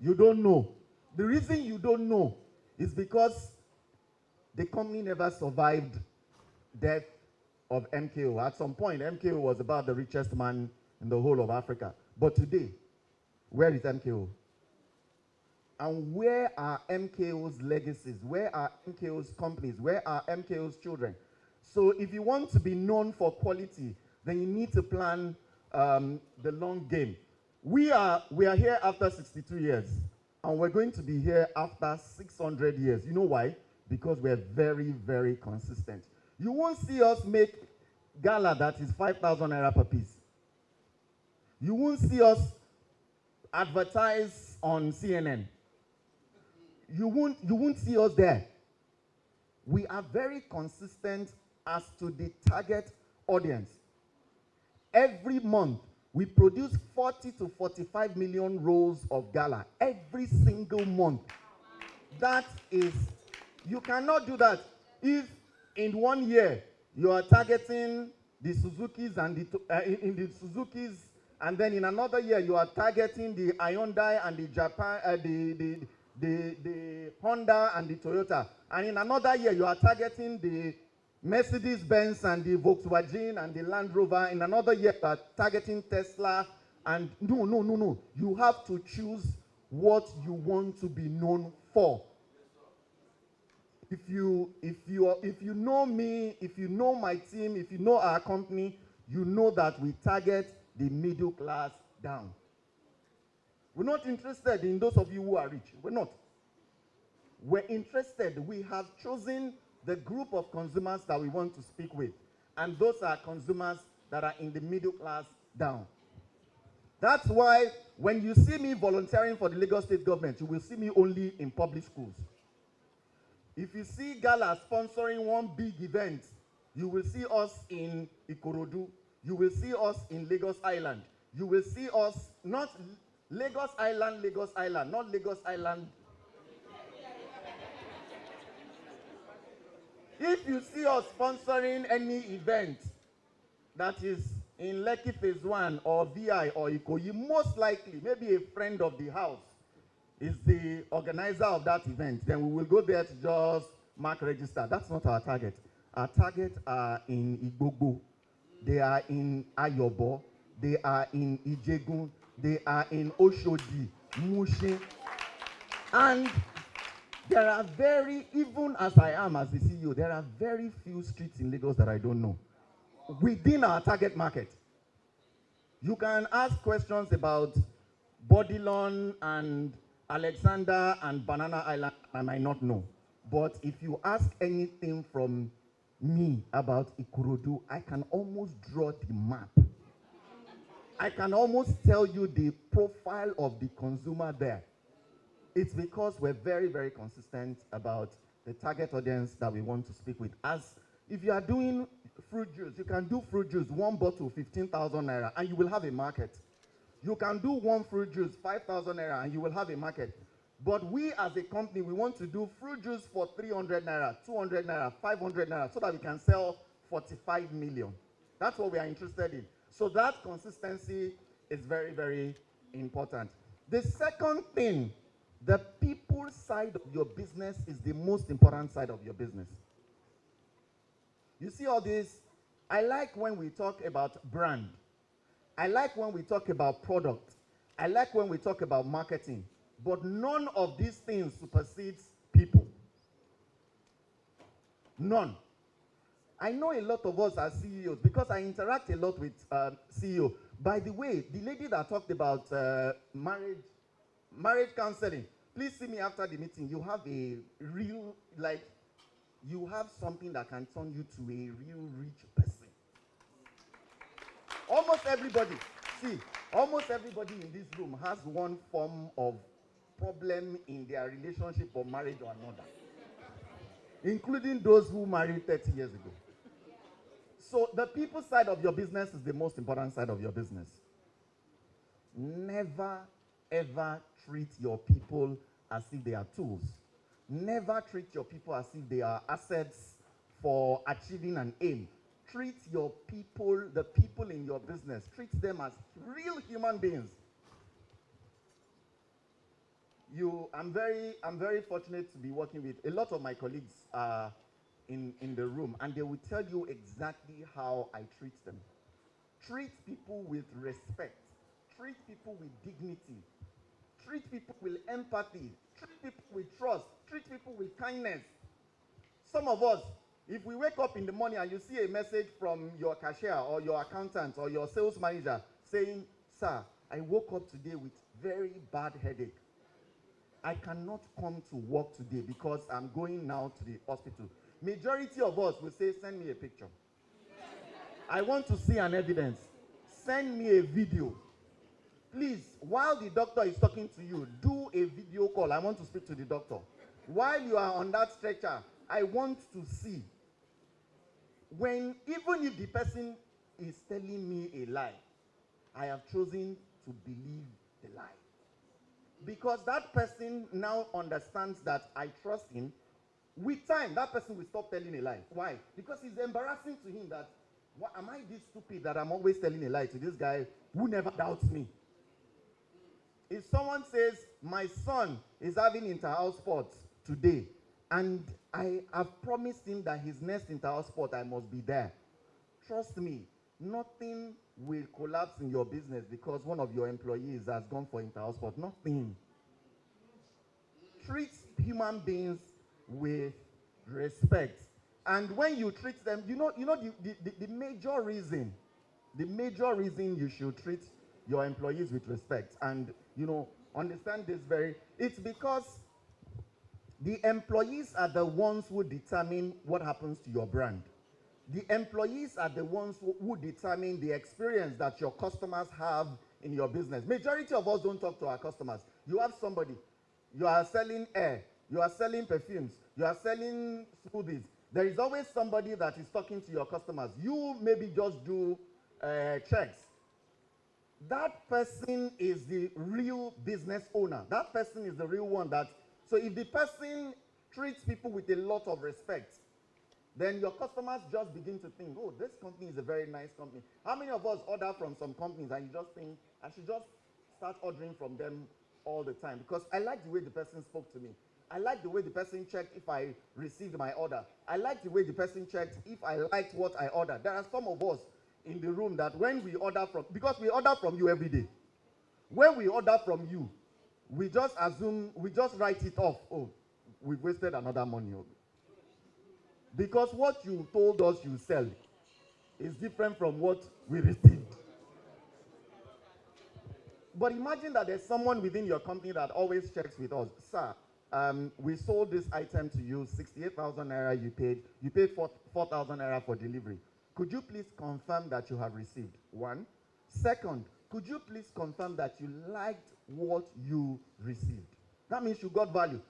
You don't know. The reason you don't know is because the company never survived death of MKO. At some point, MKO was about the richest man in the whole of Africa. But today, where is MKO? And where are MKO's legacies? Where are MKO's companies? Where are MKO's children? So if you want to be known for quality, then you need to plan the long game. We are here after 62 years, and we're going to be here after 600 years. You know why? Because we're very, very consistent. You won't see us make gala that is 5,000 naira per piece. You won't see us advertise on CNN. You won't see us there. We are very consistent as to the target audience. Every month, we produce 40 to 45 million rolls of gala every single month. That is, you cannot do that if in 1 year you are targeting the Suzukis and in the Suzukis, and then in another year you are targeting the Hyundai and the Japan, the Honda and the Toyota, and in another year you are targeting the Mercedes-Benz and the Volkswagen and the Land Rover. In another year, you are targeting Tesla. And no. You have to choose what you want to be known for. If you know me, if you know my team, if you know our company, you know that we target the middle class down. We're not interested in those of you who are rich. We're not. We're interested. We have chosen the group of consumers that we want to speak with. And those are consumers that are in the middle class down. That's why when you see me volunteering for the Lagos State government, you will see me only in public schools. If you see Gala sponsoring one big event, you will see us in Ikorodu. You will see us in Lagos Island. You will see us, not Lagos Island, not Lagos Island. If you see us sponsoring any event that is in Lekki Phase 1 or VI or Ikoyi, most likely, maybe a friend of the house is the organizer of that event, then we will go there to just mark register. That's not our target. Our target are in Igbogo, they are in Ayobo, they are in Ijegun, they are in Oshodi, Mushin, and there are even as I am as the CEO, there are very few streets in Lagos that I don't know within our target market. You can ask questions about Bodilon and Alexander and Banana Island, I might not know. But if you ask anything from me about Ikorodu, I can almost draw the map. I can almost tell you the profile of the consumer there. It's because we're very, very consistent about the target audience that we want to speak with. As if you are doing fruit juice, you can do fruit juice, one bottle, 15,000 naira, and you will have a market. You can do one fruit juice, 5,000 naira, and you will have a market. But we as a company, we want to do fruit juice for 300 naira, 200 naira, 500 naira, so that we can sell 45 million. That's what we are interested in. So that consistency is very, very important. The second thing, the people side of your business is the most important side of your business. You see all this? I like when we talk about brand. I like when we talk about product. I like when we talk about marketing. But none of these things supersedes people. None. I know a lot of us are CEOs because I interact a lot with CEO. By the way, the lady that talked about marriage counseling, please see me after the meeting. You have a real, you have something that can turn you to a real rich person. Almost everybody in this room has one form of problem in their relationship or marriage or another, including those who married 30 years ago. So the people side of your business is the most important side of your business. Never, ever treat your people as if they are tools. Never treat your people as if they are assets for achieving an aim. Treat your people, the people in your business, treat them as real human beings. I'm very fortunate to be working with a lot of my colleagues in the room, and they will tell you exactly how I treat them. Treat people with respect. Treat people with dignity. Treat people with empathy. Treat people with trust. Treat people with kindness. Some of us, if we wake up in the morning and you see a message from your cashier or your accountant or your sales manager saying, "Sir, I woke up today with very bad headache. I cannot come to work today because I'm going now to the hospital." Majority of us will say, "Send me a picture. I want to see an evidence. Send me a video. Please, while the doctor is talking to you, do a video call. I want to speak to the doctor. While you are on that stretcher, I want to see." Even if the person is telling me a lie, I have chosen to believe the lie. Because that person now understands that I trust him. With time, that person will stop telling a lie. Why? Because it's embarrassing to him that, am I this stupid that I'm always telling a lie to this guy who never doubts me? If someone says, "My son is having inter-house sports today, and I have promised him that his next inter-house sport, I must be there," trust me, nothing will collapse in your business because one of your employees has gone for inter-house sport. Nothing. Treat human beings with respect. And when you treat them, the major reason you should treat your employees with respect, and understand this it's because the employees are the ones who determine what happens to your brand. The employees are the ones who determine the experience that your customers have in your business. Majority of us don't talk to our customers. You have somebody, you are selling air, you are selling perfumes, you are selling smoothies. There is always somebody that is talking to your customers. You maybe just do checks. That person is the real business owner. That person is the real one so if the person treats people with a lot of respect, then your customers just begin to think, "Oh, this company is a very nice company." How many of us order from some companies and you just think, "I should just start ordering from them all the time because I like the way the person spoke to me. I like the way the person checked if I received my order. I like the way the person checked if I liked what I ordered." There are some of us in the room that when we order because we order from you every day. When we order from you, we just assume, we just write it off. "Oh, we've wasted another money." Because what you told us you sell is different from what we received. But imagine that there's someone within your company that always checks with us. "Sir, we sold this item to you, 68,000 naira you paid 4,000 naira for delivery. Could you please confirm that you have received?" One. Second, could you please confirm that you liked what you received? That means you got value.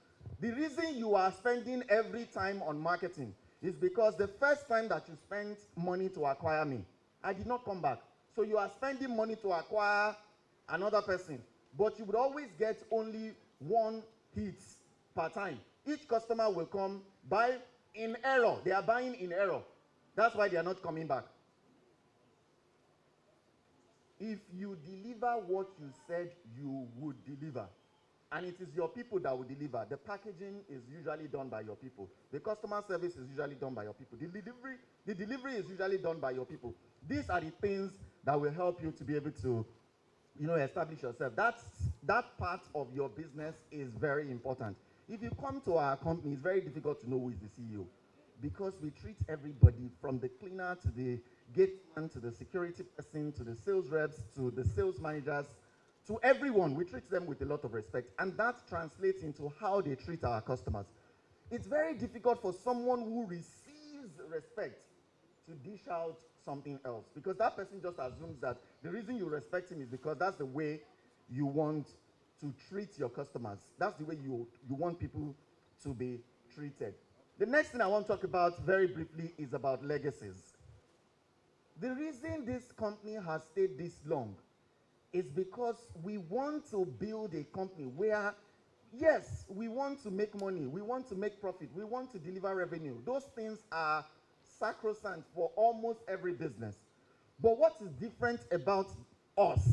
The reason you are spending every time on marketing is because the first time that you spent money to acquire me, I did not come back. So you are spending money to acquire another person, but you would always get only one hit per time. Each customer will come, buy in error. They are buying in error. That's why they are not coming back. If you deliver what you said you would deliver, and it is your people that will deliver, the packaging is usually done by your people. The customer service is usually done by your people. The delivery is usually done by your people. These are the things that will help you to be able to, establish yourself. That part of your business is very important. If you come to our company, it's very difficult to know who is the CEO because we treat everybody from the cleaner to the gateman to the security person to the sales reps to the sales managers. To everyone, we treat them with a lot of respect, and that translates into how they treat our customers. It's very difficult for someone who receives respect to dish out something else because that person just assumes that the reason you respect him is because that's the way you want to treat your customers. That's the way you want people to be treated. The next thing I want to talk about very briefly is about legacies. The reason this company has stayed this long is because we want to build a company where, yes, we want to make money, we want to make profit, we want to deliver revenue. Those things are sacrosanct for almost every business. But what is different about us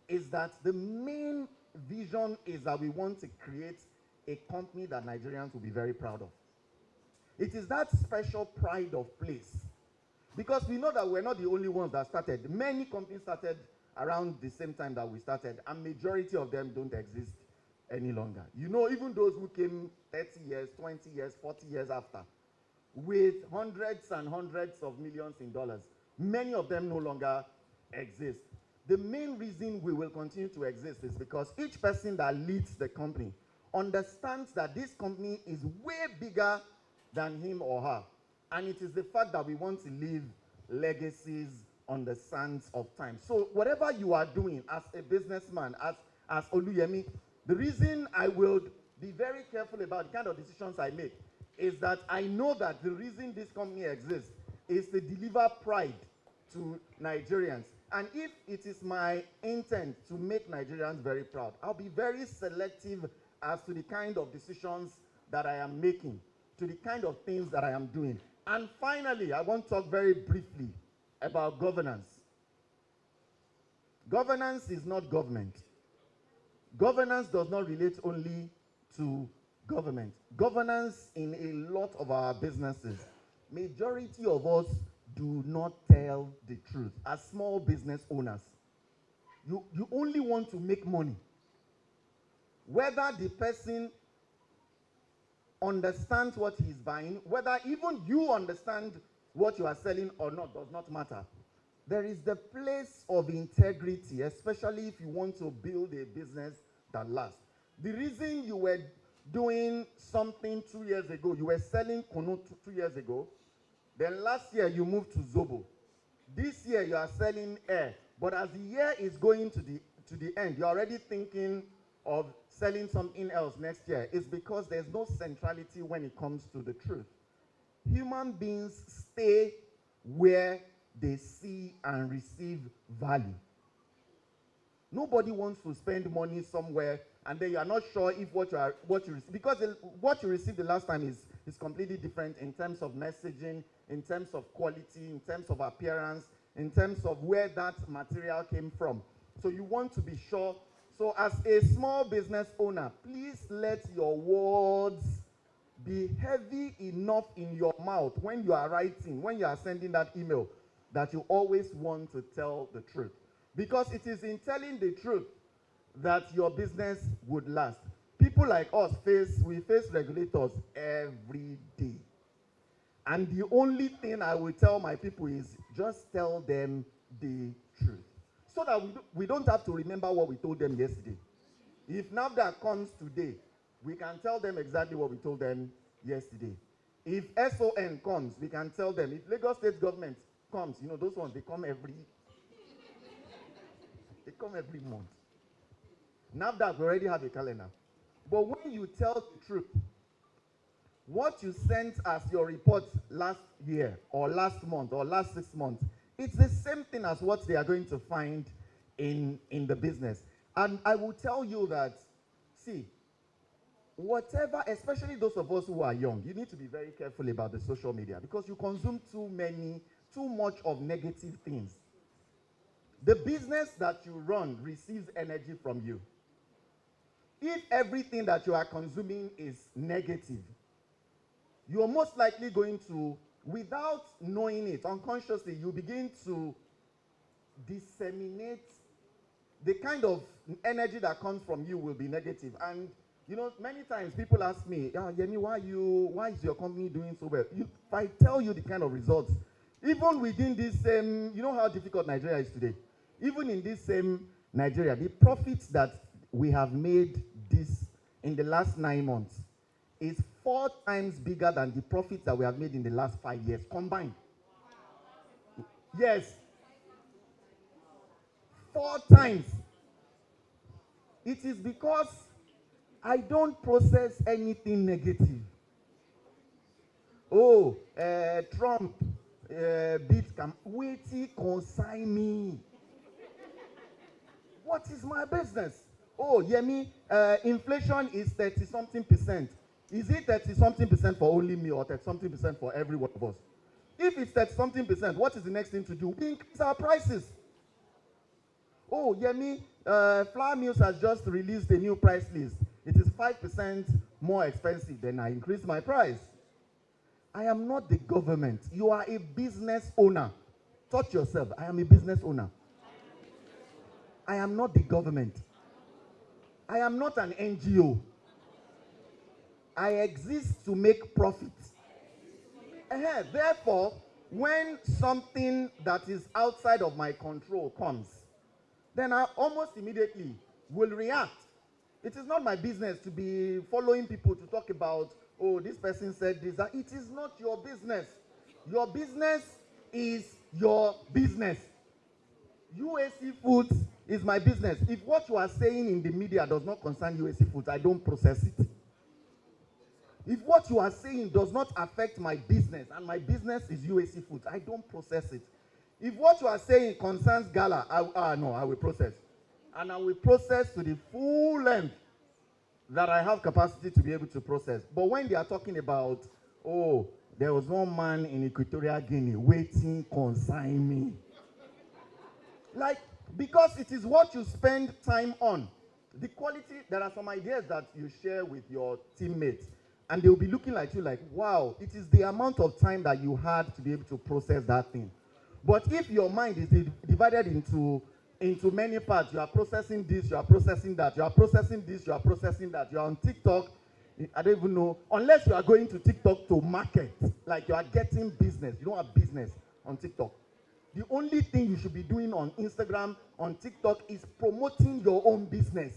is that the main vision is that we want to create a company that Nigerians will be very proud of. It is that special pride of place. Because we know that we're not the only ones that started. Many companies started around the same time that we started, and majority of them don't exist any longer. You know, even those who came 30 years, 20 years, 40 years after, with hundreds and hundreds of millions in dollars, many of them no longer exist. The main reason we will continue to exist is because each person that leads the company understands that this company is way bigger than him or her. And it is the fact that we want to leave legacies on the sands of time. So whatever you are doing as a businessman, as Oluyemi, the reason I will be very careful about the kind of decisions I make is that I know that the reason this company exists is to deliver pride to Nigerians. And if it is my intent to make Nigerians very proud, I'll be very selective as to the kind of decisions that I am making, to the kind of things that I am doing. And finally, I want to talk very briefly about governance. Governance is not government. Governance does not relate only to government. Governance in a lot of our businesses, majority of us do not tell the truth. As small business owners, you only want to make money. Whether the person understands what he's buying, whether even you understand what you are selling or not, does not matter. There is the place of integrity, especially if you want to build a business that lasts. The reason you were doing something 2 years ago, you were selling Kunu 2 years ago, then last year you moved to Zobo. This year you are selling air, but as the year is going to the end, you're already thinking of selling something else next year. It's because there's no centrality when it comes to the truth. Human beings stay where they see and receive value. Nobody wants to spend money somewhere and then you are not sure if what you receive, because what you received the last time is completely different in terms of messaging, in terms of quality, in terms of appearance, in terms of where that material came from. So you want to be sure. So as a small business owner, please let your words be heavy enough in your mouth when you are writing, when you are sending that email, that you always want to tell the truth. Because it is in telling the truth that your business would last. People like us we face regulators every day. And the only thing I will tell my people is just tell them the truth. So that we don't have to remember what we told them yesterday. If NAFDAC comes today, we can tell them exactly what we told them yesterday. If SON comes, we can tell them. If Lagos State government comes, you know, those ones, they come every month. NAFDAC already have a calendar. But when you tell the truth, what you sent as your report last year, or last month, or last 6 months, it's the same thing as what they are going to find in the business. And I will tell you that, see, whatever, especially those of us who are young, you need to be very careful about the social media because you consume too much of negative things. The business that you run receives energy from you. If everything that you are consuming is negative, you're most likely going to, without knowing it, unconsciously, you begin to disseminate the kind of energy that comes from you will be negative. And you know, many times people ask me, Yemi, why is your company doing so well? If I tell you the kind of results, even within this same, you know how difficult Nigeria is today. Even in this same Nigeria, the profits that we have made in the last 9 months is 4 times bigger than the profits that we have made in the last 5 years combined. Yes. 4 times. It is because I don't process anything negative. Oh, Trump beat Cam. Wait till consign me. What is my business? Oh, Yemi, inflation is 30-something%. Is it 30-something% for only me or 30-something% for every one of us? If it's 30-something%, what is the next thing to do? We increase our prices. Oh, Yemi, Flour Mills has just released a new price list. It is 5% more expensive. Then I increase my price. I am not the government. You are a business owner. Touch yourself. I am a business owner. I am not the government. I am not an NGO. I exist to make profit. Therefore, when something that is outside of my control comes, then I almost immediately will react. It is not my business to be following people to talk about, oh, this person said this. It is not your business. Your business is your business. UAC Foods is my business. If what you are saying in the media does not concern UAC Foods, I don't process it. If what you are saying does not affect my business, and my business is UAC Foods, I don't process it. If what you are saying concerns Gala, I will process. And I will process to the full length that I have capacity to be able to process. But when they are talking about, oh, there was one man in Equatorial Guinea waiting consign me. Like, because it is what you spend time on. The quality, there are some ideas that you share with your teammates, and they will be looking at you like, wow, it is the amount of time that you had to be able to process that thing. But if your mind is divided into many parts, you are processing this, you are processing that, you are processing this, you are processing that, you are on TikTok, I don't even know, unless you are going to TikTok to market, like you are getting business, you don't have business on TikTok. The only thing you should be doing on Instagram, on TikTok, is promoting your own business.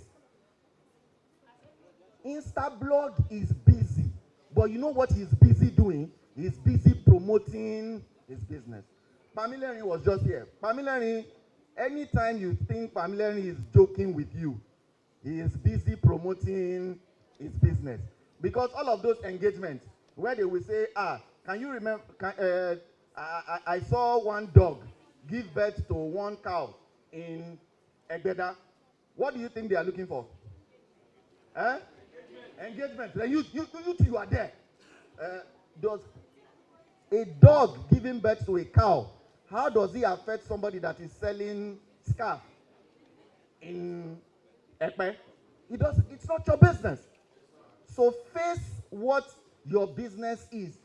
Instablog is busy, but you know what he's busy doing? He's busy promoting his business. Pamilari was just here. Pamilari, anytime you think Pamilari is joking with you, he is busy promoting his business. Because all of those engagements, where they will say, can you remember, I saw one dog give birth to one cow in Egbeda. What do you think they are looking for? Engagement. You are there. Does a dog giving birth to a cow, how does it affect somebody that is selling scarf in Ekpe? It's not your business. So face what your business is.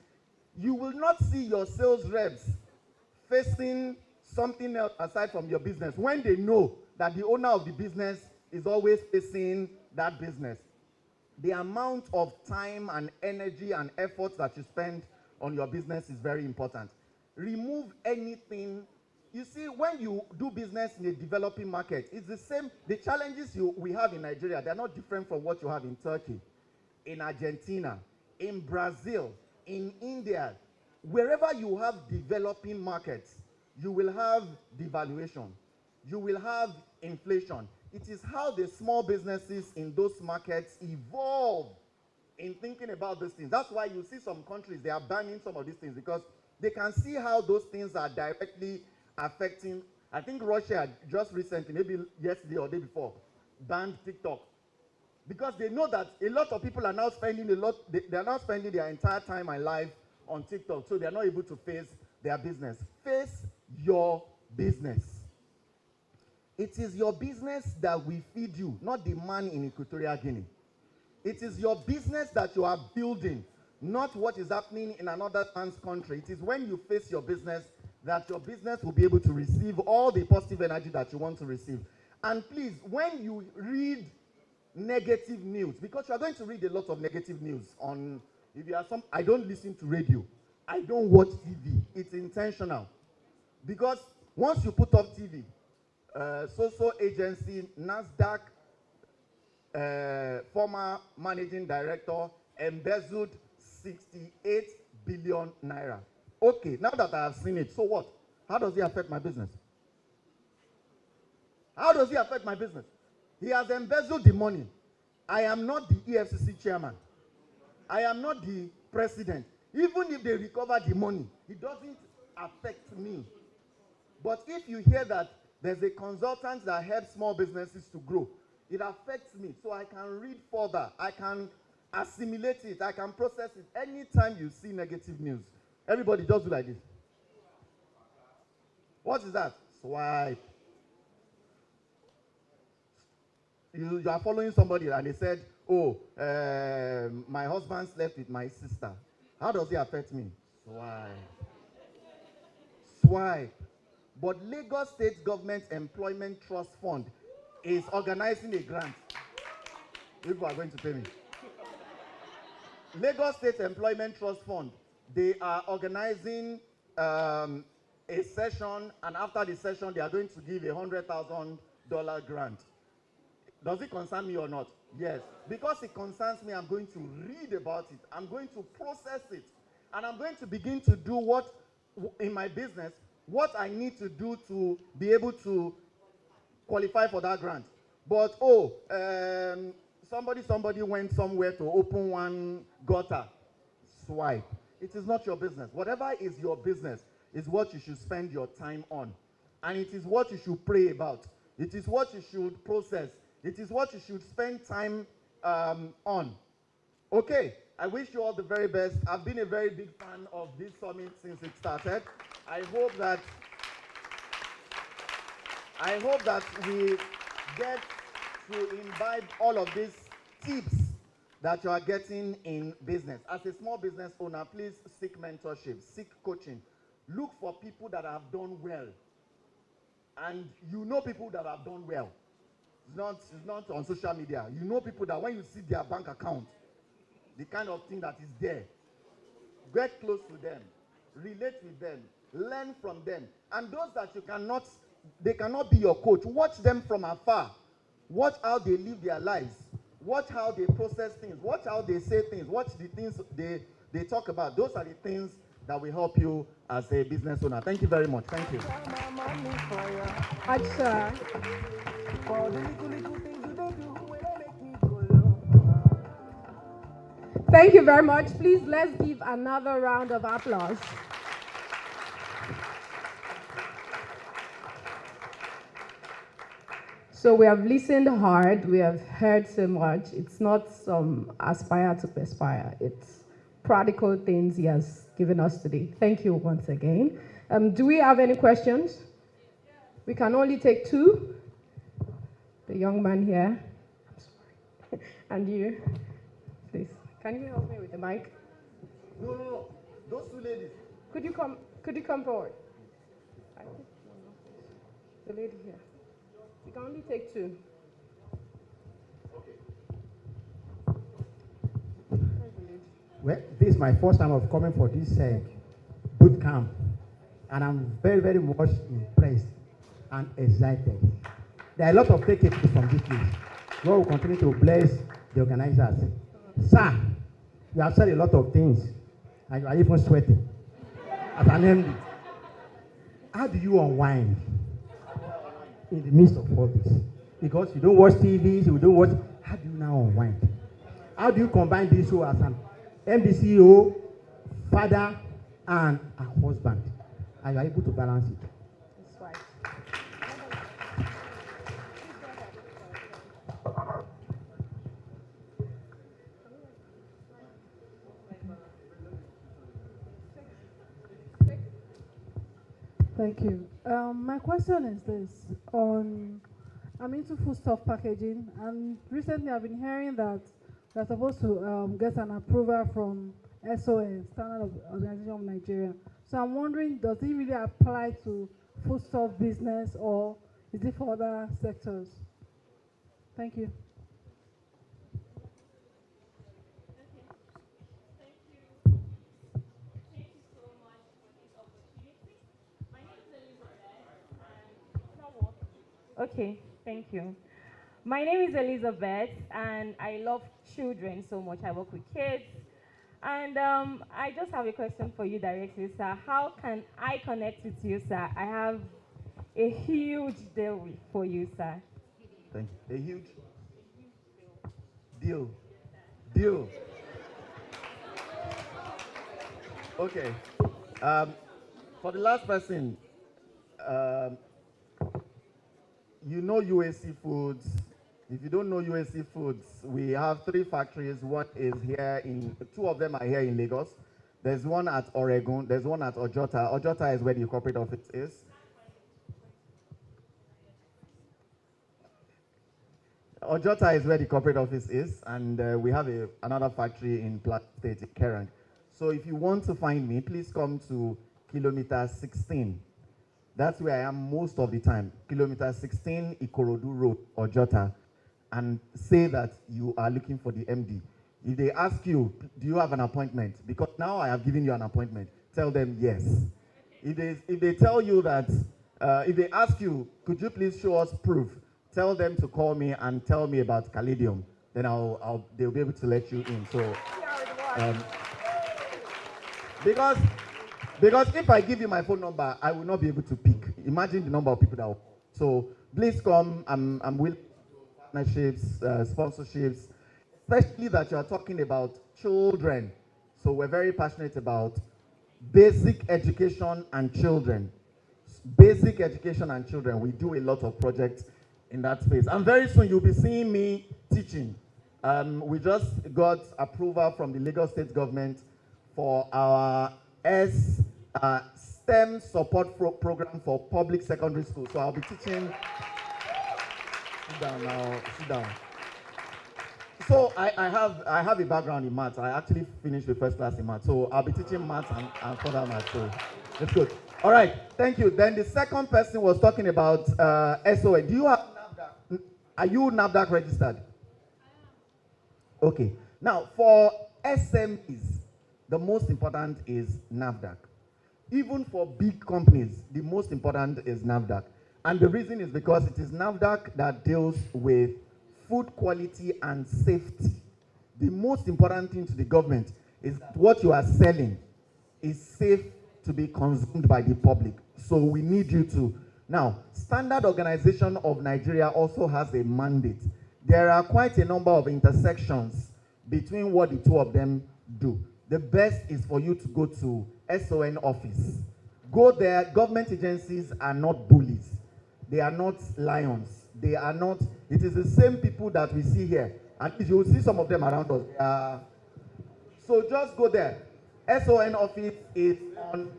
You will not see your sales reps facing something else aside from your business when they know that the owner of the business is always facing that business. The amount of time and energy and effort that you spend on your business is very important. Remove anything. You see, when you do business in a developing market, it's the same. The challenges we have in Nigeria, they're not different from what you have in Turkey, in Argentina, in Brazil, in India. Wherever you have developing markets, you will have devaluation. You will have inflation. It is how the small businesses in those markets evolve in thinking about these things. That's why you see some countries, they are banning some of these things because they can see how those things are directly affecting. I think Russia just recently, maybe yesterday or the day before, banned TikTok. Because they know that a lot of people are now spending they are now spending their entire time and life on TikTok, so they are not able to face their business. Face your business. It is your business that will feed you, not the man in Equatorial Guinea. It is your business that you are building, not what is happening in another man's country. It is when you face your business that your business will be able to receive all the positive energy that you want to receive. And please, when you read negative news, because you are going to read a lot of negative news on, if you are I don't listen to radio, I don't watch TV. It's intentional. Because once you put up TV, social agency, NASDAQ, former managing director, embezzled 68 billion naira. Okay, now that I have seen it, so what? How does it affect my business? How does it affect my business? He has embezzled the money. I am not the EFCC chairman. I am not the president. Even if they recover the money, it doesn't affect me. But if you hear that There's a consultant that helps small businesses to grow. It affects me, so I can read further. I can assimilate it. I can process it. Anytime you see negative news, everybody just do like this. What is that? Swipe. You are following somebody and they said, oh, my husband slept with my sister. How does it affect me? Swipe. Swipe. But Lagos State Government Employment Trust Fund is organizing a grant. People are going to pay me. Lagos State Employment Trust Fund, they are organizing a session, and after the session, they are going to give a $100,000 grant. Does it concern me or not? Yes. Because it concerns me, I'm going to read about it. I'm going to process it. And I'm going to begin to do what, in my business, what I need to do to be able to qualify for that grant. But, somebody went somewhere to open one gutter. Swipe. It is not your business. Whatever is your business is what you should spend your time on. And it is what you should pray about. It is what you should process. It is what you should spend time on. Okay, I wish you all the very best. I've been a very big fan of this summit since it started. I hope that we get to imbibe all of these tips that you are getting in business. As a small business owner, please seek mentorship, seek coaching. Look for people that have done well. And you know people that have done well. It's not on social media. You know people that when you see their bank account, the kind of thing that is there, get close to them, relate with them, learn from them. And those that they cannot be your coach, watch them from afar. Watch how they live their lives. Watch how they process things. Watch how they say things. Watch the things they talk about. Those are the things that will help you as a business owner. Thank you very much. Thank you. Acha. Thank you very much. Please, let's give another round of applause. So we have listened hard. We have heard so much. It's not some aspire to perspire. It's practical things he has given us today. Thank you once again. Do we have any questions? We can only take two. The young man here. I'm sorry. And you, please. Can you help me with the mic? No. Those two ladies. Could you come forward? I think the lady here. We can only take two. Well, this is my first time of coming for this boot camp, and I'm very, very much impressed and excited. There are a lot of takeaways from this place. God will continue to bless the organizers. Sir, you have said a lot of things, and you are even sweating. As an MD, how do you unwind in the midst of all this? Because you don't watch TVs, you don't watch. How do you now unwind? How do you combine this show as an MD CEO, father, and a husband? And you are able to balance it? That's right. Thank you. My question is this. I'm into foodstuff packaging, and recently I've been hearing that we're supposed to get an approval from SON, Standard Organization of Nigeria. So I'm wondering, does it really apply to foodstuff business, or is it for other sectors? Thank you. Okay, thank you. My name is Elizabeth, and I love children so much. I work with kids. And I just have a question for you directly, sir. How can I connect with you, sir? I have a huge deal for you, sir. Thank you. A huge deal. Okay. For the last person, you know UAC Foods. If you don't know UAC Foods, we have 3 factories. One is here in, 2 of them are here in Lagos. There's one at Oregon. There's one at Ojota. Ojota is where the corporate office is. Ojota is where the corporate office is, and we have another factory in Plateau State, in Kerrang. So if you want to find me, please come to kilometer 16. That's where I am most of the time. Kilometer 16, Ikorodu Road, Ojota, and say that you are looking for the MD. If they ask you, do you have an appointment? Because now I have given you an appointment. Tell them yes. If they tell you that, if they ask you, could you please show us proof? Tell them to call me and tell me about Caladium. Then they'll be able to let you in. So, because if I give you my phone number, I will not be able to pick. Imagine the number of people that will. So please come. I'm willing to do partnerships, sponsorships, especially that you are talking about children. So we're very passionate about basic education and children. Basic education and children. We do a lot of projects in that space. And very soon you'll be seeing me teaching. We just got approval from the Lagos State government for our STEM support program for public secondary schools. So I'll be teaching. Sit down now, sit down. So I have a background in maths. I actually finished the first class in maths. So I'll be teaching maths and further maths. So it's good. All right, thank you. Then the second person was talking about SON. Do you have NAFDAC? Are you NAFDAC registered? Okay. Now, for SMEs, the most important is NAFDAC. Even for big companies, the most important is NAFDAC. And the reason is because it is NAFDAC that deals with food quality and safety. The most important thing to the government is that what you are selling is safe to be consumed by the public. So we need you to. Now, Standard Organization of Nigeria also has a mandate. There are quite a number of intersections between what the two of them do. The best is for you to go to SON office. Go there. Government agencies are not bullies. They are not lions. They are not, it is the same people that we see here. And you will see some of them around us. So just go there. SON office is on,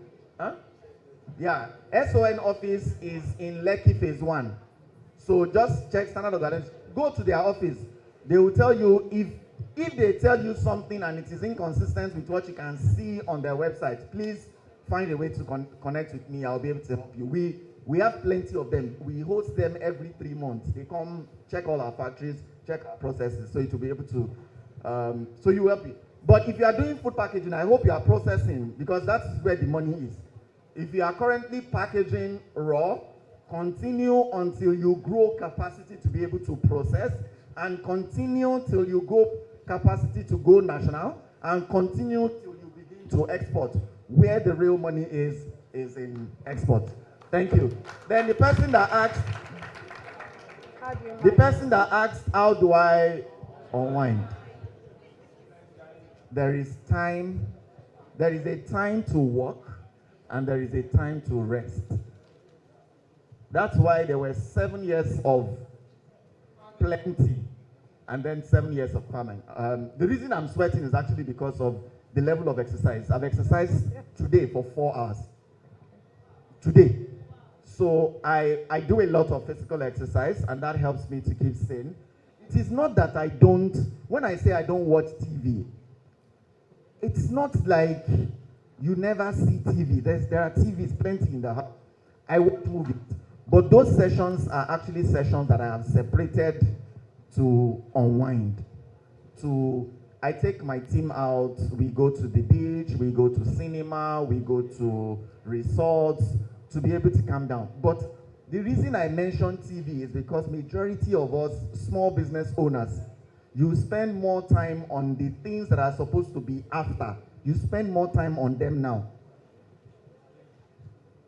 SON office is in Lekki Phase 1. So just check Standard Organization. Go to their office. They will tell you if they tell you something and it is inconsistent with what you can see on their website, please find a way to connect with me. I'll be able to help you. We have plenty of them. We host them every 3 months. They come check all our factories, check our processes, so it will be able to, so you help me. But if you are doing food packaging, I hope you are processing, because that's where the money is. If you are currently packaging raw, continue until you grow capacity to be able to process, and continue till you go capacity to go national, and continue till you begin to export. Where the real money is in export. Thank you. Then the person that asked, how do I unwind? There is time, there is a time to work, and there is a time to rest. That's why there were 7 years of plenty, and then 7 years of famine. The reason I'm sweating is actually because of the level of exercise. I've exercised today for 4 hours. Today. So I do a lot of physical exercise, and that helps me to keep sane. It is not that I don't, when I say I don't watch TV, it's not like you never see TV. There are TVs plenty in the house. I watch movies. But those sessions are actually sessions that I have separated to unwind. I take my team out, we go to the beach, we go to cinema, we go to resorts, to be able to calm down. But the reason I mention TV is because majority of us small business owners, you spend more time on the things that are supposed to be after. You spend more time on them now.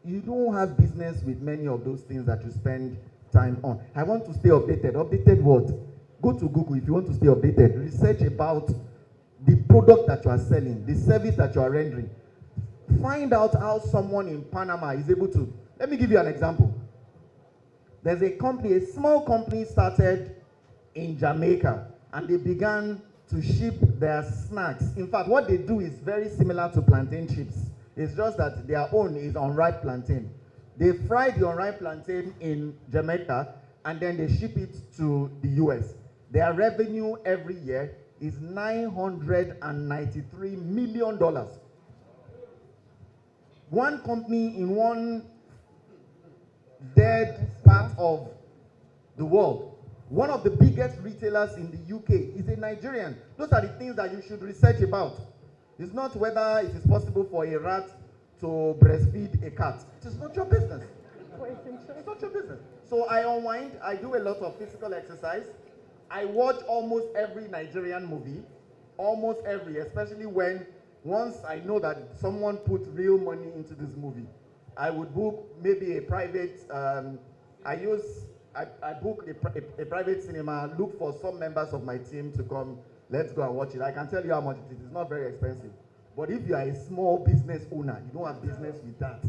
You don't have business with many of those things that you spend time on. I want to stay updated. Updated what? Go to Google if you want to stay updated. Research about the product that you are selling, the service that you are rendering. Find out how someone in Panama is able to. Let me give you an example. There's a company, a small company started in Jamaica, and they began to ship their snacks. In fact, what they do is very similar to plantain chips. It's just that their own is unripe plantain. They fry the unripe plantain in Jamaica, and then they ship it to the US. Their revenue every year is $993 million. One company in one dead part of the world. One of the biggest retailers in the UK is a Nigerian. Those are the things that you should research about. It's not whether it is possible for a rat to breastfeed a cat. It is not your business. It's not your business. So I unwind, I do a lot of physical exercise. I watch almost every Nigerian movie, almost every, especially when once I know that someone put real money into this movie. I would book maybe a private, I book a private cinema, look for some members of my team to come, let's go and watch it. I can tell you how much it is. It's not very expensive. But if you are a small business owner, you don't have business with that.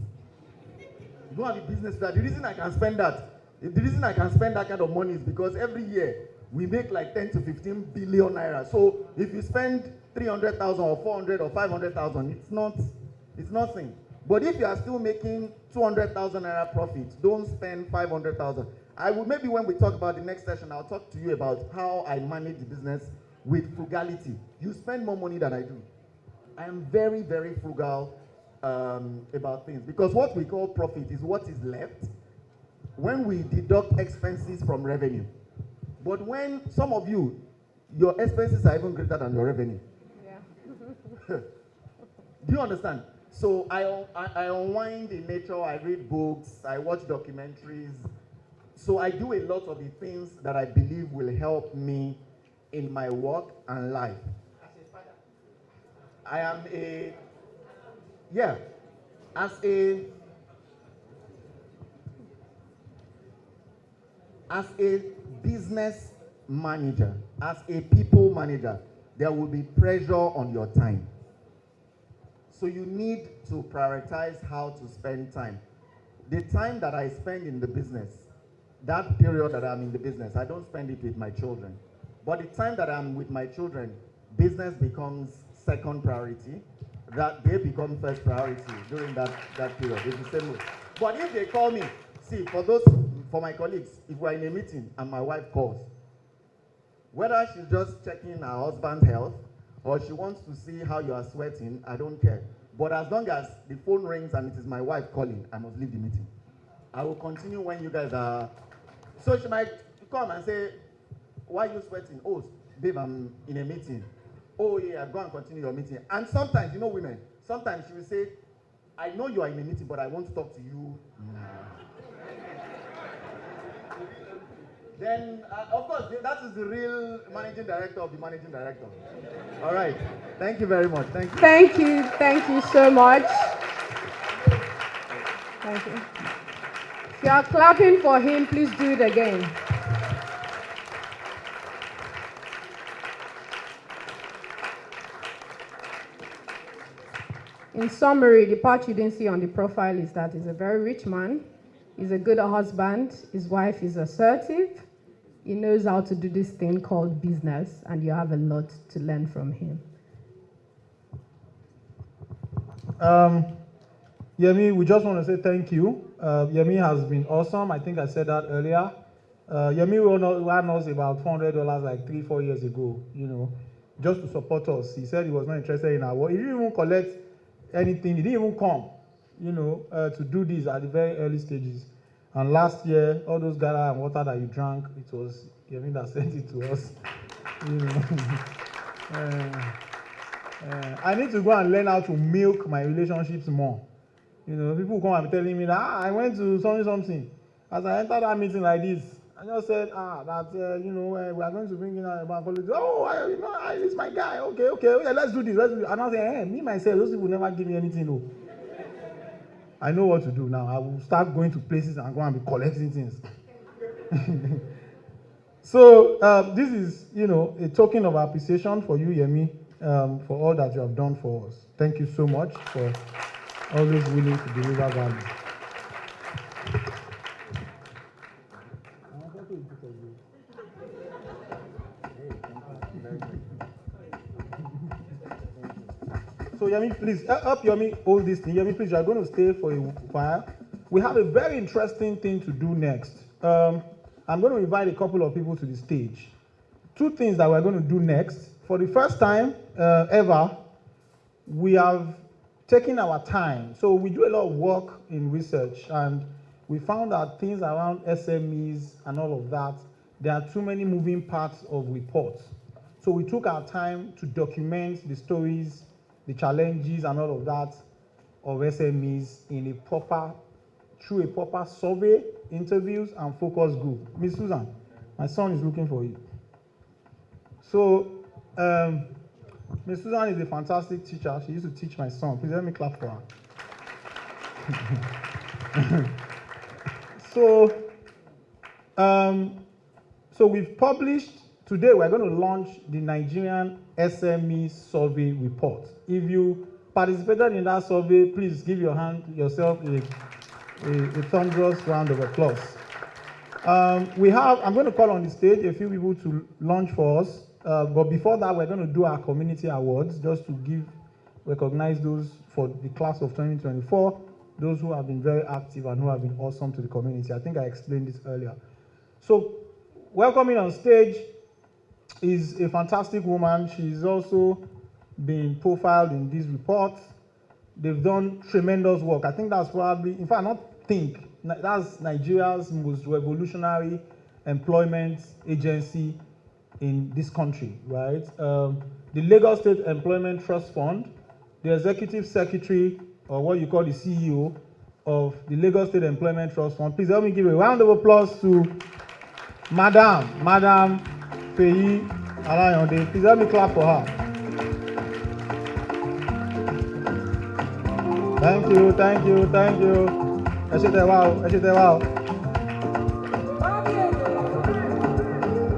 You don't have a business with that. The reason I can spend that, the reason I can spend that kind of money is because every year we make like 10 to 15 billion naira. So if you spend 300,000 or 400 or 500,000, it's nothing. But if you are still making 200,000 naira profit, don't spend 500,000. I will, maybe when we talk about the next session, I'll talk to you about how I manage the business with frugality. You spend more money than I do. I am very, very frugal about things, because what we call profit is what is left when we deduct expenses from revenue. But when some of you, your expenses are even greater than your revenue. Yeah. Do you understand? So I unwind in nature, I read books, I watch documentaries. So I do a lot of the things that I believe will help me in my work and life. I am as a business manager, as a people manager, there will be pressure on your time. So you need to prioritize how to spend time. The time that I spend in the business, that period that I'm in the business, I don't spend it with my children. But the time that I'm with my children, business becomes second priority, that they become first priority during that period. It's the same way. But if they call me, see, for my colleagues, if we're in a meeting and my wife calls, whether she's just checking her husband's health or she wants to see how you are sweating, I don't care. But as long as the phone rings and it is my wife calling, I must leave the meeting. I will continue when you guys are. So she might come and say, why are you sweating? Oh, babe, I'm in a meeting. Oh yeah, go and continue your meeting. And sometimes, you know women, sometimes she will say, I know you are in a meeting, but I want to talk to you now. Then, of course, that is the real managing director of the managing director. All right. Thank you very much. Thank you. Thank you. Thank you so much. Thank you. If you are clapping for him, please do it again. In summary, the part you didn't see on the profile is that he's a very rich man, he's a good husband, his wife is assertive, he knows how to do this thing called business, and you have a lot to learn from him. Yemi, we just want to say thank you. Yemi has been awesome. I think I said that earlier. Yemi ran us about $400 like 3-4 years ago, you know, just to support us. He said he was not interested in our work. He didn't even collect anything. He didn't even come, you know, to do this at the very early stages. And last year, all those gala and water that you drank, it was Yemi that sent it to us. You know. I need to go and learn how to milk my relationships more. You know, people come and be telling me that I went to something. As I entered that meeting like this, I just said, you know, we are going to bring in a bank holiday. Oh, you know, it's my guy. Okay, let's do this. And I say, me myself, those people never give me anything. No. I know what to do now. I will start going to places and go and be collecting things. So this is, you know, a token of appreciation for you, Yemi, for all that you have done for us. Thank you so much for always willing to deliver value. So Yemi, please help Yemi hold this thing. Yemi, please, you are going to stay for a while. We have a very interesting thing to do next. I'm going to invite a couple of people to the stage. Two things that we're going to do next. For the first time ever, we have taken our time. So we do a lot of work in research, and we found that things around SMEs and all of that, there are too many moving parts of reports. So we took our time to document the stories, the challenges and all of that of SMEs in through a proper survey, interviews, and focus group. Miss Susan, my son is looking for you. So, Miss Susan is a fantastic teacher. She used to teach my son. Please let me clap for her. So we've published, today we're going to launch the Nigerian SME Survey Report. If you participated in that survey, please give yourself a thunderous round of applause. I'm going to call on the stage a few people to launch for us. But before that, we're going to do our community awards just to recognize those for the class of 2024, those who have been very active and who have been awesome to the community. I think I explained this earlier. So, welcoming on stage is a fantastic woman. She's also been profiled in these reports. They've done tremendous work. I think that's probably, in fact, that's Nigeria's most revolutionary employment agency in this country, right? The Lagos State Employment Trust Fund, the executive secretary, or what you call the CEO of the Lagos State Employment Trust Fund. Please help me give a round of applause to Madam Feyi Alayonde. Please help me clap for her. Thank you.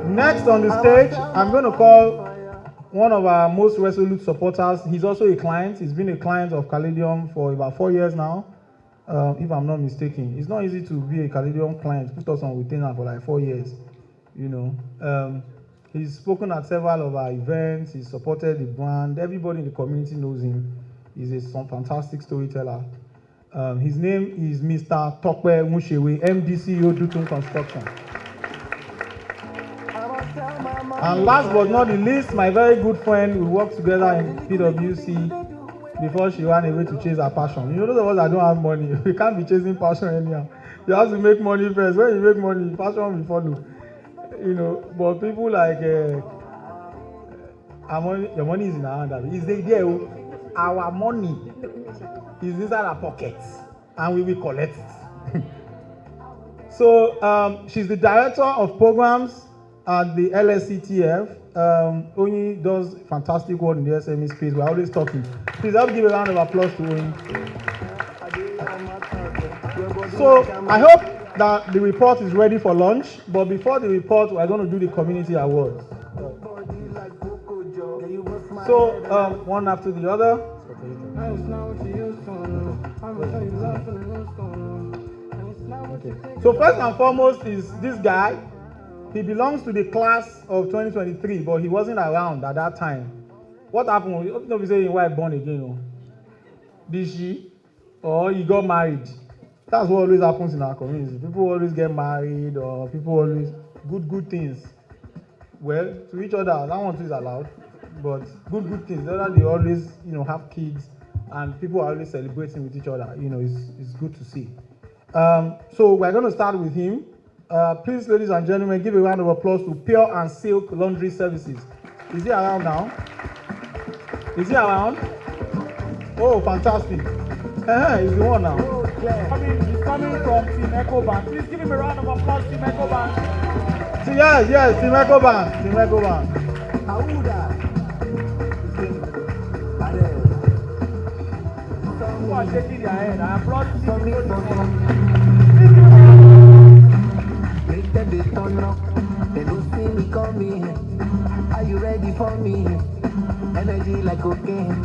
Next on the stage, I'm going to call one of our most resolute supporters. He's also a client. He's been a client of Caladium for about 4 years now, if I'm not mistaken. It's not easy to be a Caladium client, put us on retainer for like 4 years, you know. He's spoken at several of our events. He's supported the brand. Everybody in the community knows him. He's some fantastic storyteller. His name is Mr. Tope Mushewe, MD CEO Dutun Construction. And last but not the least, my very good friend, we worked together in PwC before she ran away to chase her passion. You know, those of us that don't have money, we can't be chasing passion anyhow. You have to make money first. When you make money, passion will follow. You know, but people like your money is in our hand. Is there? Our money is inside our pockets, and we will collect it. So she's the director of programs at the LSCTF. Onyi does fantastic work in the SME space. We're always talking. Please help give a round of applause to Onyi. So I hope that the report is ready for launch. But before the report, we're going to do the community awards. So one after the other. Okay. So first and foremost is this guy. He belongs to the class of 2023, but he wasn't around at that time. What happened? Don't be saying his wife born again. No? Did she? Or he got married? That's what always happens in our community. People always get married, or people always good things. Well, to each other, that one too is allowed. But good things. They always, have kids, and people are always celebrating with each other. It's good to see. So we're going to start with him. Please, ladies and gentlemen, give a round of applause to Pure and Silk Laundry Services. Is he around now? Is he around? Oh, fantastic. He's the one now. He's coming from Team Ecobank. Please give him a round of applause, Team Ecobank. Yes, Team Ecobank. Team Ecobank. People are shaking their head. I applaud Make them they turn up, they don't see me coming. Are you ready for me? Energy like cocaine.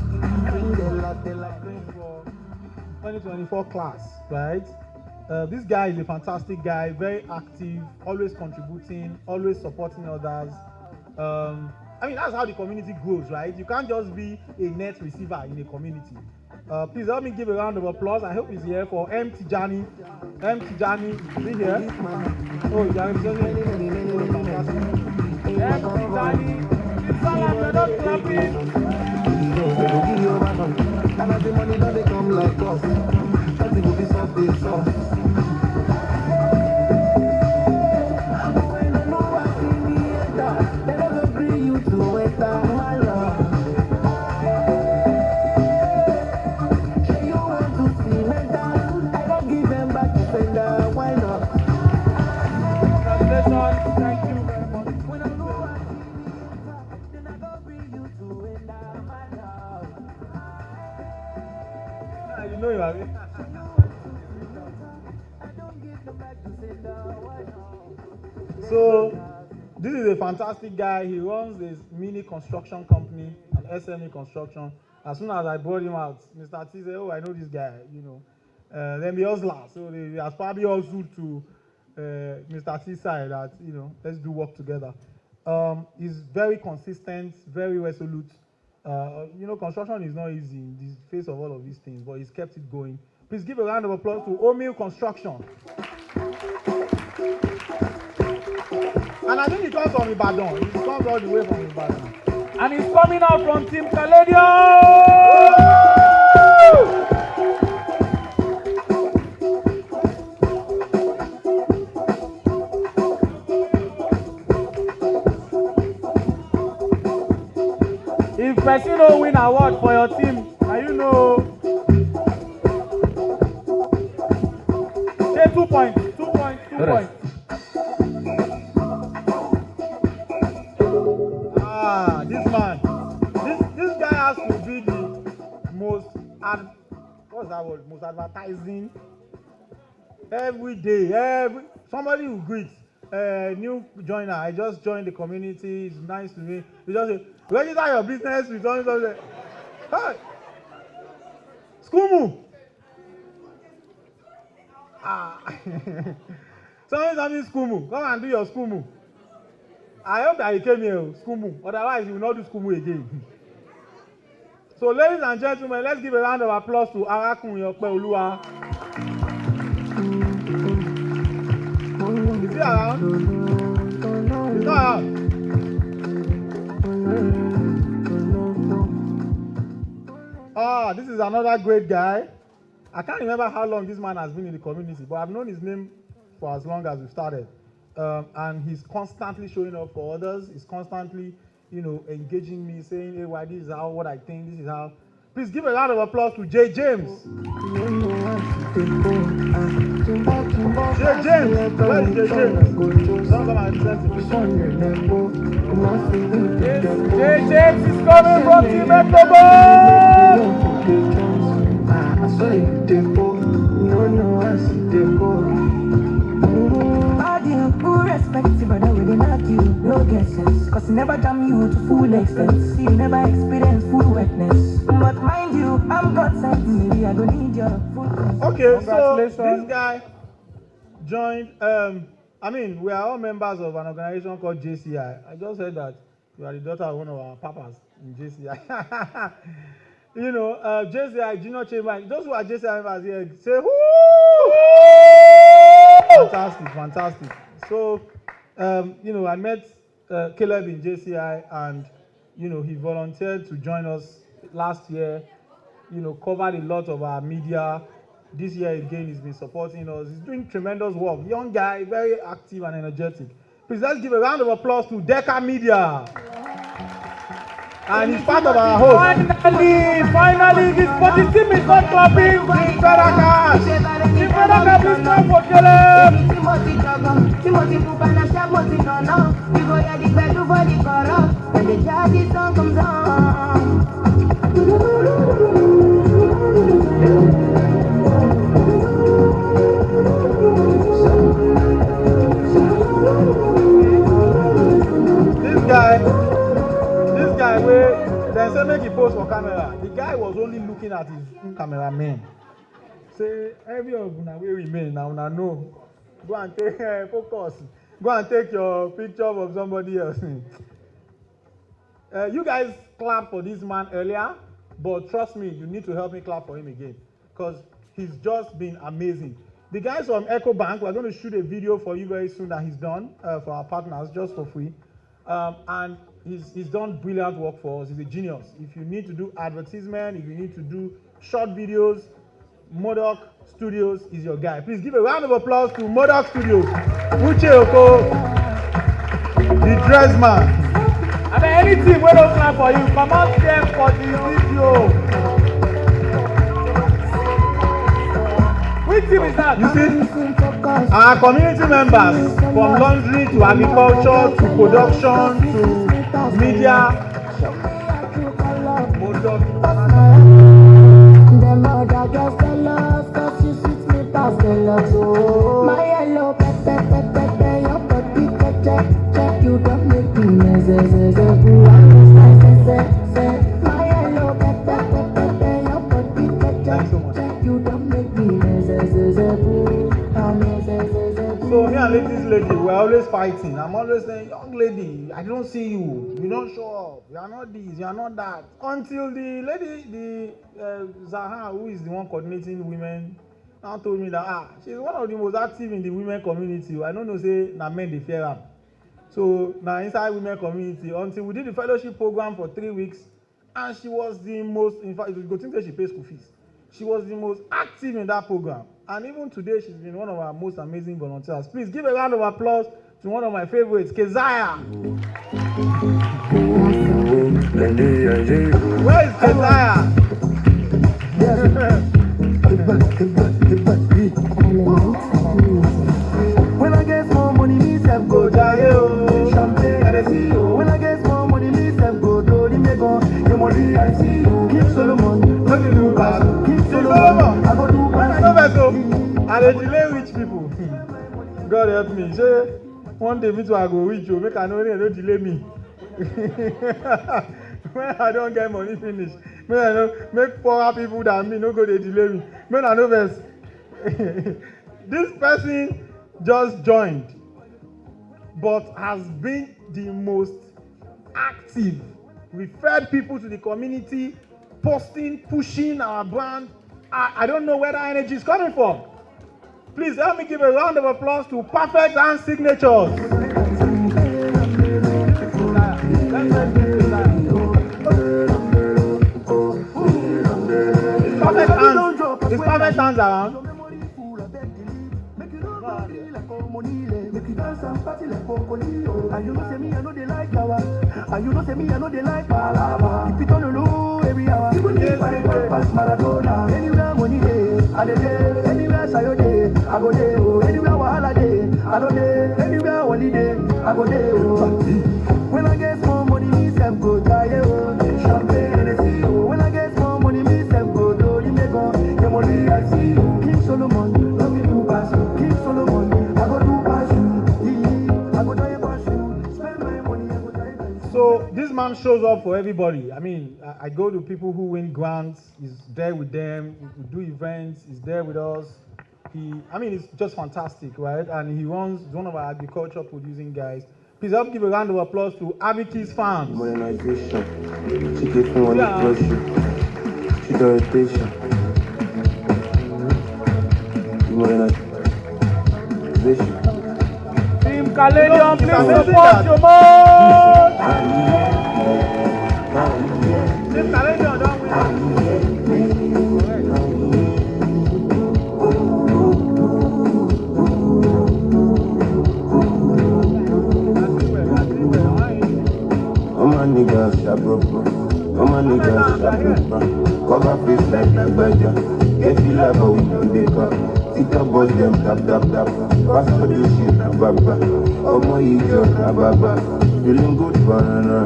Bring the latte like for 2024 class, right? This guy is a fantastic guy, very active, always contributing, always supporting others. I mean, that's how the community grows, right? You can't just be a net receiver in a community. Please help me give a round of applause. I hope he's here for M. Tijani. M. Tijani, is he here? Oh, you are representing. M. Tijani. It's all up, we're not clapping. And as the money don't come like us, as the movie soft they soft. When I know I see me enter, they never bring you to enter my love. Say you want to see mental, I don't give them back to sender, why not? Congratulations, thank you very much. When I know I see me enter, they never bring you to enter my love. You know you are. So, this is a fantastic guy. He runs this mini construction company, an SME construction. As soon as I brought him out, Mr. T said, "Oh, I know this guy." You know, then the hustler. So he has probably hustled to Mr. T's side that let's do work together. He's very consistent, very resolute. Construction is not easy in the face of all of these things, but he's kept it going. Please give a round of applause to Omil Construction. And I think he comes from Ibadan. He comes all the way from Ibadan. And he's coming out from Team Caladium! If person don't win award for your team, now you know. Say 2 points, 2 points, 2 points. This man, this guy has to be the most what's that word? Most advertising every day. Somebody who greets new joiner. I just joined the community. It's nice to me. You just say, register your business with something. Hey, Skumu. Something Skumu. Come and do your Skumu. I hope that you came here, Skumu. Otherwise, you will not do Skumu again. So, ladies and gentlemen, let's give a round of applause to Arakun Yope Oluwa. Is he around? He's not around. This is another great guy. I can't remember how long this man has been in the community, but I've known his name for as long as we started. And he's constantly showing up for others. He's constantly, engaging me, saying, "Hey, why this is how what I think. This is how." Please give a round of applause to J. James. J. James, where is J. James? Don't come and present him. J. James is coming from Team Ecobank. Respect you, brother, we didn't knock you, no guesses. Cause he never jam you to full extent. See, you never experience full wetness. But mind you, I'm God sent, maybe I don't need your full. Okay, so this guy joined, we are all members of an organization called JCI. I just heard that you are the daughter of one of our papas in JCI. JCI, Junior Chamber, those who are JCI members here, say, whoo! Fantastic. So, I met Caleb in JCI, and, he volunteered to join us last year, covered a lot of our media. This year, again, he's been supporting us. He's doing tremendous work. Young guy, very active and energetic. Please, let's give a round of applause to Deca Media. And he's part of our host. Finally, this party team is not clapping. Please clap for Caleb. This guy, they say make he pose for camera. The guy was only looking at his cameraman. Say, every of una wey remain, now una know. Go and take focus. Go and take your picture of somebody else. You guys clapped for this man earlier, but trust me, you need to help me clap for him again because he's just been amazing. The guys from Ecobank, we're going to shoot a video for you very soon that he's done for our partners just for free. And he's done brilliant work for us. He's a genius. If you need to do advertisement, if you need to do short videos, Modoc Studios is your guy. Please give a round of applause to Modoc Studios. Uche Oko, the dress man. And then any team wey don't clap for you, come out there for the video. Which team is that? You see, our community members from laundry to agriculture to production to media. My yellow pepper, your body check, you don't make me my yellow pepper, your body check, you don't make me So me and this lady, we're always fighting. I'm always saying, young lady, I don't see you. You don't show up. You are not this, you are not that. Until the lady, Zaha, who is the one coordinating women, now told me that she's one of the most active in the women community. I don't know, say, na men they fear her. So now inside women community, until we did the fellowship program for 3 weeks, and she was the most, in fact, you go think that she pays school fees. She was the most active in that program. And even today, she's been one of our most amazing volunteers. Please give a round of applause to one of my favorites, Keziah. Where is Keziah? When I get more money, me self go jail. Champagne, I see you. When I get more money, me self go do the mego. Your money, I see you. Keep Solomon, what you do, pass. Keep Solomon, I go do pass. I dey delay rich people. God help me. Say one day me too I go reach you. Make I know they don't delay me. When I don't get money finish, when I know make poorer people than me no go they delay me. When I know this, this person just joined, but has been the most active. Referred people to the community, posting, pushing our brand. I don't know where that energy is coming from. Please help me give a round of applause to Perfect and Signatures. Is Perfect Hands around? And you know say me, I know they like Yawa. And you know say me, I know they like Palava. Keep it on the low every hour. Even if I pass Maradona. Anywhere money day, I dey. Anywhere sayo day, I go day. Anywhere wahala day, I go day. Anywhere holiday, I go day. When I get more money, me self go die. Champagne, I see you. When I get more money, me self go do the mego. Your money, I see you. King Solomon, love me to pass. King Solomon, I go do pass you. So this man shows up for everybody. I mean, I go to people who win grants. He's there with them. We do events. He's there with us. It's just fantastic, right? And he runs one of our agriculture producing guys. Please help give a round of applause to Abiki's Farms. Modernization, modernization. Team Caladium, please support your man. Team Caladium, don't win. All my niggas are broken. All my niggas are broken. Cover face like Nagbaja. Get feel like a we do they come. Sit up, boss them, tap, tap, tap. Pass for this shit, baba. Oh my, you just baba. Feeling good, banana.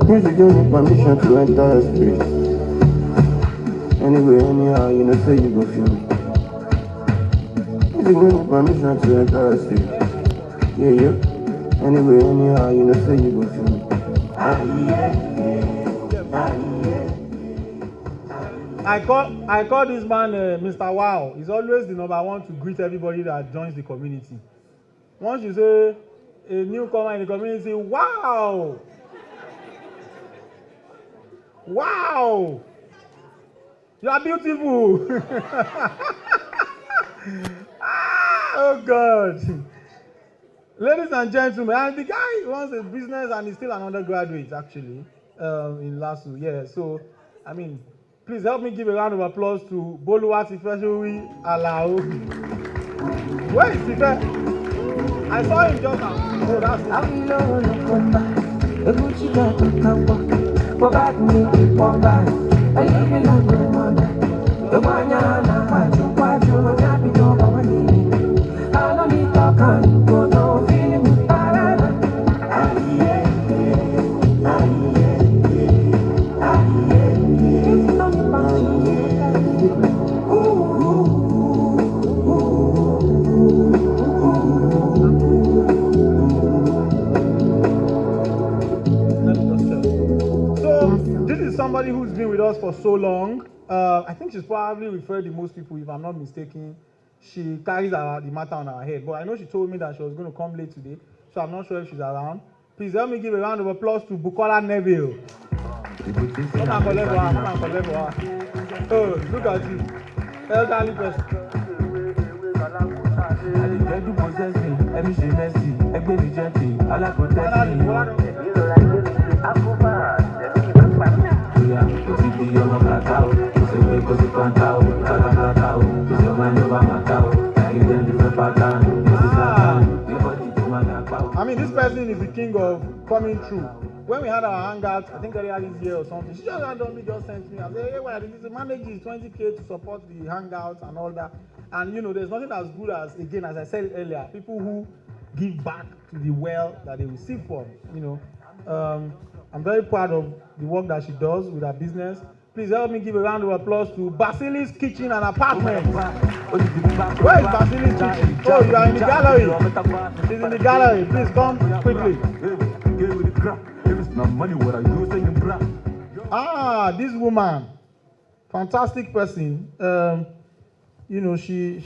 Music don't need permission to enter a street. Anyway, anyhow, you know, say you go feel me. Music don't need permission to enter a street. Yeah. Anyway, anyhow, you know, say you go feel me. I call this man Mr. Wow. He's always the number one to greet everybody that joins the community. Once you say a newcomer in the community, wow, Wow! You are beautiful. Oh God. Ladies and gentlemen, and the guy runs a business and he's still an undergraduate actually in LASU. Yeah, so I mean, please help me give a round of applause to Boluwati Feshui Alao. Where is Tife? I saw him just now. Oh, that's somebody who's been with us for so long. I think she's probably referred to most people, if I'm not mistaken. She carries the matter on her head. But I know she told me that she was going to come late today, so I'm not sure if she's around. Please help me give a round of applause to Bukola Neville. Come and collect her. Come and collect her. Oh, look at you. Elderly person. I mean, this person is the king of coming through. When we had our hangout, I think earlier this year or something, she just randomly just sent me. I said, hey, well, this manage is 20K to support the hangout and all that. And you know, there's nothing as good as, again, as I said earlier, people who give back to the well that they receive from. You know, I'm very proud of the work that she does with her business. Please help me give a round of applause to Basilis Kitchen and Apartments. Where is Basilis Kitchen? Oh, you are in the gallery. She's in the gallery. Please come quickly. Ah, this woman, fantastic person. You know, she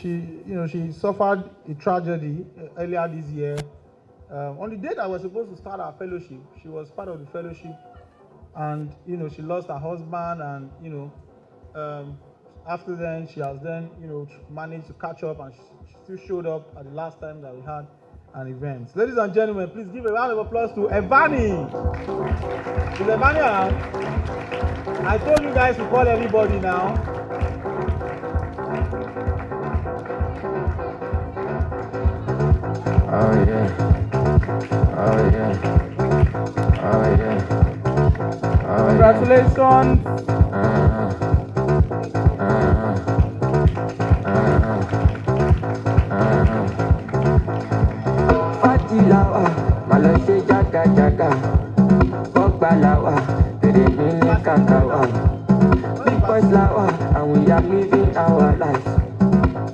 suffered a tragedy earlier this year. On the day that we're supposed to start our fellowship, she was part of the fellowship. And, you know, she lost her husband and, you know, after then, she has then, you know, managed to catch up and she still showed up at the last time that we had an event. Ladies and gentlemen, please give a round of applause to Evani. Is Evani around? I told you guys to call everybody now. Oh yeah. Oh yeah. Oh yeah. Congratulations. Fatilawa, Malaysia jaga jaga, Bogbalawa, Terebini kakawa, big boys lawa, and we are living our lives.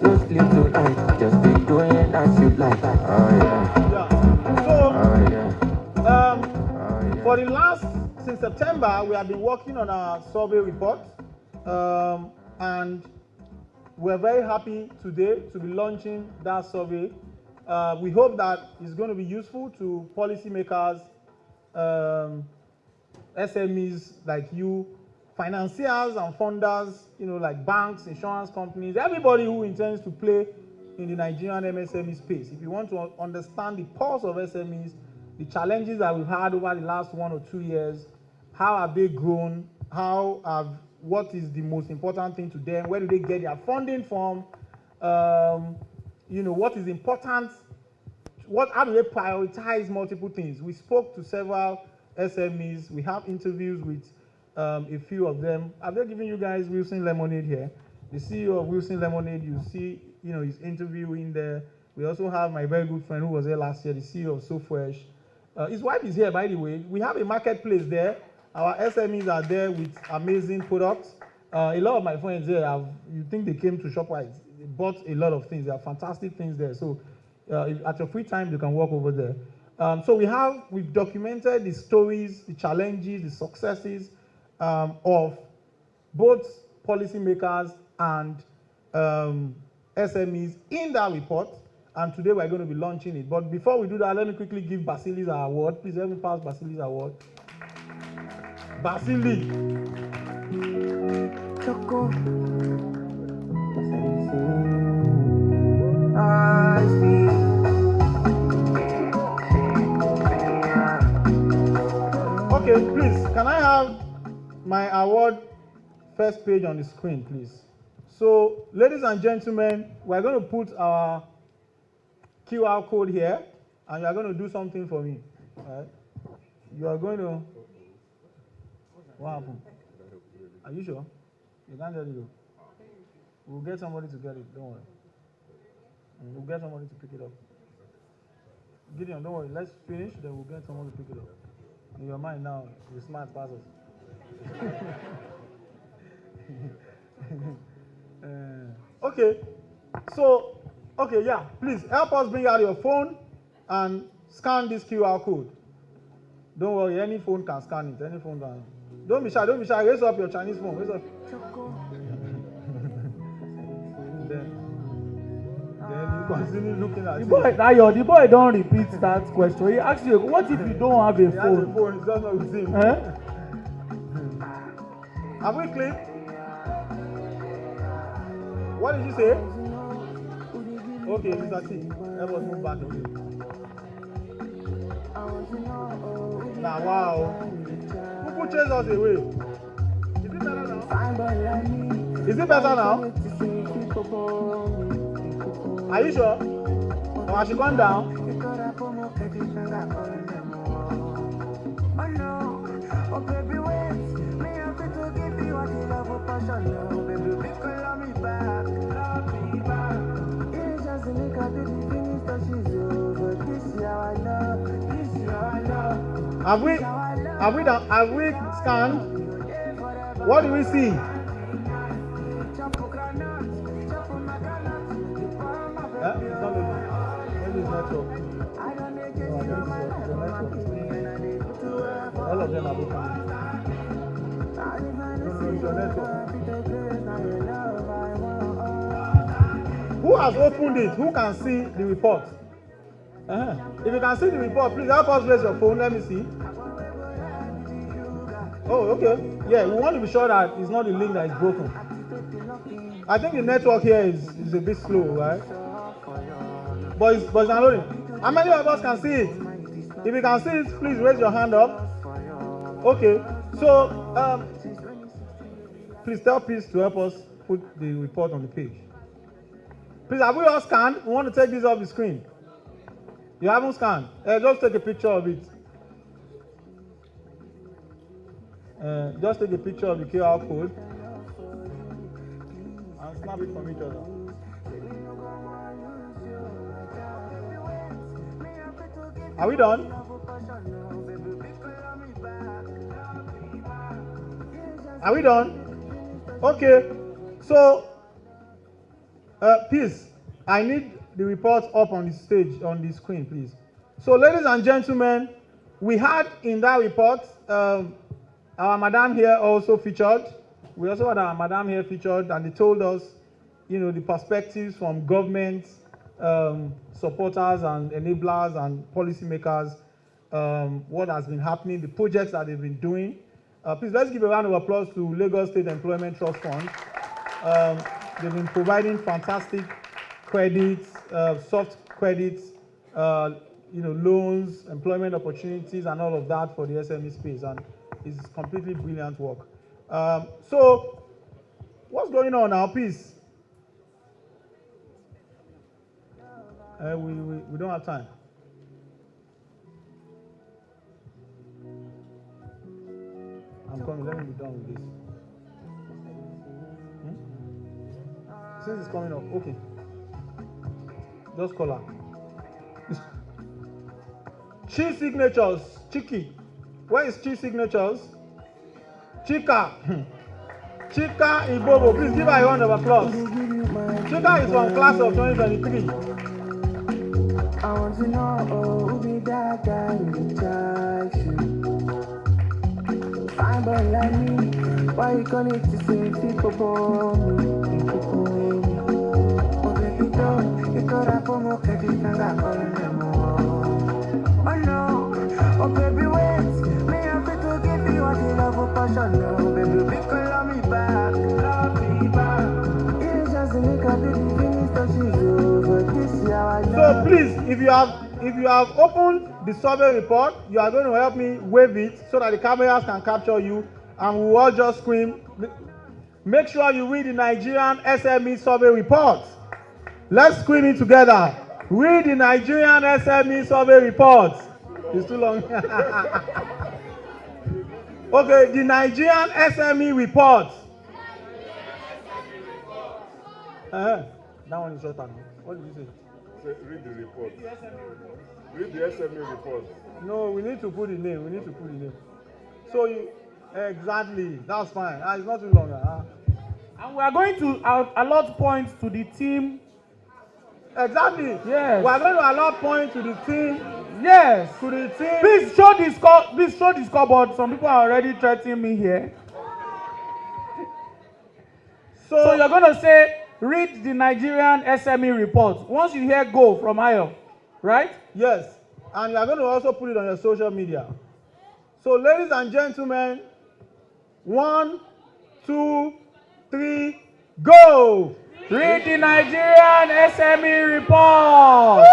No sleep tonight, just be doing as you like. Oh yeah. For the last, since September, we have been working on our survey report, and we're very happy today to be launching that survey. We hope that it's going to be useful to policymakers, SMEs like you, financiers and funders, you know, like banks, insurance companies, everybody who intends to play in the Nigerian MSME space. If you want to understand the pulse of SMEs, the challenges that we've had over the last 1 or 2 years, how have they grown? What is the most important thing to them? Where do they get their funding from? You know, what is important? How do they prioritize multiple things? We spoke to several SMEs. We have interviews with a few of them. I've just given you guys Wilson Lemonade here. The CEO of Wilson Lemonade, you see, you know, his interview in there. We also have my very good friend who was there last year, the CEO of So Fresh. His wife is here, by the way. We have a marketplace there. Our SMEs are there with amazing products. A lot of my friends there, you think they came to ShopRite. They bought a lot of things. There are fantastic things there. So at your free time, you can walk over there. So we've documented the stories, the challenges, the successes of both policymakers and SMEs in that report. And today we're going to be launching it. But before we do that, let me quickly give Basilis our award. Please help me pass Basilis' award. Basili. Choco. Okay, please, can I have my award first page on the screen, please? So, ladies and gentlemen, we're going to put our QR code here, and you are going to do something for me. All right? You are going to... What happened? Are you sure? You can't let it go. We'll get somebody to get it, don't worry. We'll get somebody to pick it up. Gideon, don't worry, let's finish, then we'll get someone to pick it up. In your mind now, you're smart passes. Okay, so, okay, yeah, please help us bring out your phone and scan this QR code. Don't worry, any phone can scan it, any phone can. Don't be shy, raise up your Chinese phone, raise up. then you continue looking at the it. boy, the boy don't repeat that question. He asks you, what if you don't have a phone? He has a phone, it's just not with him. Have we clicked? What did you say? Okay, Mr. T, help us move back a bit. Now, wow. People chase us away. Is it better now? Is it better now? Are you sure? Or I should come down? Have we scanned? What do we see? All of them are broken. Who has opened it? Who can see the report? If you can see the report, please help us raise your phone. Let me see. Oh, okay. Yeah, we want to be sure that it's not the link that is broken. I think the network here is a bit slow, right? But it's downloading. How many of us can see it? If you can see it, please raise your hand up. Okay. So, please tell Peace to help us put the report on the page. Please, have we all scanned? We want to take this off the screen. You haven't scanned? Just take a picture of it. Just take a picture of the QR code and snap it from each other. Are we done? Are we done? Okay. So, Peace, I need the report up on the stage, on the screen, please. So, ladies and gentlemen, we had in that report, our madam here also featured. We also had our madam here featured, and they told us, the perspectives from government, supporters and enablers and policymakers, what has been happening, the projects that they've been doing. Please, let's give a round of applause to Lagos State Employment Trust Fund. They've been providing fantastic credits, soft credits, loans, employment opportunities, and all of that for the SME space. And it's completely brilliant work. So, what's going on now, Peace? We don't have time. I'm coming. Let me be done with this. Since it's coming up, okay. Just call her. Chi signatures, Chiki. Where is Chi signatures? Chika. Chika Ibobo. Please give her a round of applause. Chika is from class of 2023. I want to know who be that guy in the taxi. Fine boy like me, why you connect to say people for me? Oh baby girl, you could have put more credit and got calling them more. Oh no, oh baby wait, me have to give you what you love. emotional, baby, because love me back, love me back. It's just a make I do the finish touches over this year. I So please, if you have opened the survey report, you are going to help me wave it so that the cameras can capture you, and we will all just scream. Make sure you read the Nigerian SME survey report. Let's scream it together. Read the Nigerian SME survey report. It's too long. Okay, the Nigerian SME report. That one is shorter now. What did you say? Read the report. Read the SME report. No, we need to put the name. So you exactly. That's fine. It's not too long. And we are going to allot points to the team. Exactly. Yes. We are going to allot points to the team. Yes. To the team. Please show the score. Please show the scoreboard. Some people are already threatening me here. So you're going to say, read the Nigerian SME report. Once you hear go from Ayo, right? Yes. And you are going to also put it on your social media. So ladies and gentlemen, 1, 2, 3, go! Read the Nigerian SME report.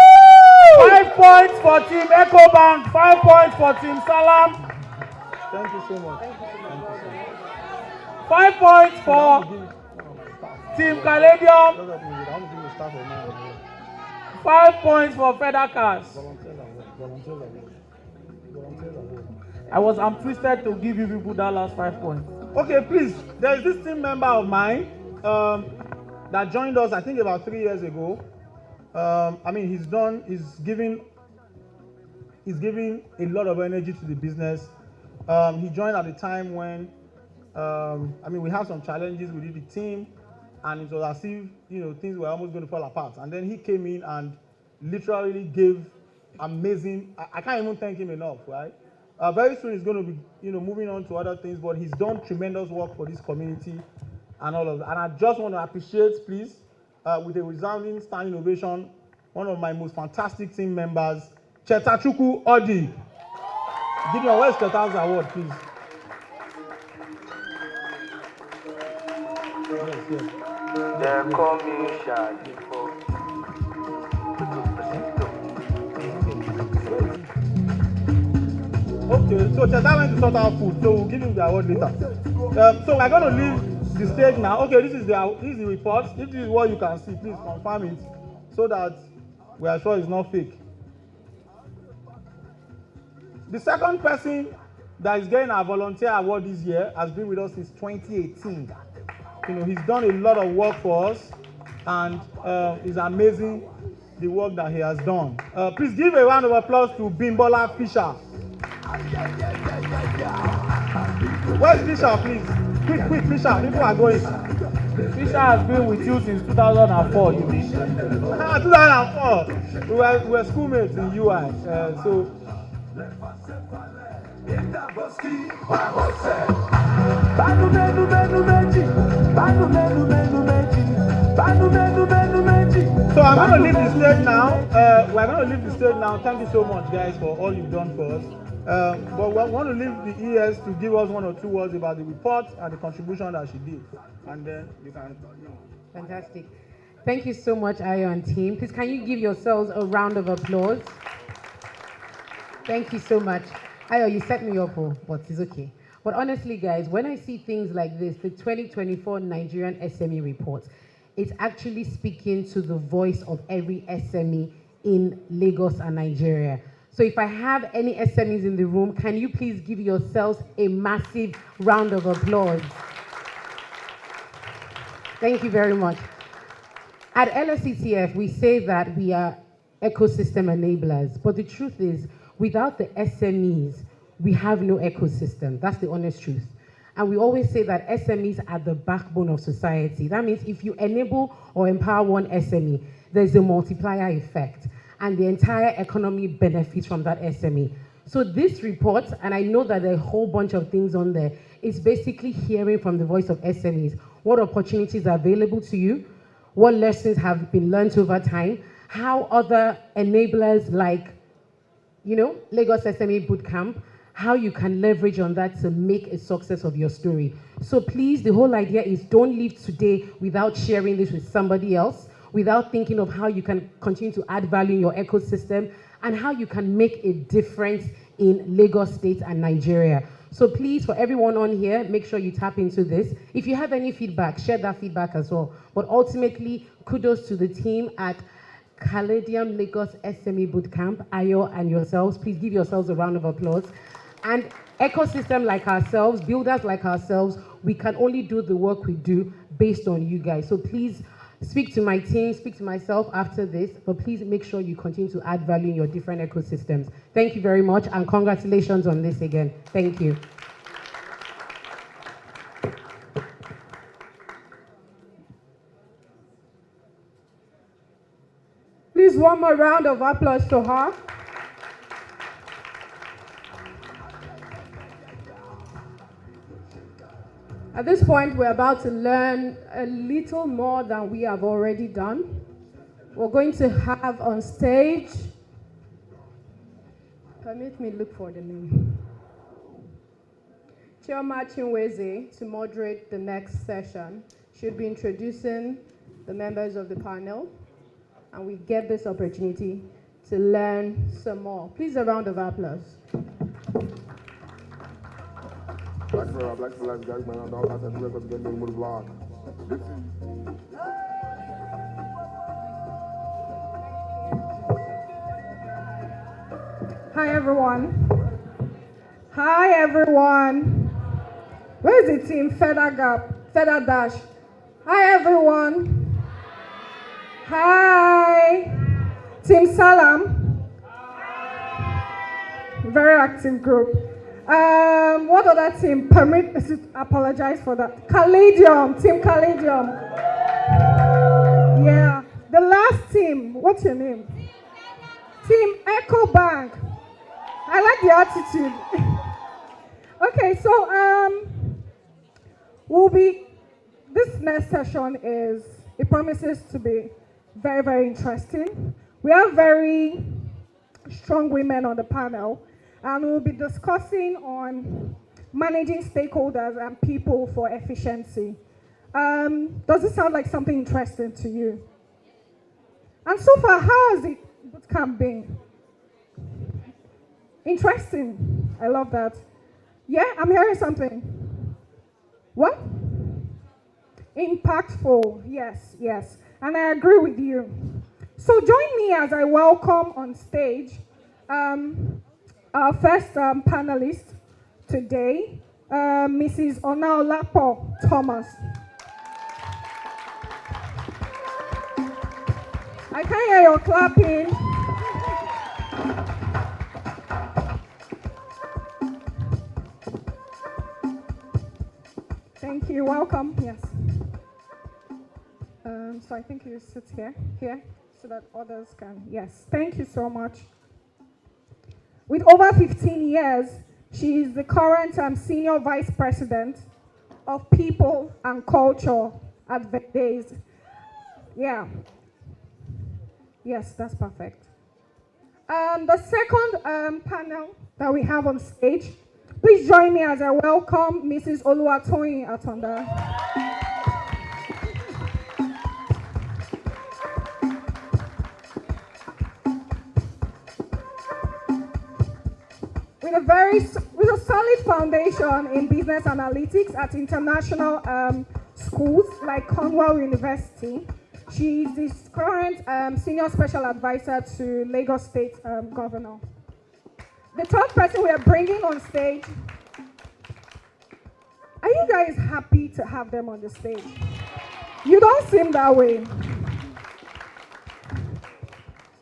5 points for Team Ecobank, 5 points for Team Salam. Thank you so much. 5 points for Team Caladium. 5 points for Fedakas. I'm twisted to give you people that last 5 points. Okay, please. There is this team member of mine that joined us, I think, about 3 years ago. He's giving a lot of energy to the business. He joined at the time when, we had some challenges within the team, and it was as if, things were almost going to fall apart. And then he came in and literally gave amazing, I can't even thank him enough, right? Very soon he's going to be, moving on to other things, but he's done tremendous work for this community and all of that. And I just want to appreciate, please, with a resounding standing ovation, one of my most fantastic team members, Chetachuku Odi. Give your West Cheta's award, please. Yes. They call me Shadi. Okay, so Cheta went to sort out food, so we'll give him the award later. So we're going to leave the stage now. Okay, this is the report. If this is what you can see, please confirm it so that we are sure it's not fake. The second person that is getting our volunteer award this year has been with us since 2018. He's done a lot of work for us, and it's amazing the work that he has done. Please give a round of applause to Bimbola Fisher. Where's Fisher, please? Quick, Fisher. People are going. Fisher has been with you since 2004, you mean? 2004. We were schoolmates in UI. So. So I'm going to leave the stage now. We're going to leave the stage now. Thank you so much, guys, for all you've done for us. But we want to leave the ES to give us 1 or 2 words about the report and the contribution that she did. And then you can. Fantastic. Thank you so much, Ayo and team. Please, can you give yourselves a round of applause? Thank you so much. Ayo, you set me up, but it's okay. But honestly, guys, when I see things like this, the 2024 Nigerian SME report, it's actually speaking to the voice of every SME in Lagos and Nigeria. So if I have any SMEs in the room, can you please give yourselves a massive round of applause? Thank you very much. At LSETF, we say that we are ecosystem enablers, but the truth is, without the SMEs, we have no ecosystem. That's the honest truth. And we always say that SMEs are the backbone of society. That means if you enable or empower one SME, there's a multiplier effect, and the entire economy benefits from that SME. So this report, and I know that there are a whole bunch of things on there, is basically hearing from the voice of SMEs, what opportunities are available to you, what lessons have been learned over time, how other enablers like, Lagos SME Bootcamp how you can leverage on that to make a success of your story. So please, the whole idea is don't leave today without sharing this with somebody else, without thinking of how you can continue to add value in your ecosystem and how you can make a difference in Lagos State and Nigeria. So please, for everyone on here, make sure you tap into this. If you have any feedback, share that feedback as well. But ultimately, kudos to the team at Caladium Lagos SME Bootcamp, Ayo and yourselves. Please give yourselves a round of applause. And ecosystem like ourselves, builders like ourselves, we can only do the work we do based on you guys. So please speak to my team, speak to myself after this, but please make sure you continue to add value in your different ecosystems. Thank you very much, and congratulations on this again. Thank you. Please, one more round of applause to her. At this point, we're about to learn a little more than we have already done. We're going to have on stage, permit me look for the name, Chioma Chinweze to moderate the next session. She'll be introducing the members of the panel, and we get this opportunity to learn some more. Please, a round of applause. Black for guys, man, I'm all out of the record to get the vlog. Hi, everyone. Hi, everyone. Where is the team? Feather Dash. Hi, everyone. Hi. Team Salam. Very active group. What other team? Apologize for that. Caladium, Team Caladium. Yeah. The last team, what's your name? Team Ecobank. I like the attitude. Okay, so this next session it promises to be very, very interesting. We have very strong women on the panel, and we'll be discussing on managing stakeholders and people for efficiency. Does it sound like something interesting to you? And so far, how has the bootcamp been? Interesting. I love that. Yeah, I'm hearing something. What? Impactful. Yes, yes. And I agree with you. So join me as I welcome on stage our first panelist today, Mrs. Onaolapo Thomas. I can hear you clapping. Thank you. Welcome. Yes. So I think you sit here, so that others can. Yes. Thank you so much. With over 15 years, she is the current Senior Vice President of People and Culture at Verdays. Yeah. Yes, that's perfect. The second panel that we have on stage, please join me as I welcome Mrs. Oluwatoyin Atonda. With a solid foundation in business analytics at international schools like Cornwall University, she is the current Senior Special Advisor to Lagos State Governor. The third person we are bringing on stage, are you guys happy to have them on the stage? You don't seem that way.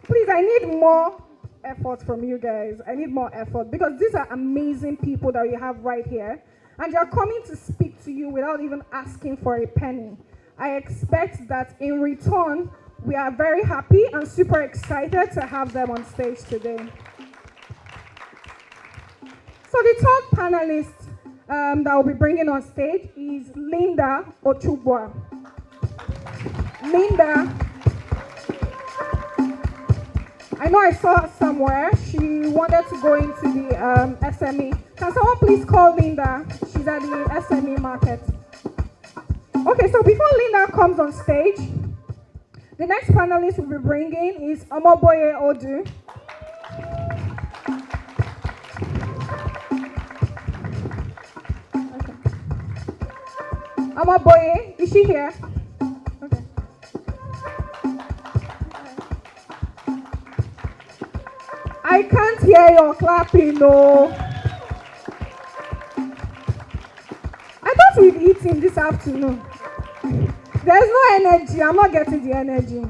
Please, I need more effort from you guys. I need more effort because these are amazing people that you have right here, and they are coming to speak to you without even asking for a penny. I expect that in return, we are very happy and super excited to have them on stage today. So the third panelist that we'll be bringing on stage is Linda Ochubwa. Linda, I know I saw her somewhere. She wanted to go into the SME Can someone please call Linda? She's at the SME market. Okay, so before Linda comes on stage, the next panelist we'll be bringing is Omoboye Odu. Okay. Omoboye, is she here? Okay. I can't hear your clapping, no. I thought we'd eaten this afternoon. There's no energy. I'm not getting the energy.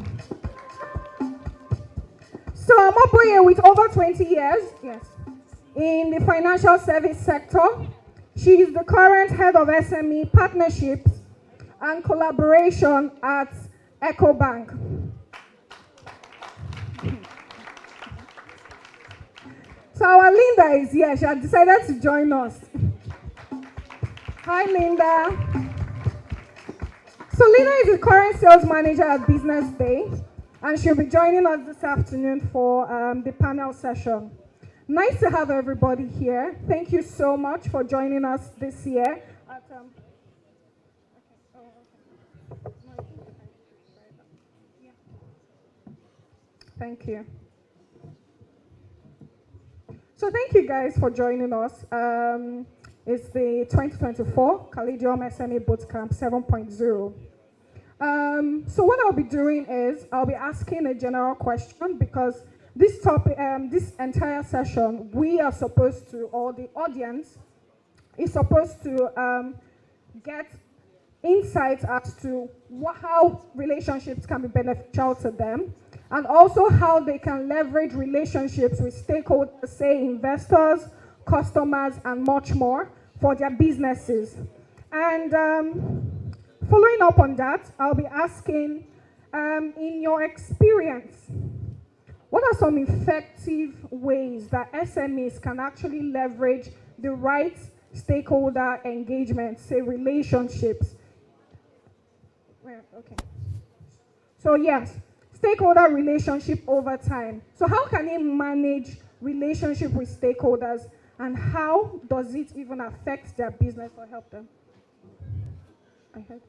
So Omoboye, with over 20 years, yes, in the financial service sector, she is the current head of SME partnerships and collaboration at Ecobank. So our Linda is here. She has decided to join us. Hi, Linda. So Linda is the current sales manager at Business Day, and she'll be joining us this afternoon for the panel session. Nice to have everybody here. Thank you so much for joining us this year. Thank you. So thank you guys for joining us. It's the 2024 Caladium SME Bootcamp 7.0. So what I'll be doing is I'll be asking a general question, because this topic, this entire session, we are supposed to, or the audience is supposed to get insights as to how relationships can be beneficial to them, and also how they can leverage relationships with stakeholders, say investors, customers, and much more for their businesses. And following up on that, I'll be asking, in your experience, what are some effective ways that SMEs can actually leverage the right stakeholder engagement, say relationships? Okay. So yes, stakeholder relationship over time. So how can it manage relationship with stakeholders, and how does it even affect their business or help them? I heard.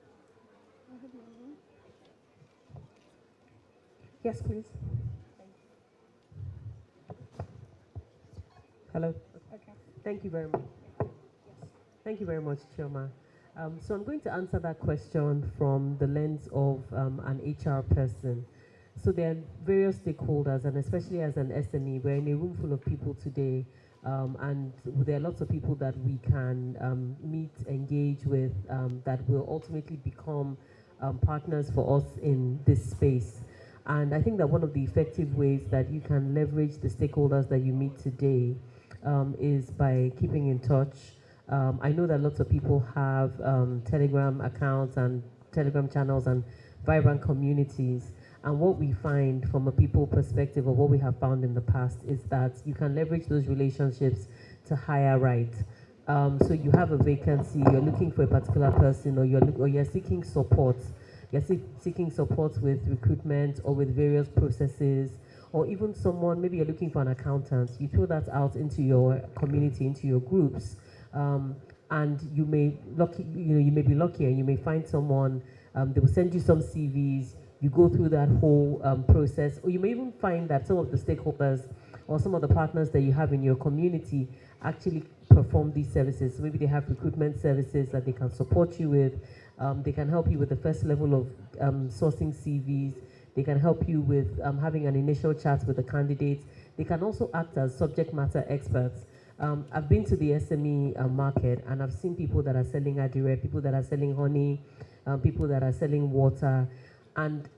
Yes, please. Hello. Okay. Thank you very much. Thank you very much, Chioma. So I'm going to answer that question from the lens of an HR person. So there are various stakeholders, and especially as an SME, we're in a room full of people today, and there are lots of people that we can meet, engage with, that will ultimately become partners for us in this space. And I think that one of the effective ways that you can leverage the stakeholders that you meet today is by keeping in touch. I know that lots of people have Telegram accounts and Telegram channels and vibrant communities. And what we find from a people perspective, or what we have found in the past, is that you can leverage those relationships to hire right. So you have a vacancy, you're looking for a particular person, or you're seeking support. You're seeking support with recruitment or with various processes, or even someone, maybe you're looking for an accountant. You throw that out into your community, into your groups. And you may be lucky, and you may find someone. They will send you some CVs. You go through that whole process, or you may even find that some of the stakeholders or some of the partners that you have in your community actually perform these services. So maybe they have recruitment services that they can support you with. They can help you with the first level of sourcing CVs. They can help you with having an initial chat with the candidates. They can also act as subject matter experts. I've been to the SME market, and I've seen people that are selling adire, people that are selling honey, people that are selling water. And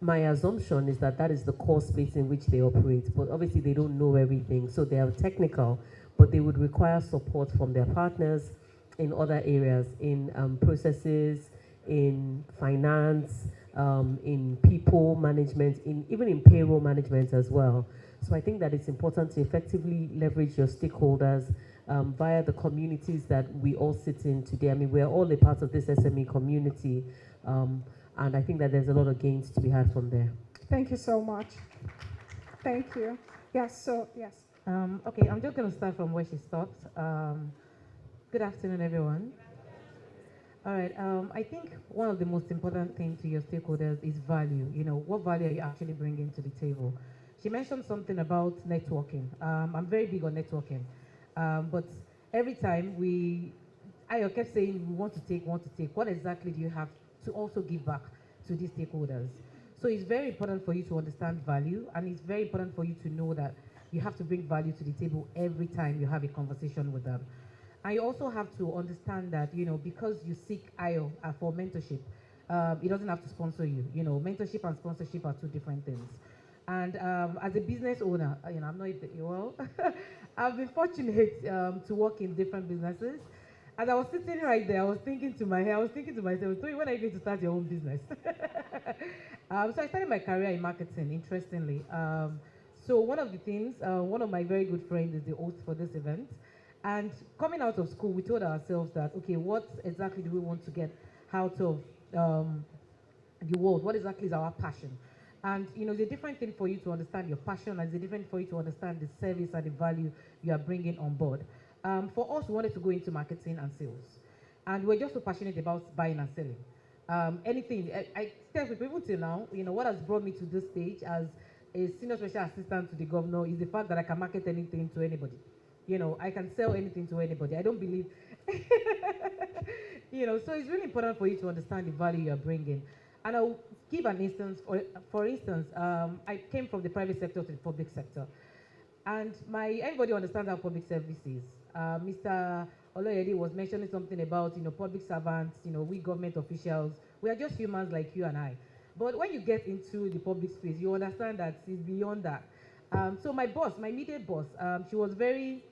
my assumption is that that is the core space in which they operate. But obviously they don't know everything. So they are technical, but they would require support from their partners in other areas, in processes, in finance, in people management, even in payroll management as well. So I think that it's important to effectively leverage your stakeholders via the communities that we all sit in today. I mean, we're all a part of this SME community, and I think that there's a lot of gains to be had from there. Thank you so much. Thank you. Yes, so yes. Okay, I'm just going to start from where she stopped. Good afternoon, everyone. All right, I think one of the most important things to your stakeholders is value. You know, what value are you actually bringing to the table? She mentioned something about networking. I'm very big on networking, but every time I kept saying we want to take. What exactly do you have to also give back to these stakeholders? So it's very important for you to understand value, and it's very important for you to know that you have to bring value to the table every time you have a conversation with them. And you also have to understand that, you know, because you seek IO for mentorship, it doesn't have to sponsor you. You know, mentorship and sponsorship are two different things. And as a business owner, you know, I'm not, well, I've been fortunate to work in different businesses. As I was sitting right there, I was thinking to myself, Toyi, when are you going to start your own business? So I started my career in marketing, interestingly. So one of the things, one of my very good friends is the host for this event. And coming out of school, we told ourselves that, okay, what exactly do we want to get out of the world? What exactly is our passion? And, you know, it's a different thing for you to understand your passion, and it's a different for you to understand the service and the value you are bringing on board. For us, we wanted to go into marketing and sales. And we're just so passionate about buying and selling. Anything, I tell people, even till now, you know, what has brought me to this stage as a senior special assistant to the governor is the fact that I can market anything to anybody. You know, I can sell anything to anybody. I don't believe, you know, so it's really important for you to understand the value you're bringing. And I'll give an instance. For instance, I came from the private sector to the public sector. And everybody understands how public service is. Mr. Oloyede was mentioning something about, you know, public servants, you know, we government officials. We are just humans like you and I. But when you get into the public space, you understand that it's beyond that. So my boss, my immediate boss, she was very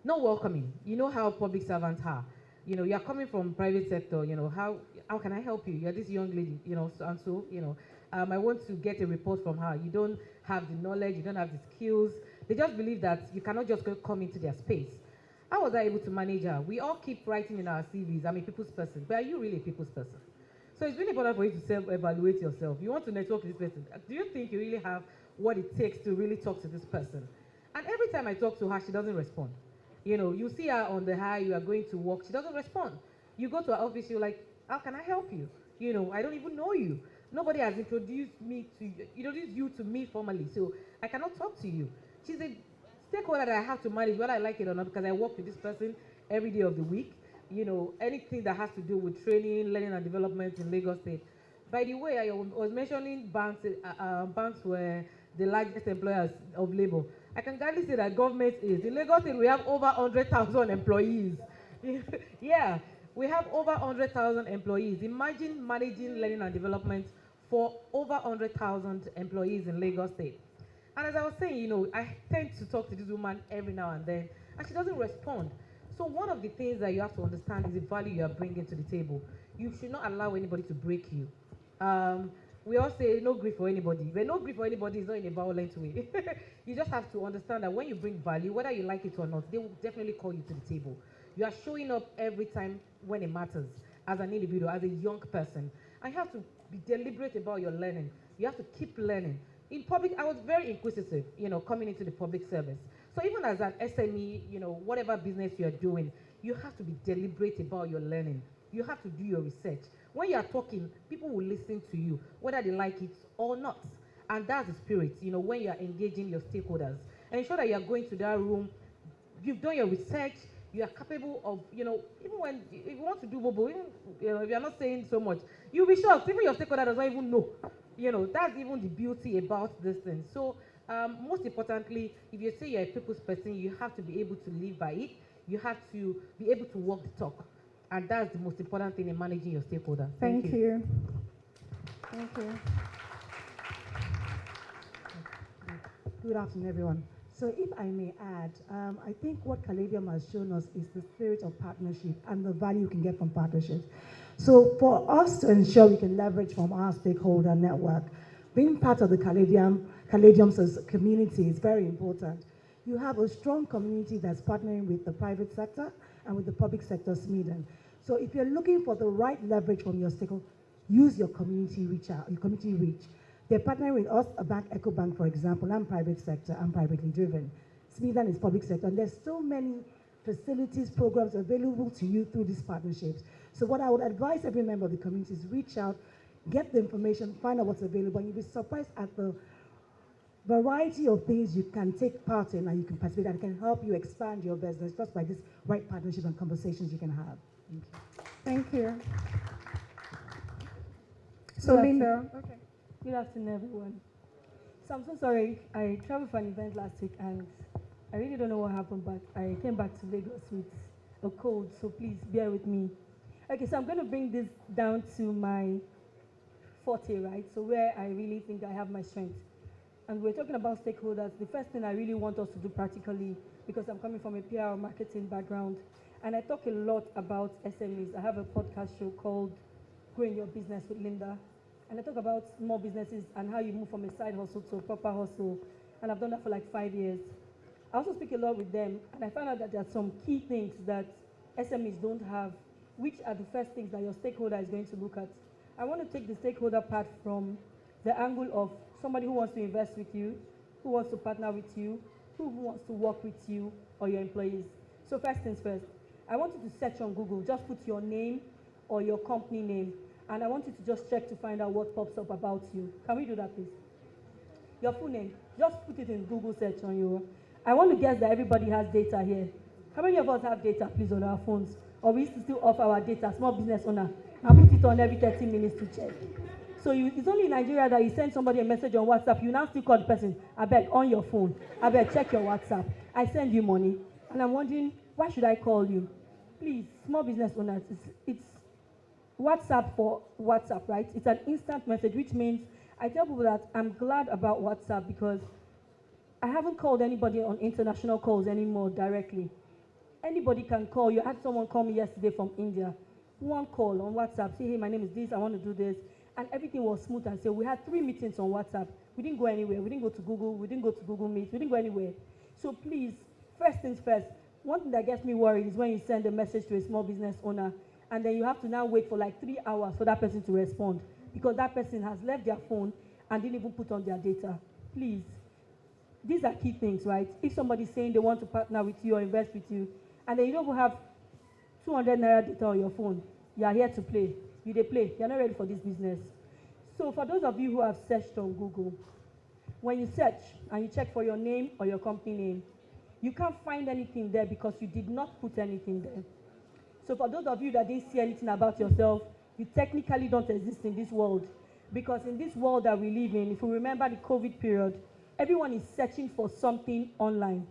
not welcoming. You know how public servants are. You know, you're coming from private sector, you know, how can I help you? You're this young lady, you know, and so, you know, I want to get a report from her. You don't have the knowledge, you don't have the skills. They just believe that you cannot just come into their space. How was I able to manage her? We all keep writing in our CVs, I'm a people's person, but are you really a people's person? So it's really important for you to self-evaluate yourself. You want to network with this person. Do you think you really have what it takes to really talk to this person? And every time I talk to her, she doesn't respond. You know, you see her on the high, you are going to work, she doesn't respond. You go to her office, you're like, how can I help you? You know, I don't even know you. Nobody has introduced you to me formally, so I cannot talk to you. She's a stakeholder that I have to manage, whether I like it or not, because I work with this person every day of the week. You know, anything that has to do with training, learning and development in Lagos State. By the way, I was mentioning banks. Banks were the largest employers of labor. I can gladly say that government is. In Lagos State, we have over 100,000 employees. Yeah, we have over 100,000 employees. Imagine managing learning and development for over 100,000 employees in Lagos State. And as I was saying, you know, I tend to talk to this woman every now and then, and she doesn't respond. So one of the things that you have to understand is the value you are bringing to the table. You should not allow anybody to break you. We all say no grief for anybody, but no grief for anybody is not in a violent way. You just have to understand that when you bring value, whether you like it or not, they will definitely call you to the table. You are showing up every time when it matters, as an individual, as a young person. And you have to be deliberate about your learning. You have to keep learning. In public, I was very inquisitive, you know, coming into the public service. So even as an SME, you know, whatever business you are doing, you have to be deliberate about your learning. You have to do your research. When you are talking, people will listen to you, whether they like it or not. And that's the spirit, you know, when you are engaging your stakeholders. And ensure that you are going to that room, you've done your research, you are capable of, you know, even when, if you want to do bobo, even, you know, if you're not saying so much, you'll be shocked. Even your stakeholder does not even know. You know, that's even the beauty about this thing. So, most importantly, if you say you're a people's person, you have to be able to live by it. You have to be able to walk the talk. And that's the most important thing in managing your stakeholder. Thank you. Thank you. Good afternoon, everyone. So if I may add, I think what Caladium has shown us is the spirit of partnership and the value you can get from partnerships. So for us to ensure we can leverage from our stakeholder network, being part of the Caladium's community is very important. You have a strong community that's partnering with the private sector and with the public sector SMEden. So if you're looking for the right leverage from your stakeholder, use your community reach out, your community reach. They're partnering with us, a bank, Ecobank, for example. I'm private sector, I'm privately driven. Smithan is public sector, and there's so many facilities, programs available to you through these partnerships. So what I would advise every member of the community is reach out, get the information, find out what's available, and you'll be surprised at the variety of things you can take part in and you can participate and can help you expand your business just by this right partnership and conversations you can have. Thank you. So Linda. Okay. Good afternoon, everyone. So I'm so sorry. I traveled for an event last week and I really don't know what happened, but I came back to Lagos with a cold, so please bear with me. Okay, so I'm going to bring this down to my forte, right? So where I really think I have my strength. And we're talking about stakeholders. The first thing I really want us to do practically, because I'm coming from a PR marketing background, and I talk a lot about SMEs. I have a podcast show called Growing Your Business with Linda, and I talk about small businesses and how you move from a side hustle to a proper hustle, and I've done that for like 5 years. I also speak a lot with them, and I found out that there are some key things that SMEs don't have, which are the first things that your stakeholder is going to look at. I want to take the stakeholder part from the angle of somebody who wants to invest with you, who wants to partner with you, who wants to work with you or your employees. So first things first, I want you to search on Google, just put your name or your company name, and I want you to just check to find out what pops up about you. Can we do that, please? Your full name, just put it in Google search on your. I want to guess that everybody has data here. How many of us have data, please, on our phones? Or we used to still offer our data, small business owner, and put it on every 30 minutes to check. So it's only in Nigeria that you send somebody a message on WhatsApp, you now still call the person, I beg, on your phone, I beg, check your WhatsApp. I send you money, and I'm wondering, why should I call you? Please, small business owners, it's WhatsApp for WhatsApp, right? It's an instant message, which means I tell people that I'm glad about WhatsApp because I haven't called anybody on international calls anymore directly. Anybody can call you. I had someone call me yesterday from India. One call on WhatsApp, say, hey, my name is this, I want to do this. And everything was smooth and so we had 3 meetings on WhatsApp. We didn't go anywhere. We didn't go to Google. We didn't go to Google Meet. We didn't go anywhere. So please, first things first, one thing that gets me worried is when you send a message to a small business owner and then you have to now wait for like 3 hours for that person to respond because that person has left their phone and didn't even put on their data. Please, these are key things, right? If somebody's saying they want to partner with you or invest with you and then you don't have 200 naira data on your phone, you are here to play. You they play. You're not ready for this business. So for those of you who have searched on Google, when you search and you check for your name or your company name, you can't find anything there because you did not put anything there. So for those of you that didn't see anything about yourself, you technically don't exist in this world. Because in this world that we live in, if you remember the COVID period, everyone is searching for something online.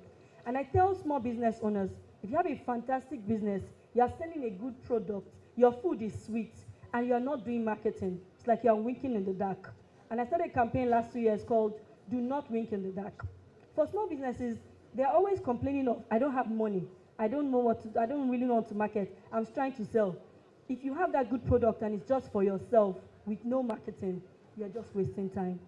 And I tell small business owners, if you have a fantastic business, you are selling a good product, your food is sweet, and you're not doing marketing, it's like you're winking in the dark. And I started a campaign last 2 years called Do Not Wink in the Dark. For small businesses, they're always complaining of, I don't have money, I don't know what to, I don't really know what to market, I'm trying to sell. If you have that good product and it's just for yourself with no marketing, you're just wasting time.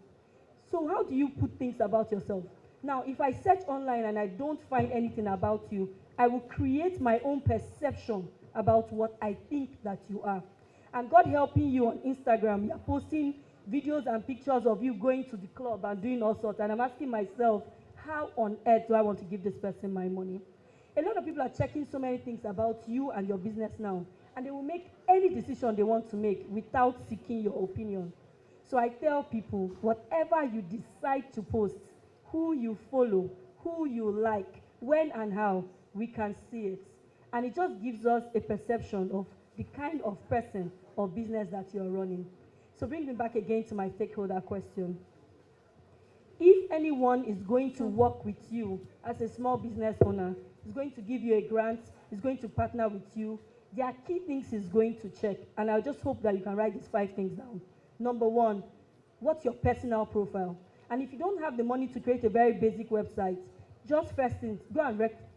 So how do you put things about yourself? Now, if I search online and I don't find anything about you, I will create my own perception about what I think that you are. And God helping you on Instagram, you're posting videos and pictures of you going to the club and doing all sorts. And I'm asking myself, how on earth do I want to give this person my money? A lot of people are checking so many things about you and your business now. And they will make any decision they want to make without seeking your opinion. So I tell people, whatever you decide to post, who you follow, who you like, when and how, we can see it. And it just gives us a perception of the kind of person or business that you're running. So bring me back again to my stakeholder question. If anyone is going to work with you as a small business owner, is going to give you a grant, is going to partner with you, there are key things he's going to check. And I just hope that you can write these 5 things down. Number 1, what's your personal profile? And if you don't have the money to create a very basic website, just first thing,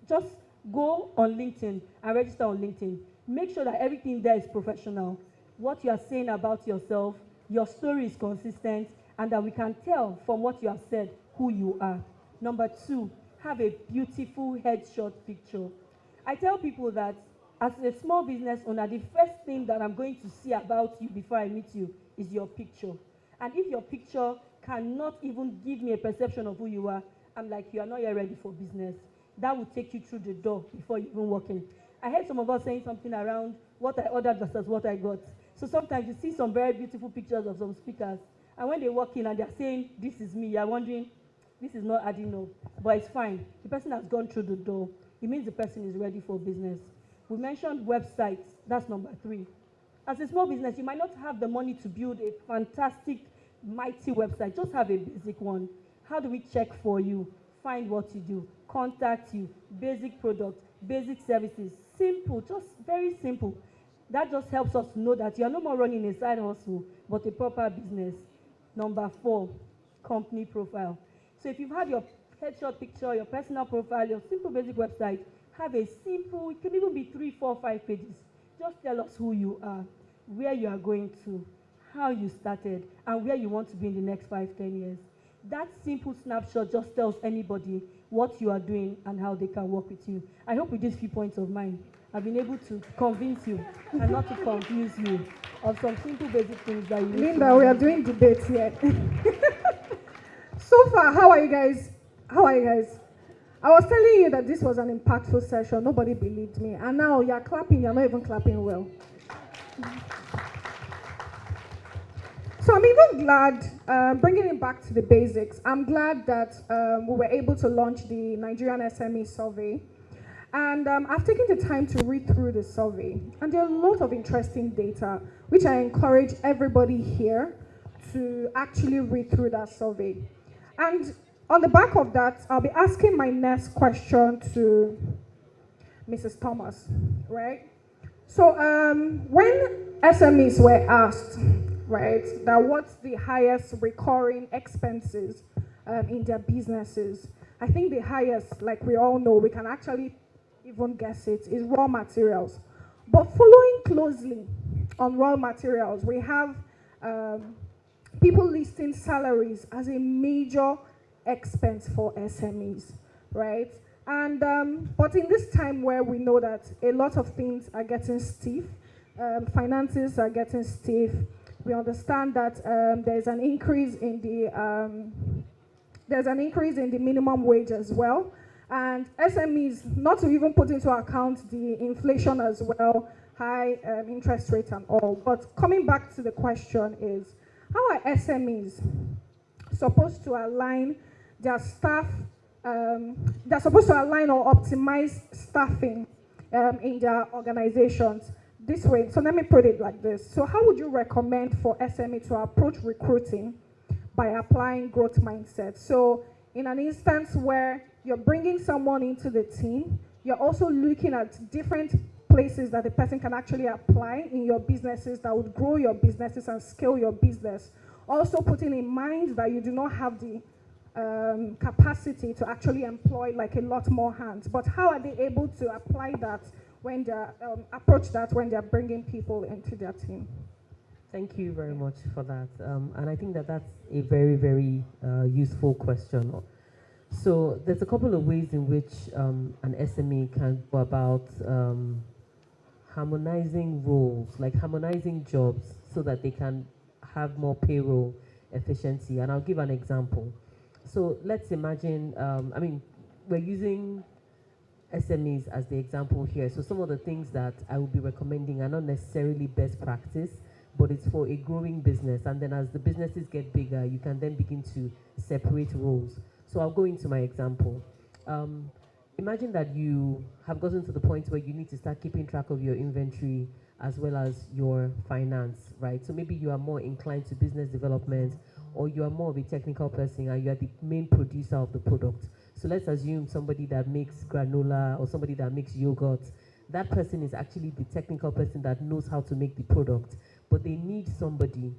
just go on LinkedIn and register on LinkedIn. Make sure that everything there is professional. What you are saying about yourself, your story is consistent, and that we can tell from what you have said who you are. Number 2, have a beautiful headshot picture. I tell people that as a small business owner, the first thing that I'm going to see about you before I meet you is your picture. And if your picture cannot even give me a perception of who you are, I'm like, you are not yet ready for business. That will take you through the door before you even walk in. I heard some of us saying something around what I ordered versus what I got. So sometimes you see some very beautiful pictures of some speakers, and when they walk in and they're saying, this is me, you're wondering, this is not adding up. But it's fine. The person has gone through the door. It means the person is ready for business. We mentioned websites. That's number 3. As a small business, you might not have the money to build a fantastic, mighty website. Just have a basic one. How do we check for you? Find what you do, contact you, basic products, basic services. Simple, just very simple. That just helps us know that you are no more running a side hustle, but a proper business. Number 4, company profile. So if you've had your headshot picture, your personal profile, your simple basic website, have a simple, it can even be 3, 4, 5 pages. Just tell us who you are, where you are going to, how you started, and where you want to be in the next 5, 10 years. That simple snapshot just tells anybody what you are doing and how they can work with you. I hope with these few points of mine, I've been able to convince you and not to confuse you of some simple basic things that you need Linda, to we are doing debates here. So far, how are you guys? How are you guys? I was telling you that this was an impactful session. Nobody believed me. And now you're clapping. You're not even clapping well. So I'm even glad, bringing it back to the basics, I'm glad that we were able to launch the Nigerian SME survey. And I've taken the time to read through the survey. And there are a lot of interesting data, which I encourage everybody here to actually read through that survey. And on the back of that, I'll be asking my next question to Mrs. Thomas, right? So when SMEs were asked, right, that what's the highest recurring expenses in their businesses, I think the highest, like we all know, we can actually even guess it, is raw materials. But following closely on raw materials, we have people listing salaries as a major expense for SMEs, right? And but in this time where we know that a lot of things are getting stiff, finances are getting stiff, we understand that there's an increase in the minimum wage as well, and SMEs, not to even put into account the inflation as well, high interest rates and all. But coming back to the question is, how are SMEs supposed to align their staff, they're supposed to align or optimize staffing in their organizations this way? So let me put it like this. So how would you recommend for SME to approach recruiting by applying growth mindset? So in an instance where you're bringing someone into the team, you're also looking at different places that the person can actually apply in your businesses that would grow your businesses and scale your business. Also putting in mind that you do not have the capacity to actually employ like a lot more hands. But how are they able to apply that when they're, approach that when they're bringing people into their team? Thank you very much for that. And I think that that's a very, very useful question. So there's a couple of ways in which an SME can go about harmonizing roles, like harmonizing jobs so that they can have more payroll efficiency. And I'll give an example. So let's imagine, we're using SMEs as the example here. So some of the things that I will be recommending are not necessarily best practice, but it's for a growing business. And then as the businesses get bigger, you can then begin to separate roles. So I'll go into my example. Imagine that you have gotten to the point where you need to start keeping track of your inventory as well as your finance, right? So maybe you are more inclined to business development, or you are more of a technical person and you are the main producer of the product. So let's assume somebody that makes granola or somebody that makes yogurt. That person is actually the technical person that knows how to make the product, but they need somebody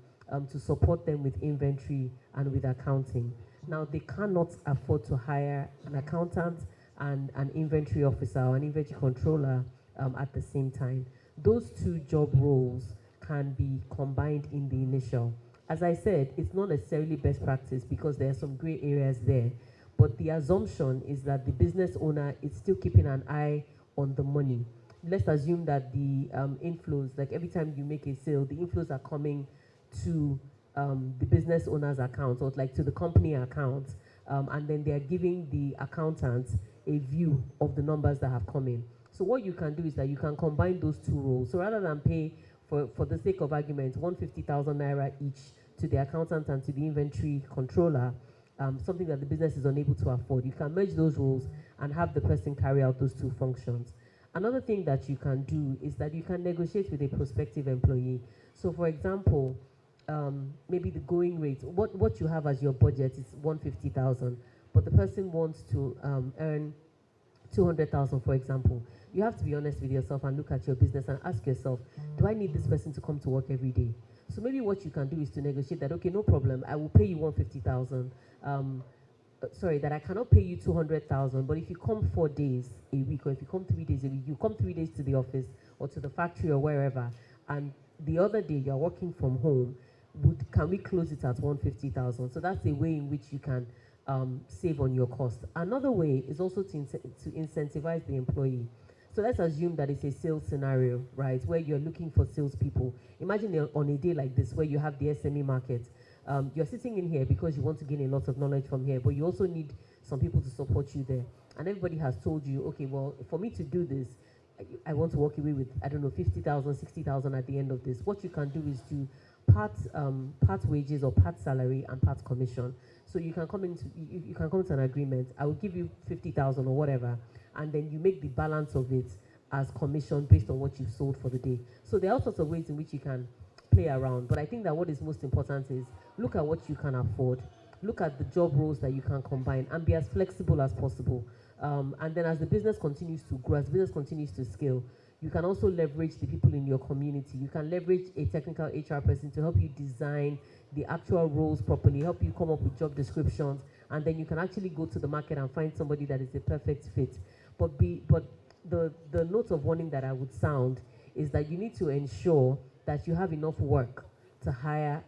to support them with inventory and with accounting. Now, they cannot afford to hire an accountant and an inventory officer or an inventory controller at the same time. Those two job roles can be combined in the initial. As I said, it's not necessarily best practice because there are some gray areas there, but the assumption is that the business owner is still keeping an eye on the money. Let's assume that the inflows, like every time you make a sale, the inflows are coming to the business owner's account or like to the company account, and then they are giving the accountants a view of the numbers that have come in. So what you can do is that you can combine those two roles. So rather than pay, for the sake of argument, 150,000 naira each to the accountant and to the inventory controller, something that the business is unable to afford, you can merge those roles and have the person carry out those two functions. Another thing that you can do is that you can negotiate with a prospective employee. So for example, maybe the going rate, what you have as your budget is 150,000, but the person wants to earn 200,000, for example. You have to be honest with yourself and look at your business and ask yourself, do I need this person to come to work every day? So maybe what you can do is to negotiate that, okay, no problem, I will pay you 150,000. Sorry, that I cannot pay you 200,000, but if you come 4 days a week, or if you come 3 days a week, you come 3 days to the office or to the factory or wherever, and the other day you're working from home, can we close it at 150,000? So that's a way in which you can save on your cost. Another way is also to incentivize the employee. So let's assume that it's a sales scenario, right, where you're looking for salespeople. Imagine on a day like this where you have the SME market. You're sitting in here because you want to gain a lot of knowledge from here, but you also need some people to support you there. And everybody has told you, okay, well, for me to do this, I want to walk away with, I don't know, 50,000, 60,000 at the end of this. What you can do is to part wages or part salary and part commission. So you can come to an agreement. I will give you 50,000 or whatever, and then you make the balance of it as commission based on what you've sold for the day. So there are all sorts of ways in which you can play around, but I think that what is most important is look at what you can afford, look at the job roles that you can combine, and be as flexible as possible. And then as the business continues to grow, as the business continues to scale, you can also leverage the people in your community. You can leverage a technical HR person to help you design the actual roles properly, help you come up with job descriptions, and then you can actually go to the market and find somebody that is a perfect fit. But the note of warning that I would sound is that you need to ensure that you have enough work to hire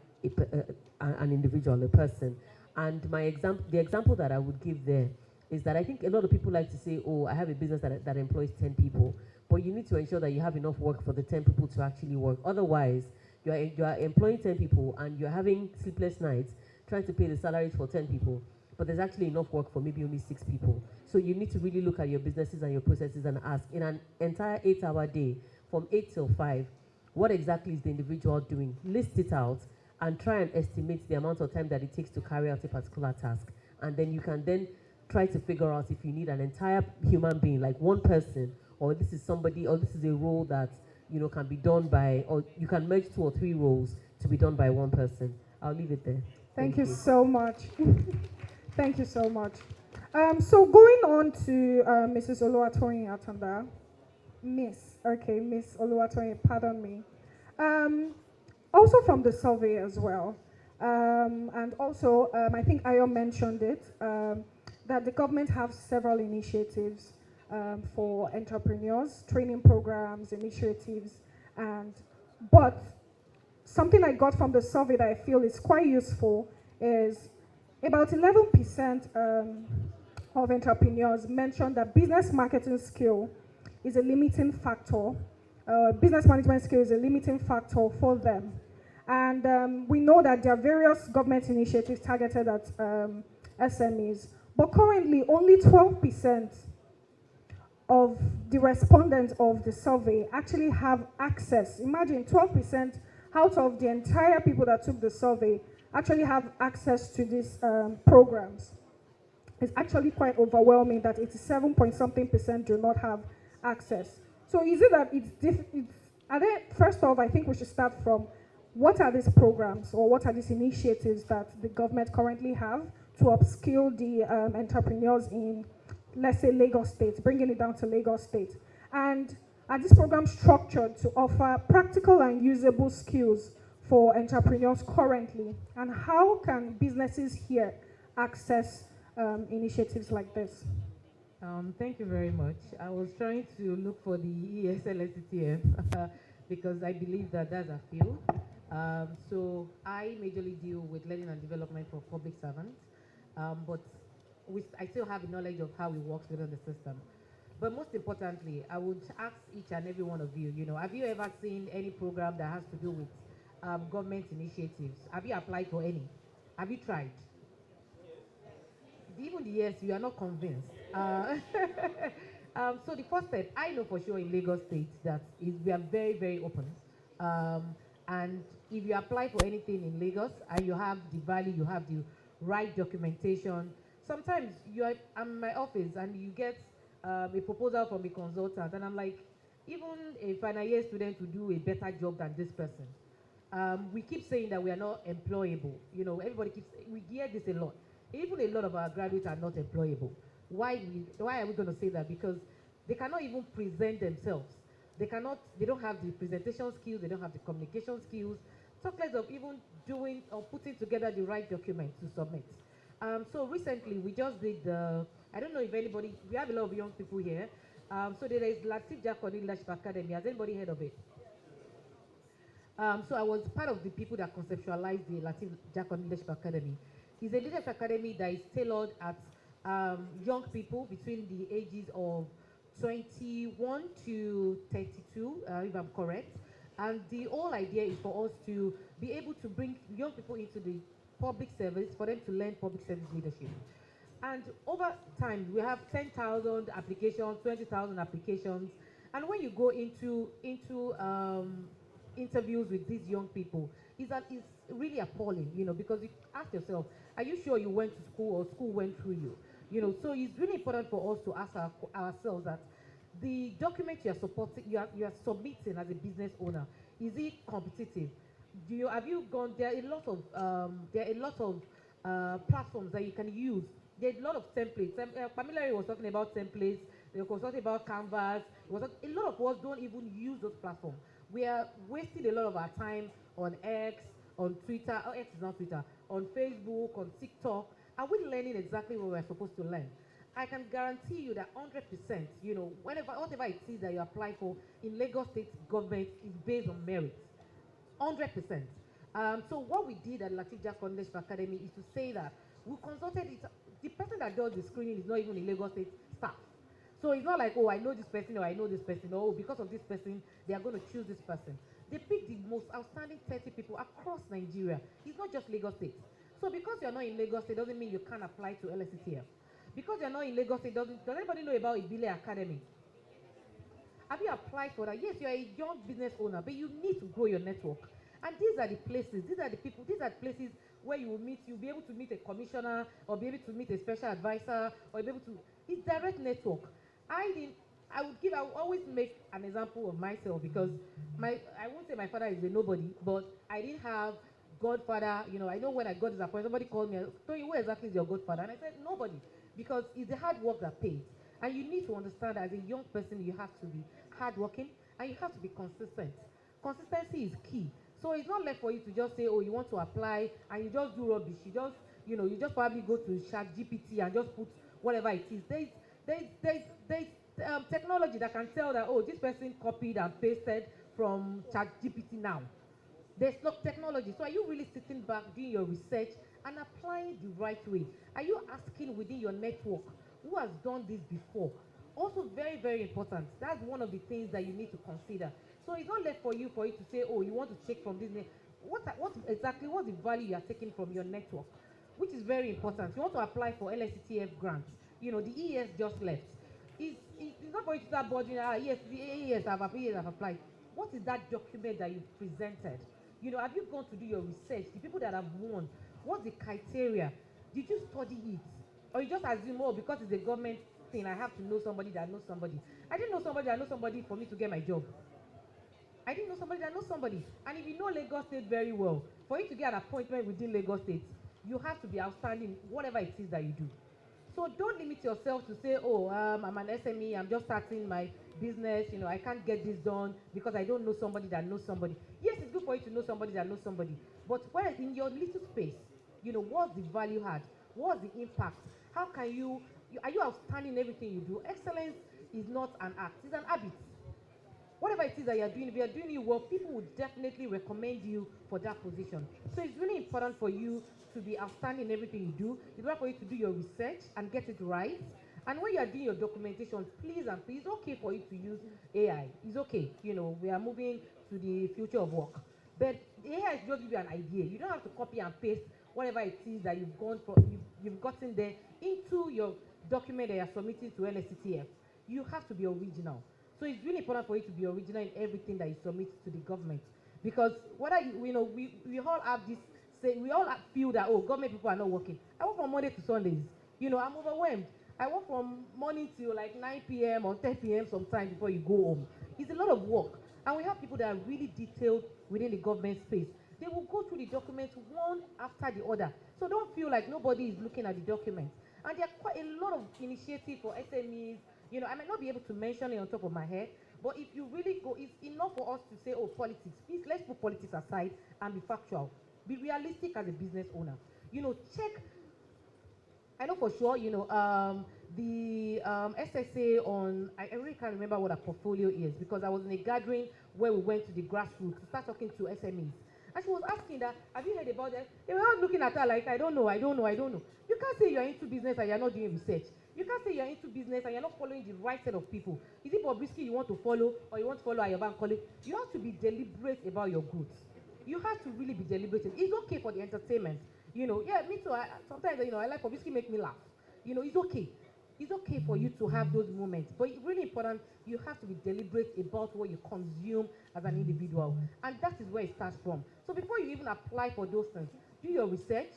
an individual, a person. And the example that I would give there is that I think a lot of people like to say, oh, I have a business that employs 10 people, but you need to ensure that you have enough work for the 10 people to actually work. Otherwise, you are employing 10 people and you're having sleepless nights trying to pay the salaries for 10 people, but there's actually enough work for maybe only 6 people. So you need to really look at your businesses and your processes and ask, in an entire 8-hour day, from 8 till 5, what exactly is the individual doing? List it out and try and estimate the amount of time that it takes to carry out a particular task. And then you can then try to figure out if you need an entire human being, like one person, or this is somebody, or this is a role that can be done by, or you can merge 2 or 3 roles to be done by one person. I'll leave it there. Thank you so much. Thank you so much. So going on to Mrs. Oluwatoyin Atanda. Miss Oluwatoyin, pardon me. Also from the survey as well. And also, I think Ayo mentioned it, that the government have several initiatives for entrepreneurs, training programs, initiatives, but something I got from the survey that I feel is quite useful is about 11% of entrepreneurs mentioned that business marketing skill is a limiting factor. Business management skill is a limiting factor for them. And we know that there are various government initiatives targeted at SMEs, but currently only 12% of the respondents of the survey actually have access. Imagine 12% out of the entire people that took the survey actually have access to these programs. It's actually quite overwhelming that 87-point-something% do not have access. So is it that first off, I think we should start from what are these programs or what are these initiatives that the government currently have to upskill the entrepreneurs in, let's say, Lagos State, bringing it down to Lagos State. And are these programs structured to offer practical and usable skills for entrepreneurs currently? And how can businesses here access initiatives like this? Thank you very much. I was trying to look for the ESLSTF because I believe that that's a field. So I majorly deal with learning and development for public servants, but I still have knowledge of how it works within the system. But most importantly, I would ask each and every one of you, have you ever seen any program that has to do with government initiatives. Have you applied for any? Have you tried? Even the yes, you are not convinced. So the first step, I know for sure in Lagos State that is we are very, very open. And if you apply for anything in Lagos and you have the value, you have the right documentation, sometimes you are in my office and you get a proposal from a consultant, and I'm like, even a final year student will do a better job than this person. We keep saying that we are not employable. You know, everybody keeps, we hear this a lot. Even a lot of our graduates are not employable. Why are we going to say that? Because they cannot even present themselves. They don't have the presentation skills, they don't have the communication skills, talk less of even doing or putting together the right document to submit. So recently we just did I don't know if anybody, we have a lot of young people here. So there is Latif Jakoni Leadership Academy. Has anybody heard of it? So I was part of the people that conceptualized the Latif Jakoni Leadership Academy. It's a leadership academy that is tailored at young people between the ages of 21 to 32, if I'm correct. And the whole idea is for us to be able to bring young people into the public service, for them to learn public service leadership. And over time, we have 10,000 applications, 20,000 applications. And when you go into interviews with these young people, it's really appalling, you know, because you ask yourself, are you sure you went to school or school went through you? You know, so it's really important for us to ask ourselves that the document you are submitting as a business owner, is it competitive? Have you gone? There are a lot of platforms that you can use. There's a lot of templates. Pamela was talking about templates. They were talking about Canvas. A lot of us don't even use those platforms. We are wasting a lot of our time on X, on Twitter. Oh, X is not Twitter. On Facebook, on TikTok. Are we learning exactly what we're supposed to learn? I can guarantee you that 100%, you know, whatever it is that you apply for in Lagos State government is based on merit. 100%. So what we did at Latif Jakoni Leadership Academy is to say that we consulted it. The person that does the screening is not even a Lagos State staff. So it's not like, oh, I know this person or I know this person, or oh, because of this person, they are going to choose this person. They pick the most outstanding 30 people across Nigeria. It's not just Lagos State. So because you're not in Lagos State doesn't mean you can't apply to LSCTF. Because you're not in Lagos State, does anybody know about Ibile Academy? Have you applied for that? Yes, you're a young business owner, but you need to grow your network. And these are the places, these are the people, these are the places where you will meet, you'll be able to meet a commissioner, or be able to meet a special advisor, or be able to, it's direct network. I will always make an example of myself, because I won't say my father is a nobody, but I didn't have godfather. You know, I know when I got disappointed, somebody called me, Tony, who exactly is your godfather? And I said, nobody, because it's the hard work that pays. And you need to understand that as a young person, you have to be hardworking, and you have to be consistent. Consistency is key. So it's not left for you to just say, oh, you want to apply, and you just do rubbish. You just, you know, you just probably go to ChatGPT and just put whatever it is. There's technology that can tell that, oh, this person copied and pasted from ChatGPT now. There's no technology. So are you really sitting back, doing your research, and applying the right way? Are you asking within your network, who has done this before? Also very, very important. That's one of the things that you need to consider. So it's not left for you to say, oh, you want to check from this. What's the value you are taking from your network? Which is very important. You want to apply for LSCTF grants. You know, the ES just left. It's not for you to start budgeting, yes, the ES have applied. What is that document that you've presented? You know, have you gone to do your research? The people that have won, what's the criteria? Did you study it? Or you just assume, oh, because it's a government thing, I have to know somebody that knows somebody. I didn't know somebody that knows somebody for me to get my job. I didn't know somebody that knows somebody. And if you know Lagos State very well, for you to get an appointment within Lagos State, you have to be outstanding, whatever it is that you do. So don't limit yourself to say, oh, I'm an SME, I'm just starting my business, you know, I can't get this done because I don't know somebody that knows somebody. Yes, it's good for you to know somebody that knows somebody, but where in your little space, you know, what's the value add? What's the impact? How can are you outstanding in everything you do? Excellence is not an act, it's an habit. Whatever it is that you're doing, if you're doing it well, people would definitely recommend you for that position. So it's really important for you to be outstanding in everything you do. It's important for you to do your research and get it right. And when you're doing your documentation, please and please, it's okay for you to use AI. It's okay. You know, we are moving to the future of work. But the AI just give you an idea. You don't have to copy and paste whatever it is that you've gotten there into your document that you're submitting to LSCTF. You have to be original. So it's really important for you to be original in everything that you submit to the government. Because whether we all have this, we all feel that, oh, government people are not working. I work from Monday to Sundays. I'm overwhelmed. I work from morning till like 9 p.m. or 10 p.m. sometimes before you go home. It's a lot of work. And we have people that are really detailed within the government space. They will go through the documents one after the other. So don't feel like nobody is looking at the documents. And there are quite a lot of initiatives for SMEs. I might not be able to mention it on top of my head, but if you really go, it's enough for us to say, oh, politics. Please, let's put politics aside and be factual. Be realistic as a business owner. Check. I know for sure, the SSA on, I really can't remember what a portfolio is, because I was in a gathering where we went to the grassroots to start talking to SMEs. And she was asking that, have you heard about that? They were all looking at her like, I don't know. You can't say you're into business and you're not doing research. You can't say you're into business and you're not following the right set of people. Is it Bobrisky you want to follow, or you want to follow Ayoban Kole? You have to be deliberate about your goods. You have to really be deliberate. It's okay for the entertainment. Yeah, me too. Sometimes, I like Bobrisky make me laugh. It's okay. It's okay for you to have those moments, but it's really important. You have to be deliberate about what you consume as an individual, and that is where it starts from. So before you even apply for those things, do your research.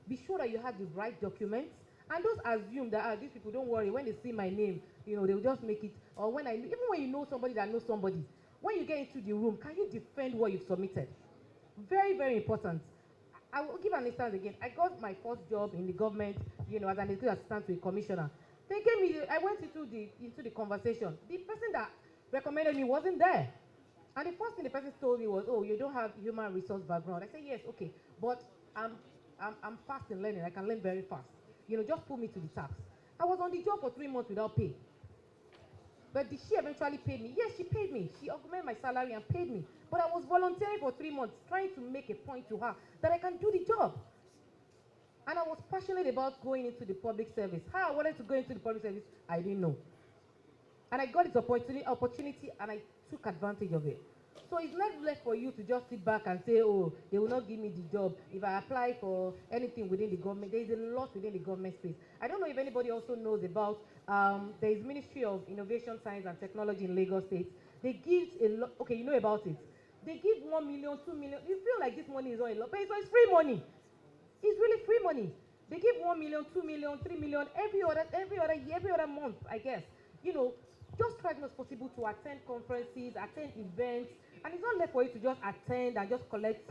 Be sure that you have the right documents, and don't assume that these people, don't worry, when they see my name, they'll just make it. Or even when you know somebody that knows somebody, when you get into the room, can you defend what you've submitted? Very, very important. I will give an instance again. I got my first job in the government, as an executive assistant to a commissioner. They gave me, I went into the conversation. The person that recommended me wasn't there. And the first thing the person told me was, oh, you don't have human resource background. I said, yes, okay, but I'm fast in learning. I can learn very fast. Just put me to the task. I was on the job for 3 months without pay. But did she eventually pay me? Yes, she paid me. She augmented my salary and paid me. But I was volunteering for 3 months, trying to make a point to her that I can do the job. And I was passionate about going into the public service. How I wanted to go into the public service, I didn't know. And I got this opportunity, and I took advantage of it. So it's not left for you to just sit back and say, oh, they will not give me the job. If I apply for anything within the government, there is a lot within the government space. I don't know if anybody also knows about, there is Ministry of Innovation, Science and Technology in Lagos State. They give a lot, okay, you know about it. They give 1 million, 2 million. You feel like this money is not a lot, but it's free money. It's really free money. They give 1 million, 2 million, 3 million every other year, every other month, I guess. Just try as much as possible to attend conferences, attend events, and it's not left for you to just attend and just collect,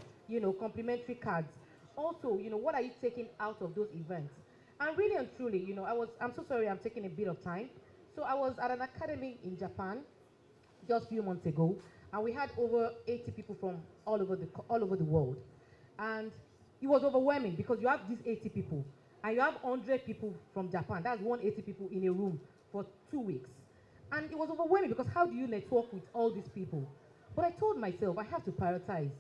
complimentary cards. Also, what are you taking out of those events? And really and truly, I'm so sorry I'm taking a bit of time. So I was at an academy in Japan just a few months ago, and we had over 80 people from all over the world. And it was overwhelming because you have these 80 people, and you have 100 people from Japan. That's 180 people in a room for 2 weeks. And it was overwhelming because how do you network with all these people? But I told myself, I have to prioritize.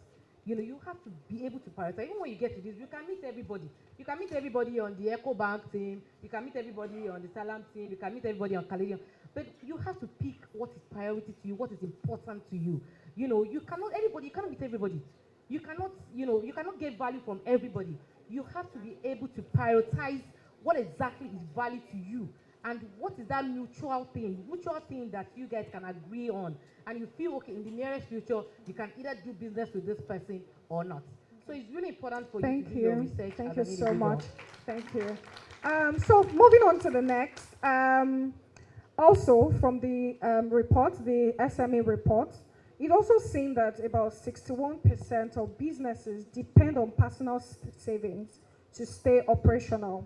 You have to be able to prioritize. Even when you get to this, you can meet everybody. You can meet everybody on the Ecobank team. You can meet everybody on the Salam team. You can meet everybody on Caladium. But you have to pick what is priority to you, what is important to you. You cannot meet everybody. You cannot get value from everybody. You have to be able to prioritize what exactly is value to you. And what is that mutual thing that you guys can agree on? And you feel, okay, in the nearest future, you can either do business with this person or not. So it's really important for you to do your research. Thank you so much. Thank you. So moving on to the next. Also from the report, the SME report, it also seen that about 61% of businesses depend on personal savings to stay operational.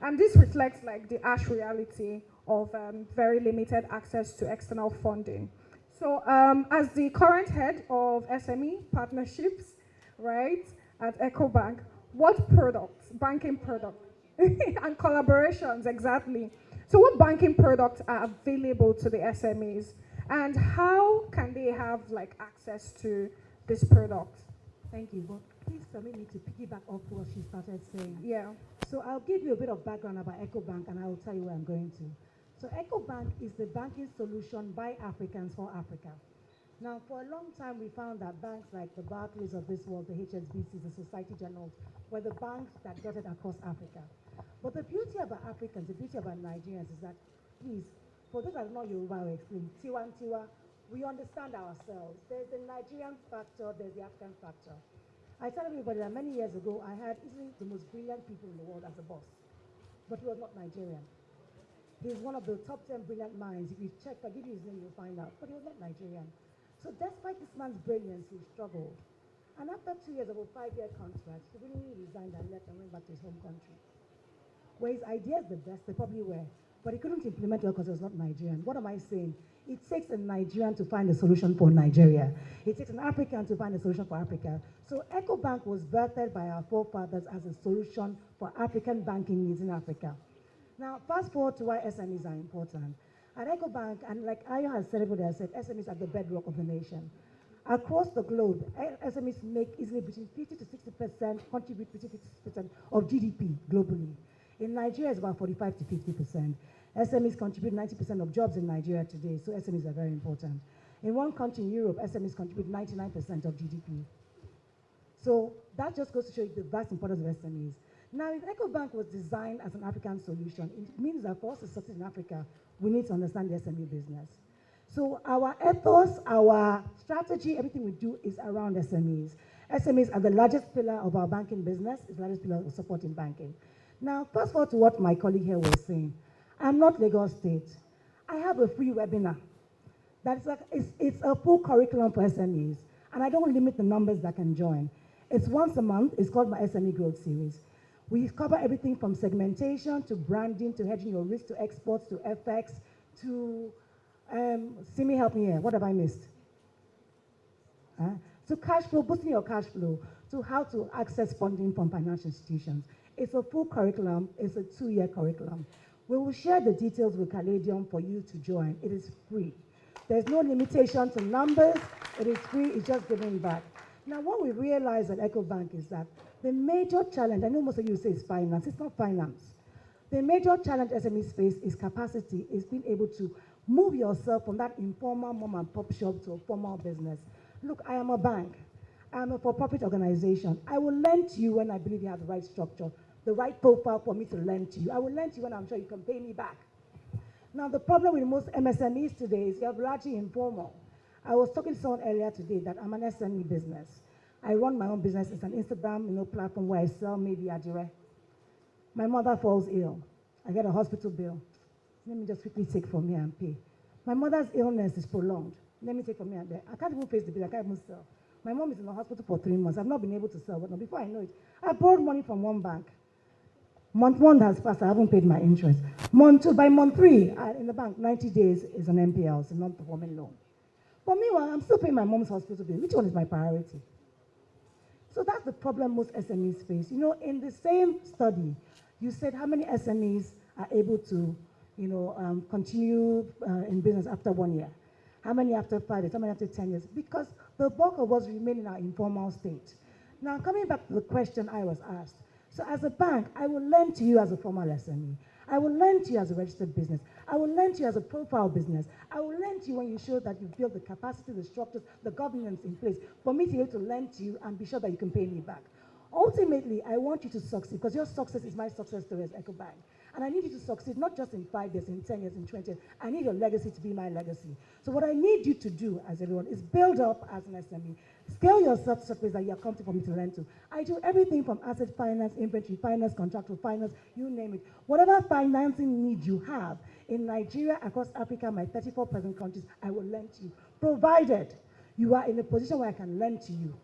And this reflects like the harsh reality of very limited access to external funding. So as the current head of SME partnerships, right, at Ecobank, what products, banking products, and collaborations exactly? So what banking products are available to the SMEs, and how can they have like access to this product? Thank you. But please permit me to piggyback off what she started saying. Yeah. So I'll give you a bit of background about Ecobank, and I will tell you where I'm going to. So Ecobank is the banking solution by Africans for Africa. Now, for a long time, we found that banks like the Barclays of this world, the HSBCs, the Society Generals, were the banks that dotted across Africa. But the beauty about Africans, the beauty about Nigerians is that, please, for those that are not Yoruba, I will explain, Tiwa and Tiwa, we understand ourselves. There's the Nigerian factor, there's the African factor. I tell everybody that many years ago, I had easily the most brilliant people in the world as a boss, but he was not Nigerian. He's one of the top 10 brilliant minds. If you check, I'll give you his name, you'll find out. But he was not Nigerian. So despite this man's brilliance, he struggled. And after 2 years of a 5-year contract, he willingly resigned and left and went back to his home country. Were his ideas the best? They probably were. But he couldn't implement it because he was not Nigerian. What am I saying? It takes a Nigerian to find a solution for Nigeria. It takes an African to find a solution for Africa. So Ecobank was birthed by our forefathers as a solution for African banking needs in Africa. Now, fast forward to why SMEs are important. At Ecobank, and like Ayo has said, everybody has said, SMEs are the bedrock of the nation. Across the globe, SMEs make easily between 50 to 60%, contribute between 50% of GDP globally. In Nigeria, it's about 45 to 50%. SMEs contribute 90% of jobs in Nigeria today, so SMEs are very important. In one country in Europe, SMEs contribute 99% of GDP. So that just goes to show you the vast importance of SMEs. Now, if Ecobank was designed as an African solution, it means that for us to succeed in Africa, we need to understand the SME business. So our ethos, our strategy, everything we do is around SMEs. SMEs are the largest pillar of our banking business, it's the largest pillar of supporting banking. Now, fast forward to what my colleague here was saying. I'm not Lagos State. I have a free webinar. That's like, it's a full curriculum for SMEs, and I don't limit the numbers that can join. It's once a month, it's called my SME Growth Series. We cover everything from segmentation to branding to hedging your risk to exports to FX to, Simi, help me here, what have I missed? To cash flow, boosting your cash flow, to how to access funding from financial institutions. It's a full curriculum, it's a 2-year curriculum. We will share the details with Caladium for you to join. It is free. There's no limitation to numbers, it is free, it's just giving back. Now, what we realize at Ecobank is that the major challenge, I know most of you say it's finance, it's not finance. The major challenge SMEs face is capacity, is being able to move yourself from that informal mom and pop shop to a formal business. Look, I am a bank, I am a for-profit organization. I will lend to you when I believe you have the right structure, the right profile for me to lend to you. I will lend to you when I'm sure you can pay me back. Now, the problem with most MSMEs today is you're largely informal. I was talking to someone earlier today that I'm an SME business. I run my own business. It's an Instagram platform where I sell maybe ajire. My mother falls ill. I get a hospital bill. Let me just quickly take from here and pay. My mother's illness is prolonged. Let me take from here and there. I can't even face the bill. I can't even sell. My mom is in the hospital for 3 months. I've not been able to sell. But before I know it, I borrowed money from one bank. Month 1 has passed. I haven't paid my interest. Month 2, by month 3, in the bank, 90 days is an NPL, it's a non-performing loan. But meanwhile, I'm still paying my mom's hospital bill. Which one is my priority? So that's the problem most SMEs face. You know, in the same study, you said how many SMEs are able to, continue in business after 1 year? How many after 5 years? How many after 10 years? Because the bulk of us remain in our informal state. Now, coming back to the question I was asked. So as a bank, I will lend to you as a formal SME. I will lend to you as a registered business. I will lend to you as a profile business. I will lend to you when you show that you've built the capacity, the structures, the governance in place for me to be able to lend to you and be sure that you can pay me back. Ultimately, I want you to succeed because your success is my success story as Ecobank. And I need you to succeed not just in 5 years, in 10 years, in 20 years. I need your legacy to be my legacy. So what I need you to do as everyone is build up as an SME. Scale yourself to such a place that you are comfortable for me to lend to. I do everything from asset finance, inventory finance, contractual finance, you name it. Whatever financing need you have in Nigeria, across Africa, my 34 present countries, I will lend to you, provided you are in a position where I can lend to you.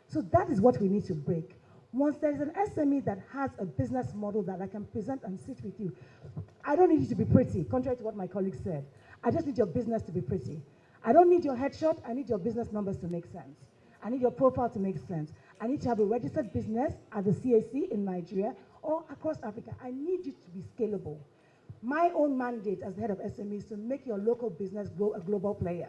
So that is what we need to break. Once there is an SME that has a business model that I can present and sit with you, I don't need you to be pretty, contrary to what my colleague said. I just need your business to be pretty. I don't need your headshot, I need your business numbers to make sense. I need your profile to make sense. I need to have a registered business at the CAC in Nigeria or across Africa. I need you to be scalable. My own mandate as the head of SME is to make your local business grow a global player.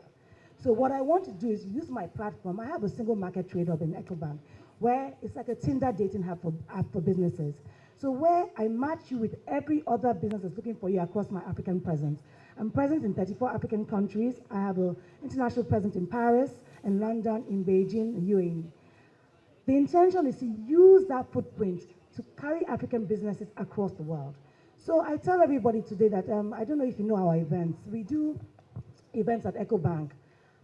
So what I want to do is use my platform. I have a single market trade hub in Ecobank, where it's like a Tinder dating app for businesses. So where I match you with every other business that's looking for you across my African presence. I'm present in 34 African countries. I have an international presence in Paris, in London, in Beijing, in UAE. The intention is to use that footprint to carry African businesses across the world. So I tell everybody today that, I don't know if you know our events. We do events at Ecobank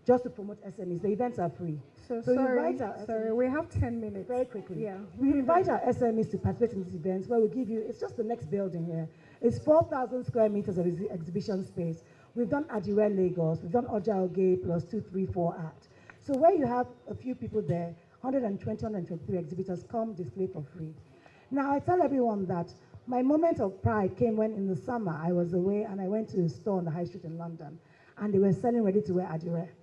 just to promote SMEs. The events are free. So we sorry, invite our sorry, we have 10 minutes. Very quickly. Yeah. We invite our SMEs to participate in these events where we give you, it's just the next building here. It's 4,000 square meters of exhibition space. We've done Adire Lagos, we've done Oja Oge plus 2, 3, 4 art. So where you have a few people there, 120, 123 exhibitors come display for free. Now I tell everyone that my moment of pride came when in the summer I was away and I went to a store on the high street in London and they were selling ready-to-wear Adire.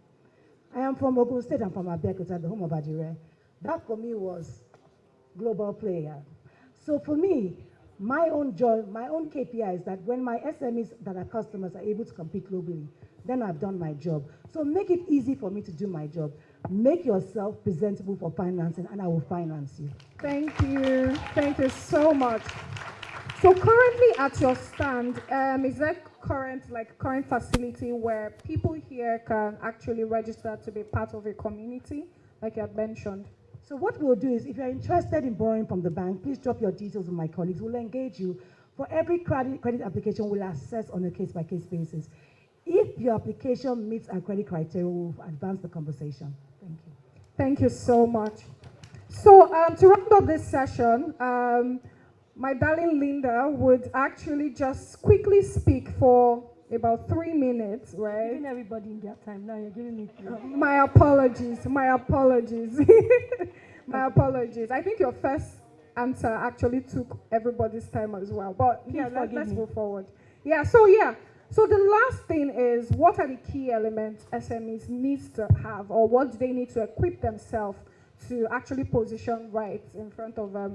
I am from Ogun State, I'm from Abeokuta, the home of Adire. That for me was global player. So for me, my own joy, my own KPI is that when my SMEs that are customers are able to compete globally, then I've done my job. So make it easy for me to do my job. Make yourself presentable for financing and I will finance you. Thank you. Thank you so much. So currently at your stand, is there current facility where people here can actually register to be part of a community, like you had mentioned? So what we'll do is, if you're interested in borrowing from the bank, please drop your details with my colleagues. We'll engage you. For every credit application, we'll assess on a case-by-case basis. If your application meets our credit criteria, we'll advance the conversation. Thank you. Thank you so much. So to round up this session, my darling Linda would actually just quickly speak for about 3 minutes, right? Giving everybody in their time. Now you're giving me 3. My apologies. My apologies. My apologies. I think your first answer actually took everybody's time as well. But Please yeah, let's me. move forward. So the last thing is, what are the key elements SMEs needs to have, or what do they need to equip themselves to actually position right in front of their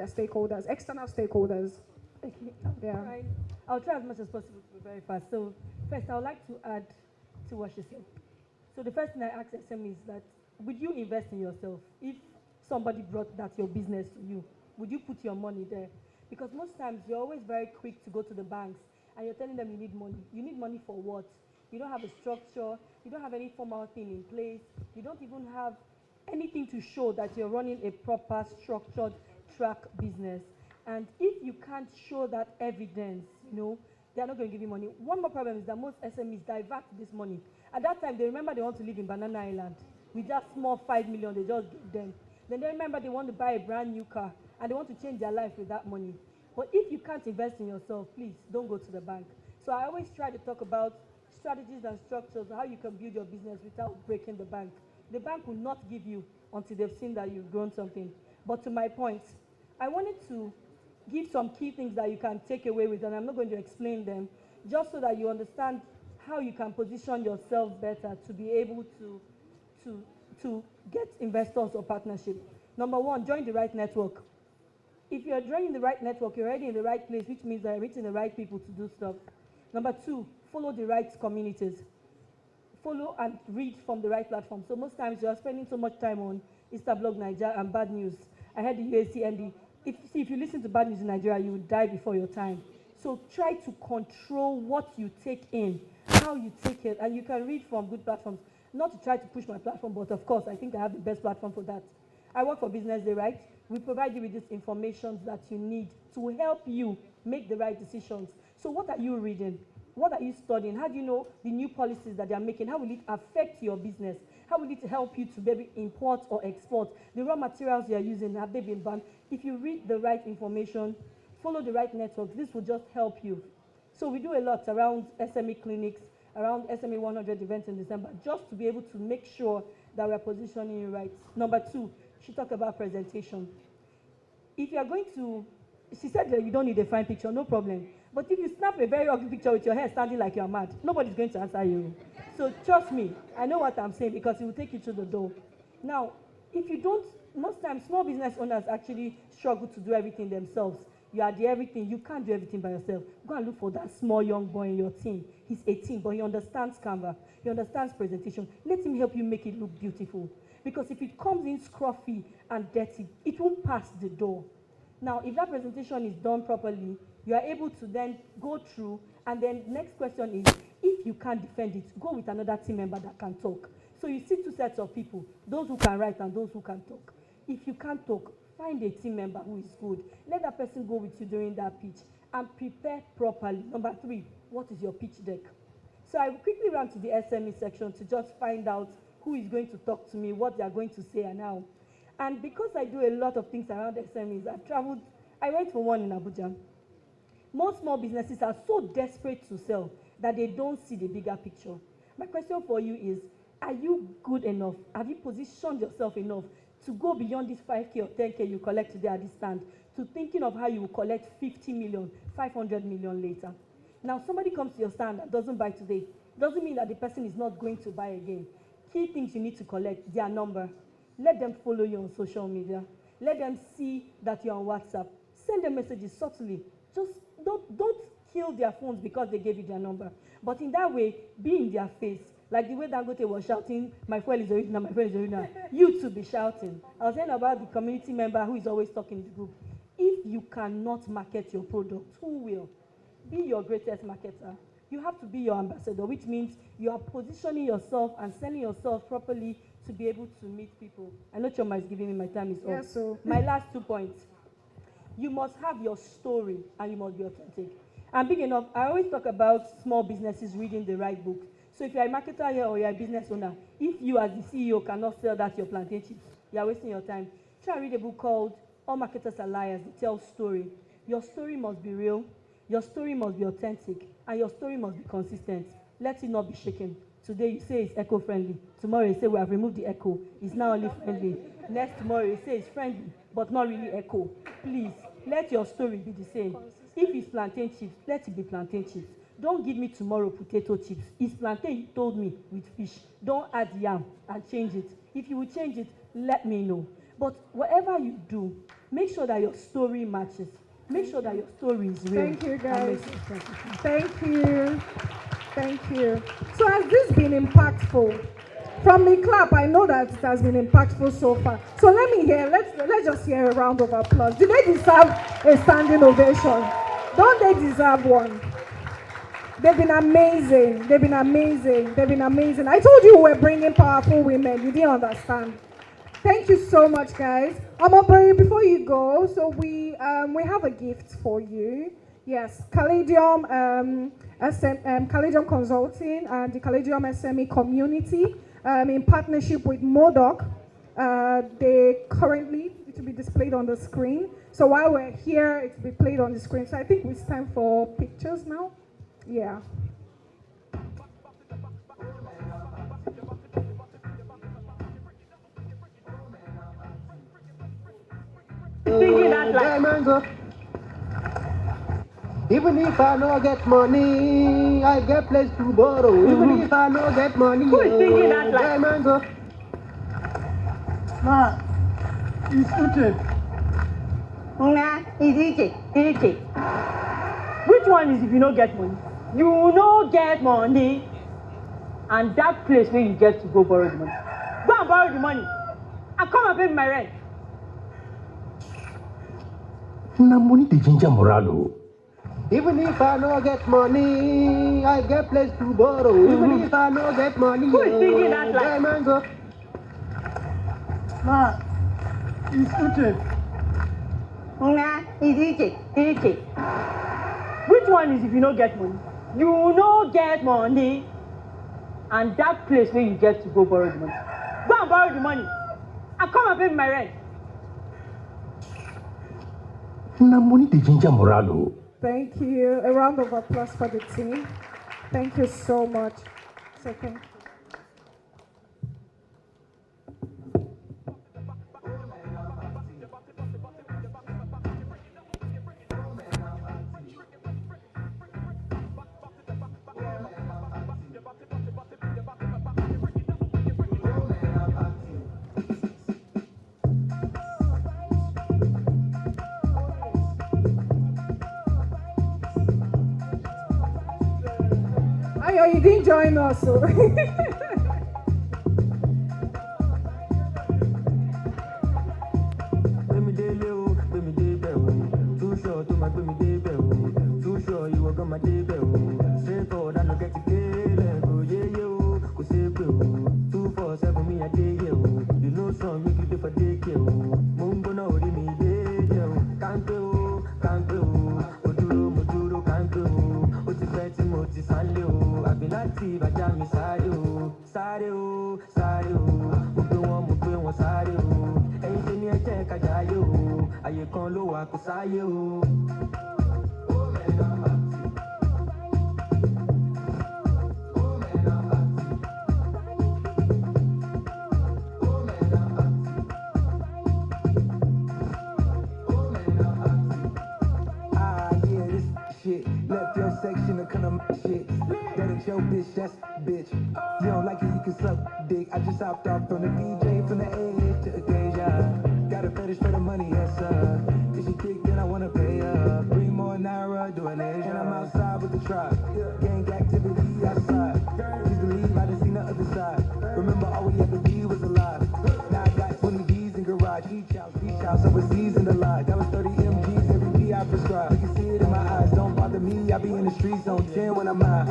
stakeholders, external stakeholders? Okay. Yeah. I'll try as much as possible to be very fast. So first, I would like to add to what she said. So the first thing I ask SMEs is that, would you invest in yourself? If somebody brought that your business to you, would you put your money there? Because most times you're always very quick to go to the banks and you're telling them you need money. You need money for what? You don't have a structure, you don't have any formal thing in place, you don't even have anything to show that you're running a proper structured track business. And if you can't show that evidence, they're not going to give you money. One more problem is that most SMEs divert this money. At that time, they remember they want to live in Banana Island. With that small 5 million, they just give them. Then they remember they want to buy a brand new car, and they want to change their life with that money. But if you can't invest in yourself, please don't go to the bank. So I always try to talk about strategies and structures, how you can build your business without breaking the bank. The bank will not give you until they've seen that you've grown something. But to my point, I wanted to give some key things that you can take away with, and I'm not going to explain them, just so that you understand how you can position yourself better to be able to get investors or partnership. Number one, join the right network. If you're joining the right network, you're already in the right place, which means you're meeting the right people to do stuff. Number two, follow the right communities. Follow and read from the right platform. So most times you're spending so much time on Instablog Nigeria and bad news. I heard the UAC and if you listen to bad news in Nigeria, you will die before your time. So try to control what you take in, how you take it, and you can read from good platforms. Not to try to push my platform, but of course, I think I have the best platform for that. I work for Business Day, right? We provide you with this information that you need to help you make the right decisions. So what are you reading? What are you studying? How do you know the new policies that they are making? How will it affect your business? How will it help you to maybe import or export? The raw materials you are using, have they been banned? If you read the right information, follow the right networks, this will just help you. So we do a lot around SME clinics, around SME 100 events in December, just to be able to make sure that we're positioning you right. Number two, she talked about presentation. If you're going to, she said that you don't need a fine picture, no problem. But if you snap a very ugly picture with your hair standing like you're mad, nobody's going to answer you. So trust me, I know what I'm saying because it will take you to the door. Now, if you don't, most times small business owners actually struggle to do everything themselves. You are the everything, you can't do everything by yourself. Go and look for that small young boy in your team. He's 18, but he understands Canva, he understands presentation. Let him help you make it look beautiful. Because if it comes in scruffy and dirty, it won't pass the door. Now, if that presentation is done properly, you are able to then go through, and then next question is, if you can't defend it, go with another team member that can talk. So you see two sets of people, those who can write and those who can talk. If you can't talk, find a team member who is good. Let that person go with you during that pitch and prepare properly. Number 3, what is your pitch deck? So I will quickly run to the SME section to just find out who is going to talk to me, what they are going to say and how. And because I do a lot of things around SMEs, I've traveled, I went for one in Abuja. Most small businesses are so desperate to sell that they don't see the bigger picture. My question for you is, are you good enough? Have you positioned yourself enough to go beyond this 5K or 10K you collect today at this stand to thinking of how you will collect 50 million, 500 million later? Now, somebody comes to your stand and doesn't buy today. Doesn't mean that the person is not going to buy again. Key things you need to collect, their number. Let them follow you on social media. Let them see that you're on WhatsApp. Send them messages subtly. Just don't kill their phones because they gave you their number. But in that way, be in their face. Like the way Dangote was shouting, my fuel is original, my fuel is original. You too be shouting. I was saying about the community member who is always talking in the group. If you cannot market your product, who will? Be your greatest marketer. You have to be your ambassador, which means you are positioning yourself and selling yourself properly to be able to meet people. I know Choma is giving me my time is up. Yes, so my last 2 points. You must have your story and you must be authentic. And big enough, I always talk about small businesses reading the right book. So if you're a marketer here or you're a business owner, if you as the CEO cannot sell that your plantain chips, you're wasting your time. Try and read a book called All Marketers Are Liars. They tell story. Your story must be real. Your story must be authentic. And your story must be consistent. Let it not be shaken. Today you say it's eco-friendly. Tomorrow you say we have removed the eco. It's now only friendly. Next tomorrow you say it's friendly, but not really eco. Please, let your story be the same. If it's plantain chips, let it be plantain chips. Don't give me tomorrow potato chips. It's plantain you told me with fish. Don't add yam and change it. If you will change it, let me know. But whatever you do, make sure that your story matches. Make sure that your story is real. Thank you, guys. Thank you. Thank you. So has this been impactful? From the clap, I know that it has been impactful so far. So let me hear, let's just hear a round of applause. Do they deserve a standing ovation? Don't they deserve one? They've been amazing. They've been amazing. They've been amazing. I told you we're bringing powerful women. You didn't understand. Thank you so much, guys. Omobori, before you go, so we have a gift for you. Yes, Caladium Consulting and the Caladium SME community in partnership with Modoc. They currently, it will be displayed on the screen. So while we're here, it will be played on the screen. So I think it's time for pictures now. Yeah. Even if I no get money, I get place to borrow. Even if I no get money, who is thinking that like? Diamonds. Nah, it's Uche. Nah, it's Uche. Which one is if you no get money? You no get money, and that place where you get to go borrow the money. Go and borrow the money, and come and pay my rent. Na money the ginger moralo. Even if I no get money, I get place to borrow. Even if I no get money, who is thinking that like? Diamonds. Nah, it's Uche. Nah, it's Uche. Which one is if you no get money? You no get money, and that place where you get to go borrow the money. Go and borrow the money, and come and pay my rent. Na money the ginger moralo. Thank you. A round of applause for the team. Thank you so much. So thank you. You didn't join us, so. máa gbé mi débẹ̀ o. Too sure ìwọ gan máa débẹ̀ o. Straight forward and no get to kill ẹ̀ o. Yéyé o, kò ṣeé pé o. 247 mi àdéyé o. You know song make you dey for dékè o. Mo ń gbóná orí mi yéyé o. Kánpé o, kánpé o. Mo dúró kánpé o. Ó ti pẹ́ tí mo ti sálé o. Àbí láti ìbàjá mi sáré o. Sáré o, sáré o. Mo gbé wọn sáré o. Ẹ̀yin tèmi ẹ jẹ́ ká jayé o. Àyè kan ló wà kó sáyé o. Shit, left your section to come shit. That ain't your bitch, that's bitch. You don't like it, you can suck dick. I just hopped off from the DJ, from the edge to the Deja. Got a fetish for the money, yes sir. If she thick, then I wanna pay her. 3 more naira, do a leisure. And I'm outside with the tribe. Gang activity outside. Please believe I done seen the other side. Remember all we had to be was alive. Now I got 20 D's in garage. Each house overseas in the lodge. That was 30 MGs every P I prescribe. You can see it in my eyes, don't bother me. I be in the streets on 10 when I'm out.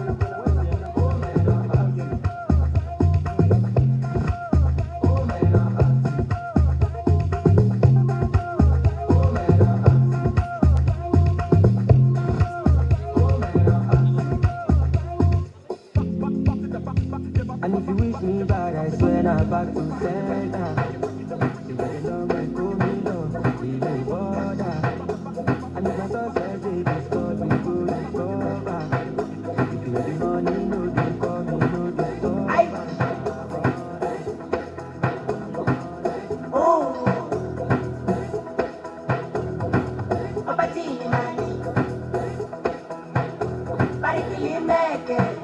And if you wish me bad, I swear I'm back to center. You better love me, call me love, we may border. And if my success is discovered, we go discover. If you have the money, no, they call me, no, they stop. Oh, Opatini money, Parikili make it.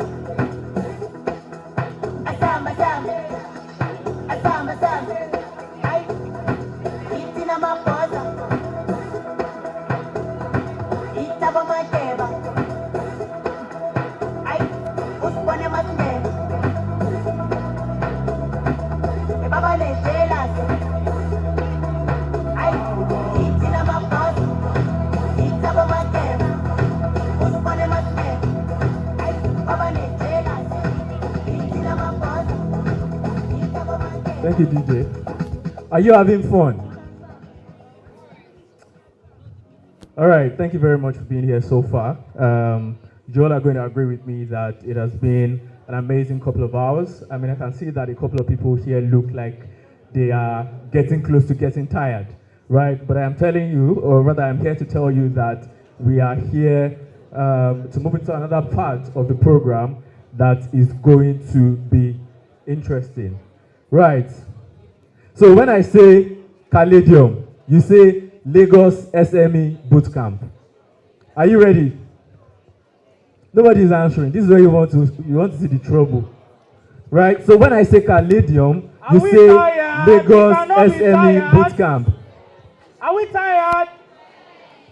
Asamba, ay, itina maposa, itaba mateba, ay, uspone matne, e baba le jelas, ay, itina maposa, itaba mateba, uspone matne, ay, baba le jelas, itina maposa. Thank you, DJ. Are you having fun? All right, thank you very much for being here so far. Joel are going to agree with me that it has been an amazing couple of hours. I mean, I can see that a couple of people here look like they are getting close to getting tired, right? But I am telling you, or rather I'm here to tell you that we are here to move into another part of the program that is going to be interesting. Right. So when I say Caladium, you say Lagos SME Bootcamp. Are you ready? Nobody is answering. This is where you want to see the trouble. Right? So when I say Caladium, you say Lagos SME Bootcamp. Are we tired?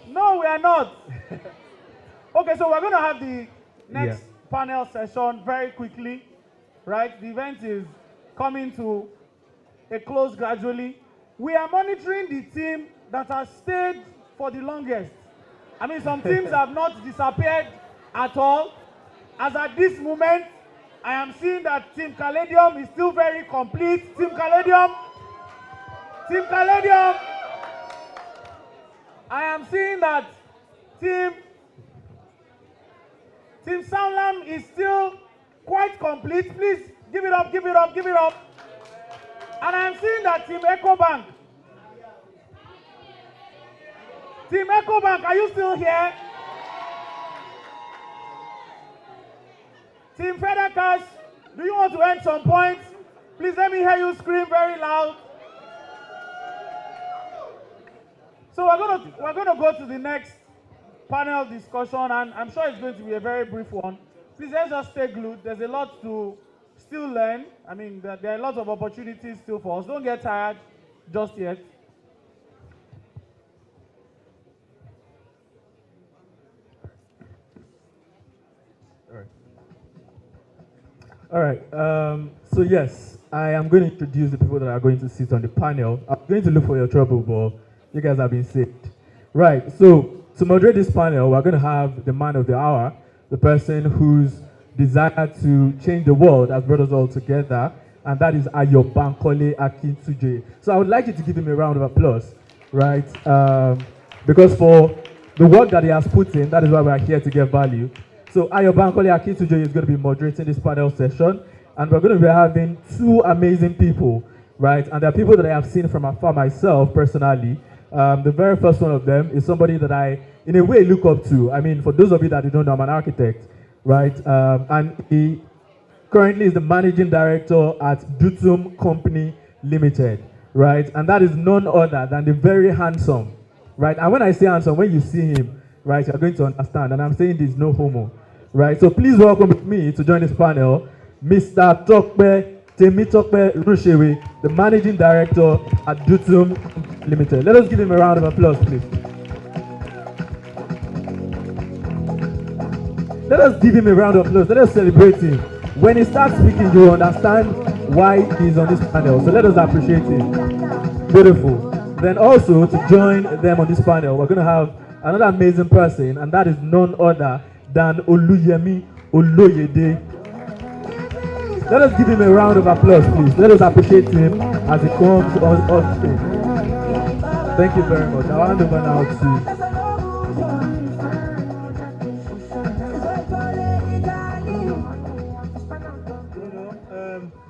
No, we are not. Okay, so we're going to have the next panel session very quickly. Right? The event is coming to a close gradually. We are monitoring the team that has stayed for the longest. I mean, some teams have not disappeared at all. As at this moment, I am seeing that Team Caladium is still very complete. Team Caladium. I am seeing that Team Soundlam is still quite complete. Please give it up. And I'm seeing that Team Ecobank. Team Ecobank, are you still here? Team Fedakas, do you want to earn some points? Please let me hear you scream very loud. So we're gonna go to the next panel discussion, and I'm sure it's going to be a very brief one. Please let's just stay glued. There's a lot to still learn. I mean, there are lots of opportunities still for us. Don't get tired just yet. All right. So yes, I am going to introduce the people that are going to sit on the panel. I'm going to look for your trouble, but you guys have been saved. Right. So to moderate this panel, we're going to have the man of the hour, the person whose desire to change the world has brought us all together, and that is Ayo Bankole Akintuje. So I would like you to give him a round of applause, right? Because for the work that he has put in, that is why we are here to get value. So Ayo Bankole Akintuje is going to be moderating this panel session, and we're going to be having two amazing people, right? And there are people that I have seen from afar myself personally. The very first one of them is somebody that I, in a way, look up to. I mean, for those of you that don't know, I'm an architect, right? And he currently is the managing director at Dutum Company Limited, right? And that is none other than the very handsome, right? And when I say handsome, when you see him, right, you're going to understand. And I'm saying this, no homo, right? So please welcome with me to join this panel, Mr. Temitokpe Rushewe, the managing director at Dutum Limited. Let us give him a round of applause, please. Let us give him a round of applause. Let us celebrate him. When he starts speaking, you will understand why he's on this panel. So let us appreciate him. Beautiful. Then also, to join them on this panel, we're going to have another amazing person, and that is none other than Oluyemi Oloyede. Let us give him a round of applause, please. Let us appreciate him as he comes on stage. Thank you very much. I'll hand over now to...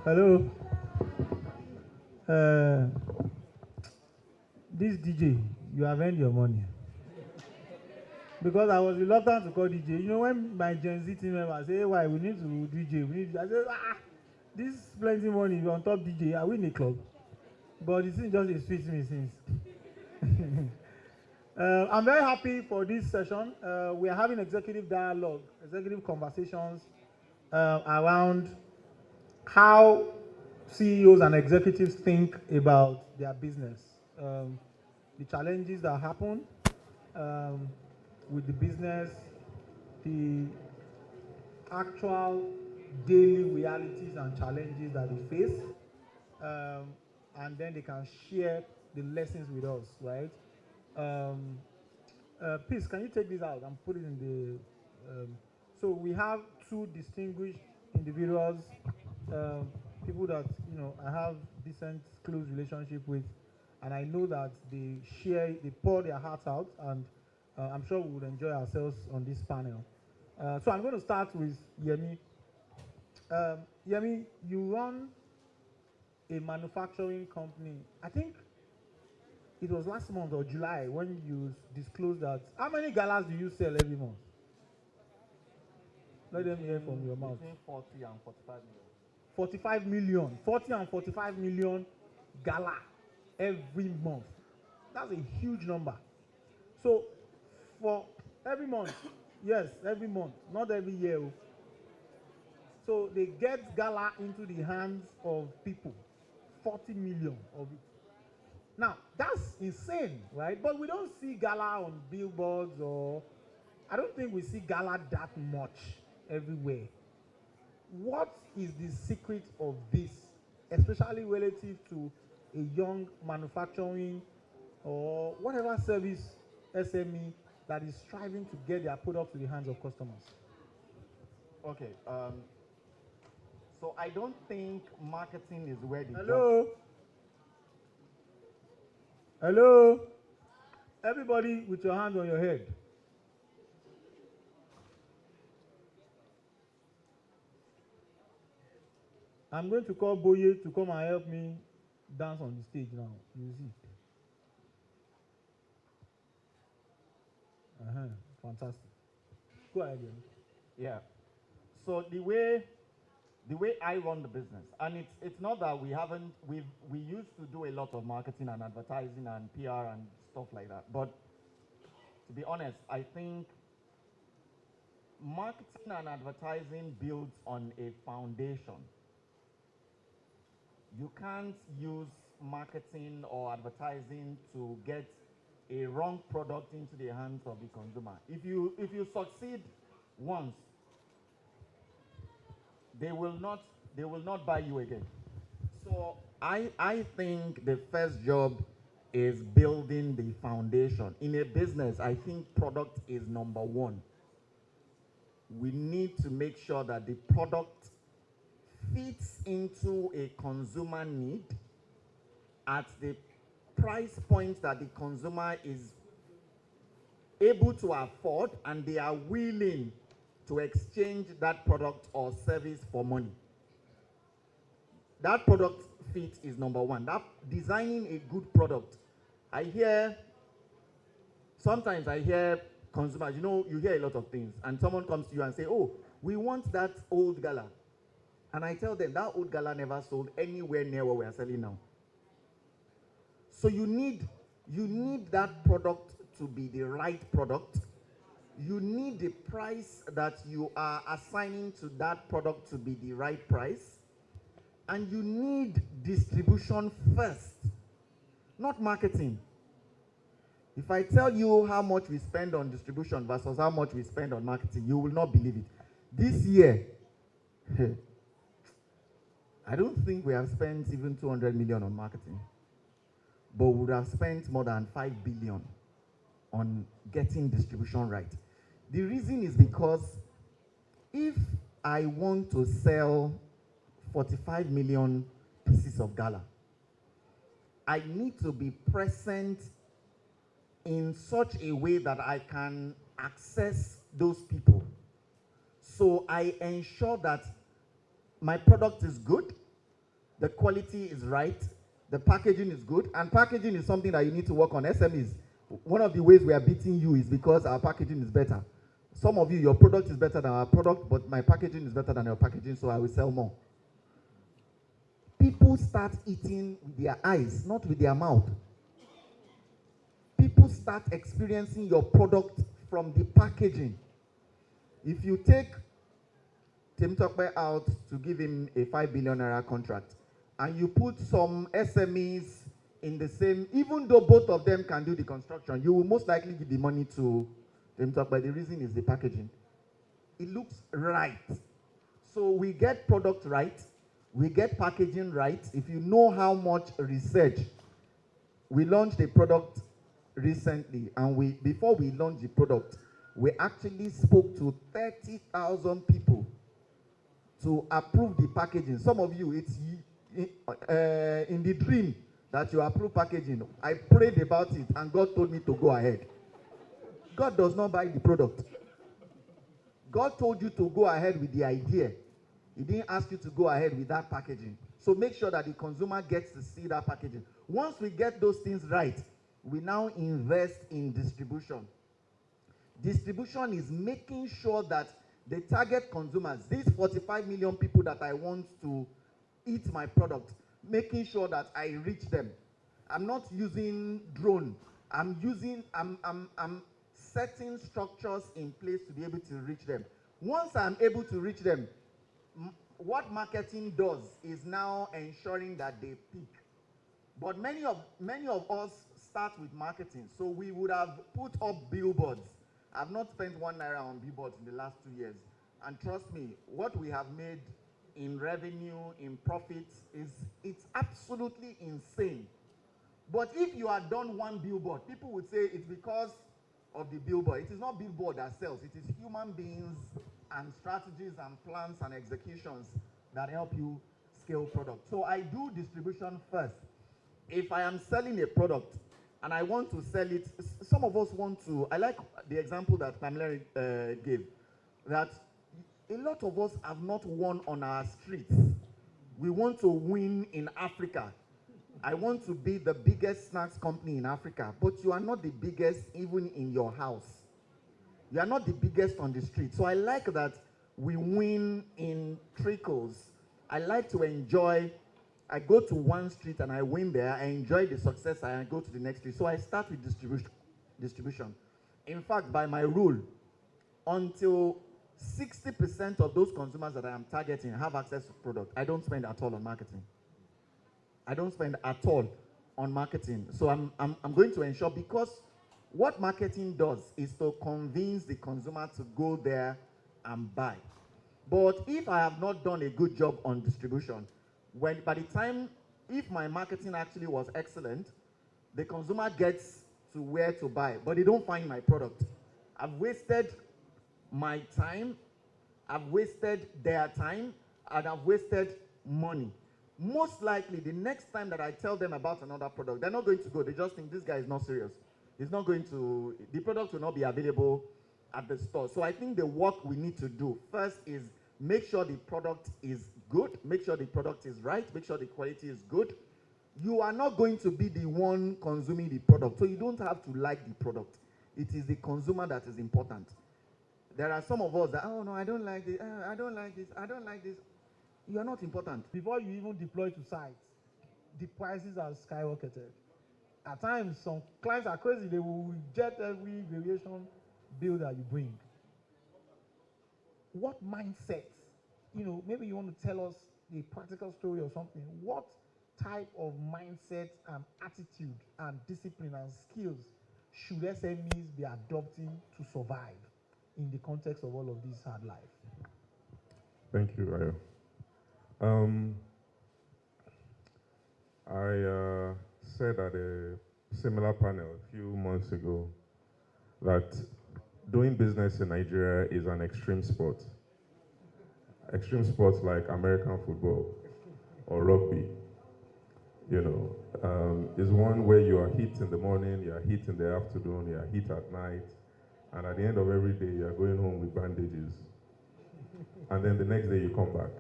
Hello. This DJ, you have earned your money. Because I was reluctant to call DJ. You know, when my Gen Z team members say, hey, why we need to DJ, I said, this plenty money on top DJ, I win a club. But it just sweets me since. I'm very happy for this session. We are having executive dialogue, executive conversations around how CEOs and executives think about their business, the challenges that happen with the business, the actual daily realities and challenges that they face, and then they can share the lessons with us, right? Please, can you take this out and put it in the... so we have two distinguished individuals, people that, you know, I have decent, close relationship with, and I know that they pour their hearts out, and I'm sure we would enjoy ourselves on this panel. So I'm going to start with Yemi. Yemi, you run a manufacturing company. I think it was last month or July when you disclosed that. How many galas do you sell every month? Let them hear from your mouth. Between 40 and 45 million. 45 million. 40 and 45 million gala every month. That's a huge number. So for every month, yes, every month, not every year. So they get gala into the hands of people. 40 million of it. Now, that's insane, right? But we don't see gala on billboards, or I don't think we see gala that much everywhere. What is the secret of this, especially relative to a young manufacturing or whatever service SME that is striving to get their product to the hands of customers? Okay. So I don't think marketing is where the Hello? Hello? Everybody with your hand on your head. I'm going to call Boye to come and help me dance on the stage now. You see. Fantastic. Go ahead, Ian. Yeah. So the way I run the business, and it's not that we used to do a lot of marketing and advertising and PR and stuff like that. But to be honest, I think marketing and advertising builds on a foundation. You can't use marketing or advertising to get a wrong product into the hands of the consumer. If you succeed once, they will not buy you again. So I think the first job is building the foundation. In a business, I think product is number one. We need to make sure that the product fits into a consumer need at the price point that the consumer is able to afford, and they are willing to exchange that product or service for money. That product fit is number one. That designing a good product. Sometimes I hear consumers, you hear a lot of things, and someone comes to you and say, oh, we want that old gala. And I tell them that old gala never sold anywhere near what we are selling now. So you need that product to be the right product. You need the price that you are assigning to that product to be the right price. And you need distribution first, not marketing. If I tell you how much we spend on distribution versus how much we spend on marketing, you will not believe it. This year, I don't think we have spent even 200 million on marketing, but we would have spent more than 5 billion on getting distribution right. The reason is because if I want to sell 45 million pieces of gala, I need to be present in such a way that I can access those people. So I ensure that my product is good, the quality is right, the packaging is good, and packaging is something that you need to work on. SMEs, one of the ways we are beating you is because our packaging is better. Some of you, your product is better than our product, but my packaging is better than your packaging, so I will sell more. People start eating with their eyes, not with their mouth. People start experiencing your product from the packaging. If you take Tim Tokbe out to give him a 5 billion naira contract, and you put some SMEs in the same, even though both of them can do the construction, you will most likely give the money to Tim Tokbe. The reason is the packaging. It looks right. So we get product right, we get packaging right. If you know how much research, we launched a product recently, and before we launched the product, we actually spoke to 30,000 people to approve the packaging. Some of you, it's in the dream that you approve packaging. I prayed about it, and God told me to go ahead. God does not buy the product. God told you to go ahead with the idea. He didn't ask you to go ahead with that packaging. So make sure that the consumer gets to see that packaging. Once we get those things right, we now invest in distribution. Distribution is making sure that the target consumers, these 45 million people that I want to eat my product, making sure that I reach them. I'm not using drone. I'm setting structures in place to be able to reach them. Once I'm able to reach them, what marketing does is now ensuring that they peak. But many of us start with marketing. So we would have put up billboards. I've not spent 1 naira on billboards in the last 2 years. And trust me, what we have made in revenue, in profits, it's absolutely insane. But if you had done one billboard, people would say it's because of the billboard. It is not billboard that sells. It is human beings and strategies and plans and executions that help you scale product. So I do distribution first. If I am selling a product and I want to sell it, some of us want to, I like the example that Pamela gave, that a lot of us have not won on our streets. We want to win in Africa. I want to be the biggest snacks company in Africa, but you are not the biggest even in your house. You are not the biggest on the street. So I like that we win in trickles. I like to enjoy. I go to one street and I win there. I enjoy the success and I go to the next street. So I start with distribution. In fact, by my rule, until 60% of those consumers that I am targeting have access to product, I don't spend at all on marketing. I don't spend at all on marketing. So I'm going to ensure, because what marketing does is to convince the consumer to go there and buy. But if I have not done a good job on distribution, by the time, if my marketing actually was excellent, The consumer gets to where to buy, but they don't find my product. I've wasted my time, I've wasted their time, and I've wasted money. Most likely, the next time that I tell them about another product, they're not going to go. They just think this guy is not serious. He's not going to, the product will not be available at the store. So I think the work we need to do first is make sure the product is good, make sure the product is right, make sure the quality is good. You are not going to be the one consuming the product, so you don't have to like the product. It is the consumer that is important. There are some of us that, oh no, I don't like this, I don't like this, I don't like this. You are not important. Before you even deploy to sites, the prices are skyrocketed. At times, some clients are crazy. They will reject every variation bill that you bring. What mindsets, maybe you want to tell us a practical story or something. What type of mindset and attitude and discipline and skills should SMEs be adopting to survive in the context of all of this hard life? Thank you, Ayo. I said at a similar panel a few months ago that doing business in Nigeria is an extreme sport. Extreme sports like American football or rugby, is one where you are hit in the morning, you are hit in the afternoon, you are hit at night, and at the end of every day, you are going home with bandages. And then the next day, you come back.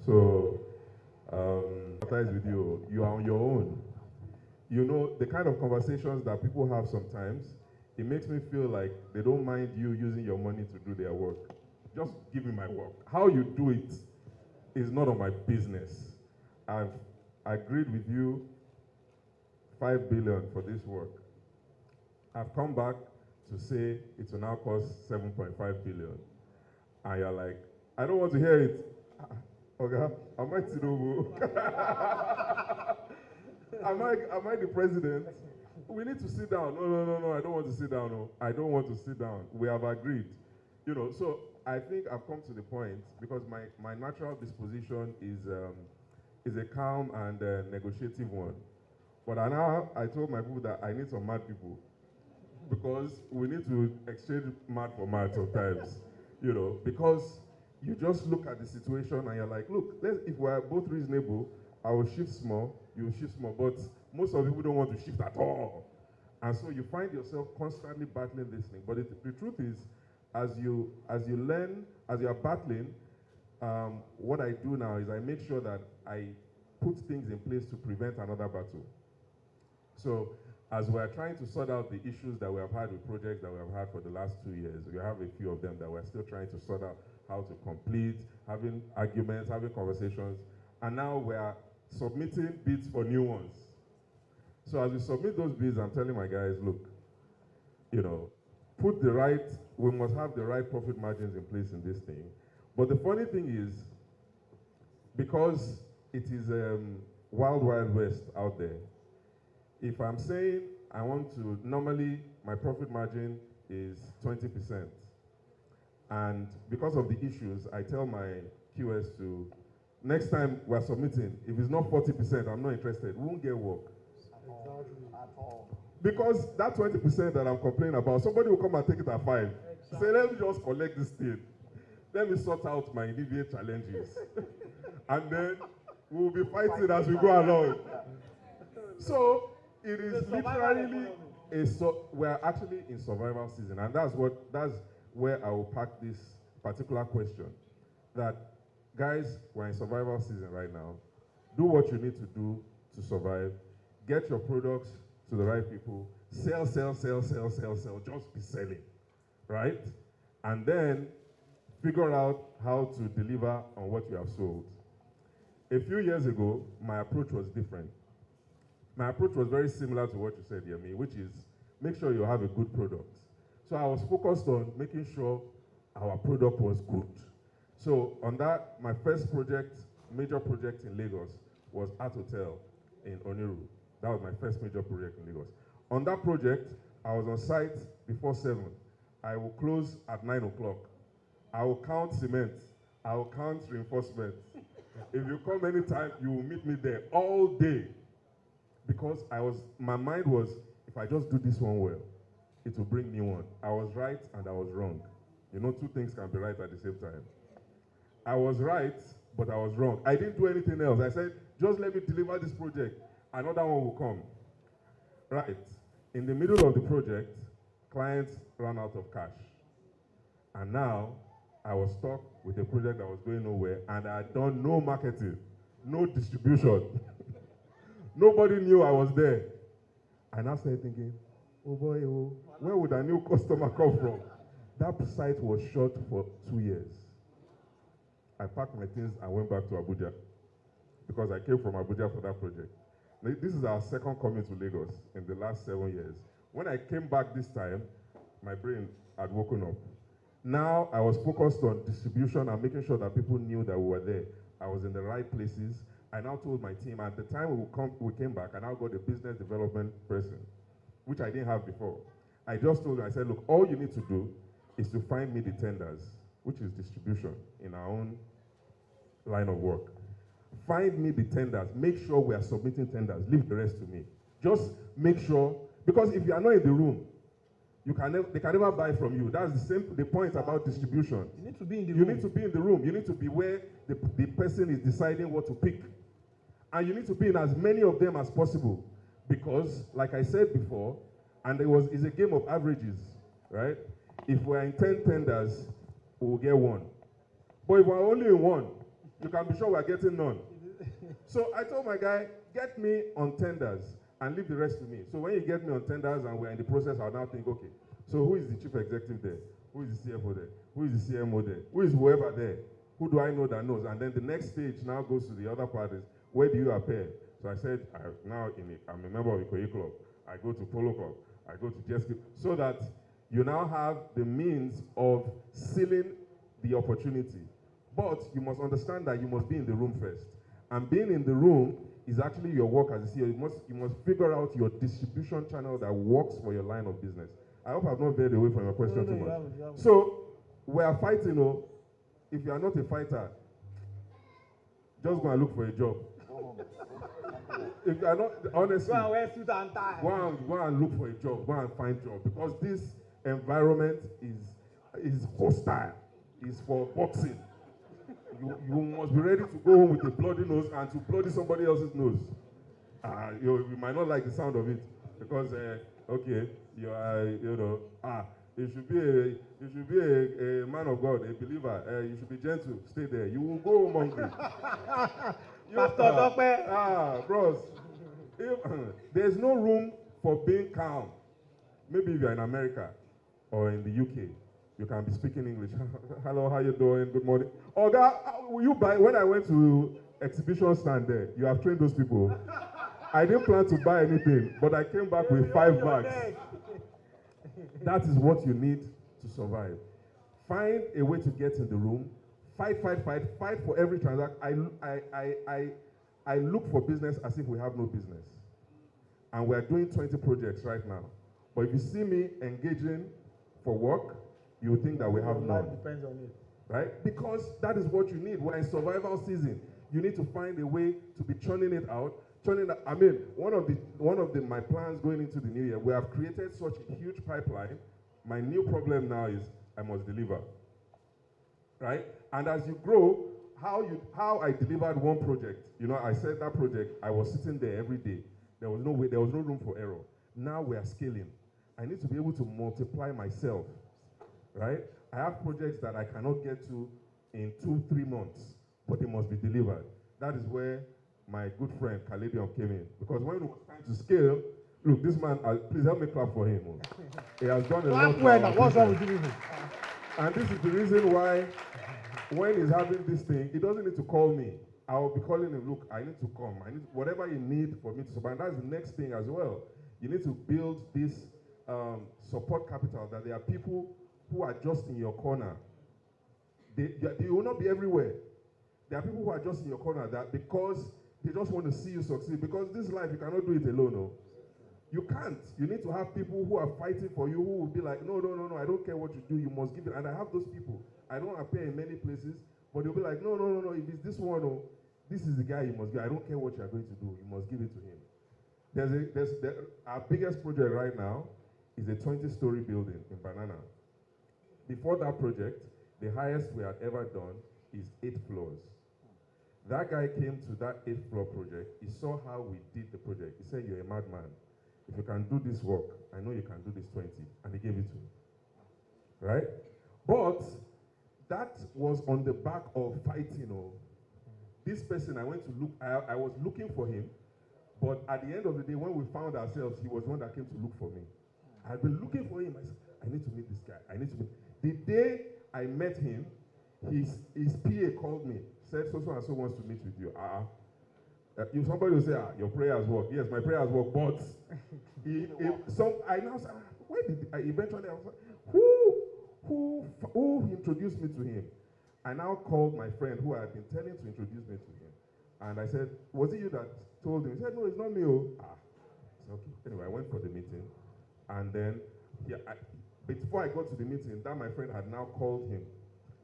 So, with you, you are on your own. The kind of conversations that people have sometimes, it makes me feel like they don't mind you using your money to do their work. Just give me my work. How you do it is none of my business. I've agreed with you 5 billion for this work. I've come back to say it will now cost 7.5 billion. And you're like, I don't want to hear it. Okay, am I Tinubu? Am I the president? We need to sit down. No, I don't want to sit down. No, I don't want to sit down. We have agreed. So I think I've come to the point, because my natural disposition is a calm and negotiative one. But I told my people that I need some mad people, because we need to exchange mad for mad sometimes, because you just look at the situation and you're like, look, if we're both reasonable, I will shift small, you will shift small, but most of the people don't want to shift at all. And so you find yourself constantly battling this thing. But the truth is, as you learn, as you are battling, what I do now is I make sure that I put things in place to prevent another battle. So as we're trying to sort out the issues that we have had with projects that we have had for the last 2 years, we have a few of them that we're still trying to sort out how to complete, having arguments, having conversations, and now we're submitting bids for new ones. So as we submit those bids, I'm telling my guys, look, we must have the right profit margins in place in this thing. But the funny thing is, because it is wild, wild west out there, if I'm saying I want to, normally my profit margin is 20%. And because of the issues, I tell my QS to, next time we're submitting, if it's not 40%, I'm not interested. We won't get work. At all. Because that 20% that I'm complaining about, somebody will come and take it at 5. Exactly. Say, let me just collect this thing. Let me sort out my immediate challenges. And then we'll be fighting as we go along. So it is literally we're actually in survival season. And that's where I will pack this particular question. That, guys, we're in survival season right now. Do what you need to do to survive. Get your products to the right people. Sell. Just be selling, right? And then figure out how to deliver on what you have sold. A few years ago, my approach was different. My approach was very similar to what you said, Yemi, which is make sure you have a good product. So I was focused on making sure our product was good. So on that, my first major project in Lagos was Art Hotel in Oniru. That was my first major project in Lagos. On that project, I was on site before 7. I will close at 9 o'clock. I will count cement. I will count reinforcements. If you come anytime, you will meet me there all day. because my mind was, if I just do this one well, it will bring me one. I was right and I was wrong. You know, two things can be right at the same time. I was right, but I was wrong. I didn't do anything else. I said, just let me deliver this project. Another one will come. Right. In the middle of the project, clients ran out of cash. And now, I was stuck with a project that was going nowhere, and I had done no marketing, no distribution. Nobody knew I was there. And I started thinking, oh boy, oh, where would a new customer come from? That site was shut for 2 years. I packed my things and went back to Abuja because I came from Abuja for that project. This is our second coming to Lagos in the last 7 years. When I came back this time, my brain had woken up. Now I was focused on distribution and making sure that people knew that we were there. I was in the right places. I now told my team, at the time we came back, I now got a business development person, which I didn't have before. I just told them, I said, look, all you need to do is to find me the tenders, which is distribution in our own line of work. Find me the tenders. Make sure we are submitting tenders. Leave the rest to me. Just make sure, because if you are not in the room, they can never buy from you. That's the point about distribution. You need to be in the room. You need to be in the room. You need to be where the person is deciding what to pick. And you need to be in as many of them as possible. Because, like I said before, and it's a game of averages, right? If we're in 10 tenders, we'll get one. But if we're only in one, you can be sure we're getting none. So I told my guy, get me on tenders and leave the rest to me. So when you get me on tenders and we're in the process, I'll now think, okay, so who is the chief executive there? Who is the CFO there? Who is the CMO there? Who is whoever there? Who do I know that knows? And then the next stage now goes to the other parties. Where do you appear? So I said, I'm a member of Ikoyi Club. I go to Polo Club. I go to Jesky. So that you now have the means of sealing the opportunity. But you must understand that you must be in the room first. And being in the room is actually your work as a CEO. You must figure out your distribution channel that works for your line of business. I hope I've not veered away from your question too much. So, we are fighting, if you are not a fighter, just go and look for a job. If you are not, honestly, Go and wear suit and tie. go and look for a job, go and find a job. Because this environment is hostile, it's for boxing. You must be ready to go home with a bloody nose and to bloody somebody else's nose. You might not like the sound of it because, okay, you are, you should be a man of God, a believer. You should be gentle. Stay there. You will go home hungry. Bros, there's no room for being calm. Maybe if you're in America or in the UK, you can be speaking English. Hello, how you doing? Good morning. Will you buy? When I went to exhibition stand there, you have trained those people. I didn't plan to buy anything, but I came back with 5 bags. That is what you need to survive. Find a way to get in the room. Fight for every transaction. I look for business as if we have no business. And we're doing 20 projects right now. But if you see me engaging for work, you think that we have none. Depends on it. Right? Because that is what you need. We're in survival season. You need to find a way to be churning it out. I mean, one of my plans going into the new year, we have created such a huge pipeline. My new problem now is I must deliver. Right? And as you grow, how I delivered one project, I said that project, I was sitting there every day. There was no room for error. Now we are scaling. I need to be able to multiply myself. Right? I have projects that I cannot get to in 2-3 months, but they must be delivered. That is where my good friend Caladium came in. Because when it was time to scale, look, this man, please help me clap for him. He has done a lot. What's wrong with you? And this is the reason why, when he's having this thing, he doesn't need to call me. I will be calling him, look, I need to come. I need whatever you need for me to survive. And that's the next thing as well. You need to build this support capital, that there are people who are just in your corner. They will not be everywhere. There are people who are just in your corner that because they just want to see you succeed. Because this life, you cannot do it alone. No? You can't. You need to have people who are fighting for you, who will be like, no, I don't care what you do, you must give it. And I have those people. I don't appear in many places, but they'll be like, no, if it's this one, this is the guy you must give. I don't care what you're going to do, you must give it to him. Our biggest project right now is a 20-story building in Banana. Before that project, the highest we had ever done is 8 floors. That guy came to that 8th floor project. He saw how we did the project. He said, "You're a madman. If you can do this work, I know you can do this 20." And he gave it to me. Right? But that was on the back of fighting. This person, I went to look, I was looking for him. But at the end of the day, when we found ourselves, he was the one that came to look for me. I had been looking for him. I said, "I need to meet this guy. I need to meet." The day I met him, his PA called me, said, "So and so wants to meet with you." If somebody will say, "Your prayers work." Yes, my prayers work, but I now said, where did eventually I was like, who introduced me to him? I now called my friend who I had been telling to introduce me to him. And I said, "Was it you that told him?" He said, "No, it's not me." I said, "Okay." Anyway, I went for the meeting. And then, before I got to the meeting, that my friend had now called him.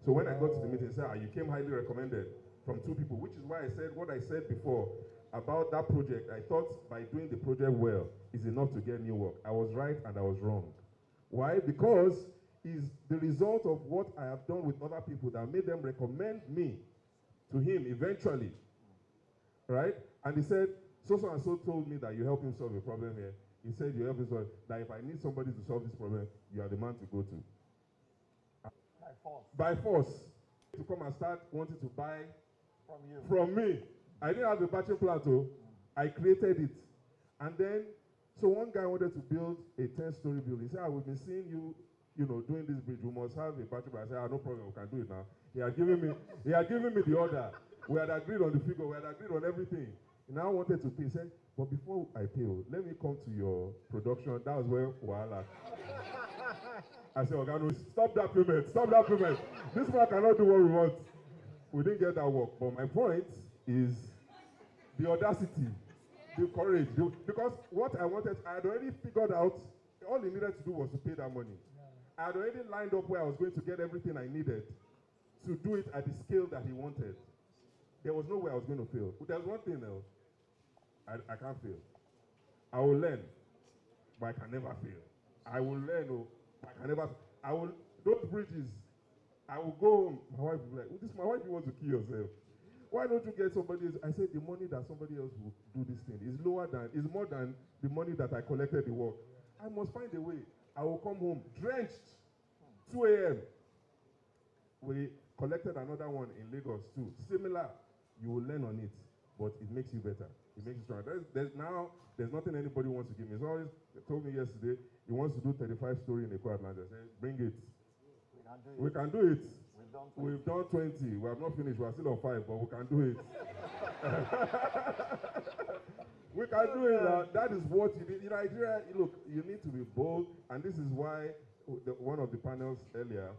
So when I got to the meeting, he said, "You came highly recommended from 2 people," which is why I said what I said before about that project. I thought by doing the project well is enough to get new work. I was right and I was wrong. Why? Because it's the result of what I have done with other people that made them recommend me to him eventually. Right? And he said, "So and so told me that you help him solve a problem here." He said, "You help him solve, that if I need somebody to solve this problem, you are the man to go to." By force. By force. To come and start wanting to buy From you. from me. I didn't have a batching plant, I created it. And then, so one guy wanted to build a 10-story building. He said, "We've been seeing you, doing this bridge. We must have a batching plant." I said, "No problem, we can do it now." He had given me the order. We had agreed on the figure. We had agreed on everything. He now wanted to pay. He said, "But before I pay, let me come to your production." That was where wahala. I said, "Ogano, stop that payment. Stop that payment. This man cannot do what we want." We didn't get that work. But my point is the audacity, the courage. Because what I wanted, I had already figured out, all he needed to do was to pay that money. I had already lined up where I was going to get everything I needed to do it at the scale that he wanted. There was no way I was going to fail. But there's one thing else. I can't fail. I will learn, but I can never fail. I will learn, but I can never. Those bridges, I will go home. My wife will be like, "My wife, you want to kill yourself. Why don't you get somebody else?" I said, "The money that somebody else will do this thing is more than the money that I collected the work. I must find a way." I will come home drenched, 2 a.m. We collected another one in Lagos too. Similar, you will learn on it, but it makes you better. It makes you stronger. There's nothing anybody wants to give me. It's always, they told me yesterday, he wants to do 35-story in Ecobank. I said, "Bring it. We can do it. We've done 20. We have not finished. We are still on 5, but we can do it." We can do it. That is what you need. In Nigeria, look, you need to be bold. And this is why one of the panels earlier,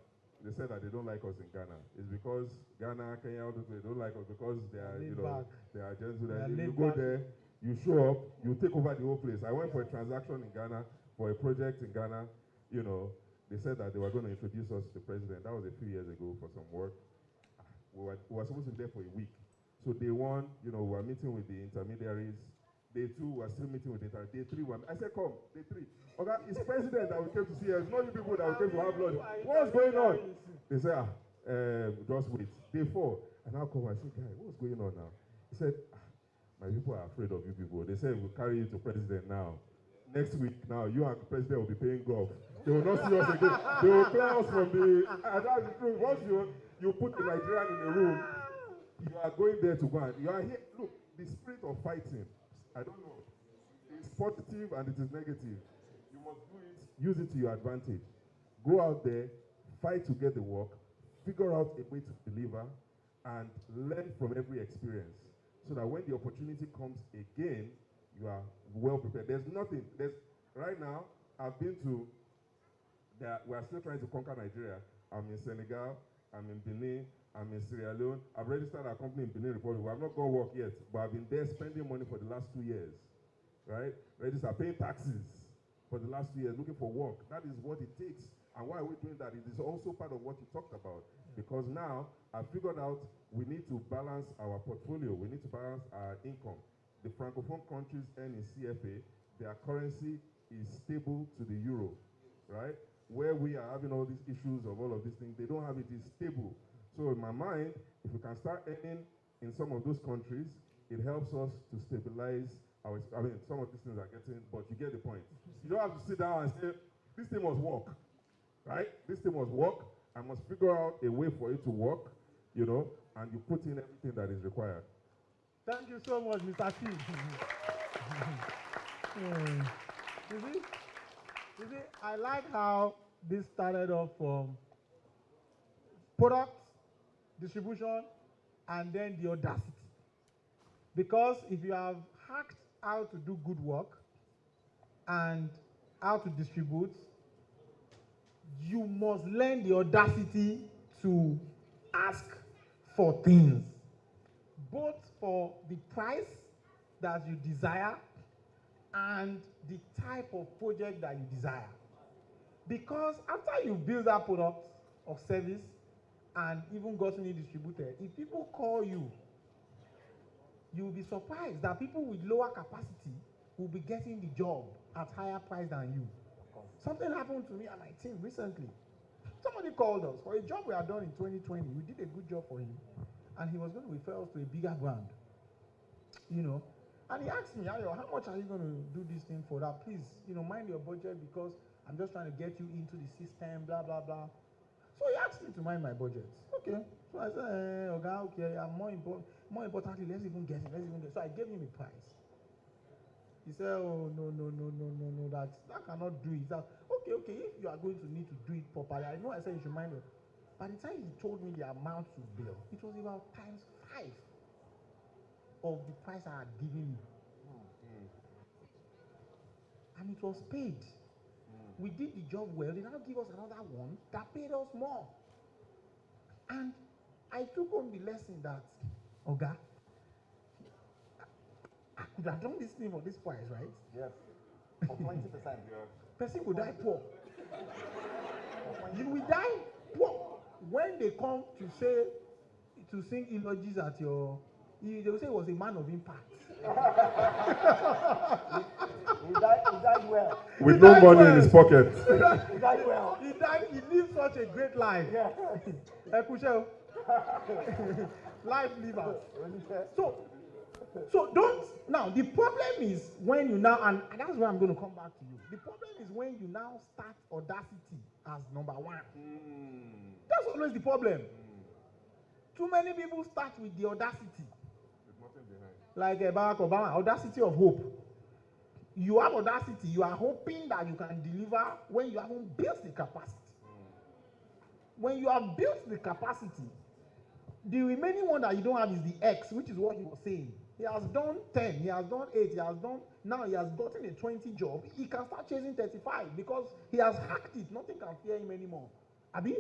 they said that they don't like us in Ghana. It's because Ghana, Kenya, they don't like us because they are, they are gentle. You go there, you show up, you take over the whole place. I went for a transaction in Ghana, for a project in Ghana. They said that they were going to introduce us to the president. That was a few years ago for some work. We were supposed to be there for a week. So day 1, we were meeting with the intermediaries. Day 2, we were still meeting with the intermediaries. Day 3, I said, "Come, day 3. Okay, it's president that we came to see us, not you people that we came to have lunch. What's going on?" They said, "Just wait." Day 4, and I'll come and say, "Guy, what's going on now?" He said, "My people are afraid of you people. They said we'll carry you to president now. Next week now, you and the president will be paying golf. They will not see us again. They will clear us from the..." That's the truth. Once you put the Nigerian in a room, you are going there to go and you are here. Look, the spirit of fighting, I don't know. It's positive and it is negative. You must do it, use it to your advantage. Go out there, fight to get the work, figure out a way to deliver, and learn from every experience. So that when the opportunity comes again, you are well prepared. Right now, I've been to, we are still trying to conquer Nigeria. I'm in Senegal, I'm in Benin, I'm in Sierra Leone. I've registered our company in Benin Republic. We have not gone work yet, but I've been there spending money for the last 2 years, right? Register, paying taxes for the last 2 years, looking for work. That is what it takes. And why are we doing that? It is also part of what you talked about. Because now, I've figured out we need to balance our portfolio. We need to balance our income. the Francophone countries earn in CFA, their currency is stable to the euro, right? Where we are having all these issues of all of these things, they don't have it, it's stable. So in my mind, if we can start earning in some of those countries, it helps us to stabilize our, I mean, some of these things are getting, but you get the point. You don't have to sit down and say, this thing must work, right? This thing must work. I must figure out a way for it to work, you know, and you put in everything that is required. Thank you so much, Mr. T. You see, I like how this started off from product, distribution, and then the audacity. Because if you have hacked how to do good work and how to distribute, you must learn the audacity to ask for things, both for the price that you desire and the type of project that you desire. Because after you build that product or service and even gotten it distributed, if people call you, you will be surprised that people with lower capacity will be getting the job at higher price than you. Something happened to me and my team recently. Somebody called us for a job we had done in 2020. We did a good job for him, and he was going to refer us to a bigger brand. You know, and he asked me, Ayo, how much are you going to do this thing for that? Please, you know, mind your budget because I'm just trying to get you into the system, blah, blah, blah. So he asked me to mind my budget. Okay. So I said, okay, more importantly, let's even get it. So I gave him a price. He said, oh, no, that cannot do it. That, okay, if you are going to need to do it properly, I know I said you should mind it. By the time he told me the amount to bill, it was about ×5 of the price I had given you. And it was paid. We did the job well. They now give us another one that paid us more. And I took home the lesson that, Oga, I could have done this thing for this price, right? Yes. For 20%. Person could die poor. You will die poor. When they come to sing eulogies at your, they will say he was a man of impact. He died well. With no money in his pocket. He died well. He lived such a great life. Yeah. Life livers. So don't, now the problem is when you now, and that's where I'm going to come back to you. The problem is when you now start audacity as number one. That's always the problem. Too many people start with the audacity. Like Barack Obama, audacity of hope. You have audacity, you are hoping that you can deliver when you haven't built the capacity. When you have built the capacity, the remaining one that you don't have is the X, which is what he was saying. He has done 10, he has done 8, now he has gotten a 20 job. He can start chasing 35 because he has hacked it. Nothing can fear him anymore. Abi?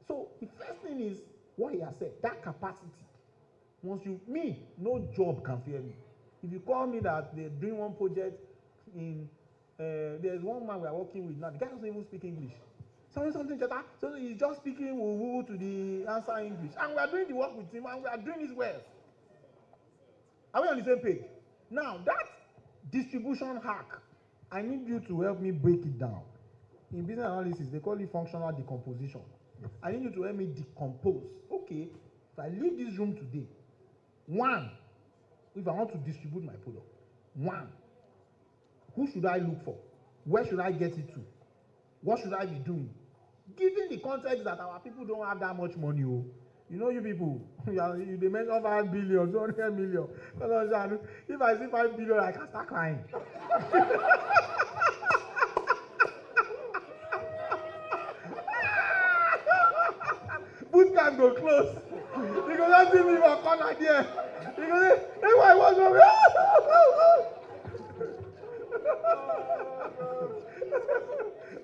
So the first thing is what he has said, that capacity. Once no job can fear me. If you call me that they're doing one project in, there's one man we are working with now, the guy doesn't even speak English. Something, so he's just speaking woo to the answer English. And we are doing the work with him and we are doing it well. Are we on the same page? Now, that distribution hack, I need you to help me break it down. In business analysis, they call it functional decomposition. I need you to help me decompose. Okay, if I leave this room today, one, if I want to distribute my product, one, who should I look for? Where should I get it to? What should I be doing? Given the context that our people don't have that much money, you know, you people, they mention 5 billion, 200 million. If I see 5 billion, I can start crying. Bootcamp go close. You go not see me for corner there. You go say, hey, why was wrong?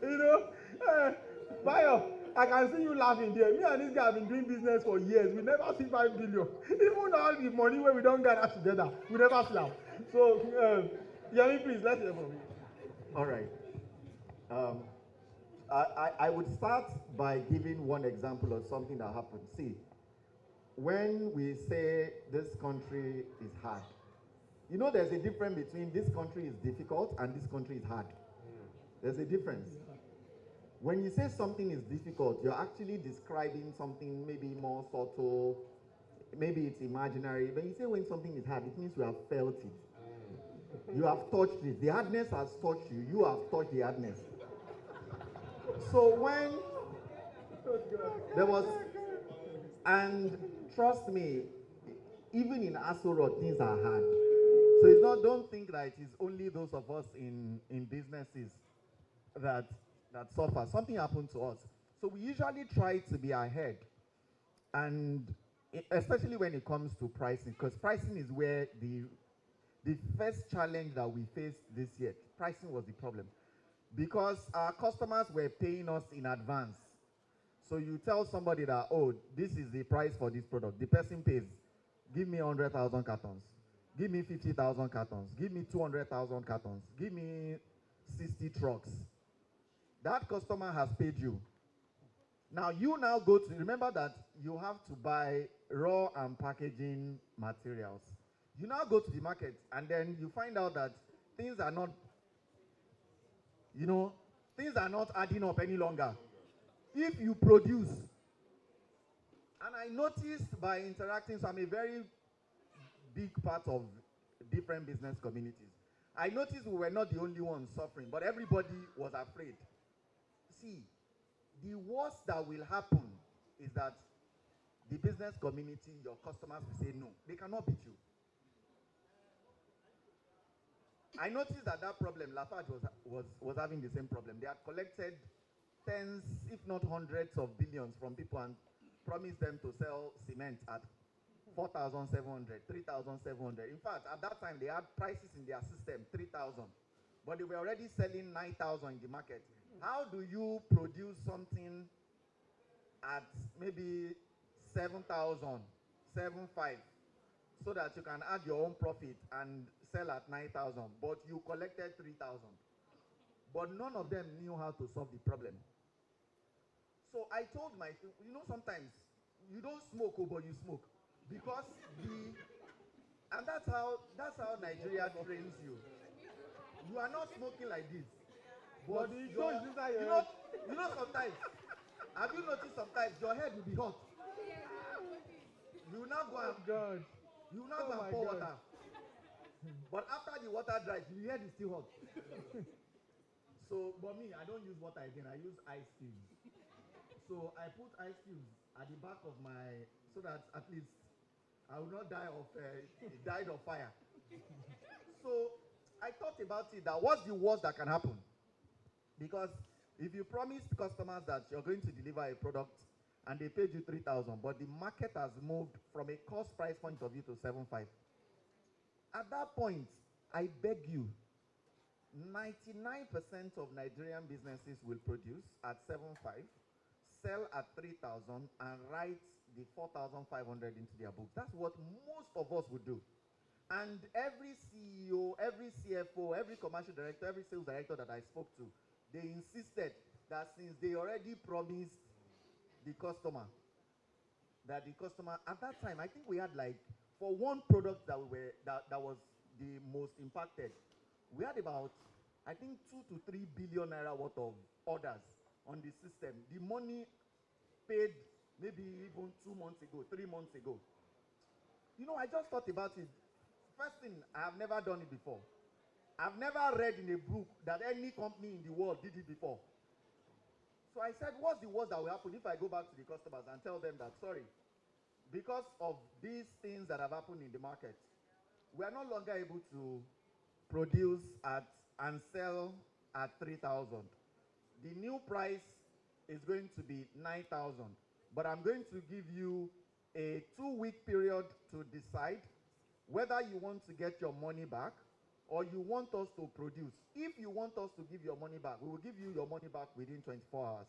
You know, Bayo, I can see you laughing there. Me and this guy have been doing business for years. We never see 5 billion. Even all the money where we don't gather together, we never see them. So, Yemi, please, let's hear from you. All right. I would start by giving one example of something that happened. See, when we say this country is hard, You know, there's a difference between this country is difficult and this country is hard. There's a difference. When you say something is difficult, you're actually describing something maybe more subtle, maybe it's imaginary. When you say when something is hard, it means you have felt it. You have touched it. The hardness has touched you. You have touched the hardness. So when there was, and trust me, even in Asoro, things are hard. So it's not, don't think that it is only those of us in businesses that suffer. Something happened to us. So we usually try to be ahead. And especially when it comes to pricing, because pricing is where the first challenge that we faced this year, pricing was the problem. Because our customers were paying us in advance. So you tell somebody that, oh, this is the price for this product. The person pays, give me 100,000 cartons. Give me 50,000 cartons. Give me 200,000 cartons. Give me 60 trucks. That customer has paid you. Now you now go to, remember that you have to buy raw and packaging materials. You now go to the market and then you find out that things are not, things are not adding up any longer. If you produce, and I noticed by interacting, so I'm a very big part of different business communities. I noticed we were not the only ones suffering, but everybody was afraid. See, the worst that will happen is that the business community, your customers will say no. They cannot beat you. I noticed that problem, Lafarge was having the same problem. They had collected tens, if not hundreds of billions from people and promised them to sell cement at 4,700, 3,700. In fact, at that time, they had prices in their system, 3,000. But they were already selling 9,000 in the market. How do you produce something at maybe 7,000, 7,500, so that you can add your own profit and sell at 9,000, but you collected 3,000? But none of them knew how to solve the problem. So I told sometimes you don't smoke, but you smoke. Because and that's how Nigeria trains you. You are not smoking like this. But sometimes, have you noticed sometimes your head will be hot? You now go and pour water. But after the water dries, your head is still hot. So, but me, I don't use water again. I use ice cubes. So I put ice cubes at the back of so that at least I will not die of fire. So I thought about it, that what's the worst that can happen? Because if you promise customers that you're going to deliver a product and they paid you 3,000, but the market has moved from a cost price point of view to 7,500. At that point, I beg you, 99% of Nigerian businesses will produce at 7,500, sell at 3,000, and write the 4,500 into their books. That's what most of us would do. And every CEO, every CFO, every commercial director, every sales director that I spoke to, they insisted that since they already promised the customer, at that time, I think we had for one product that was the most impacted, we had about, I think, 2 to 3 billion naira worth of orders on the system. The money paid maybe even 2 months ago, 3 months ago. I just thought about it. First thing, I have never done it before. I've never read in a book that any company in the world did it before. So I said, what's the worst that will happen if I go back to the customers and tell them that, sorry, because of these things that have happened in the market, we are no longer able to produce and sell at 3,000. The new price is going to be 9,000, but I'm going to give you a 2-week period to decide whether you want to get your money back or you want us to produce. If you want us to give your money back, we will give you your money back within 24 hours.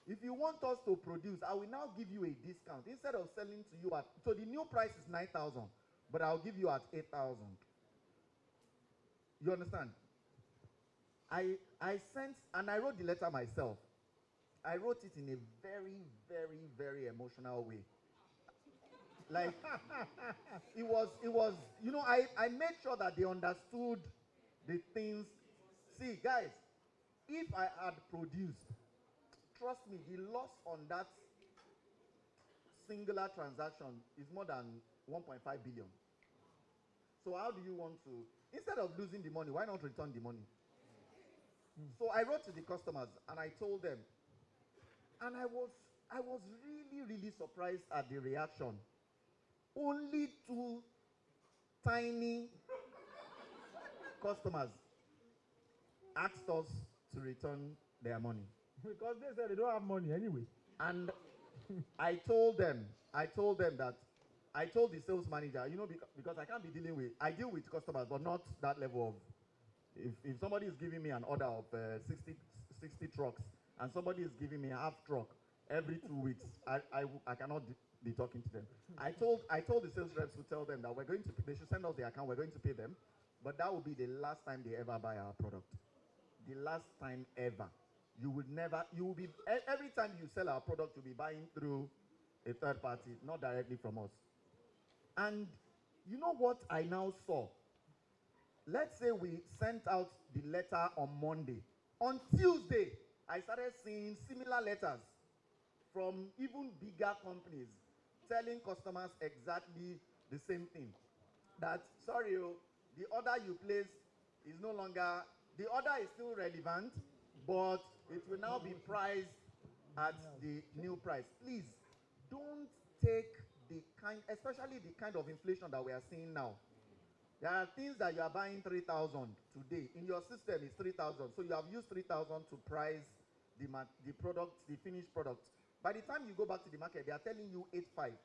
If you want us to produce, I will now give you a discount. Instead of selling to you so the new price is 9,000, but I'll give you at 8,000. You understand? I sent, and I wrote the letter myself. I wrote it in a very, very, very emotional way. Like, you know, I made sure that they understood the things. See, guys, if I had produced, trust me, the loss on that singular transaction is more than 1.5 billion. So how do you want to, instead of losing the money, why not return the money? So I wrote to the customers and I told them, and I was really, really surprised at the reaction. Only 2 tiny customers asked us to return their money. Because they said they don't have money anyway. And I told them that, I told the sales manager, you know, because I can't be dealing with, I deal with customers, but not that level of, if somebody is giving me an order of 60 trucks, and somebody is giving me half truck every 2 weeks, I cannot be talking to them. I told the sales reps to tell them that they should send us the account, we're going to pay them, but that will be the last time they ever buy our product. The last time ever. You will be, every time you sell our product, you'll be buying through a third party, not directly from us. And you know what I now saw? Let's say we sent out the letter on Monday. On Tuesday, I started seeing similar letters from even bigger companies telling customers exactly the same thing. That, sorry, the order you placed is no longer, the order is still relevant, but it will now be priced at the new price. Please, don't take the kind, especially the kind of inflation that we are seeing now. There are things that you are buying 3,000 today. In your system, it's 3,000. So you have used 3,000 to price the product, the finished product. By the time you go back to the market, they are telling you 8,500.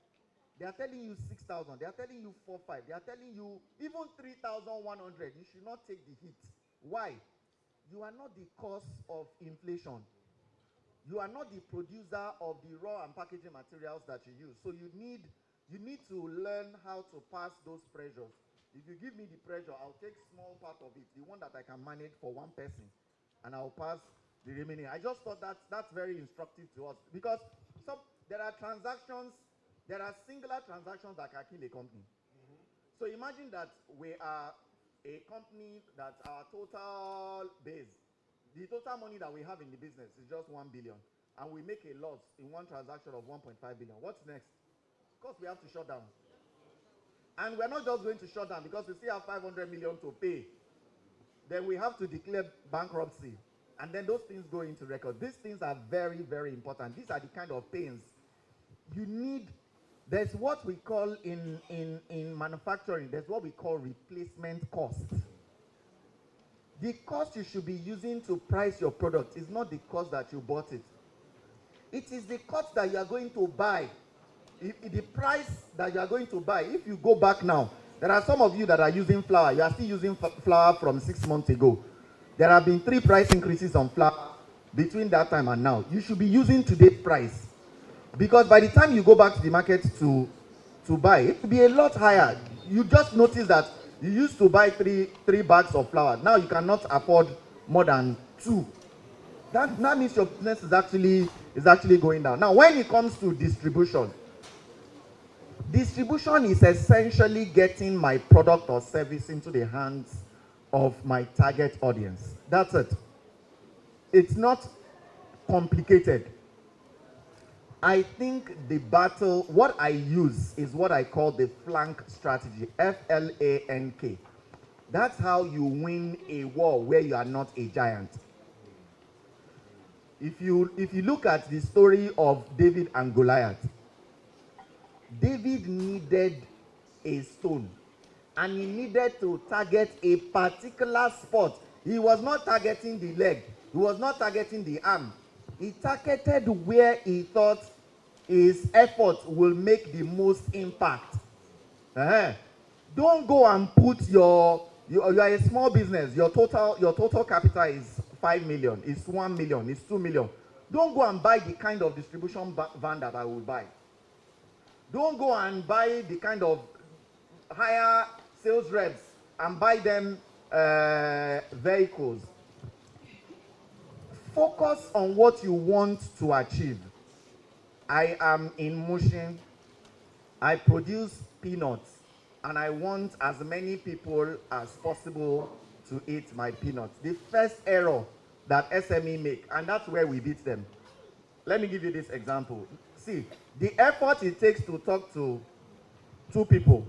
They are telling you 6,000. They are telling you 4,500. They are telling you even 3,100. You should not take the hit. Why? You are not the cause of inflation. You are not the producer of the raw and packaging materials that you use. So you need to learn how to pass those pressures. If you give me the pressure, I'll take small part of it, the one that I can manage for one person, and I'll pass the remaining. I just thought that's very instructive to us, because there are transactions, there are singular transactions that can kill a company. So imagine that we are a company that our total base, the total money that we have in the business is just 1 billion, and we make a loss in one transaction of 1.5 billion. What's next? Of course, we have to shut down. And we're not just going to shut down because we still have 500 million to pay. Then we have to declare bankruptcy. And then those things go into record. These things are very, very important. These are the kind of pains you need. There's what we call in manufacturing, there's what we call replacement cost. The cost you should be using to price your product is not the cost that you bought it. It is the cost that you are going to buy. The price that you are going to buy, if you go back now, there are some of you that are using flour. You are still using flour from 6 months ago. There have been 3 price increases on flour between that time and now. You should be using today's price. Because by the time you go back to the market to buy, it will be a lot higher. You just notice that you used to buy three bags of flour. Now you cannot afford more than 2. That means your business is actually going down. Now, when it comes to distribution is essentially getting my product or service into the hands of my target audience. That's it. It's not complicated. I think the battle, what I use is what I call the flank strategy, FLANK. That's how you win a war where you are not a giant. If you look at the story of David and Goliath, David needed a stone, and he needed to target a particular spot. He was not targeting the leg. He was not targeting the arm. He targeted where he thought his effort will make the most impact. Don't go and put you are a small business. Your total capital is 5 million. It's 1 million. It's 2 million. Don't go and buy the kind of distribution van that I will buy. Don't go and buy the kind of higher sales reps and buy them vehicles. Focus on what you want to achieve. I am in motion I produce peanuts, and I want as many people as possible to eat my peanuts. The first error that SME make, and that's where we beat them. Let me give you this example. See, the effort it takes to talk to two people,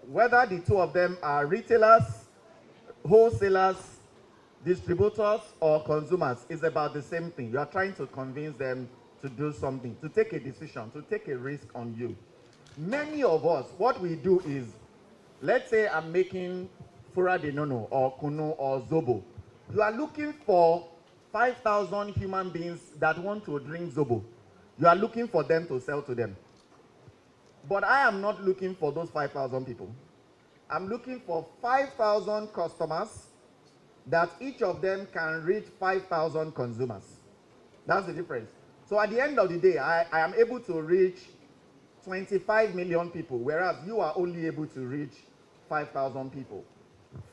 whether the two of them are retailers, wholesalers, distributors, or consumers, is about the same thing. You are trying to convince them to do something, to take a decision, to take a risk on you. Many of us, what we do is, let's say I'm making Fura de Nono or Kuno or Zobo. You are looking for 5,000 human beings that want to drink Zobo. You are looking for them to sell to them. But I am not looking for those 5,000 people. I'm looking for 5,000 customers that each of them can reach 5,000 consumers. That's the difference. So at the end of the day, I am able to reach 25 million people, whereas you are only able to reach 5,000 people.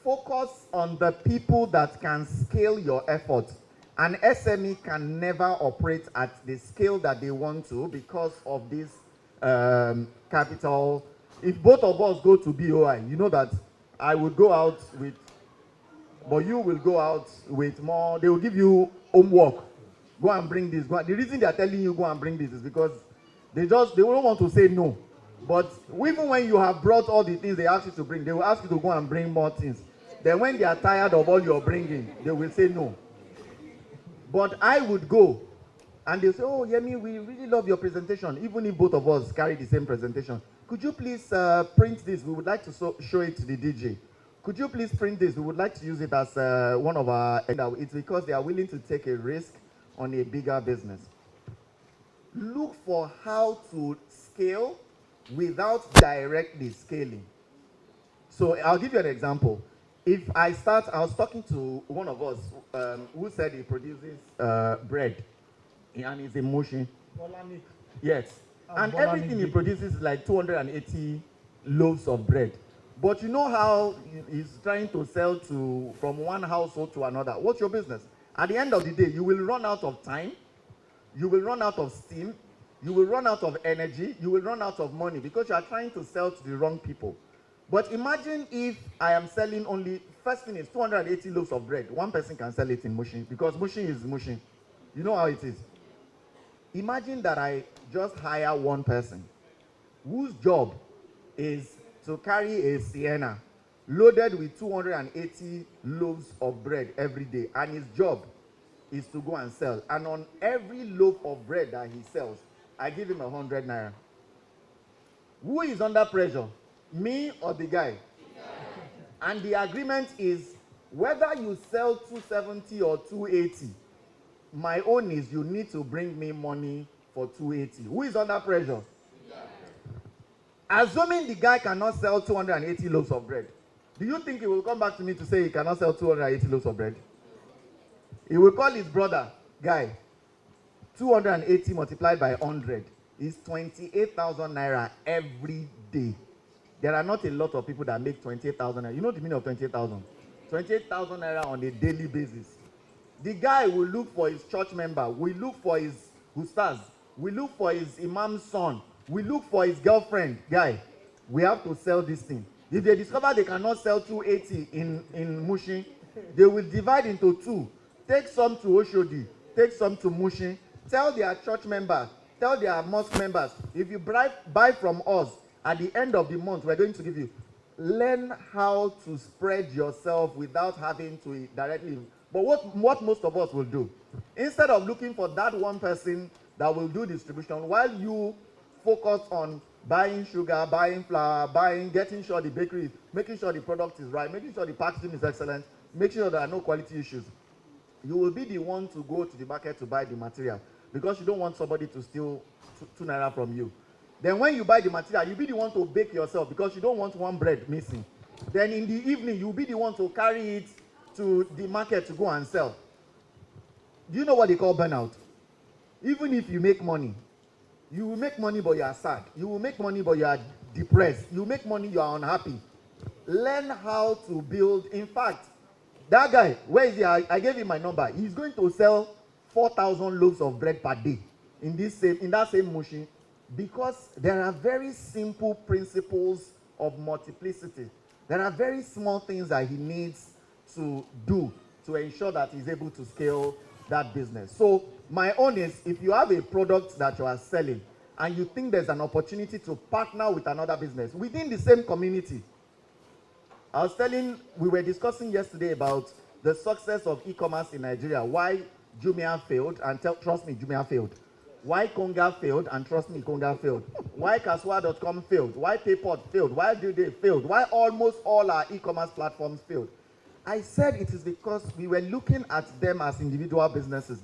Focus on the people that can scale your effort. An SME can never operate at the scale that they want to because of this capital. If both of us go to BOI, you know that I would go out with, but you will go out with more. They will give you homework. Go and bring this. The reason they are telling you go and bring this is because they don't want to say no. But even when you have brought all the things they ask you to bring, they will ask you to go and bring more things. Then when they are tired of all you're bringing, they will say no. But I would go, and they say, oh, Yemi, we really love your presentation, even if both of us carry the same presentation. Could you please print this? We would like to show it to the DJ. Could you please print this? We would like to use it as one of our... It's because they are willing to take a risk on a bigger business. Look for how to scale without directly scaling. So I'll give you an example. If I was talking to one of us who said he produces bread, and he's in Mushin. Yes. And everything he produces is like 280 loaves of bread. But you know how he's trying to sell from one household to another. What's your business? At the end of the day, you will run out of time, you will run out of steam, you will run out of energy, you will run out of money because you are trying to sell to the wrong people. But imagine if I am selling only, first thing is 280 loaves of bread. One person can sell it in Mushin because Mushin is Mushin. You know how it is. Imagine that I just hire one person whose job is to carry a Sienna loaded with 280 loaves of bread every day, and his job is to go and sell. And on every loaf of bread that he sells, I give him 100 naira. Who is under pressure? Me or the guy? And the agreement is whether you sell 270 or 280, my own is you need to bring me money for 280. Who is under pressure? Assuming the guy cannot sell 280 loaves of bread, do you think he will come back to me to say he cannot sell 280 loaves of bread? He will call his brother, guy, 280 multiplied by 100 is 28,000 naira every day. There are not a lot of people that make 28,000 naira. You know the meaning of 28,000? 28,000 naira on a daily basis. The guy will look for his church member, will look for his ustaz, will look for his imam's son, will look for his girlfriend. Guy, we have to sell this thing. If they discover they cannot sell 280 in Mushin, they will divide into two. Take some to Oshodi, take some to Mushin. Tell their church members, tell their mosque members, if you buy from us, at the end of the month, we're going to give you. Learn how to spread yourself without having to directly. But what most of us will do, instead of looking for that one person that will do distribution, while you focus on buying sugar, buying flour, getting sure the bakery, making sure the product is right, making sure the packaging is excellent, making sure there are no quality issues, you will be the one to go to the market to buy the material because you don't want somebody to steal 2 naira from you. Then when you buy the material, you'll be the one to bake yourself because you don't want one bread missing. Then in the evening, you'll be the one to carry it to the market to go and sell. Do you know what they call burnout? Even if you make money, you will make money but you are sad. You will make money but you are depressed. You make money, you are unhappy. Learn how to build. In fact, that guy, where is he? I gave him my number. He's going to sell 4,000 loaves of bread per day in that same Mushin. because there are very simple principles of multiplicity. There are very small things that he needs to do to ensure that he's able to scale that business. So my own is, if you have a product that you are selling and you think there's an opportunity to partner with another business within the same community. We were discussing yesterday about the success of e-commerce in Nigeria, why Jumia failed, and trust me, Jumia failed. Why Konga failed, and trust me, Konga failed. Why Kaswa.com failed, why Paypod failed, why Duday failed, why almost all our e-commerce platforms failed. I said it is because we were looking at them as individual businesses,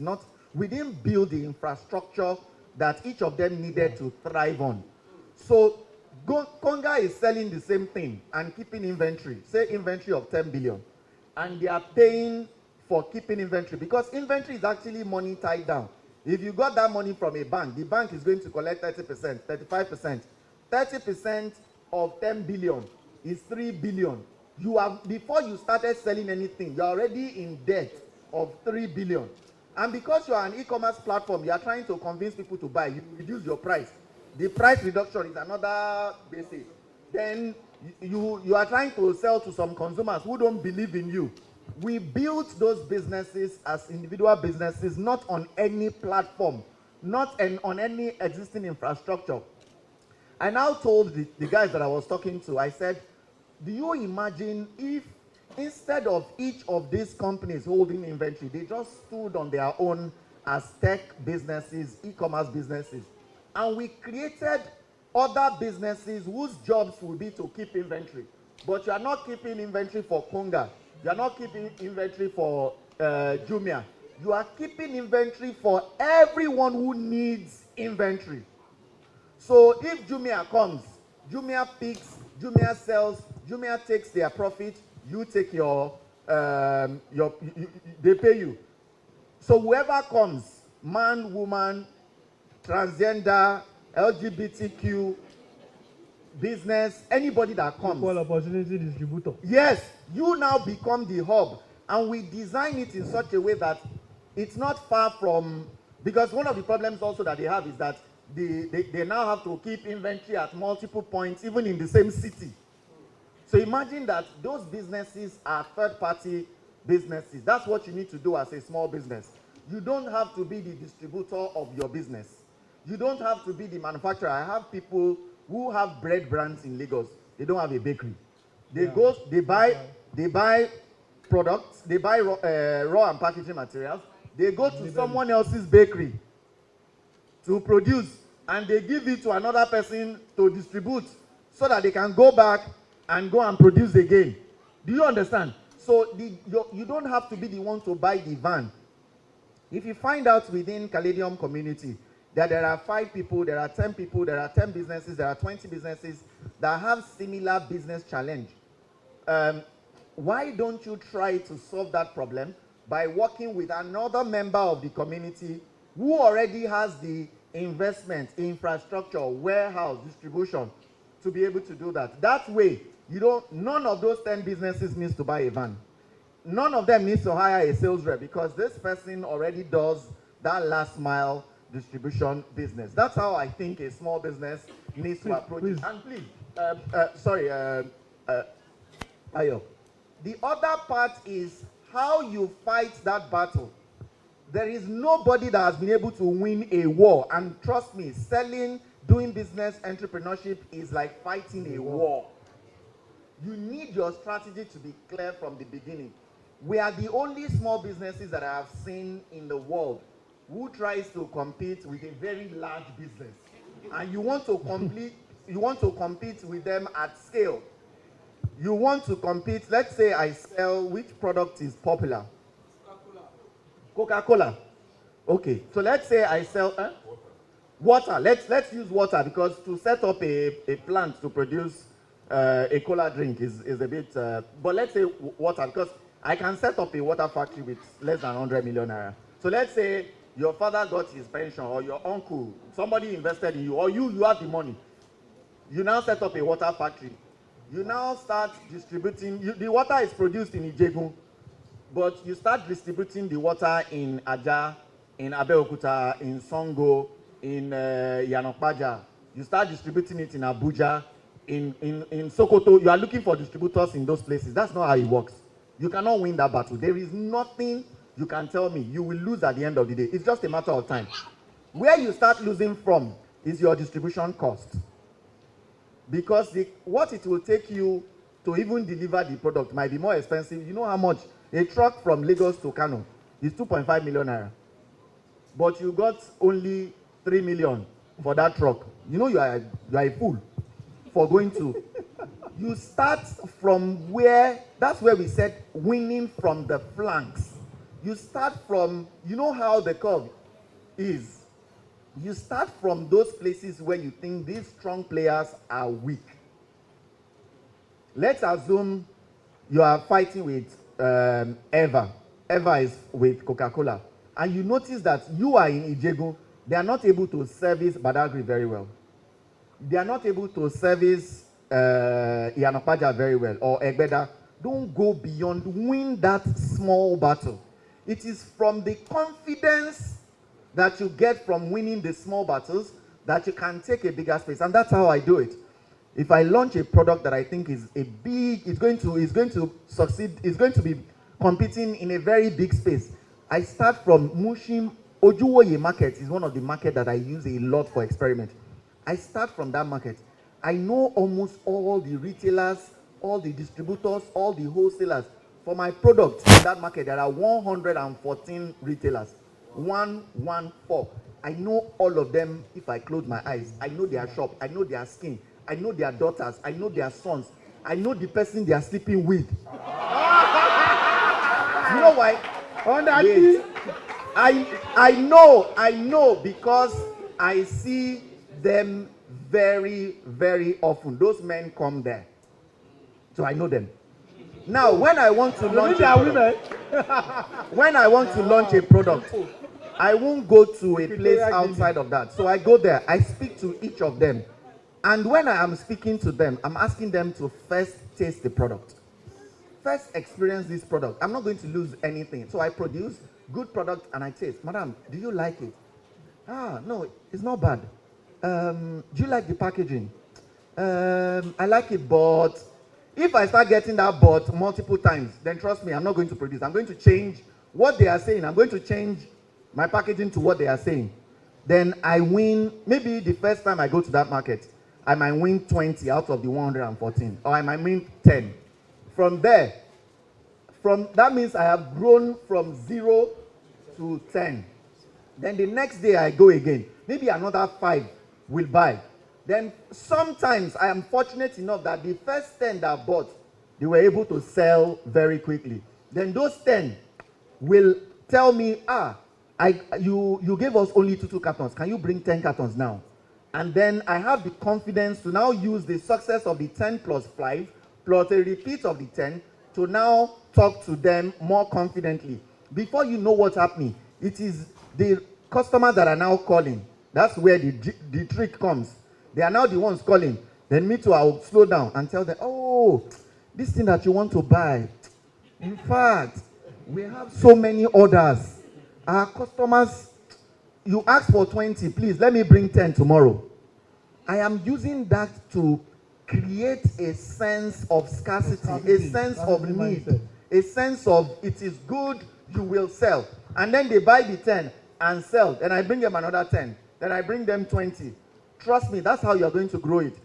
we didn't build the infrastructure that each of them needed to thrive on. So Konga is selling the same thing and keeping inventory, say inventory of 10 billion, and they are paying for keeping inventory because inventory is actually money tied down. If you got that money from a bank, the bank is going to collect 30%, 35%. 30% of 10 billion is 3 billion. Before you started selling anything, you're already in debt of 3 billion. And because you are an e-commerce platform, you are trying to convince people to buy, you reduce your price. The price reduction is another basic. Then you are trying to sell to some consumers who don't believe in you. We built those businesses as individual businesses, not on any platform, not on any existing infrastructure. I now told the guys that I was talking to, I said, do you imagine if instead of each of these companies holding inventory, they just stood on their own as tech businesses, e-commerce businesses, and we created other businesses whose jobs will be to keep inventory. But you are not keeping inventory for Konga. You are not keeping inventory for Jumia. You are keeping inventory for everyone who needs inventory. So if Jumia comes, Jumia picks, Jumia sells, Jumia takes their profit, you take they pay you. So whoever comes, man, woman, transgender, LGBTQ, business, anybody that comes. Equal opportunity distributor. Yes, you now become the hub. And we design it in such a way that it's not far from, because one of the problems also that they have is that they now have to keep inventory at multiple points, even in the same city. So imagine that those businesses are third-party businesses. That's what you need to do as a small business. You don't have to be the distributor of your business. You don't have to be the manufacturer. I have people who have bread brands in Lagos. They don't have a bakery. They buy products, they buy raw and packaging materials. They go to someone else's bakery to produce, and they give it to another person to distribute so that they can go back and go and produce again. Do you understand? So you don't have to be the one to buy the van. If you find out within Caladium community that there are 5 people, there are 10 people, there are 10 businesses, there are 20 businesses that have similar business challenge, why don't you try to solve that problem by working with another member of the community who already has the investment, infrastructure, warehouse, distribution to be able to do that? That way, none of those 10 businesses needs to buy a van. None of them needs to hire a sales rep because this person already does that last mile distribution business. That's how I think a small business needs to approach it. And please, Ayo, the other part is how you fight that battle. There is nobody that has been able to win a war. And trust me, doing business, entrepreneurship is like fighting a war. You need your strategy to be clear from the beginning. We are the only small businesses that I have seen in the world who tries to compete with a very large business. And you want to compete with them at scale. You want to compete, let's say I sell, which product is popular? Coca-Cola. Okay, so let's say I sell water. Let's use water because to set up a plant to produce a cola drink is a bit, but let's say water, because I can set up a water factory with less than 100 million naira. So let's say your father got his pension, or your uncle, somebody invested in you, or you have the money. You now set up a water factory. You now start distributing, the water is produced in Ijegun, but you start distributing the water in Aja, in Abeokuta, in Songo, in Yanokpaja, You start distributing it in Abuja, in Sokoto. You are looking for distributors in those places. That's not how it works. You cannot win that battle. There is nothing you can tell me. You will lose at the end of the day. It's just a matter of time. Where you start losing from is your distribution cost. Because what it will take you to even deliver the product might be more expensive. You know how much? A truck from Lagos to Kano is 2.5 million naira. But you got only 3 million for that truck. You know you are a fool for going to. You start from where, that's where we said winning from the flanks. You start from, you know how the curve is. You start from those places where you think these strong players are weak. Let's assume you are fighting with Eva. Eva is with Coca-Cola. And you notice that you are in Ijegun. They are not able to service Badagry very well. They are not able to service Iyanapaja very well, or Egbeda. Don't go beyond, win that small battle. It is from the confidence that you get from winning the small battles that you can take a bigger space. And that's how I do it. If I launch a product that I think is it's going to succeed, it's going to be competing in a very big space, I start from Mushim. Ojuwoye market is one of the market that I use a lot for experiment. I start from that market. I know almost all the retailers, all the distributors, all the wholesalers. For my product in that market, there are 114 retailers. 114. I know all of them if I close my eyes. I know their shop. I know their skin. I know their daughters. I know their sons. I know the person they are sleeping with. You know why? Wait. I know because I see them very, very often. Those men come there. So I know them. Now, when I want to launch a product, I won't go to a place outside of that. So I go there. I speak to each of them. And when I am speaking to them, I'm asking them to first taste the product. First experience this product. I'm not going to lose anything. So I produce good product and I taste. Madam, do you like it? No, it's not bad. Do you like the packaging? I like it, but if I start getting that but multiple times, then trust me, I'm not going to produce. I'm going to change what they are saying. I'm going to change my packaging to what they are saying. Then I win. Maybe the first time I go to that market, I might win 20 out of the 114, or I might win 10. From there, that means I have grown from 0 to 10. Then the next day I go again. Maybe another 5 will buy. Then sometimes I am fortunate enough that the first 10 that bought, they were able to sell very quickly. Then those 10 will tell me, you gave us only 2 cartons. Can you bring 10 cartons now? And then I have the confidence to now use the success of the 10 plus 5 plus a repeat of the 10 to now talk to them more confidently. Before you know what's happening, it is the customers that are now calling. That's where the trick comes. They are now the ones calling. Then me too, I'll slow down and tell them, oh, this thing that you want to buy, in fact, we have so many orders. Our customers, you ask for 20, please, let me bring 10 tomorrow. I am using that to create a sense of scarcity, a sense of need, a sense of it is good, you will sell. And then they buy the 10 and sell. Then I bring them another 10. Then I bring them 20. Trust me, that's how you're going to grow it.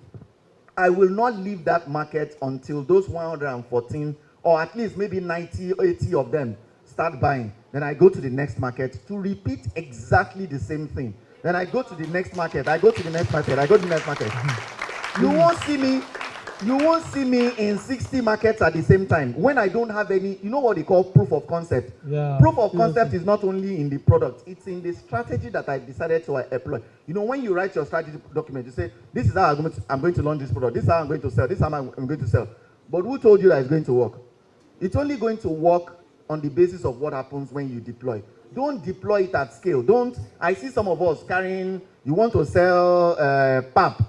I will not leave that market until those 114, or at least maybe 90, 80 of them start buying. Then I go to the next market to repeat exactly the same thing. Then I go to the next market, I go to the next market, I go to the next market. You won't see me in 60 markets at the same time. When I don't have any, you know what they call proof of concept? Yeah. Proof of concept is not only in the product, it's in the strategy that I decided to employ. You know, when you write your strategy document, you say, this is how I'm going to launch this product, this is how I'm going to sell, this is how I'm going to sell. But who told you that it's going to work? It's only going to work on the basis of what happens when you deploy. Don't deploy it at scale. I see some of us carrying, you want to sell pap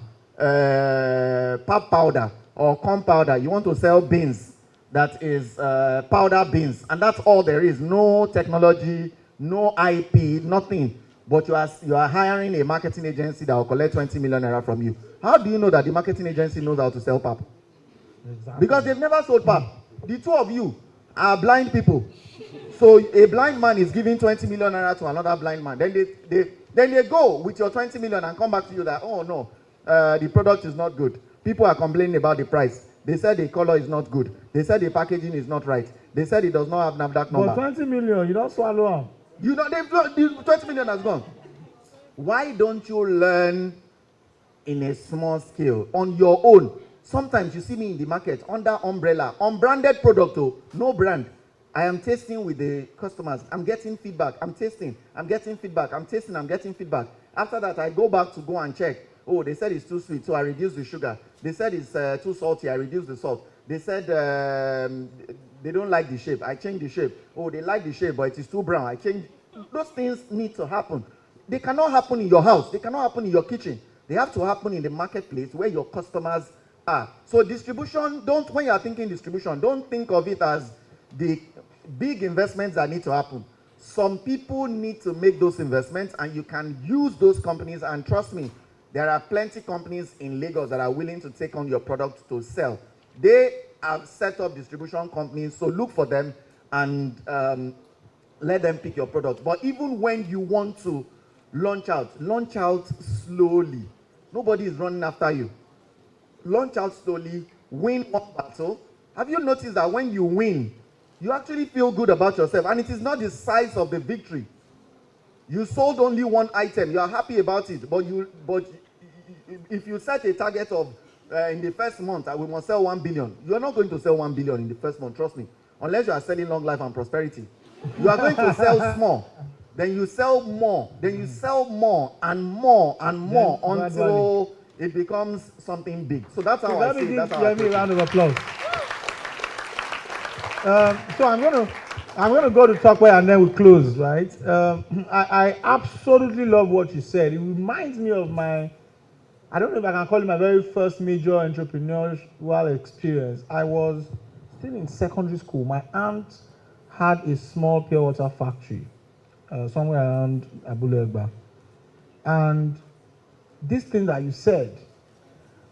powder or corn powder. You want to sell beans, that is powder beans, and that's all there is. No technology, no IP, nothing. but you are hiring a marketing agency that will collect 20 million naira from you. How do you know that the marketing agency knows how to sell pap? Exactly. Because they've never sold pap. The two of you are blind people. So a blind man is giving 20 million naira to another blind man. Then they go with your 20 million and come back to you that, oh no, the product is not good. People are complaining about the price. They said the color is not good. They said the packaging is not right. They said it does not have NAFDAC number. But 20 million, you don't swallow them. You know, the 20 million has gone. Why don't you learn in a small scale on your own? Sometimes you see me in the market under umbrella, unbranded product, no brand. I am tasting with the customers. I'm getting feedback. I'm tasting. I'm getting feedback. I'm tasting. I'm getting feedback. After that, I go back to go and check. Oh, they said it's too sweet, so I reduce the sugar. They said it's too salty. I reduce the salt. They said they don't like the shape. I change the shape. Oh, they like the shape, but it is too brown. I change. Those things need to happen. They cannot happen in your house. They cannot happen in your kitchen. They have to happen in the marketplace where your customers are. So distribution, when you are thinking distribution, don't think of it as the big investments that need to happen. Some people need to make those investments, and you can use those companies. And trust me, there are plenty companies in Lagos that are willing to take on your product to sell. They have set up distribution companies, so look for them and let them pick your product. But even when you want to launch out slowly. Nobody is running after you. Launch out slowly, win one battle. Have you noticed that when you win, you actually feel good about yourself, and it is not the size of the victory. You sold only one item, you are happy about it, but if you set a target of in the first month, we must sell 1 billion. You are not going to sell 1 billion in the first month, trust me, unless you are selling long life and prosperity. You are going to sell small, then you sell more, then you sell more and more and more until it becomes something big. So that's how I see it. That's how I give me a round of applause. So I'm gonna go to Talkway and then we close, right? I absolutely love what you said. It reminds me of I don't know if I can call it my very first major entrepreneurial experience. I was still in secondary school. My aunt had a small pure water factory somewhere around Abulegba. And this thing that you said,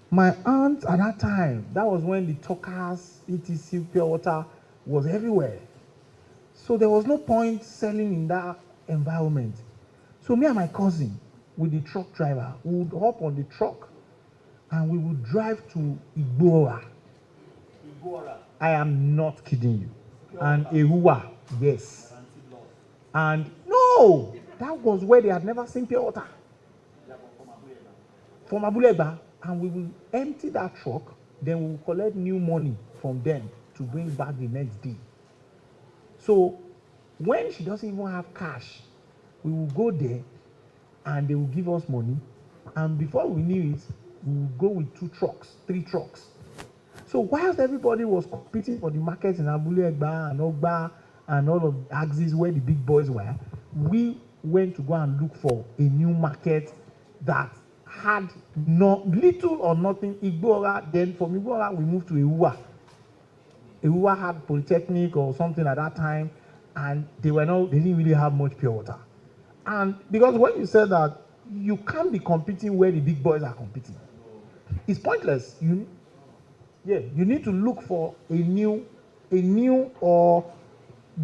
my aunt at that time, that was when the Talkers, etc., pure water was everywhere. So there was no point selling in that environment. So me and my cousin, with the truck driver, we would hop on the truck and we would drive to Igbora. I am not kidding you. And Ehua, yes. And no, that was where they had never seen pure water. From Abuleba. And we will empty that truck, then we will collect new money from them to bring back the next day. So when she doesn't even have cash, we will go there and they will give us money. And before we knew it, we will go with 2 trucks, 3 trucks. So whilst everybody was competing for the market in Abulegba and Ogba and all of the axes where the big boys were, we went to go and look for a new market that had little or nothing. Igbora, then from Igbora we moved to Ehua. Ehua had Polytechnic or something at that time, and they didn't really have much pure water. And because when you said that you can't be competing where the big boys are competing, it's pointless. You need to look for a new or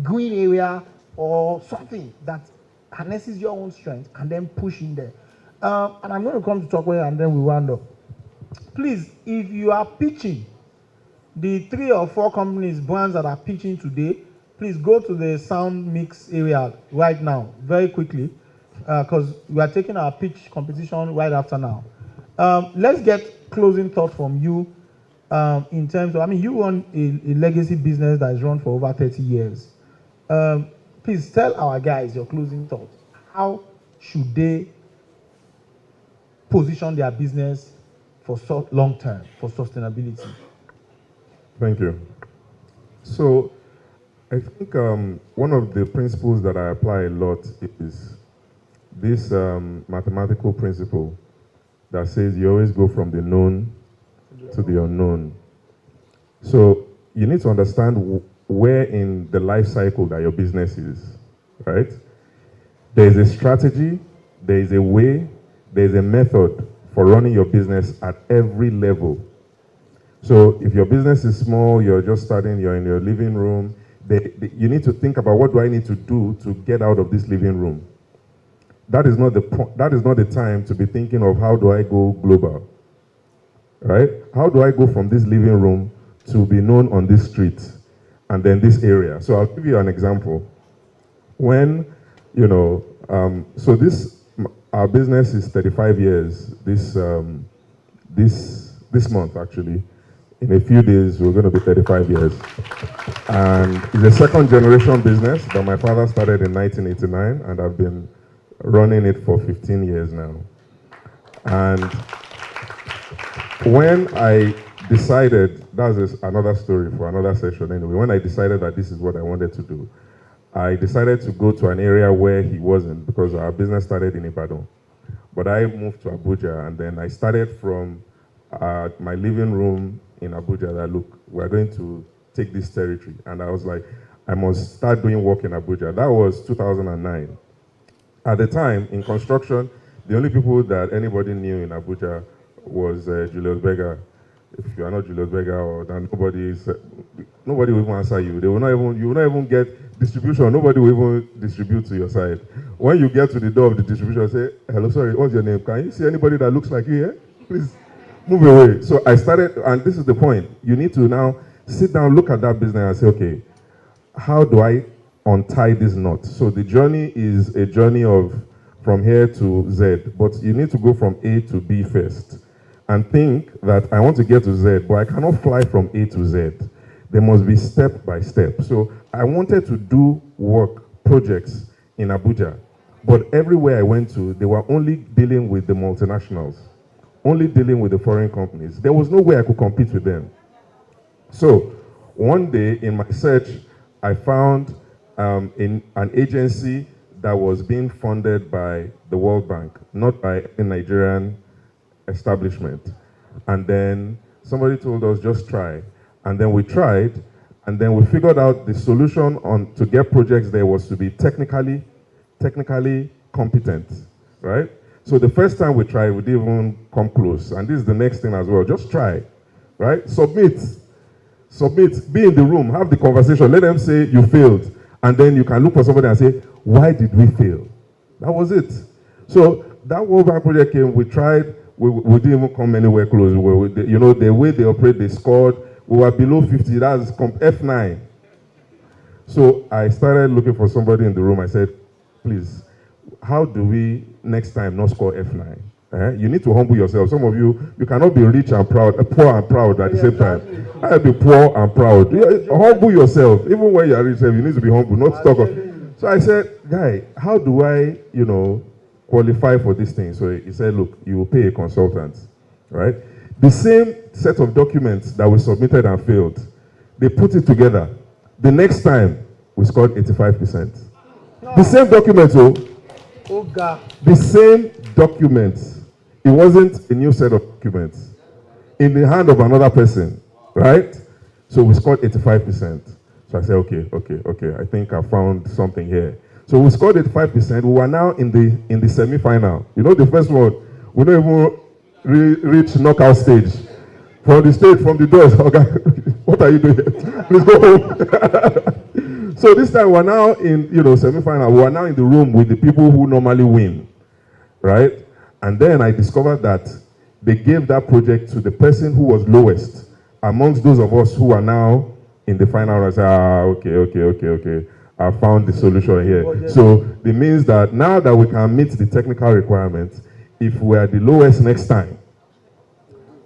green area or something that harnesses your own strength and then push in there. And I'm going to come to Talkway and then we round up. Please, if you are pitching, the 3 or 4 companies, brands that are pitching today, please go to the sound mix area right now, very quickly, because we are taking our pitch competition right after now. Let's get closing thoughts from you in terms of, you run a legacy business that is run for over 30 years. Please tell our guys your closing thoughts. How should they position their business for long term, for sustainability? Thank you. So I think one of the principles that I apply a lot is this mathematical principle that says you always go from the known to the unknown. So you need to understand where in the life cycle that your business is, right? There is a strategy there is a way, there is a method for running your business at every level. So if your business is small, you're just starting, you're in your living room, you need to think about, what do I need to do to get out of this living room? That is not the time to be thinking of, how do I go global, right? How do I go from this living room to be known on this street and then this area? So I'll give you an example. When, our business is 35 years this month, actually. In a few days, we're going to be 35 years. And it's a second generation business that my father started in 1989, and I've been running it for 15 years now. And when I decided, that's another story for another session anyway, when I decided that this is what I wanted to do, I decided to go to an area where he wasn't, because our business started in Ibadan. But I moved to Abuja, and then I started from my living room in Abuja that, look, we're going to take this territory. And I was like, I must start doing work in Abuja. That was 2009. At the time, in construction, the only people that anybody knew in Abuja was Julius Berger. If you are not Julius Berger, or then nobody will even answer you. You will not even get distribution. Nobody will even distribute to your side. When you get to the door of the distribution, say, hello, sorry, what's your name? Can you see anybody that looks like you here? Please move away. So I started, and this is the point. You need to now sit down, look at that business and say, okay, how do I untie this knot? So the journey is a journey of from here to Z, but you need to go from A to B first and think that I want to get to Z, but I cannot fly from A to Z. There must be step by step. So I wanted to do work, projects in Abuja, but everywhere I went to, they were only dealing with the multinationals, only dealing with the foreign companies. There was no way I could compete with them. So one day in my search, I found in an agency that was being funded by the World Bank, not by a Nigerian establishment. And then somebody told us, just try. And then we tried, and then we figured out the solution to get projects there was to be technically competent, right? So the first time we tried, we didn't even come close. And this is the next thing as well. Just try, right? Submit, be in the room, have the conversation, let them say you failed. And then you can look for somebody and say, why did we fail? That was it. So that World Bank project came, we tried, we didn't even come anywhere close. The way they operate, they scored, we were below 50, that's F9. So I started looking for somebody in the room. I said, please, how do we next time not score F9? You need to humble yourself. Some of you cannot be rich and proud, poor and proud at the same time. I have to be poor and proud. Humble yourself. Even when you are rich, you need to be humble, not stuck on. So I said, guy, how do I, qualify for this thing? So he said, look, you will pay a consultant, right? The same set of documents that we submitted and failed, they put it together. The next time, we scored 85%. The same documents, the same documents. It wasn't a new set of documents. In the hand of another person, right? So we scored 85%. So I said, okay, I think I found something here. So we scored 85%. We were now in the semi-final. The first one, we don't even reach knockout stage. From the doors, okay, what are you doing here? Please go home. So this time we're now in, semi-final. We are now in the room with the people who normally win, right? And then I discovered that they gave that project to the person who was lowest amongst those of us who are now in the final. I said, okay. I found the solution here. So it means that now that we can meet the technical requirements, if we are the lowest next time,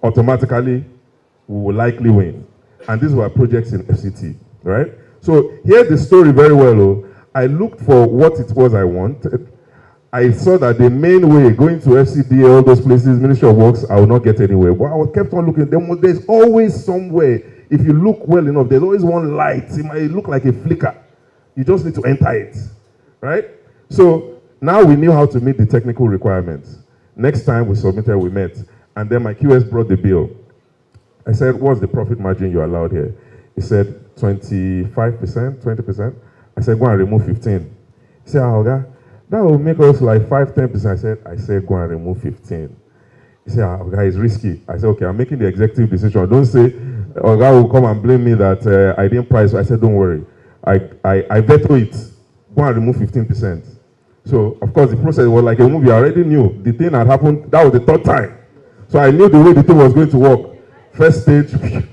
automatically we will likely win. And these were projects in FCT, right? So here's the story very well. I looked for what it was I wanted. I saw that the main way, going to FCDA, all those places, Ministry of Works, I will not get anywhere. But I kept on looking. There's always somewhere. If you look well enough, there's always one light. It might look like a flicker. You just need to enter it, right? So now we knew how to meet the technical requirements. Next time we submitted, we met. And then my QS brought the bill. I said, what's the profit margin you allowed here? He said, 25%, 20%. I said, go and remove 15. He said, okay. That will make us like 5-10%. I said, go and remove 15. He said, guy, it's risky. I said, okay, I'm making the executive decision. Don't say, guy will come and blame me that I didn't price. I said, don't worry. I veto it. Go and remove 15%. So, of course, the process was like a movie. I already knew the thing had happened. That was the third time. So I knew the way the thing was going to work. First stage,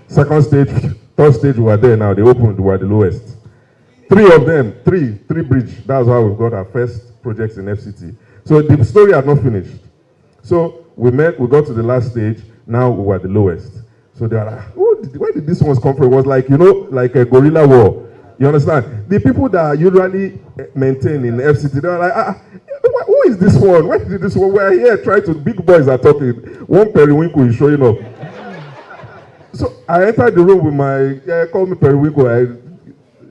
second stage, third stage, we were there now. They opened, we were the lowest. Three of them, three bridge. That's how we got our first projects in FCT. So the story had not finished. So we got to the last stage. Now we were the lowest. So they were like, where did this ones come from? It was like, like a guerrilla war. You understand? The people that usually maintain in FCT, they were like, who is this one? Why did this one? We're here trying to, big boys are talking. One periwinkle is showing up. So I entered the room with my, call me periwinkle.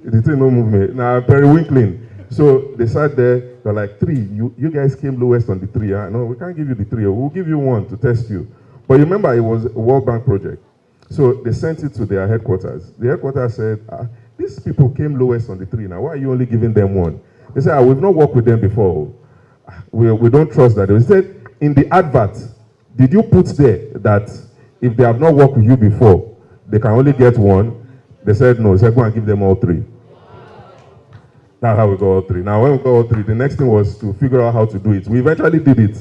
The thing don't move me. Now periwinkling. So they sat there. They're like, 3. You guys came lowest on the 3. Huh? No, we can't give you the 3. We'll give you 1 to test you. But you remember, it was a World Bank project. So they sent it to their headquarters. The headquarters said, these people came lowest on the 3. Now, why are you only giving them 1? They said, we've not worked with them before. We don't trust that. They said, in the advert, did you put there that if they have not worked with you before, they can only get 1? They said, no. They said, go and give them all 3. That's how we got all 3. Now, when we got all 3, the next thing was to figure out how to do it. We eventually did it.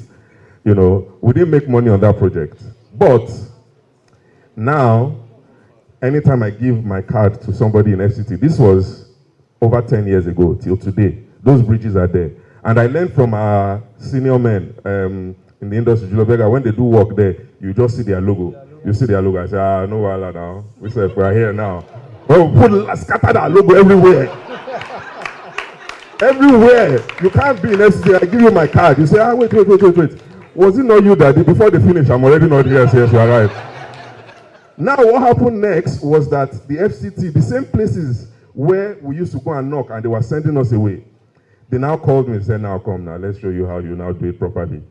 We didn't make money on that project. But now, anytime I give my card to somebody in FCT, this was over 10 years ago till today. Those bridges are there. And I learned from our senior men in the industry, when they do work there, you just see their logo. You see their logo. I say, no wala now. We said, we're here now. Oh, scatter that logo everywhere. Everywhere. You can't be in FCT. I give you my card. You say, wait. Was it not you that did? Before they finish, I'm already not here. Yes, you are right. Now, what happened next was that the FCT, the same places where we used to go and knock and they were sending us away, they now called me and said, now come now, let's show you how you now do it properly.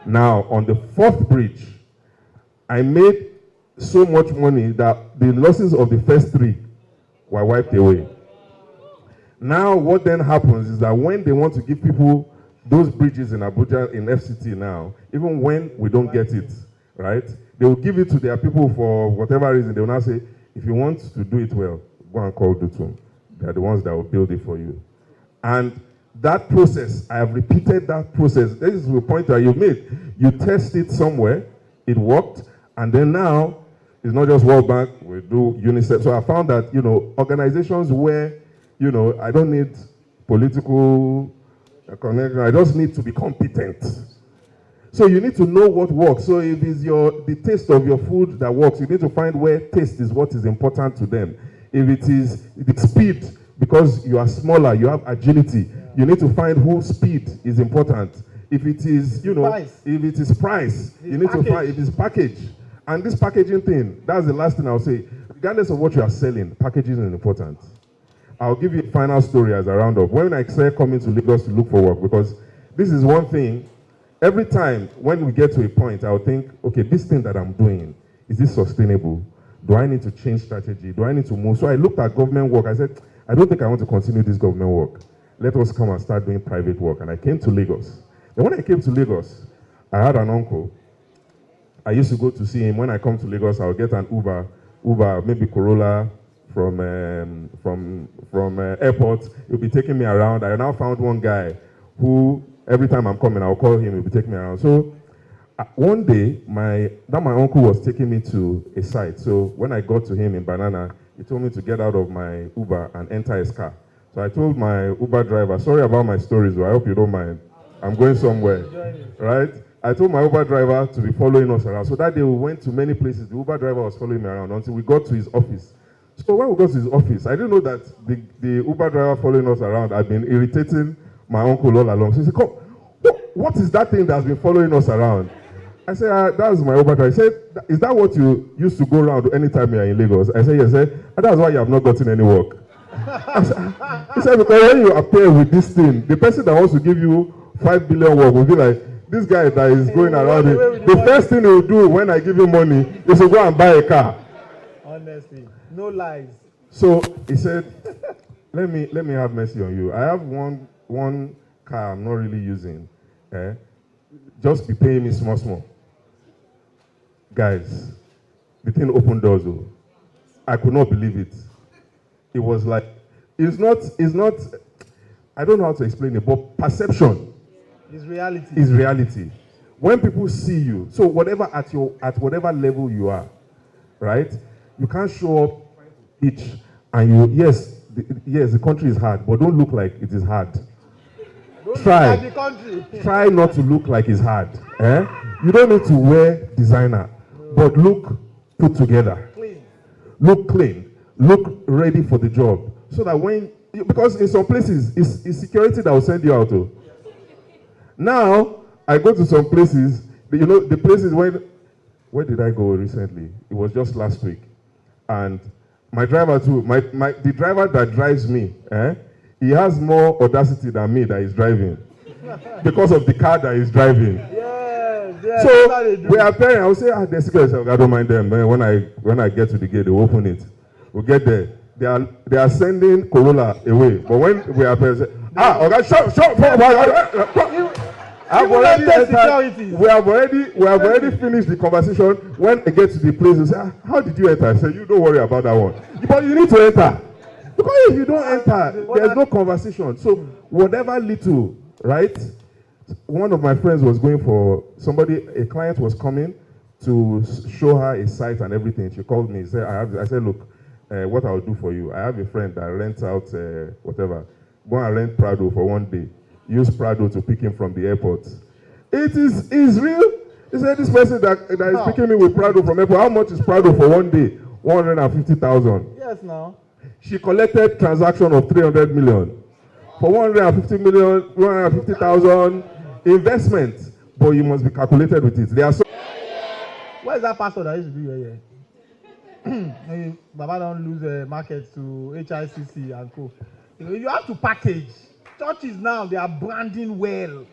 Now, on the 4th bridge, I made so much money that the losses of the first 3 were wiped away. Now, what then happens is that when they want to give people those bridges in Abuja, in FCT now, even when we don't get it, right, they will give it to their people for whatever reason. They will now say, if you want to do it well, go and call Dutum. They are the ones that will build it for you. And that process, I have repeated that process. This is the point that you made. You test it somewhere, it worked, and then now, it's not just World Bank, we do UNICEF. So I found that, organizations where, I don't need political connection, I just need to be competent. So you need to know what works. So if it's the taste of your food that works, you need to find where taste is what is important to them. If it is the speed, because you are smaller, you have agility, you need to find whose speed is important. If it is, if it is price, you need to find if it's package. And this packaging thing, that's the last thing I'll say. Regardless of what you are selling, packaging is important. I'll give you a final story as a roundup. When I started coming to Lagos to look for work, because this is one thing, every time when we get to a point, I'll think, okay, this thing that I'm doing, is this sustainable? Do I need to change strategy? Do I need to move? So I looked at government work. I said, I don't think I want to continue this government work. Let us come and start doing private work. And I came to Lagos. And when I came to Lagos, I had an uncle. I used to go to see him. When I come to Lagos, I'll get an Uber, maybe Corolla from airport. He'll be taking me around. I now found one guy who, every time I'm coming, I'll call him. He'll be taking me around. So one day, my uncle was taking me to a site. So when I got to him in Banana, he told me to get out of my Uber and enter his car. So I told my Uber driver, sorry about my stories, but I hope you don't mind. I'm going somewhere, right? I told my Uber driver to be following us around. So that day we went to many places. The Uber driver was following me around until we got to his office. So when we got to his office, I didn't know that the Uber driver following us around had been irritating my uncle all along. So he said, come, what is that thing that's been following us around? I said, that's my Uber driver. He said, is that what you used to go around anytime you're in Lagos? I said, yes. He said, that's why you have not gotten any work. He said, because when you appear with this thing, the person that wants to give you 5 billion work will be like, this guy that is going around it, the first thing he will do when I give him money is to go and buy a car. Honestly, no lies. So he said, let me have mercy on you. I have one car I'm not really using, just be paying me small, small. Guys, the thing opened doors. Oh. I could not believe it. It was like, it's not, I don't know how to explain it, but perception It's reality. is reality. When people see you, so whatever at whatever level you are, right? You can't show up each and yes, the country is hard, but don't look like it is hard. Don't Try. look at the country. Try not to look like it's hard. You don't need to wear designer, but look put together. Clean. Look clean. Look ready for the job. So that because in some places, it's security that will send you out. Oh. Now, I go to some places, the places where did I go recently? It was just last week. And my driver too, the driver that drives me, he has more audacity than me that is driving. Because of the car that he's driving. Yes, So we are pairing. I will say, the security, I don't mind them. When I get to the gate, they open it. We get there. They are sending Corolla away. But when we are pairing, okay, we have already finished the conversation. When I get to the place, they say, how did you enter? I say, you don't worry about that one. But you need to enter. Because if you don't enter, there's no conversation. So whatever little, right? One of my friends was going for a client was coming to show her a site and everything. She called me. I said, look, what I'll do for you. I have a friend that rents out whatever. Go and rent Prado for one day. Use Prado to pick him from the airport. It is real. He said this person that is picking me with Prado from airport. How much is Prado for one day? 150,000. Yes, now. She collected transaction of 300 million. For 150,000 investment. But you must be calculated with it. There are so. Where is that pastor that used to be here? Baba don't lose market to HICC and co. You have to package. Churches now, they are branding well.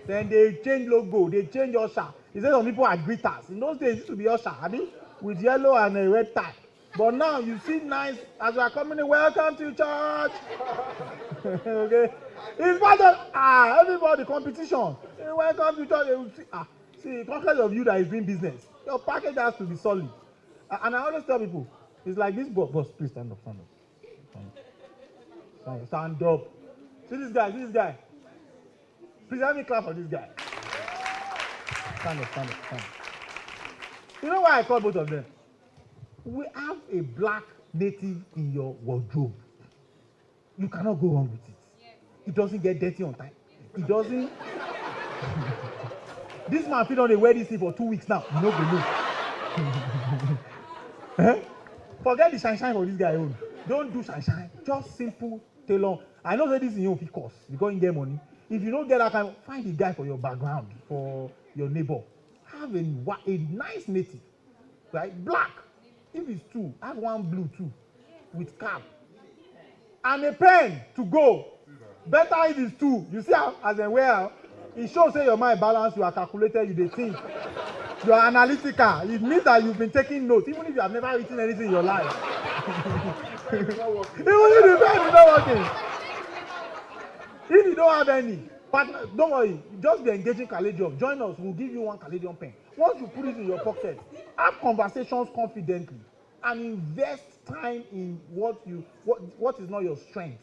Then they change logo, they change usher. Instead of people are greeters. In those days, it used to be usher, I mean, with yellow and a red tie. But now you see nice, as you are coming in, welcome to church. Okay? It's part of, everybody competition. Hey, welcome to church. They will see, conquest of you that is doing business. Your package has to be solid. And I always tell people, it's like this boss, please stand up. Stand up. See this guy. Please let me clap for this guy. Stand up. You know why I call both of them? We have a black native in your wardrobe. You cannot go wrong with it. It doesn't get dirty on time. It doesn't. This man fit on dey wear this thing for 2 weeks now. You no go know. Forget the shine for this guy own. Don't do shine. Just simple tailor. I know that this is your fit cost because you get money. If you don't get that kind, find a guy for your background, for your neighbor. Have a nice native, right? Black. If it's two, have one blue too, with cap. And a pen to go. Better if it's two. You see how, as a wear, it shows that your mind balance, you are calculated, you think. You are analytical. It means that you've been taking notes, even if you have never written anything in your life. Even if the pen is not working. If you don't have any, partner, don't worry. Just be engaging Caladium. Join us. We'll give you one Caladium pen. Once you put it in your pocket, have conversations confidently and invest time in what is not your strength.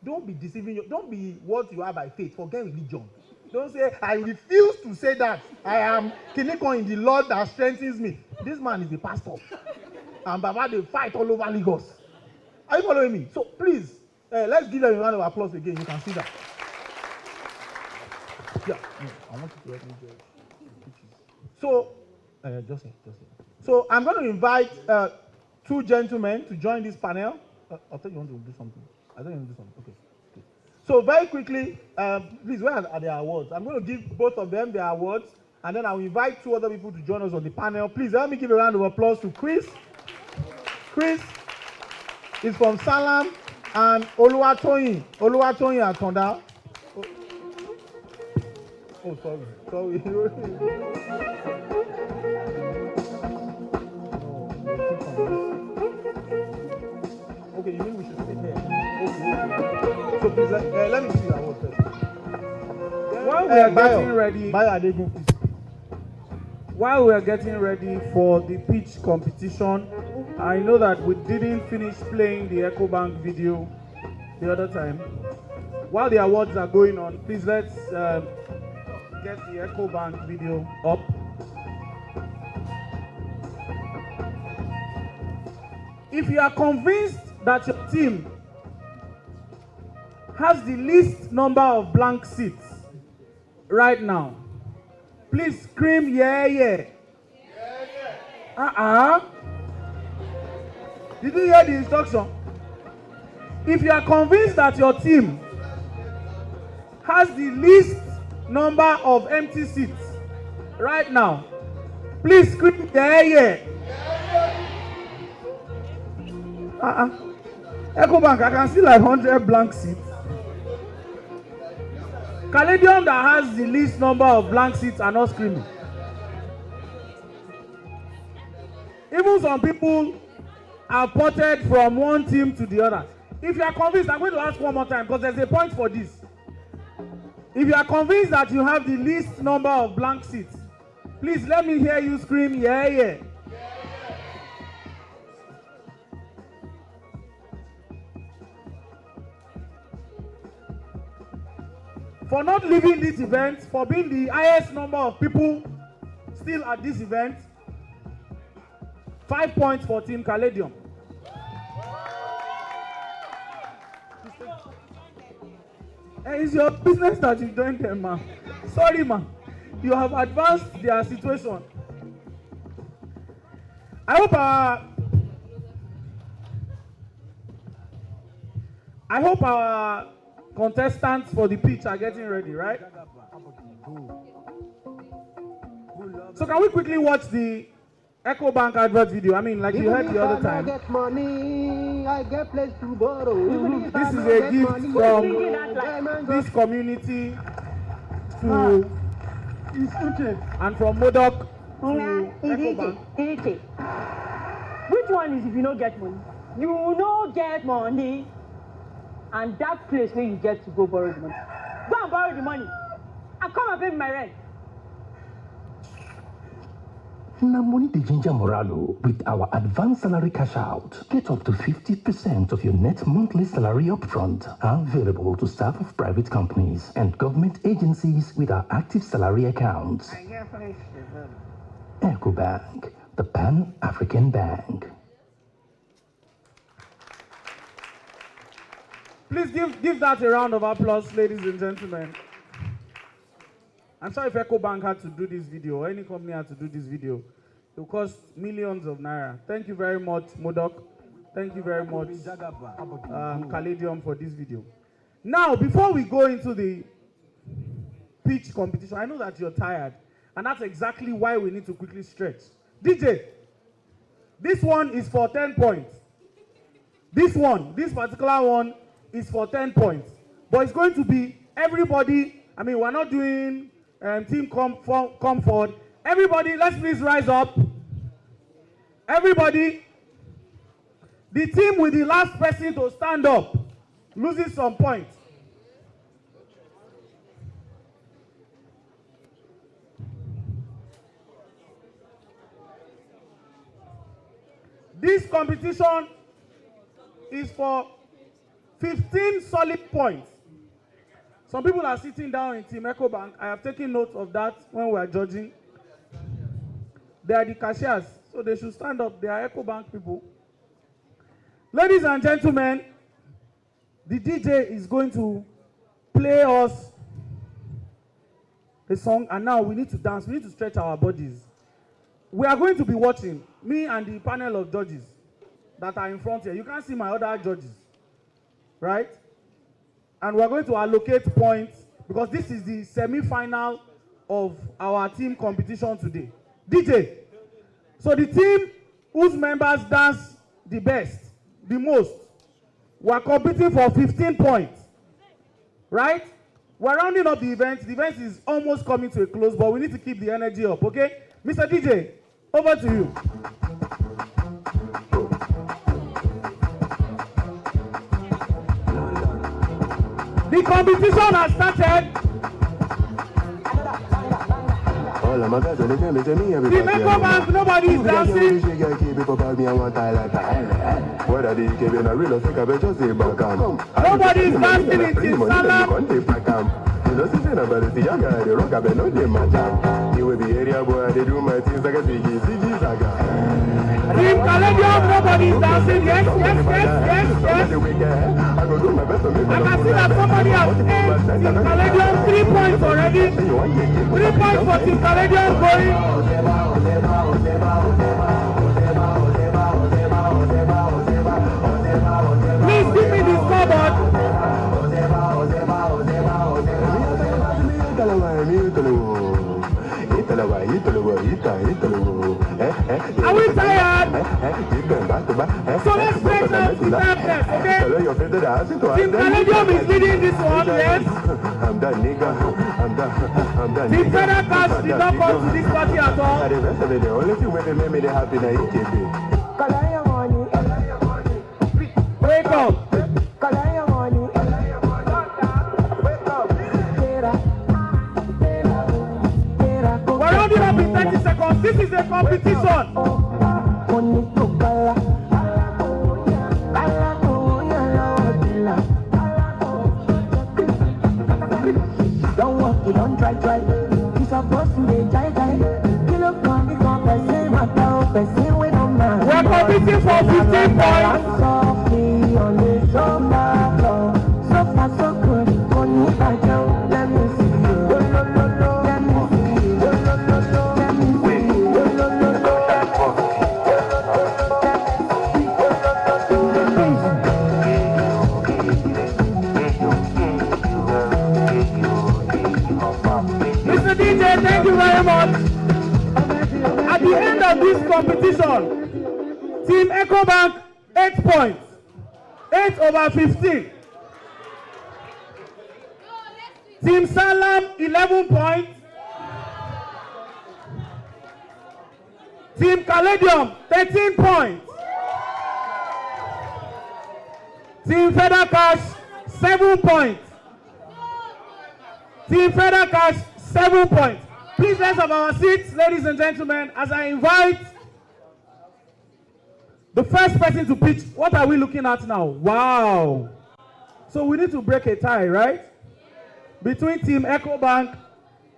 Don't be deceiving. Don't be what you are by faith. Forget religion. Don't say, I refuse to say that. I am Kiniko in the Lord that strengthens me. This man is the pastor. And Baba, they fight all over Lagos. Are you following me? So please, let's give them a round of applause again. You can see that. Yeah, I want you to help me judge. So, just here. So I'm going to invite two gentlemen to join this panel. I thought you want to do something. I don't want to do something. Okay. So very quickly, please, where are their awards? I'm going to give both of them their awards, and then I'll invite two other people to join us on the panel. Please help me give a round of applause to Chris. Chris is from Salam, and Oluwatoyin Atonda. Oh, sorry. Okay, you mean we should stay here? Okay. So please, let me see your award first. while we are getting ready, while we are getting ready for the pitch competition, I know that we didn't finish playing the Ecobank video the other time. While the awards are going on, please let's get the Ecobank video up. If you are convinced that your team has the least number of blank seats right now, please scream yeah, yeah. Did you hear the instruction? If you are convinced that your team has the least number of empty seats right now, please scream yeah, yeah. Ecobank, I can see like 100 blank seats. Caladium that has the least number of blank seats are not screaming. Even some people are ported from one team to the other. If you are convinced, I'm going to ask one more time because there's a point for this. If you are convinced that you have the least number of blank seats, please let me hear you scream, yeah, yeah. For not leaving this event, for being the highest number of people still at this event, 5 points for Team Caladium. It's your business that you joined them, man. Sorry, man. You have advanced their situation. I hope our contestants for the pitch are getting ready, right? So can we quickly watch the Ecobank advert video? I mean, like you heard the other time. Get money, I get place to borrow. This is a gift from this community to and from Modoc to Ecobank. Which one is if you don't get money? You don't get money. And that place where you get to go borrow the money. Go and borrow the money. And come and pay me my rent. Na money the ginger moralo with our advanced salary cash out. Get up to 50% of your net monthly salary upfront. Available to staff of private companies and government agencies with our active salary accounts. Ecobank, the Pan African Bank. Please give that a round of applause, ladies and gentlemen. I'm sorry if Ecobank had to do this video, or any company had to do this video. It will cost millions of naira. Thank you very much, Modoc. Thank you very much, Caladium, for this video. Now, before we go into the pitch competition, I know that you're tired, and that's exactly why we need to quickly stretch. DJ, this one is for 10 points. This particular one, is for 10 points. But it's going to be everybody. I mean, we're not doing team come forward. Everybody, let's please rise up. Everybody, the team with the last person to stand up loses some points. This competition is for 15 solid points. Some people are sitting down in Team Ecobank. I have taken note of that when we are judging. They are the cashiers, so they should stand up. They are Ecobank people. Ladies and gentlemen, the DJ is going to play us a song, and now we need to dance. We need to stretch our bodies. We are going to be watching, me and the panel of judges that are in front here. You can't see my other judges. Right? And we're going to allocate points because this is the semi-final of our team competition today. DJ, so the team whose members dance the best, the most, we're competing for 15 points. Right? We're rounding up the event. The event is almost coming to a close, but we need to keep the energy up, okay? Mr. DJ, over to you. The competition has started. of my guys, they came and tell me everybody. Ecobank, nobody's dancing. People call me, I want tie like that. Whether they came in a real estate, I bet just say back on. Nobody's dancing in Salam. You know, since I'm about to see a guy, the rock, I bet no day, my jam. You will be area boy, they do my things like a CG saga. Team Caladium, nobody's dancing. Yes. I go do my best to make I can see that somebody has aimed Team Caladium 3 points already. 3 points for Team Caladium going. Please give me the scoreboard. Are we tired? So let's break down the darkness, okay? Team Caladium is leading this one, yes? I'm done, nigga. I'm done. Team Federal Cash did not come to this party at all. The only thing when they make me happy now is EKB. Wake up. We're rounding up in 30 seconds. This is a competition. Don't walk, you don't try. You supposed to be jai. You look from the person, what the person we don't mind. We're competing for 15 points. Softly on the sofa floor. So far so good. Let me see you. Let me see you. Let me see you. Mr. DJ, thank you very much. At the end of this competition, Team Ecobank 8 points. 8 over 15. Team Salam 11 points. Team Caladium 13 points. Team Federal Cash 7 points. Team Federal Cash 7 points. Please let's have our seats, ladies and gentlemen, as I invite the first person to pitch. What are we looking at now? Wow. So we need to break a tie, right? Between Team Ecobank,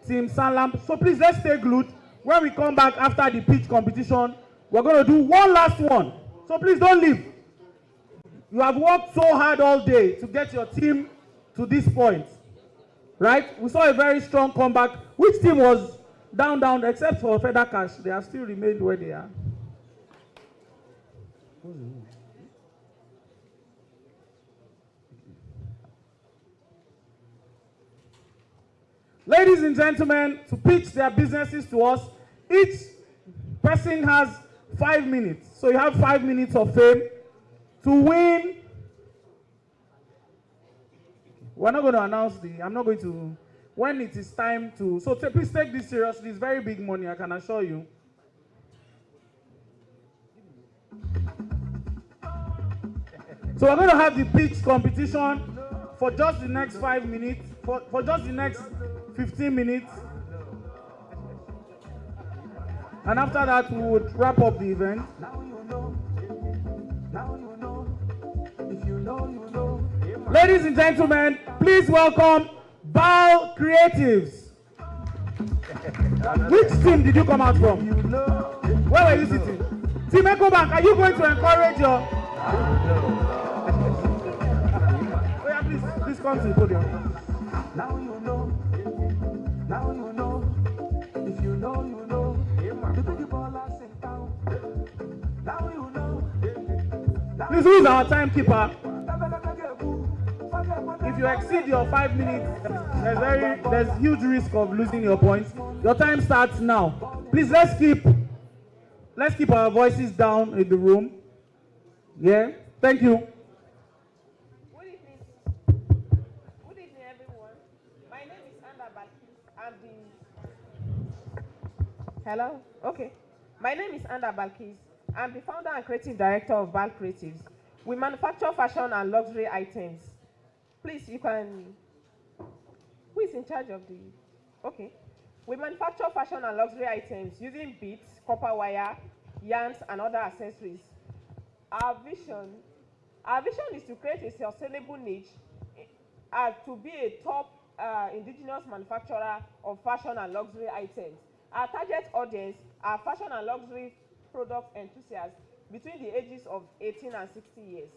Team Salam. So please let's stay glued. When we come back after the pitch competition, we're going to do one last one. So please don't leave. You have worked so hard all day to get your team to this point. Right? We saw a very strong comeback. Which team was down, except for Federal Cash? They have still remained where they are. Ladies and gentlemen, to pitch their businesses to us, each person has 5 minutes. So you have 5 minutes of fame to win. We're not going to announce I'm not going to, when it is time to, so please take this seriously. It's very big money, I can assure you. So we're going to have the pitch competition for just the next 5 minutes, for just the next 15 minutes. And after that, we would wrap up the event. Ladies and gentlemen, please welcome BAL Creatives. Which team did you come out from? Where were you sitting? Team Ecobank, are you going to encourage your... Oh yeah, please come to the podium. Now you know. Now you know. If you know, you know. The big ball I sent down. Now you know. Please, who is our timekeeper? If you exceed your 5 minutes, there's huge risk of losing your points. Your time starts now. Please, let's keep our voices down in the room. Yeah, thank you. Good evening, everyone. My name is Anda Balkis. I'm the... Hello? Okay. My name is Anda Balkis. I'm the founder and creative director of BAL Creatives. We manufacture fashion and luxury items. Please, you can... Who is in charge of the... Okay. We manufacture fashion and luxury items using beads, copper wire, yarns, and other accessories. Our vision is to create a sustainable niche to be a top indigenous manufacturer of fashion and luxury items. Our target audience are fashion and luxury product enthusiasts between the ages of 18 and 60 years.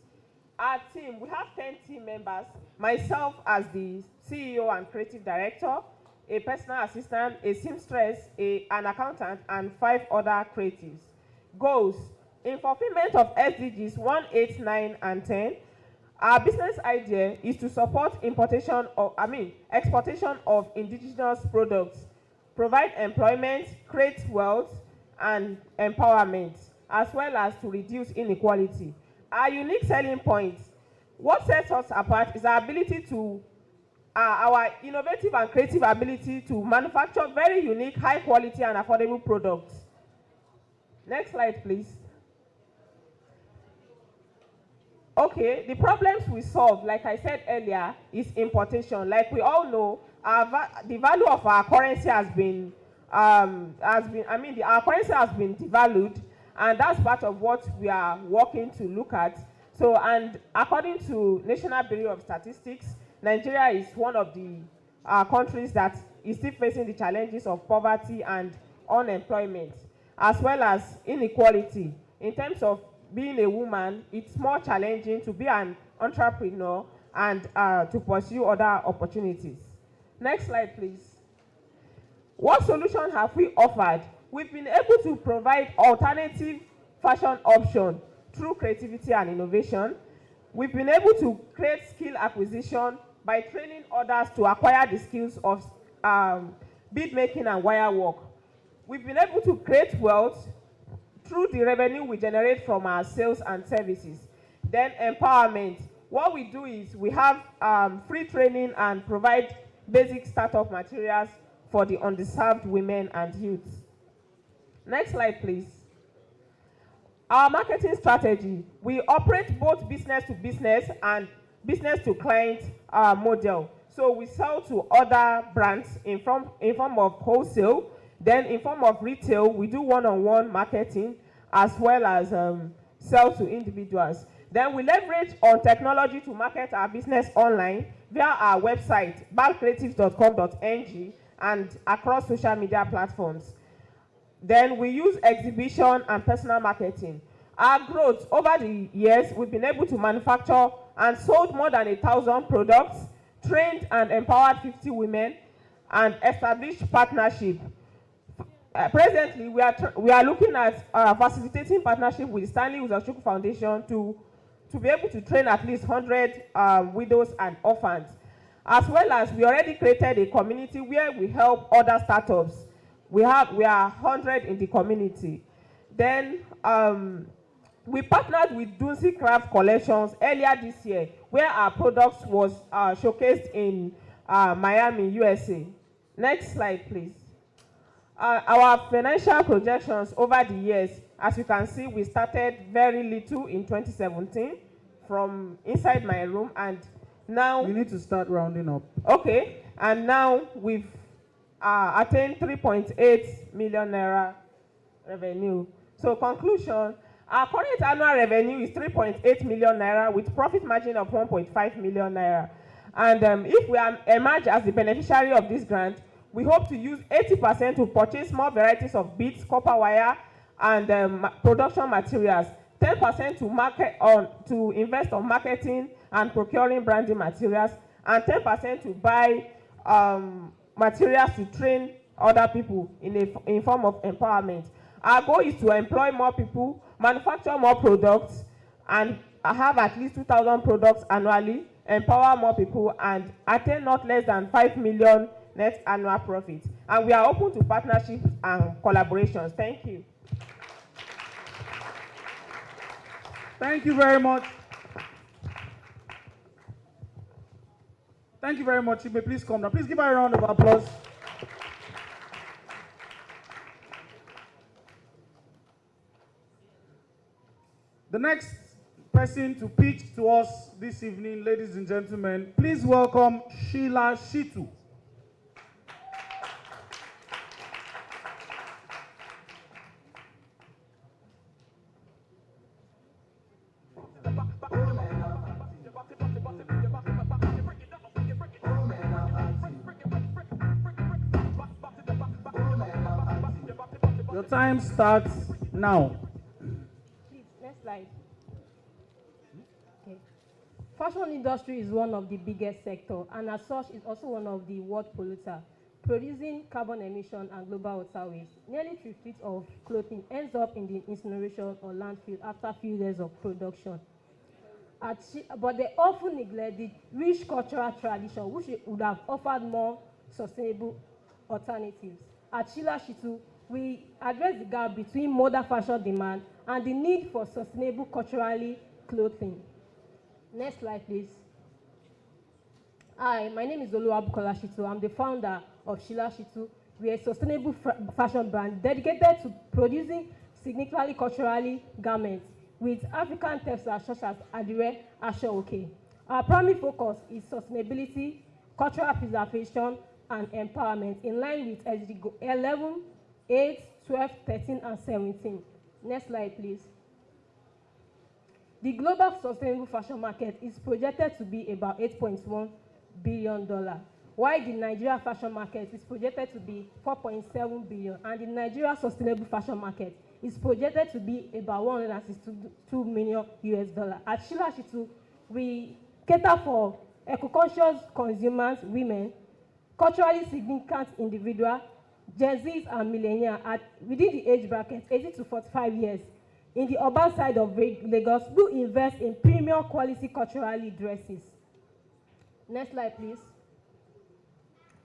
Our team, we have 10 team members, myself as the CEO and creative director, a personal assistant, a seamstress, an accountant, and 5 other creatives. Goals: in fulfillment of SDGs 1, 8, 9, and 10, our business idea is to support exportation of indigenous products, provide employment, create wealth and empowerment, as well as to reduce inequality. Our unique selling points, what sets us apart is our ability to, our innovative and creative ability to manufacture very unique, high quality and affordable products. Next slide, please. Okay, the problems we solve, like I said earlier, is importation. Like we all know, the value of our currency our currency has been devalued, and that's part of what we are working to look at. So, and according to National Bureau of Statistics, Nigeria is one of the countries that is still facing the challenges of poverty and unemployment, as well as inequality. In terms of being a woman, it's more challenging to be an entrepreneur and to pursue other opportunities. Next slide, please. What solution have we offered? We've been able to provide alternative fashion options through creativity and innovation. We've been able to create skill acquisition by training others to acquire the skills of bead making and wire work. We've been able to create wealth through the revenue we generate from our sales and services. Then empowerment. What we do is we have free training and provide basic startup materials for the underserved women and youths. Next slide, please. Our marketing strategy. We operate both business to business and business to client model. So we sell to other brands in form of wholesale. Then in form of retail, we do one-on-one marketing as well as sell to individuals. Then we leverage on technology to market our business online via our website, balcreatives.com.ng, and across social media platforms. Then we use exhibition and personal marketing. Our growth over the years, we've been able to manufacture and sold more than 1,000 products, trained and empowered 50 women, and established partnership. Presently, we are looking at facilitating partnership with Stanley Uzochukwu Foundation to be able to train at least 100 widows and orphans, as well as we already created a community where we help other startups. We are 100 in the community. Then we partnered with Dunsi Craft Collections earlier this year, where our products was showcased in Miami, USA. Next slide, please. Our financial projections over the years, as you can see, we started very little in 2017 from inside my room, and now you need to start rounding up. Okay, and now we've attained 3.8 million naira revenue. So conclusion, our current annual revenue is 3.8 million naira with profit margin of 1.5 million naira. And if we emerge as the beneficiary of this grant, we hope to use 80% to purchase more varieties of beads, copper wire, and production materials, 10% to invest on marketing and procuring branding materials, and 10% to buy materials to train other people in form of empowerment. Our goal is to employ more people, manufacture more products, and have at least 2,000 products annually, empower more people, and attain not less than 5 million net annual profit. And we are open to partnerships and collaborations. Thank you. Thank you very much. Thank you very much. You may please come now. Please give her a round of applause. The next person to pitch to us this evening, ladies and gentlemen, please welcome Sheila Shitu. Your time starts now. Please, next slide. Okay. Fashion industry is one of the biggest sector, and as such is also one of the world polluter, producing carbon emission and global water waste. Nearly 3/5 of clothing ends up in the incineration or landfill after few years of production. But they often neglect the rich cultural tradition, which would have offered more sustainable alternatives. At Sheila Shitu, we address the gap between modern fashion demand and the need for sustainable culturally clothing. Next slide, please. Hi, my name is Oluwabukola Shitu. I'm the founder of Sheila Shitu. We are a sustainable fashion brand dedicated to producing significantly culturally garments with African textiles such as Adire, Ashoke. Our primary focus is sustainability, cultural preservation, and empowerment in line with SDG 11, 8, 12, 13, and 17. Next slide, please. The global sustainable fashion market is projected to be about $8.1 billion, while the Nigeria fashion market is projected to be $4.7 billion, and the Nigeria sustainable fashion market is projected to be about $162 million. At Sheila Shitu, we cater for eco-conscious consumers, women, culturally significant individuals, Gen Zs and millennials within the age bracket 18 to 45 years in the urban side of Lagos who invest in premium quality culturally dresses. Next slide, please.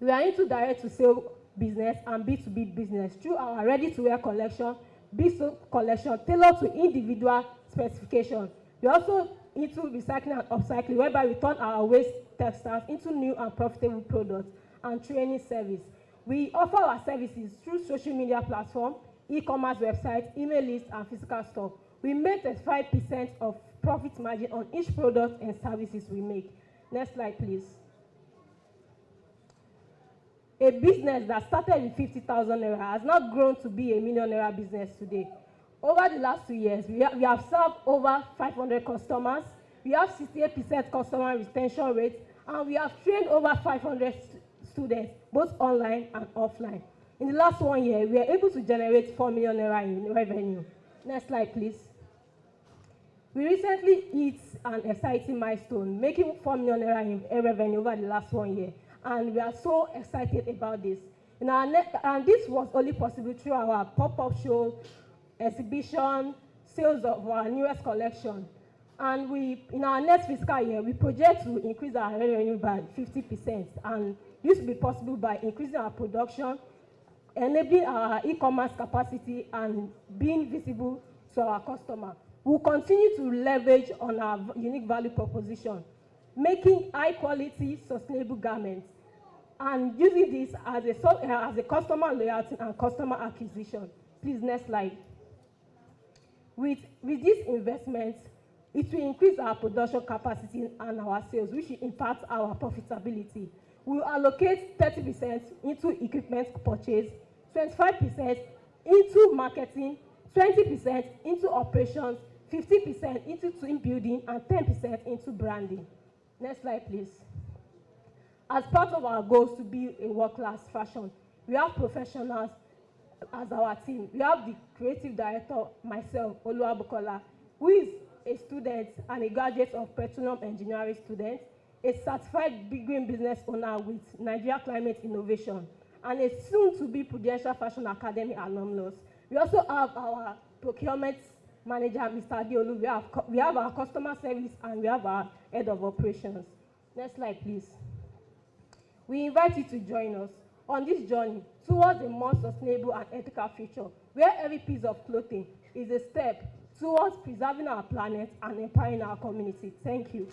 We are into direct-to-sale business and B2B business through our ready-to-wear collection, bespoke collection tailored to individual specifications. We are also into recycling and upcycling, whereby we turn our waste textiles into new and profitable products and training service. We offer our services through social media platforms, e-commerce websites, email lists, and physical store. We make 35% of profit margin on each product and services we make. Next slide, please. A business that started with 50,000 naira has now grown to be a $1 million business today. Over the last 2 years, we have served over 500 customers. We have 68% customer retention rate, and we have trained over 500 students, both online and offline. In the last 1 year, we are able to generate 4 million naira in revenue. Next slide, please. We recently hit an exciting milestone, making 4 million naira in revenue over the last 1 year. And we are so excited about this. And this was only possible through our pop-up show, exhibition, sales of our newest collection. And in our next fiscal year, we project to increase our revenue by 50%. And this will be possible by increasing our production, enabling our e-commerce capacity, and being visible to our customer. We'll continue to leverage on our unique value proposition, making high-quality, sustainable garments, and using this as a customer loyalty and customer acquisition. Please, next slide. With these investments, it will increase our production capacity and our sales, which will impact our profitability. We will allocate 30% into equipment purchase, 25% into marketing, 20% into operations, 50% into team building, and 10% into branding. Next slide, please. As part of our goals to be a world-class fashion, we have professionals as our team. We have the creative director, myself, Oluwabukola, who is a student and a graduate of petroleum engineering student, a certified green business owner with Nigeria Climate Innovation, and a soon-to-be Prudential Fashion Academy alumnus. We also have our procurement manager, Mr. Diolu. We have our customer service, and we have our head of operations. Next slide, please. We invite you to join us on this journey towards a more sustainable and ethical future, where every piece of clothing is a step towards preserving our planet and empowering our community. Thank you.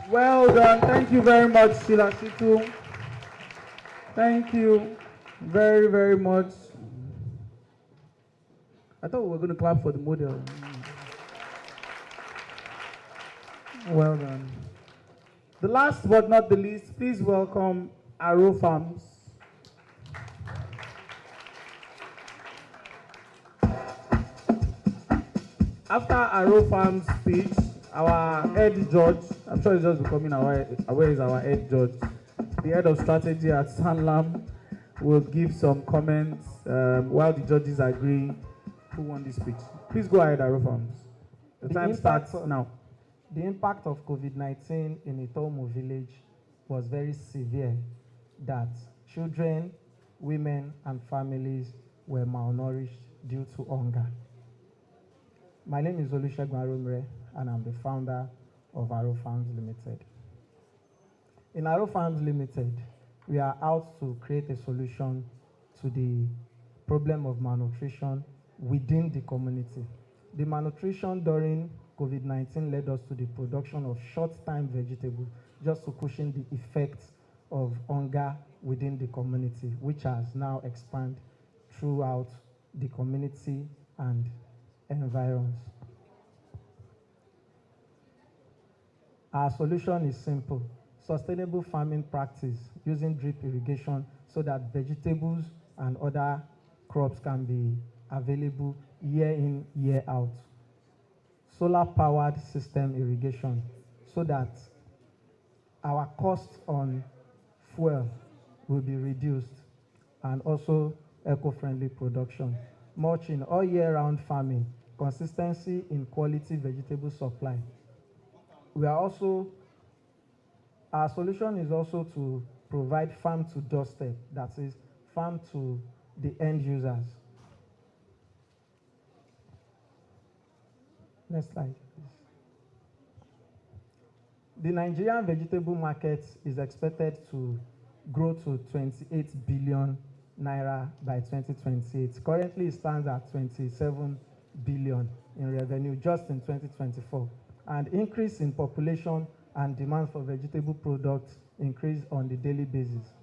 Well done. Thank you very much, Sheila Shitu. Thank you very, very much. I thought we were going to clap for the model. Well done. The last but not the least, please welcome Aro Farms. After Aro Farms' speech, our head judge, I'm sure he's just becoming aware is our head judge, the head of strategy at Sanlam, will give some comments while the judges agree who won this pitch. Please go ahead, Aro Farms. The time starts now. The impact of COVID-19 in Itomo village was very severe, that children, women, and families were malnourished due to hunger. My name is Olusegun Aromire, and I'm the founder of Aro Farms Limited. In Aro Farms Limited, we are out to create a solution to the problem of malnutrition within the community. The malnutrition during COVID-19 led us to the production of short-time vegetables just to cushion the effects of hunger within the community, which has now expanded throughout the community and environs. Our solution is simple: sustainable farming practice using drip irrigation so that vegetables and other crops can be available year in, year out. Solar-powered system irrigation so that our cost on fuel will be reduced, and also eco-friendly production. Mulching, all year-round farming, consistency in quality vegetable supply. Our solution is also to provide farm to doorstep, that is, farm to the end users. Next slide, please. The Nigerian vegetable market is expected to grow to 28 billion naira by 2028. Currently, it stands at 27 billion in revenue just in 2024. And increase in population and demand for vegetable products increase on the daily basis.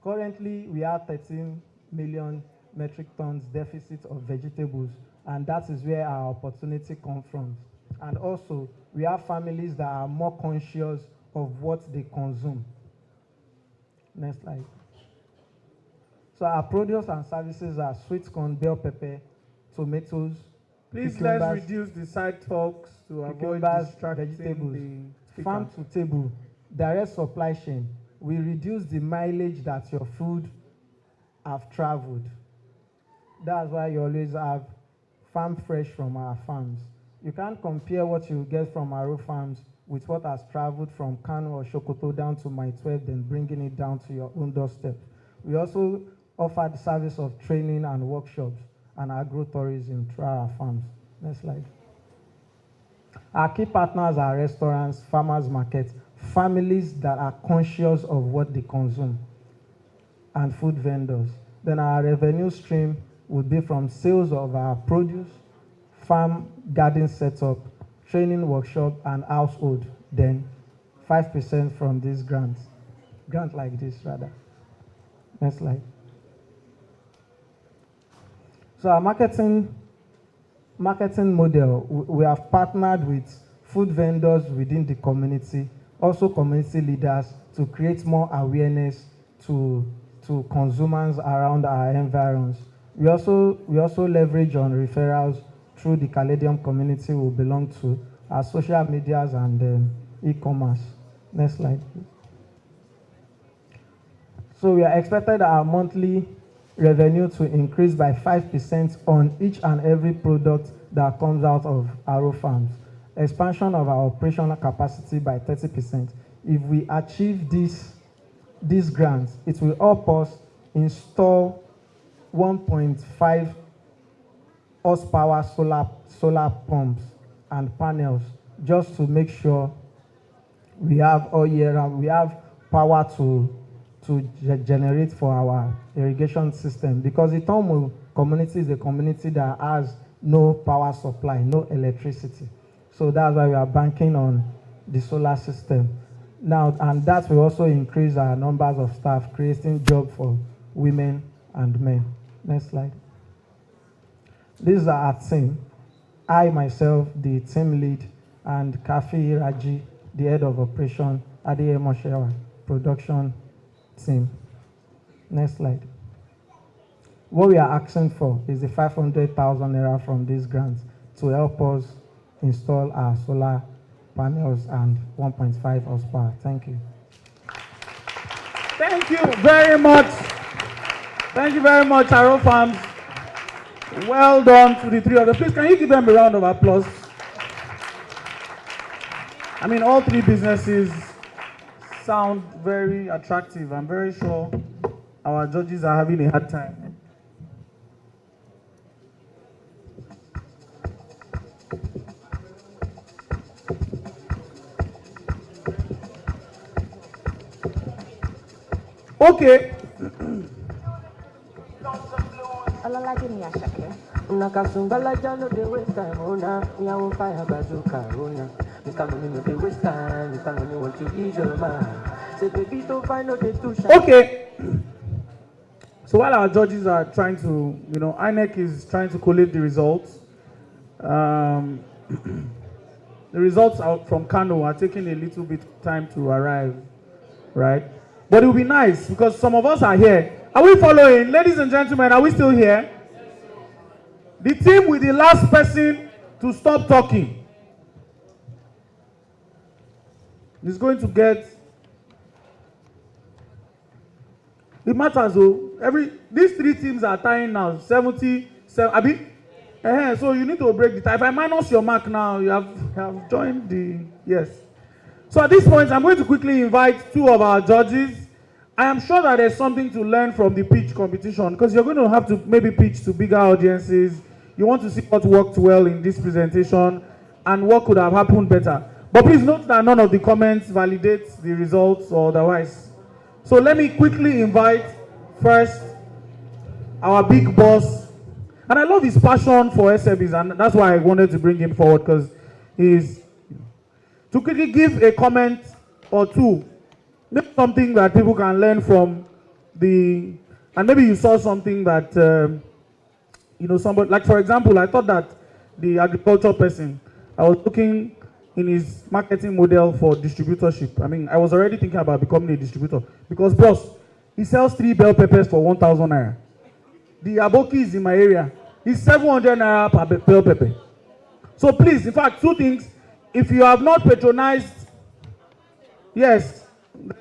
Currently, we have 13 million metric tons deficit of vegetables, and that is where our opportunity comes from. And also, we have families that are more conscious of what they consume. Next slide. So our products and services are sweet corn, bell pepper, tomatoes. Please let's reduce the side talks to avoid distracting vegetables, the farm to table, direct supply chain. We reduce the mileage that your food have traveled. That's why you always have farm fresh from our farms. You can't compare what you get from Aro Farms with what has traveled from Kano or Sokoto down to my 12, then bringing it down to your own doorstep. We also offer the service of training and workshops and agro-tourism through our farms. Next slide. Our key partners are restaurants, farmers markets, families that are conscious of what they consume, and food vendors. Then our revenue stream would be from sales of our produce, farm garden setup, training workshop, and household. Then 5% from these grants. Grant like this, rather. Next slide. So our marketing model, we have partnered with food vendors within the community, also community leaders, to create more awareness to consumers around our environs. We also leverage on referrals through the Caladium community we belong to, our social medias and e-commerce. Next slide, please. So we are expected our monthly revenue to increase by 5% on each and every product that comes out of Aro Farms. Expansion of our operational capacity by 30%. If we achieve these grants, it will help us install 1.5 horsepower solar pumps and panels, just to make sure we have all year round, we have power to generate for our irrigation system, because the Itomo community is a community that has no power supply, no electricity. So that's why we are banking on the solar system. Now, and that will also increase our numbers of staff, creating jobs for women and men. Next slide. This is our team. I myself, the team lead, and Kafi Raji, the head of operation, Adeyemo Shewa, production team. Next slide. What we are asking for is the 500,000 naira from these grants to help us install our solar panels and 1.5 horsepower. Thank you. Thank you very much. Thank you very much, Aro Farms. Well done to the three of them. Please, can you give them a round of applause? I mean, all three businesses sound very attractive. I'm very sure our judges are having a hard time. Okay. Nakasumbala no dey waste time, oh na. Me I won't fire bazooka, oh na. Mr. Money no dey waste time, Mr. Money want to ease your mind. Say baby don't find no dey too shy. Okay. So while our judges are trying to, INEC is trying to collate the results. The results out from Kano are taking a little bit of time to arrive, right? But it will be nice because some of us are here. Are we following? Ladies and gentlemen, are we still here? The team with the last person to stop talking is going to get. It matters, though. These three teams are tying now 77. So you need to break the tie. If I minus your mark now, you have joined the yes. So at this point, I'm going to quickly invite two of our judges. I am sure that there's something to learn from the pitch competition because you're going to have to maybe pitch to bigger audiences. You want to see what worked well in this presentation and what could have happened better. But please note that none of the comments validates the results or otherwise. So let me quickly invite first our big boss. And I love his passion for SMEs, and that's why I wanted to bring him forward because he's to quickly give a comment or two. Maybe something that people can learn from and maybe you saw something that somebody, like for example, I thought that the agriculture person, I was looking in his marketing model for distributorship. I mean, I was already thinking about becoming a distributor because boss, he sells 3 bell peppers for 1,000 naira. The aboki is in my area. It's 700 naira per bell pepper. So please, in fact, two things. If you have not patronized, yes,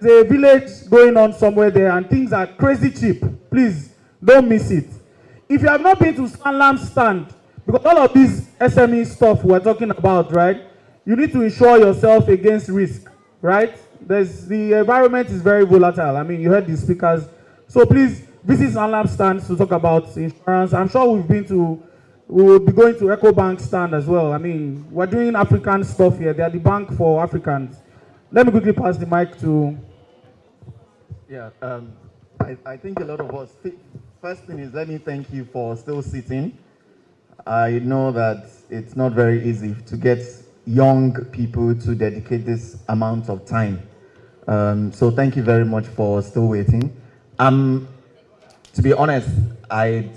there's a village going on somewhere there and things are crazy cheap. Please, don't miss it. If you have not been to Sanlam's stand, because all of this SME stuff we're talking about, right, you need to insure yourself against risk, right? The environment is very volatile. I mean, you heard the speakers. So please, visit Sanlam's stand to talk about insurance. I'm sure we will be going to Ecobank stand as well. I mean, we're doing African stuff here. They are the bank for Africans. Let me quickly pass the mic to... Yeah, I think a lot of us... First thing is, let me thank you for still sitting. I know that it's not very easy to get young people to dedicate this amount of time. So thank you very much for still waiting. To be honest, I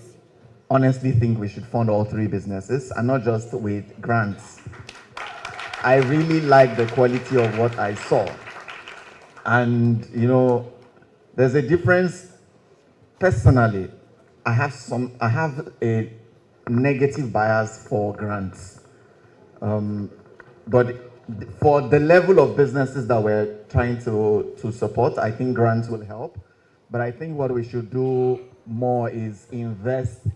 honestly think we should fund all three businesses and not just with grants. I really like the quality of what I saw. And, there's a difference. Personally, I have a negative bias for grants. But for the level of businesses that we're trying to support, I think grants will help. But I think what we should do more is invest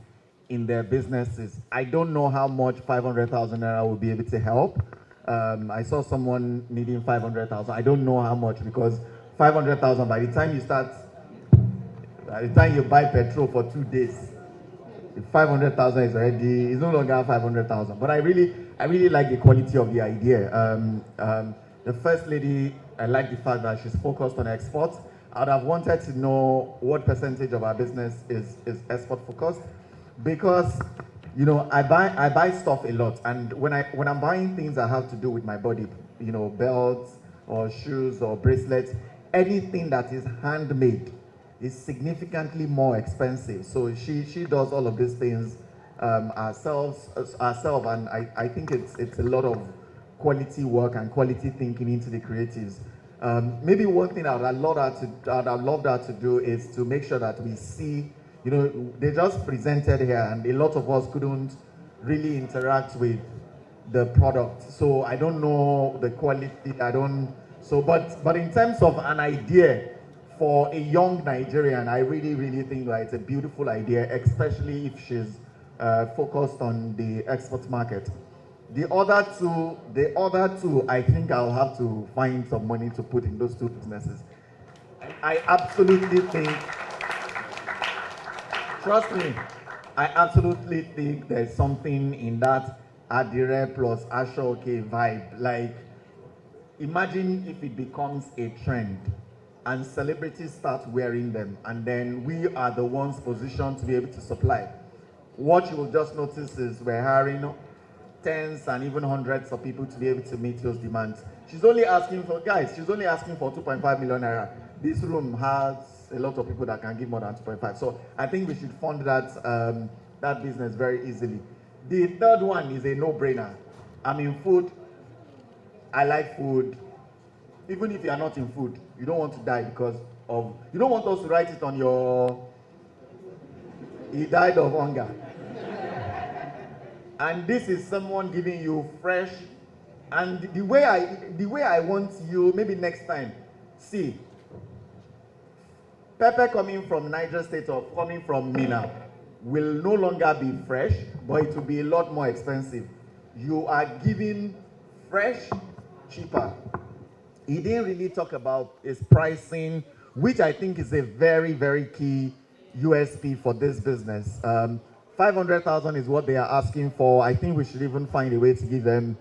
in their businesses. I don't know how much 500,000 naira will be able to help. I saw someone needing 500,000. I don't know how much because 500,000 by the time you buy petrol for 2 days, 500,000 is already, it's no longer 500,000. But I really like the quality of the idea. The first lady, I like the fact that she's focused on exports. I'd have wanted to know what percentage of our business is export focused, because I buy stuff a lot, and when I'm buying things that have to do with my body, belts or shoes or bracelets, anything that is handmade is significantly more expensive. So she does all of these things herself, and I think it's a lot of quality work and quality thinking into the creatives. Maybe one thing I'd have loved her to do is to make sure that we see, they just presented here and a lot of us couldn't really interact with the product. So I don't know the quality, but in terms of an idea for a young Nigerian, I really, really think that it's a beautiful idea, especially if she's focused on the export market. The other two, I think I'll have to find some money to put in those two businesses. I absolutely think, trust me, I absolutely think there's something in that Adire plus Ashoke vibe. Like, imagine if it becomes a trend and celebrities start wearing them, and then we are the ones positioned to be able to supply. What you will just notice is we're hiring tens and even hundreds of people to be able to meet those demands. She's only asking for 2.5 million naira. This room has a lot of people that can give more than 2.5. So I think we should fund that, that business very easily. The third one is a no-brainer. I'm in food. I like food. Even if you are not in food, you don't want to die because of, you don't want us to write it on your, he died of hunger. And this is someone giving you fresh, and the way I want you, maybe next time, see, pepper coming from Niger State or coming from Mina will no longer be fresh, but it will be a lot more expensive. You are giving fresh, cheaper. He didn't really talk about his pricing, which I think is a very, very key USP for this business. 500,000 is what they are asking for. I think we should even find a way to give them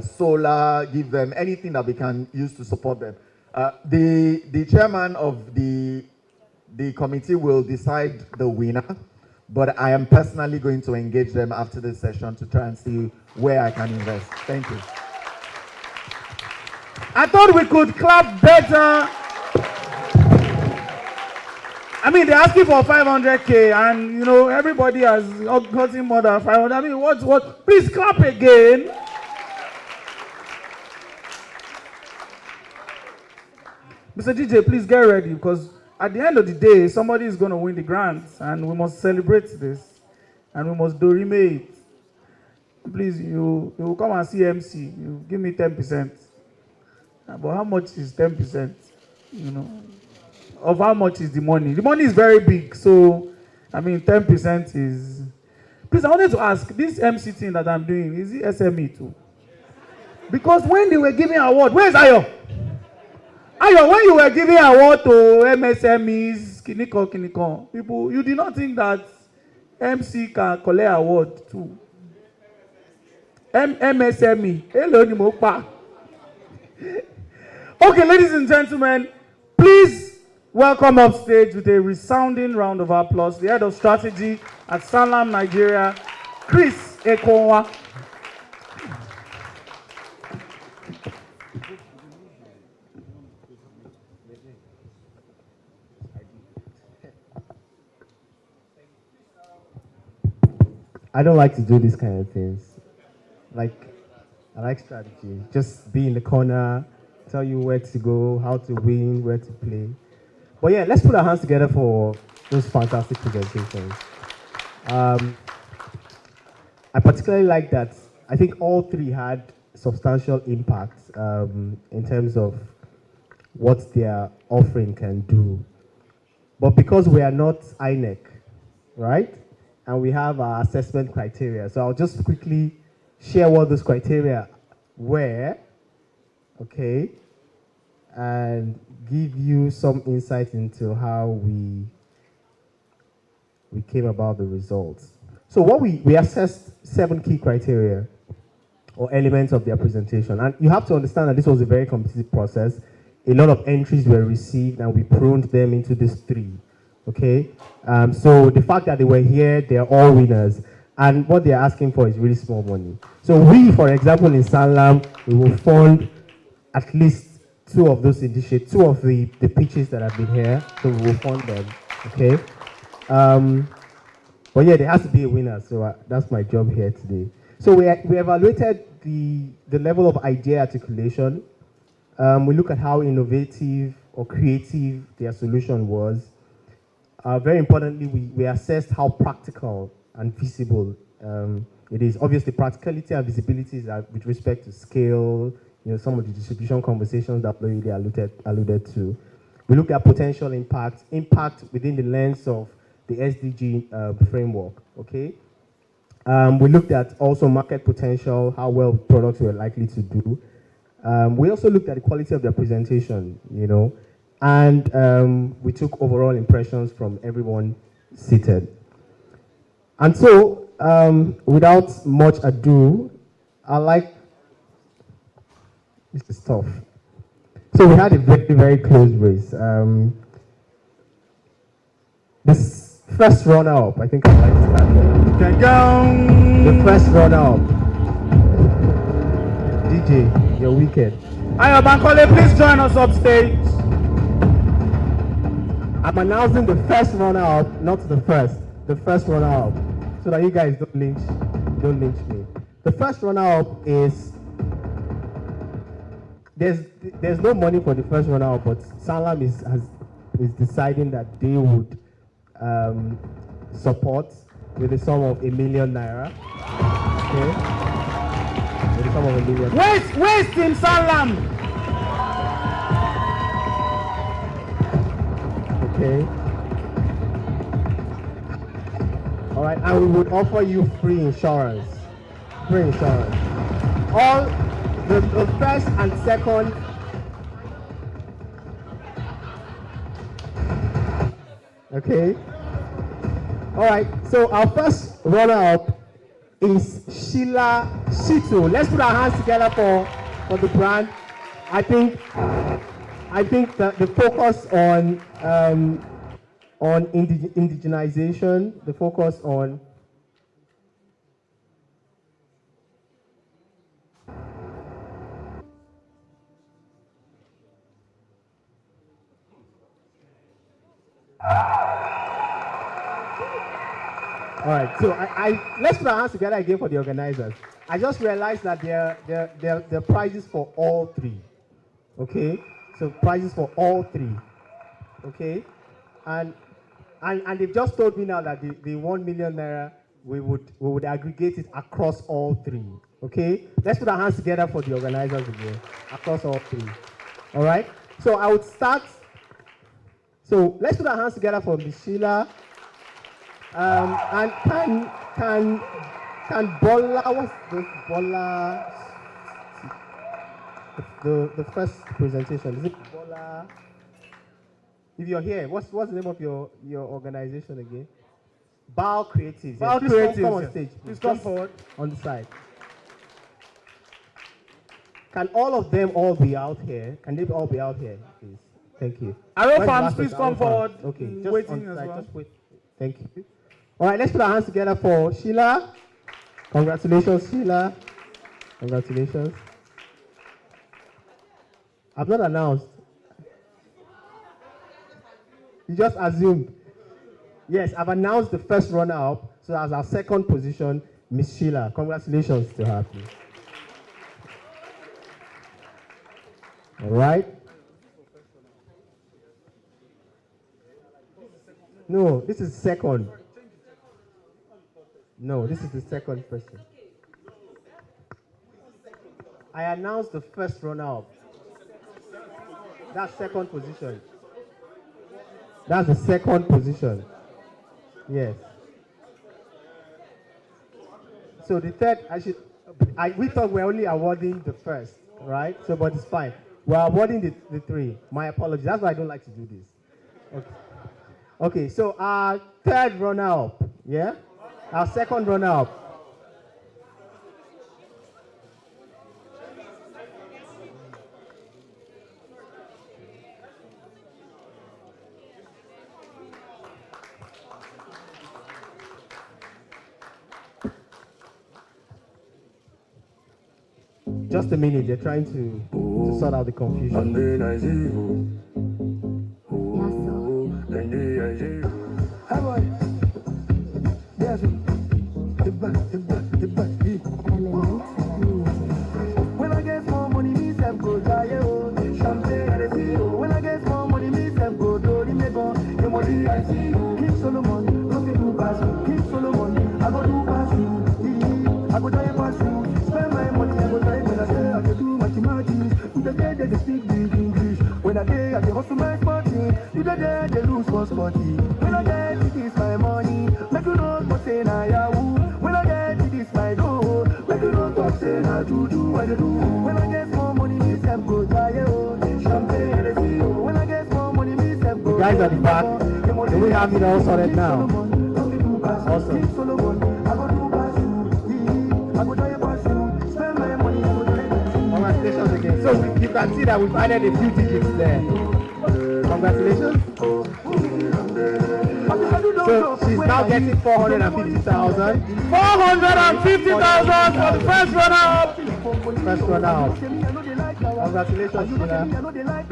solar, give them anything that we can use to support them. The chairman of the committee will decide the winner, but I am personally going to engage them after this session to try and see where I can invest. Thank you. I thought we could clap better. I mean, they're asking for 500K, and you know everybody has gotten more than 500. I mean, what? Please clap again. Mr. DJ, please get ready, because at the end of the day, somebody is going to win the grant, and we must celebrate this, and we must dorime it. Please, you will come and see MC. You give me 10%. But how much is 10%? You know, of how much is the money? The money is very big, so I mean 10% is. Please, I wanted to ask, this MC thing that I'm doing, is it SME too? Because when they were giving award, where's Ayo? Ayo, when you were giving award to MSMEs, Kiniko, people, you did not think that MC can collect award too? MSME, hello, Nimopa. Okay, ladies and gentlemen, please welcome up stage with a resounding round of applause the head of strategy at Sanlam Nigeria, Chris Ekonwa. I don't like to do these kind of things. I like strategy. Just be in the corner, tell you where to go, how to win, where to play. But yeah, let's put our hands together for those fantastic presentations. I particularly like that. I think all three had substantial impact in terms of what their offering can do. But because we are not INEC, right? And we have our assessment criteria. So I'll just quickly share what those criteria were, okay? And give you some insight into how we came about the results. So what we assessed 7 key criteria or elements of their presentation. And you have to understand that this was a very competitive process. A lot of entries were received and we pruned them into these 3, okay? So the fact that they were here, they're all winners. And what they're asking for is really small money. So we, for example, in Sanlam, we will fund at least 2 of those initiatives, 2 of the pitches that have been here, so we will fund them, okay? But yeah, there has to be a winner, so that's my job here today. So we evaluated the level of idea articulation. We look at how innovative or creative their solution was. Very importantly, we assessed how practical and visible it is. Obviously, practicality and visibility is with respect to scale, you know, some of the distribution conversations that Lloyd alluded to. We looked at potential impact within the lens of the SDG framework, okay? We looked at also market potential, how well products were likely to do. We also looked at the quality of their presentation, and we took overall impressions from everyone seated. And so, without much ado, this is tough. So we had a very, very close race. This first runner-up, I think I'd like to start there. The first runner-up. DJ, you're wicked. Ayo Bankole, please join us upstage. I'm announcing the first runner-up, not the first runner-up, so that you guys don't lynch me. The first runner-up is, there's no money for the first runner-up, but Sanlam is deciding that they would support with a sum of ₦1 million. Okay? With a sum of ₦1 million. Where's Team Sanlam? Okay. All right, and we would offer you free insurance. Free insurance. All the first and second. Okay. All right. So our first runner-up is Sheila Shitu. Let's put our hands together for the brand. I think that the focus on indigenization, the focus on all right, so let's put our hands together again for the organizers. I just realized that there are prizes for all three. Okay, so prizes for all three. Okay, and they've just told me now that the ₦1 million we would aggregate it across all three. Okay, let's put our hands together for the organizers again across all three. All right, so I would start. So let's put our hands together for Ms. Sheila. And can Bola, what's the Bola? The first presentation, is it Bola? If you're here, what's the name of your organization again? Bao Creatives. Bao Please Creatives. come on stage. Please come forward. On the side. Can all of them all be out here? Can they all be out here, please? Thank you. Arrow Farms, please come forward. Okay, just waiting on as side, well. just wait. Thank you. All right, let's put our hands together for Sheila. Congratulations, Sheila. Congratulations. I've not announced. You just assumed. Yes, I've announced the first runner-up. So as our second position, Miss Sheila. Congratulations to her, please. All right. No, this is second. No, this is the second person. I announced the first runner-up. That's second position. That's the second position. Yes. So the third, we thought we're only awarding the first, right? So, but it's fine. We're awarding the three. My apologies. That's why I don't like to do this. Okay. Okay, so our third runner-up, yeah? Our second runner-up. Just a minute, they're trying to sort out the confusion. When I get more money, me self go die. Champagne I see you. When I get more money, me self go do the mego. The money I see you. King Solomon, no fit do pass you. King Solomon, I go do pass you. I go die pass you. Spend my money, I go die when I say I go do mathematics. You the day they speak big English. When I day I dey hustle my sporting. You the day they lose for sporty. When I get it is my money. Make you know what say na yahoo. When I get I do. When I get more money, me self go try it. Champagne, Hennessy. When I get more money, me self go. The guys at the back, do we have it all sorted now? Awesome. Congratulations again. So you can see that we've added a few digits there. Congratulations. So she's now getting 450,000. 450,000 for the first runner-up. First runner-up. Congratulations, Sheila. Congratulations.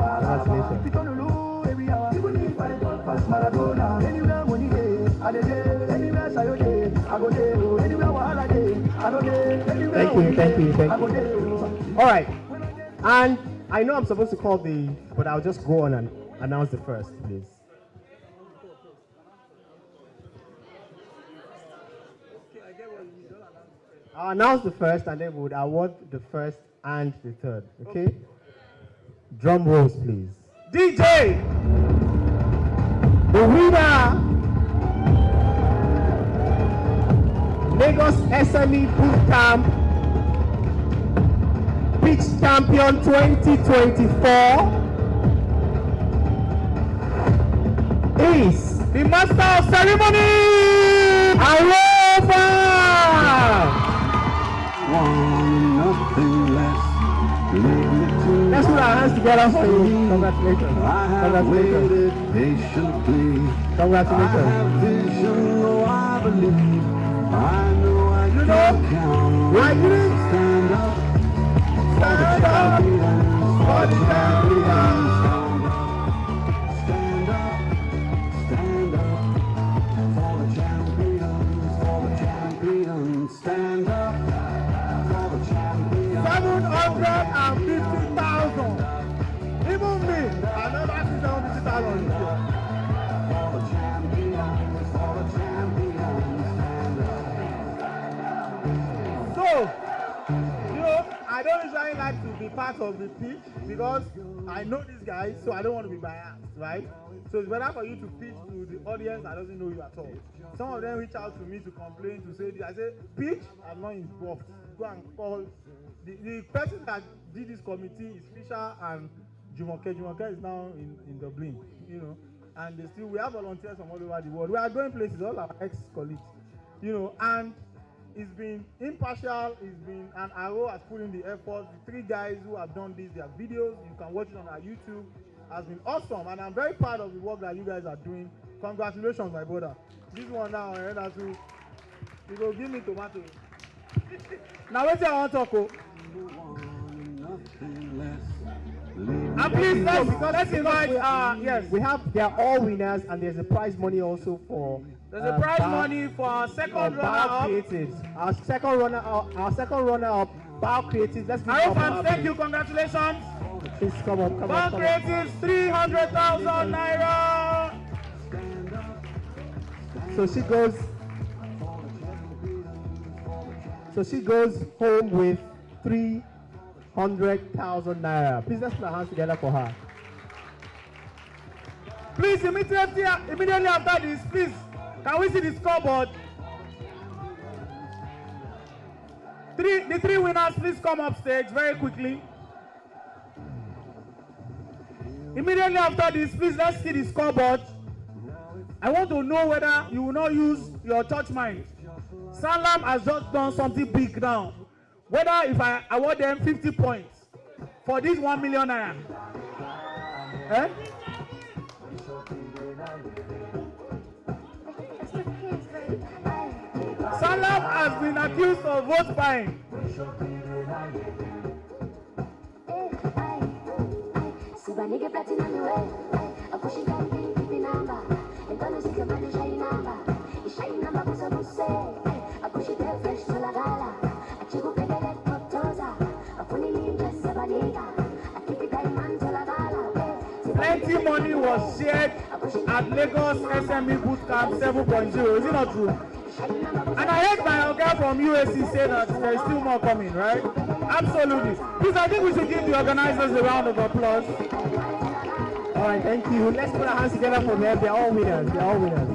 Thank you. All right. And I know I'm supposed to call but I'll just go on and announce the first, please. I'll announce the first and then we would award the first and the third. Okay? Drum rolls, please. DJ! The winner, Lagos SME Bootcamp Pitch Champion 2024 is the Master of Ceremony, Alofa! Let's put our hands together for you. Congratulations. Congratulations. Congratulations. I have vision, oh, I believe. I know I can count. Why you stand up for the champions, for the champions. Stand up for the champions, for the champions. Stand up for the champions. 750,000. Even me, I never see 750,000 this year. For the champions, for the champions. So, I don't usually like to be part of the pitch because I know these guys, so I don't want to be biased, right? So it's better for you to pitch to the audience that doesn't know you at all. Some of them reach out to me to complain, to say this. I say, pitch, I'm not involved. Go and call. The person that did this committee is Fisher and Jumoke. Jumoke is now in Dublin, and we have volunteers from all over the world. We are going places, all our ex-colleagues, and it's been impartial, and Aro has put in the effort. The 3 guys who have done this, their videos, you can watch it on our YouTube, has been awesome, and I'm very proud of the work that you guys are doing. Congratulations, my brother. This one now, you go give me tomato. Now, what's your want to talk? And please, let's invite, yes. They are all winners, and there's a prize money also for. There's a prize money for our second runner-up. Our second runner-up, Bao Creatives. Let's give Arofans, thank you, congratulations. Please come up. Bao Creatives, 300,000 naira. So she goes home with 300,000 naira. Please let's put our hands together for her. Please, immediately after this, please, can we see the scoreboard? The 3 winners, please come up stage very quickly. Immediately after this, please, let's see the scoreboard. I want to know whether you will not use your church mind. Salam has just done something big now. Whether if I award them 50 points for this 1 million naira. Eh? Salam has been accused of vote buying. Plenty money was shared at Lagos SME Bootcamp 7.0. Is it not true? And I heard my guy from USC say that there is still more coming, right? Absolutely. Please, I think we should give the organizers a round of applause. All right, thank you. Let's put our hands together for them. They're all winners. They're all winners.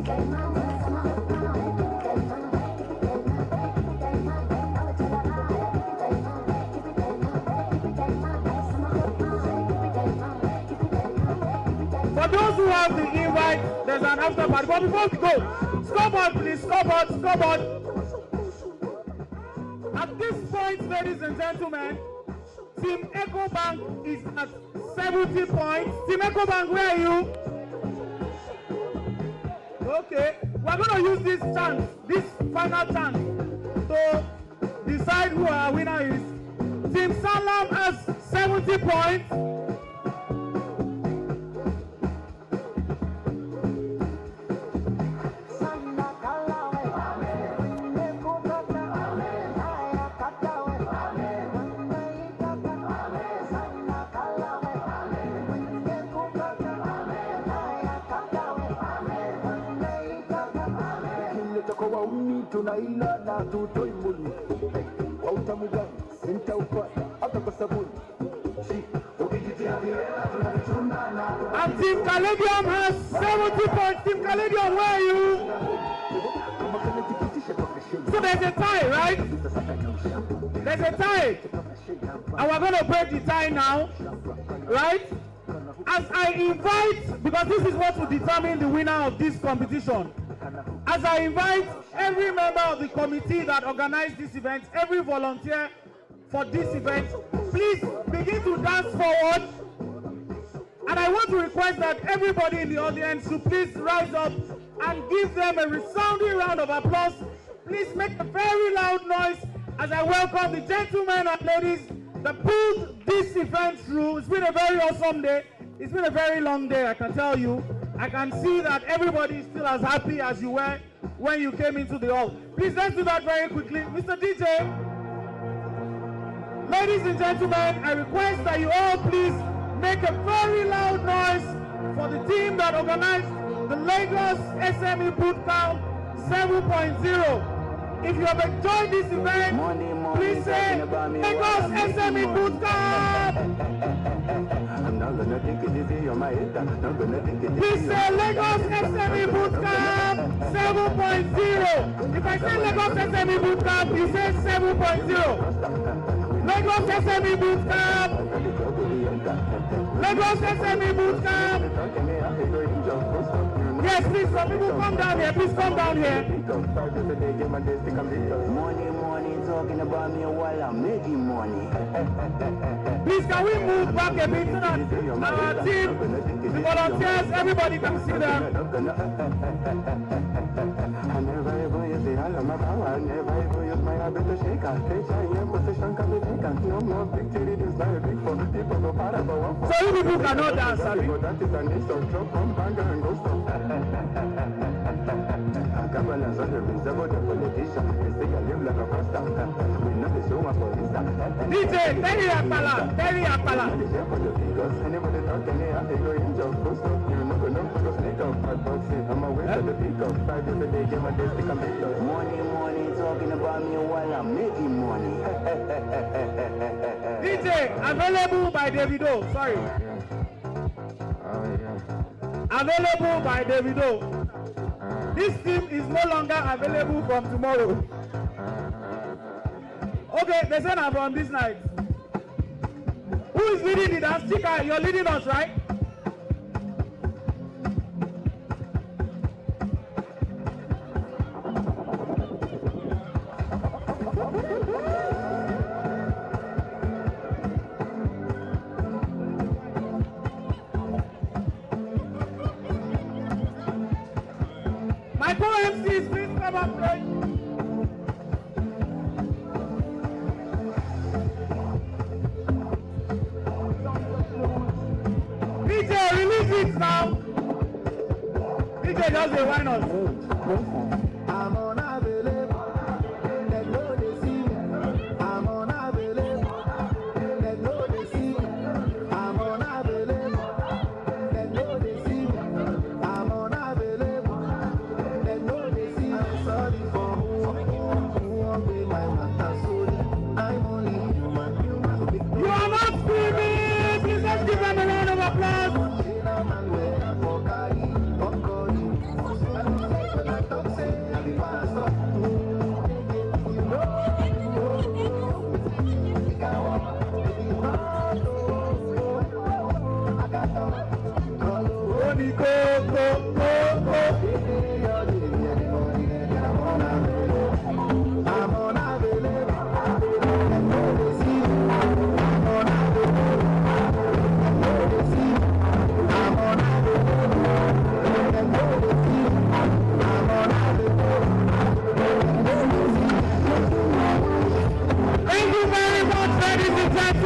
those who have the invite, there's an after party. But before we go, scoreboard, please, scoreboard. At this point, ladies and gentlemen, Team Ecobank is at 70 points. Team Ecobank, where are you? Okay, we're going to use this chance, this final chance, to decide who our winner is. Team Salam has 70 points. And Team Caladium has 70 points. Team Caladium, where are you? So there's a tie, right? There's a tie. And we're going to break the tie now, right? As I invite, because this is what will determine the winner of this competition, as I invite every member of the committee that organized this event, every volunteer for this event, please begin to dance forward. And I want to request that everybody in the audience should please rise up and give them a resounding round of applause. Please make a very loud noise as I welcome the gentlemen and ladies that pulled this event through. It's been a very awesome day. It's been a very long day, I can tell you. I can see that everybody is still as happy as you were when you came into the hall. Please, let's do that very quickly. Mr. DJ, ladies and gentlemen, I request that you all please make a very loud noise for the team that organized the Lagos SME Bootcamp 7.0. If you have enjoyed this event, please say Lagos SME Bootcamp. Please say Lagos SME Bootcamp 7.0. If I say Lagos SME Bootcamp, you say 7.0. Lagos SME Bootcamp. Lagos SME Bootcamp. Yes, please, some people come down here. Please come down here. Money, talking about me while I'm making money. Please, can we move back a bit so that our team, the volunteers, everybody can see them. So you people cannot dance, Abi? DJ, Terry Akpala, Terry Akpala. Money, talking about me while I'm making money. DJ, available by Davido, sorry. Available by Davido. This team is no longer available from tomorrow. Okay, they said I'm from this night. Who is leading the dance? Chika, you're leading us, right? My co-MCs, please come up, right? DJ, release it now. DJ, just say why not? I'm unavailable. Let go they see me. I'm unavailable. Let go they see me. I'm unavailable. Let go they see me. I'm unavailable. Let go they see me. I'm sorry for who won't be my matter. Sorry, I'm only human. You are not screaming. Please let's give them a round of applause.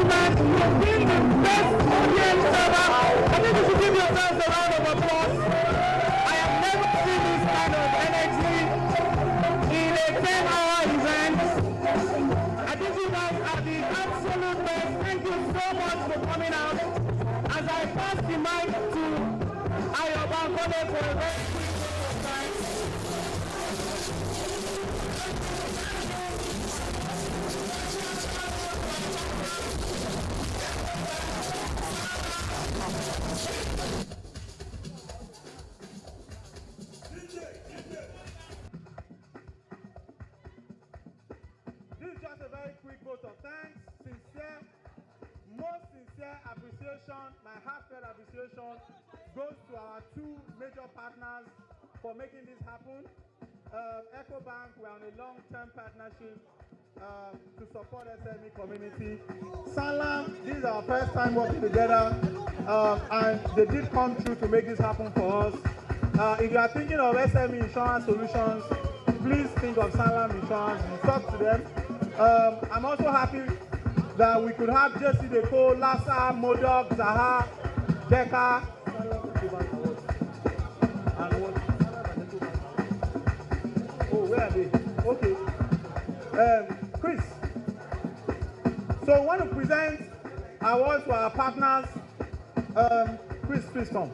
gentlemen, you've been the best audience ever. I think you should give yourselves a round of applause. I have never seen this kind of energy in a 10-hour event. I think you guys are the absolute best. Thank you so much for coming out. As I pass the mic to Ayoban Kole for a very quick time. This is just a very quick vote of thanks, sincere, most sincere appreciation, my heartfelt appreciation goes to our two major partners for making this happen. Ecobank, we're on a long-term partnership to support SME community. Salam, this is our first time working together, and they did come through to make this happen for us. If you are thinking of SME insurance solutions, please think of Salam Insurance and talk to them. I'm also happy that we could have Jesse Deco, Lassa, Modok, Zaha, Becca, and what? Oh, where are they? Okay. Chris. So I want to present awards to our partners. Chris, please come.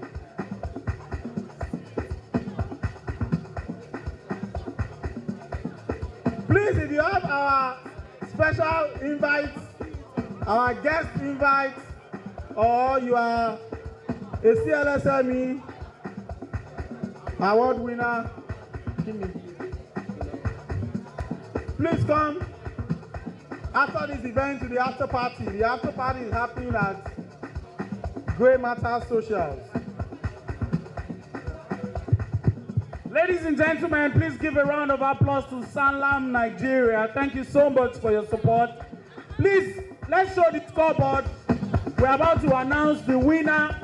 Please, if you have our special invites, our guest invites, or you are a CLSME award winner, give me. Please come after this event to the after party. The after party is happening at Grey Matter Socials. Ladies and gentlemen, please give a round of applause to Salam Nigeria. Thank you so much for your support. Please, let's show the scoreboard. We're about to announce the winner,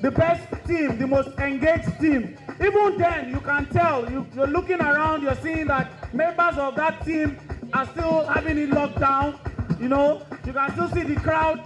the best team, the most engaged team. Even then, you can tell, you're looking around, you're seeing that members of that team are still having it locked down. You know, you can still see the crowd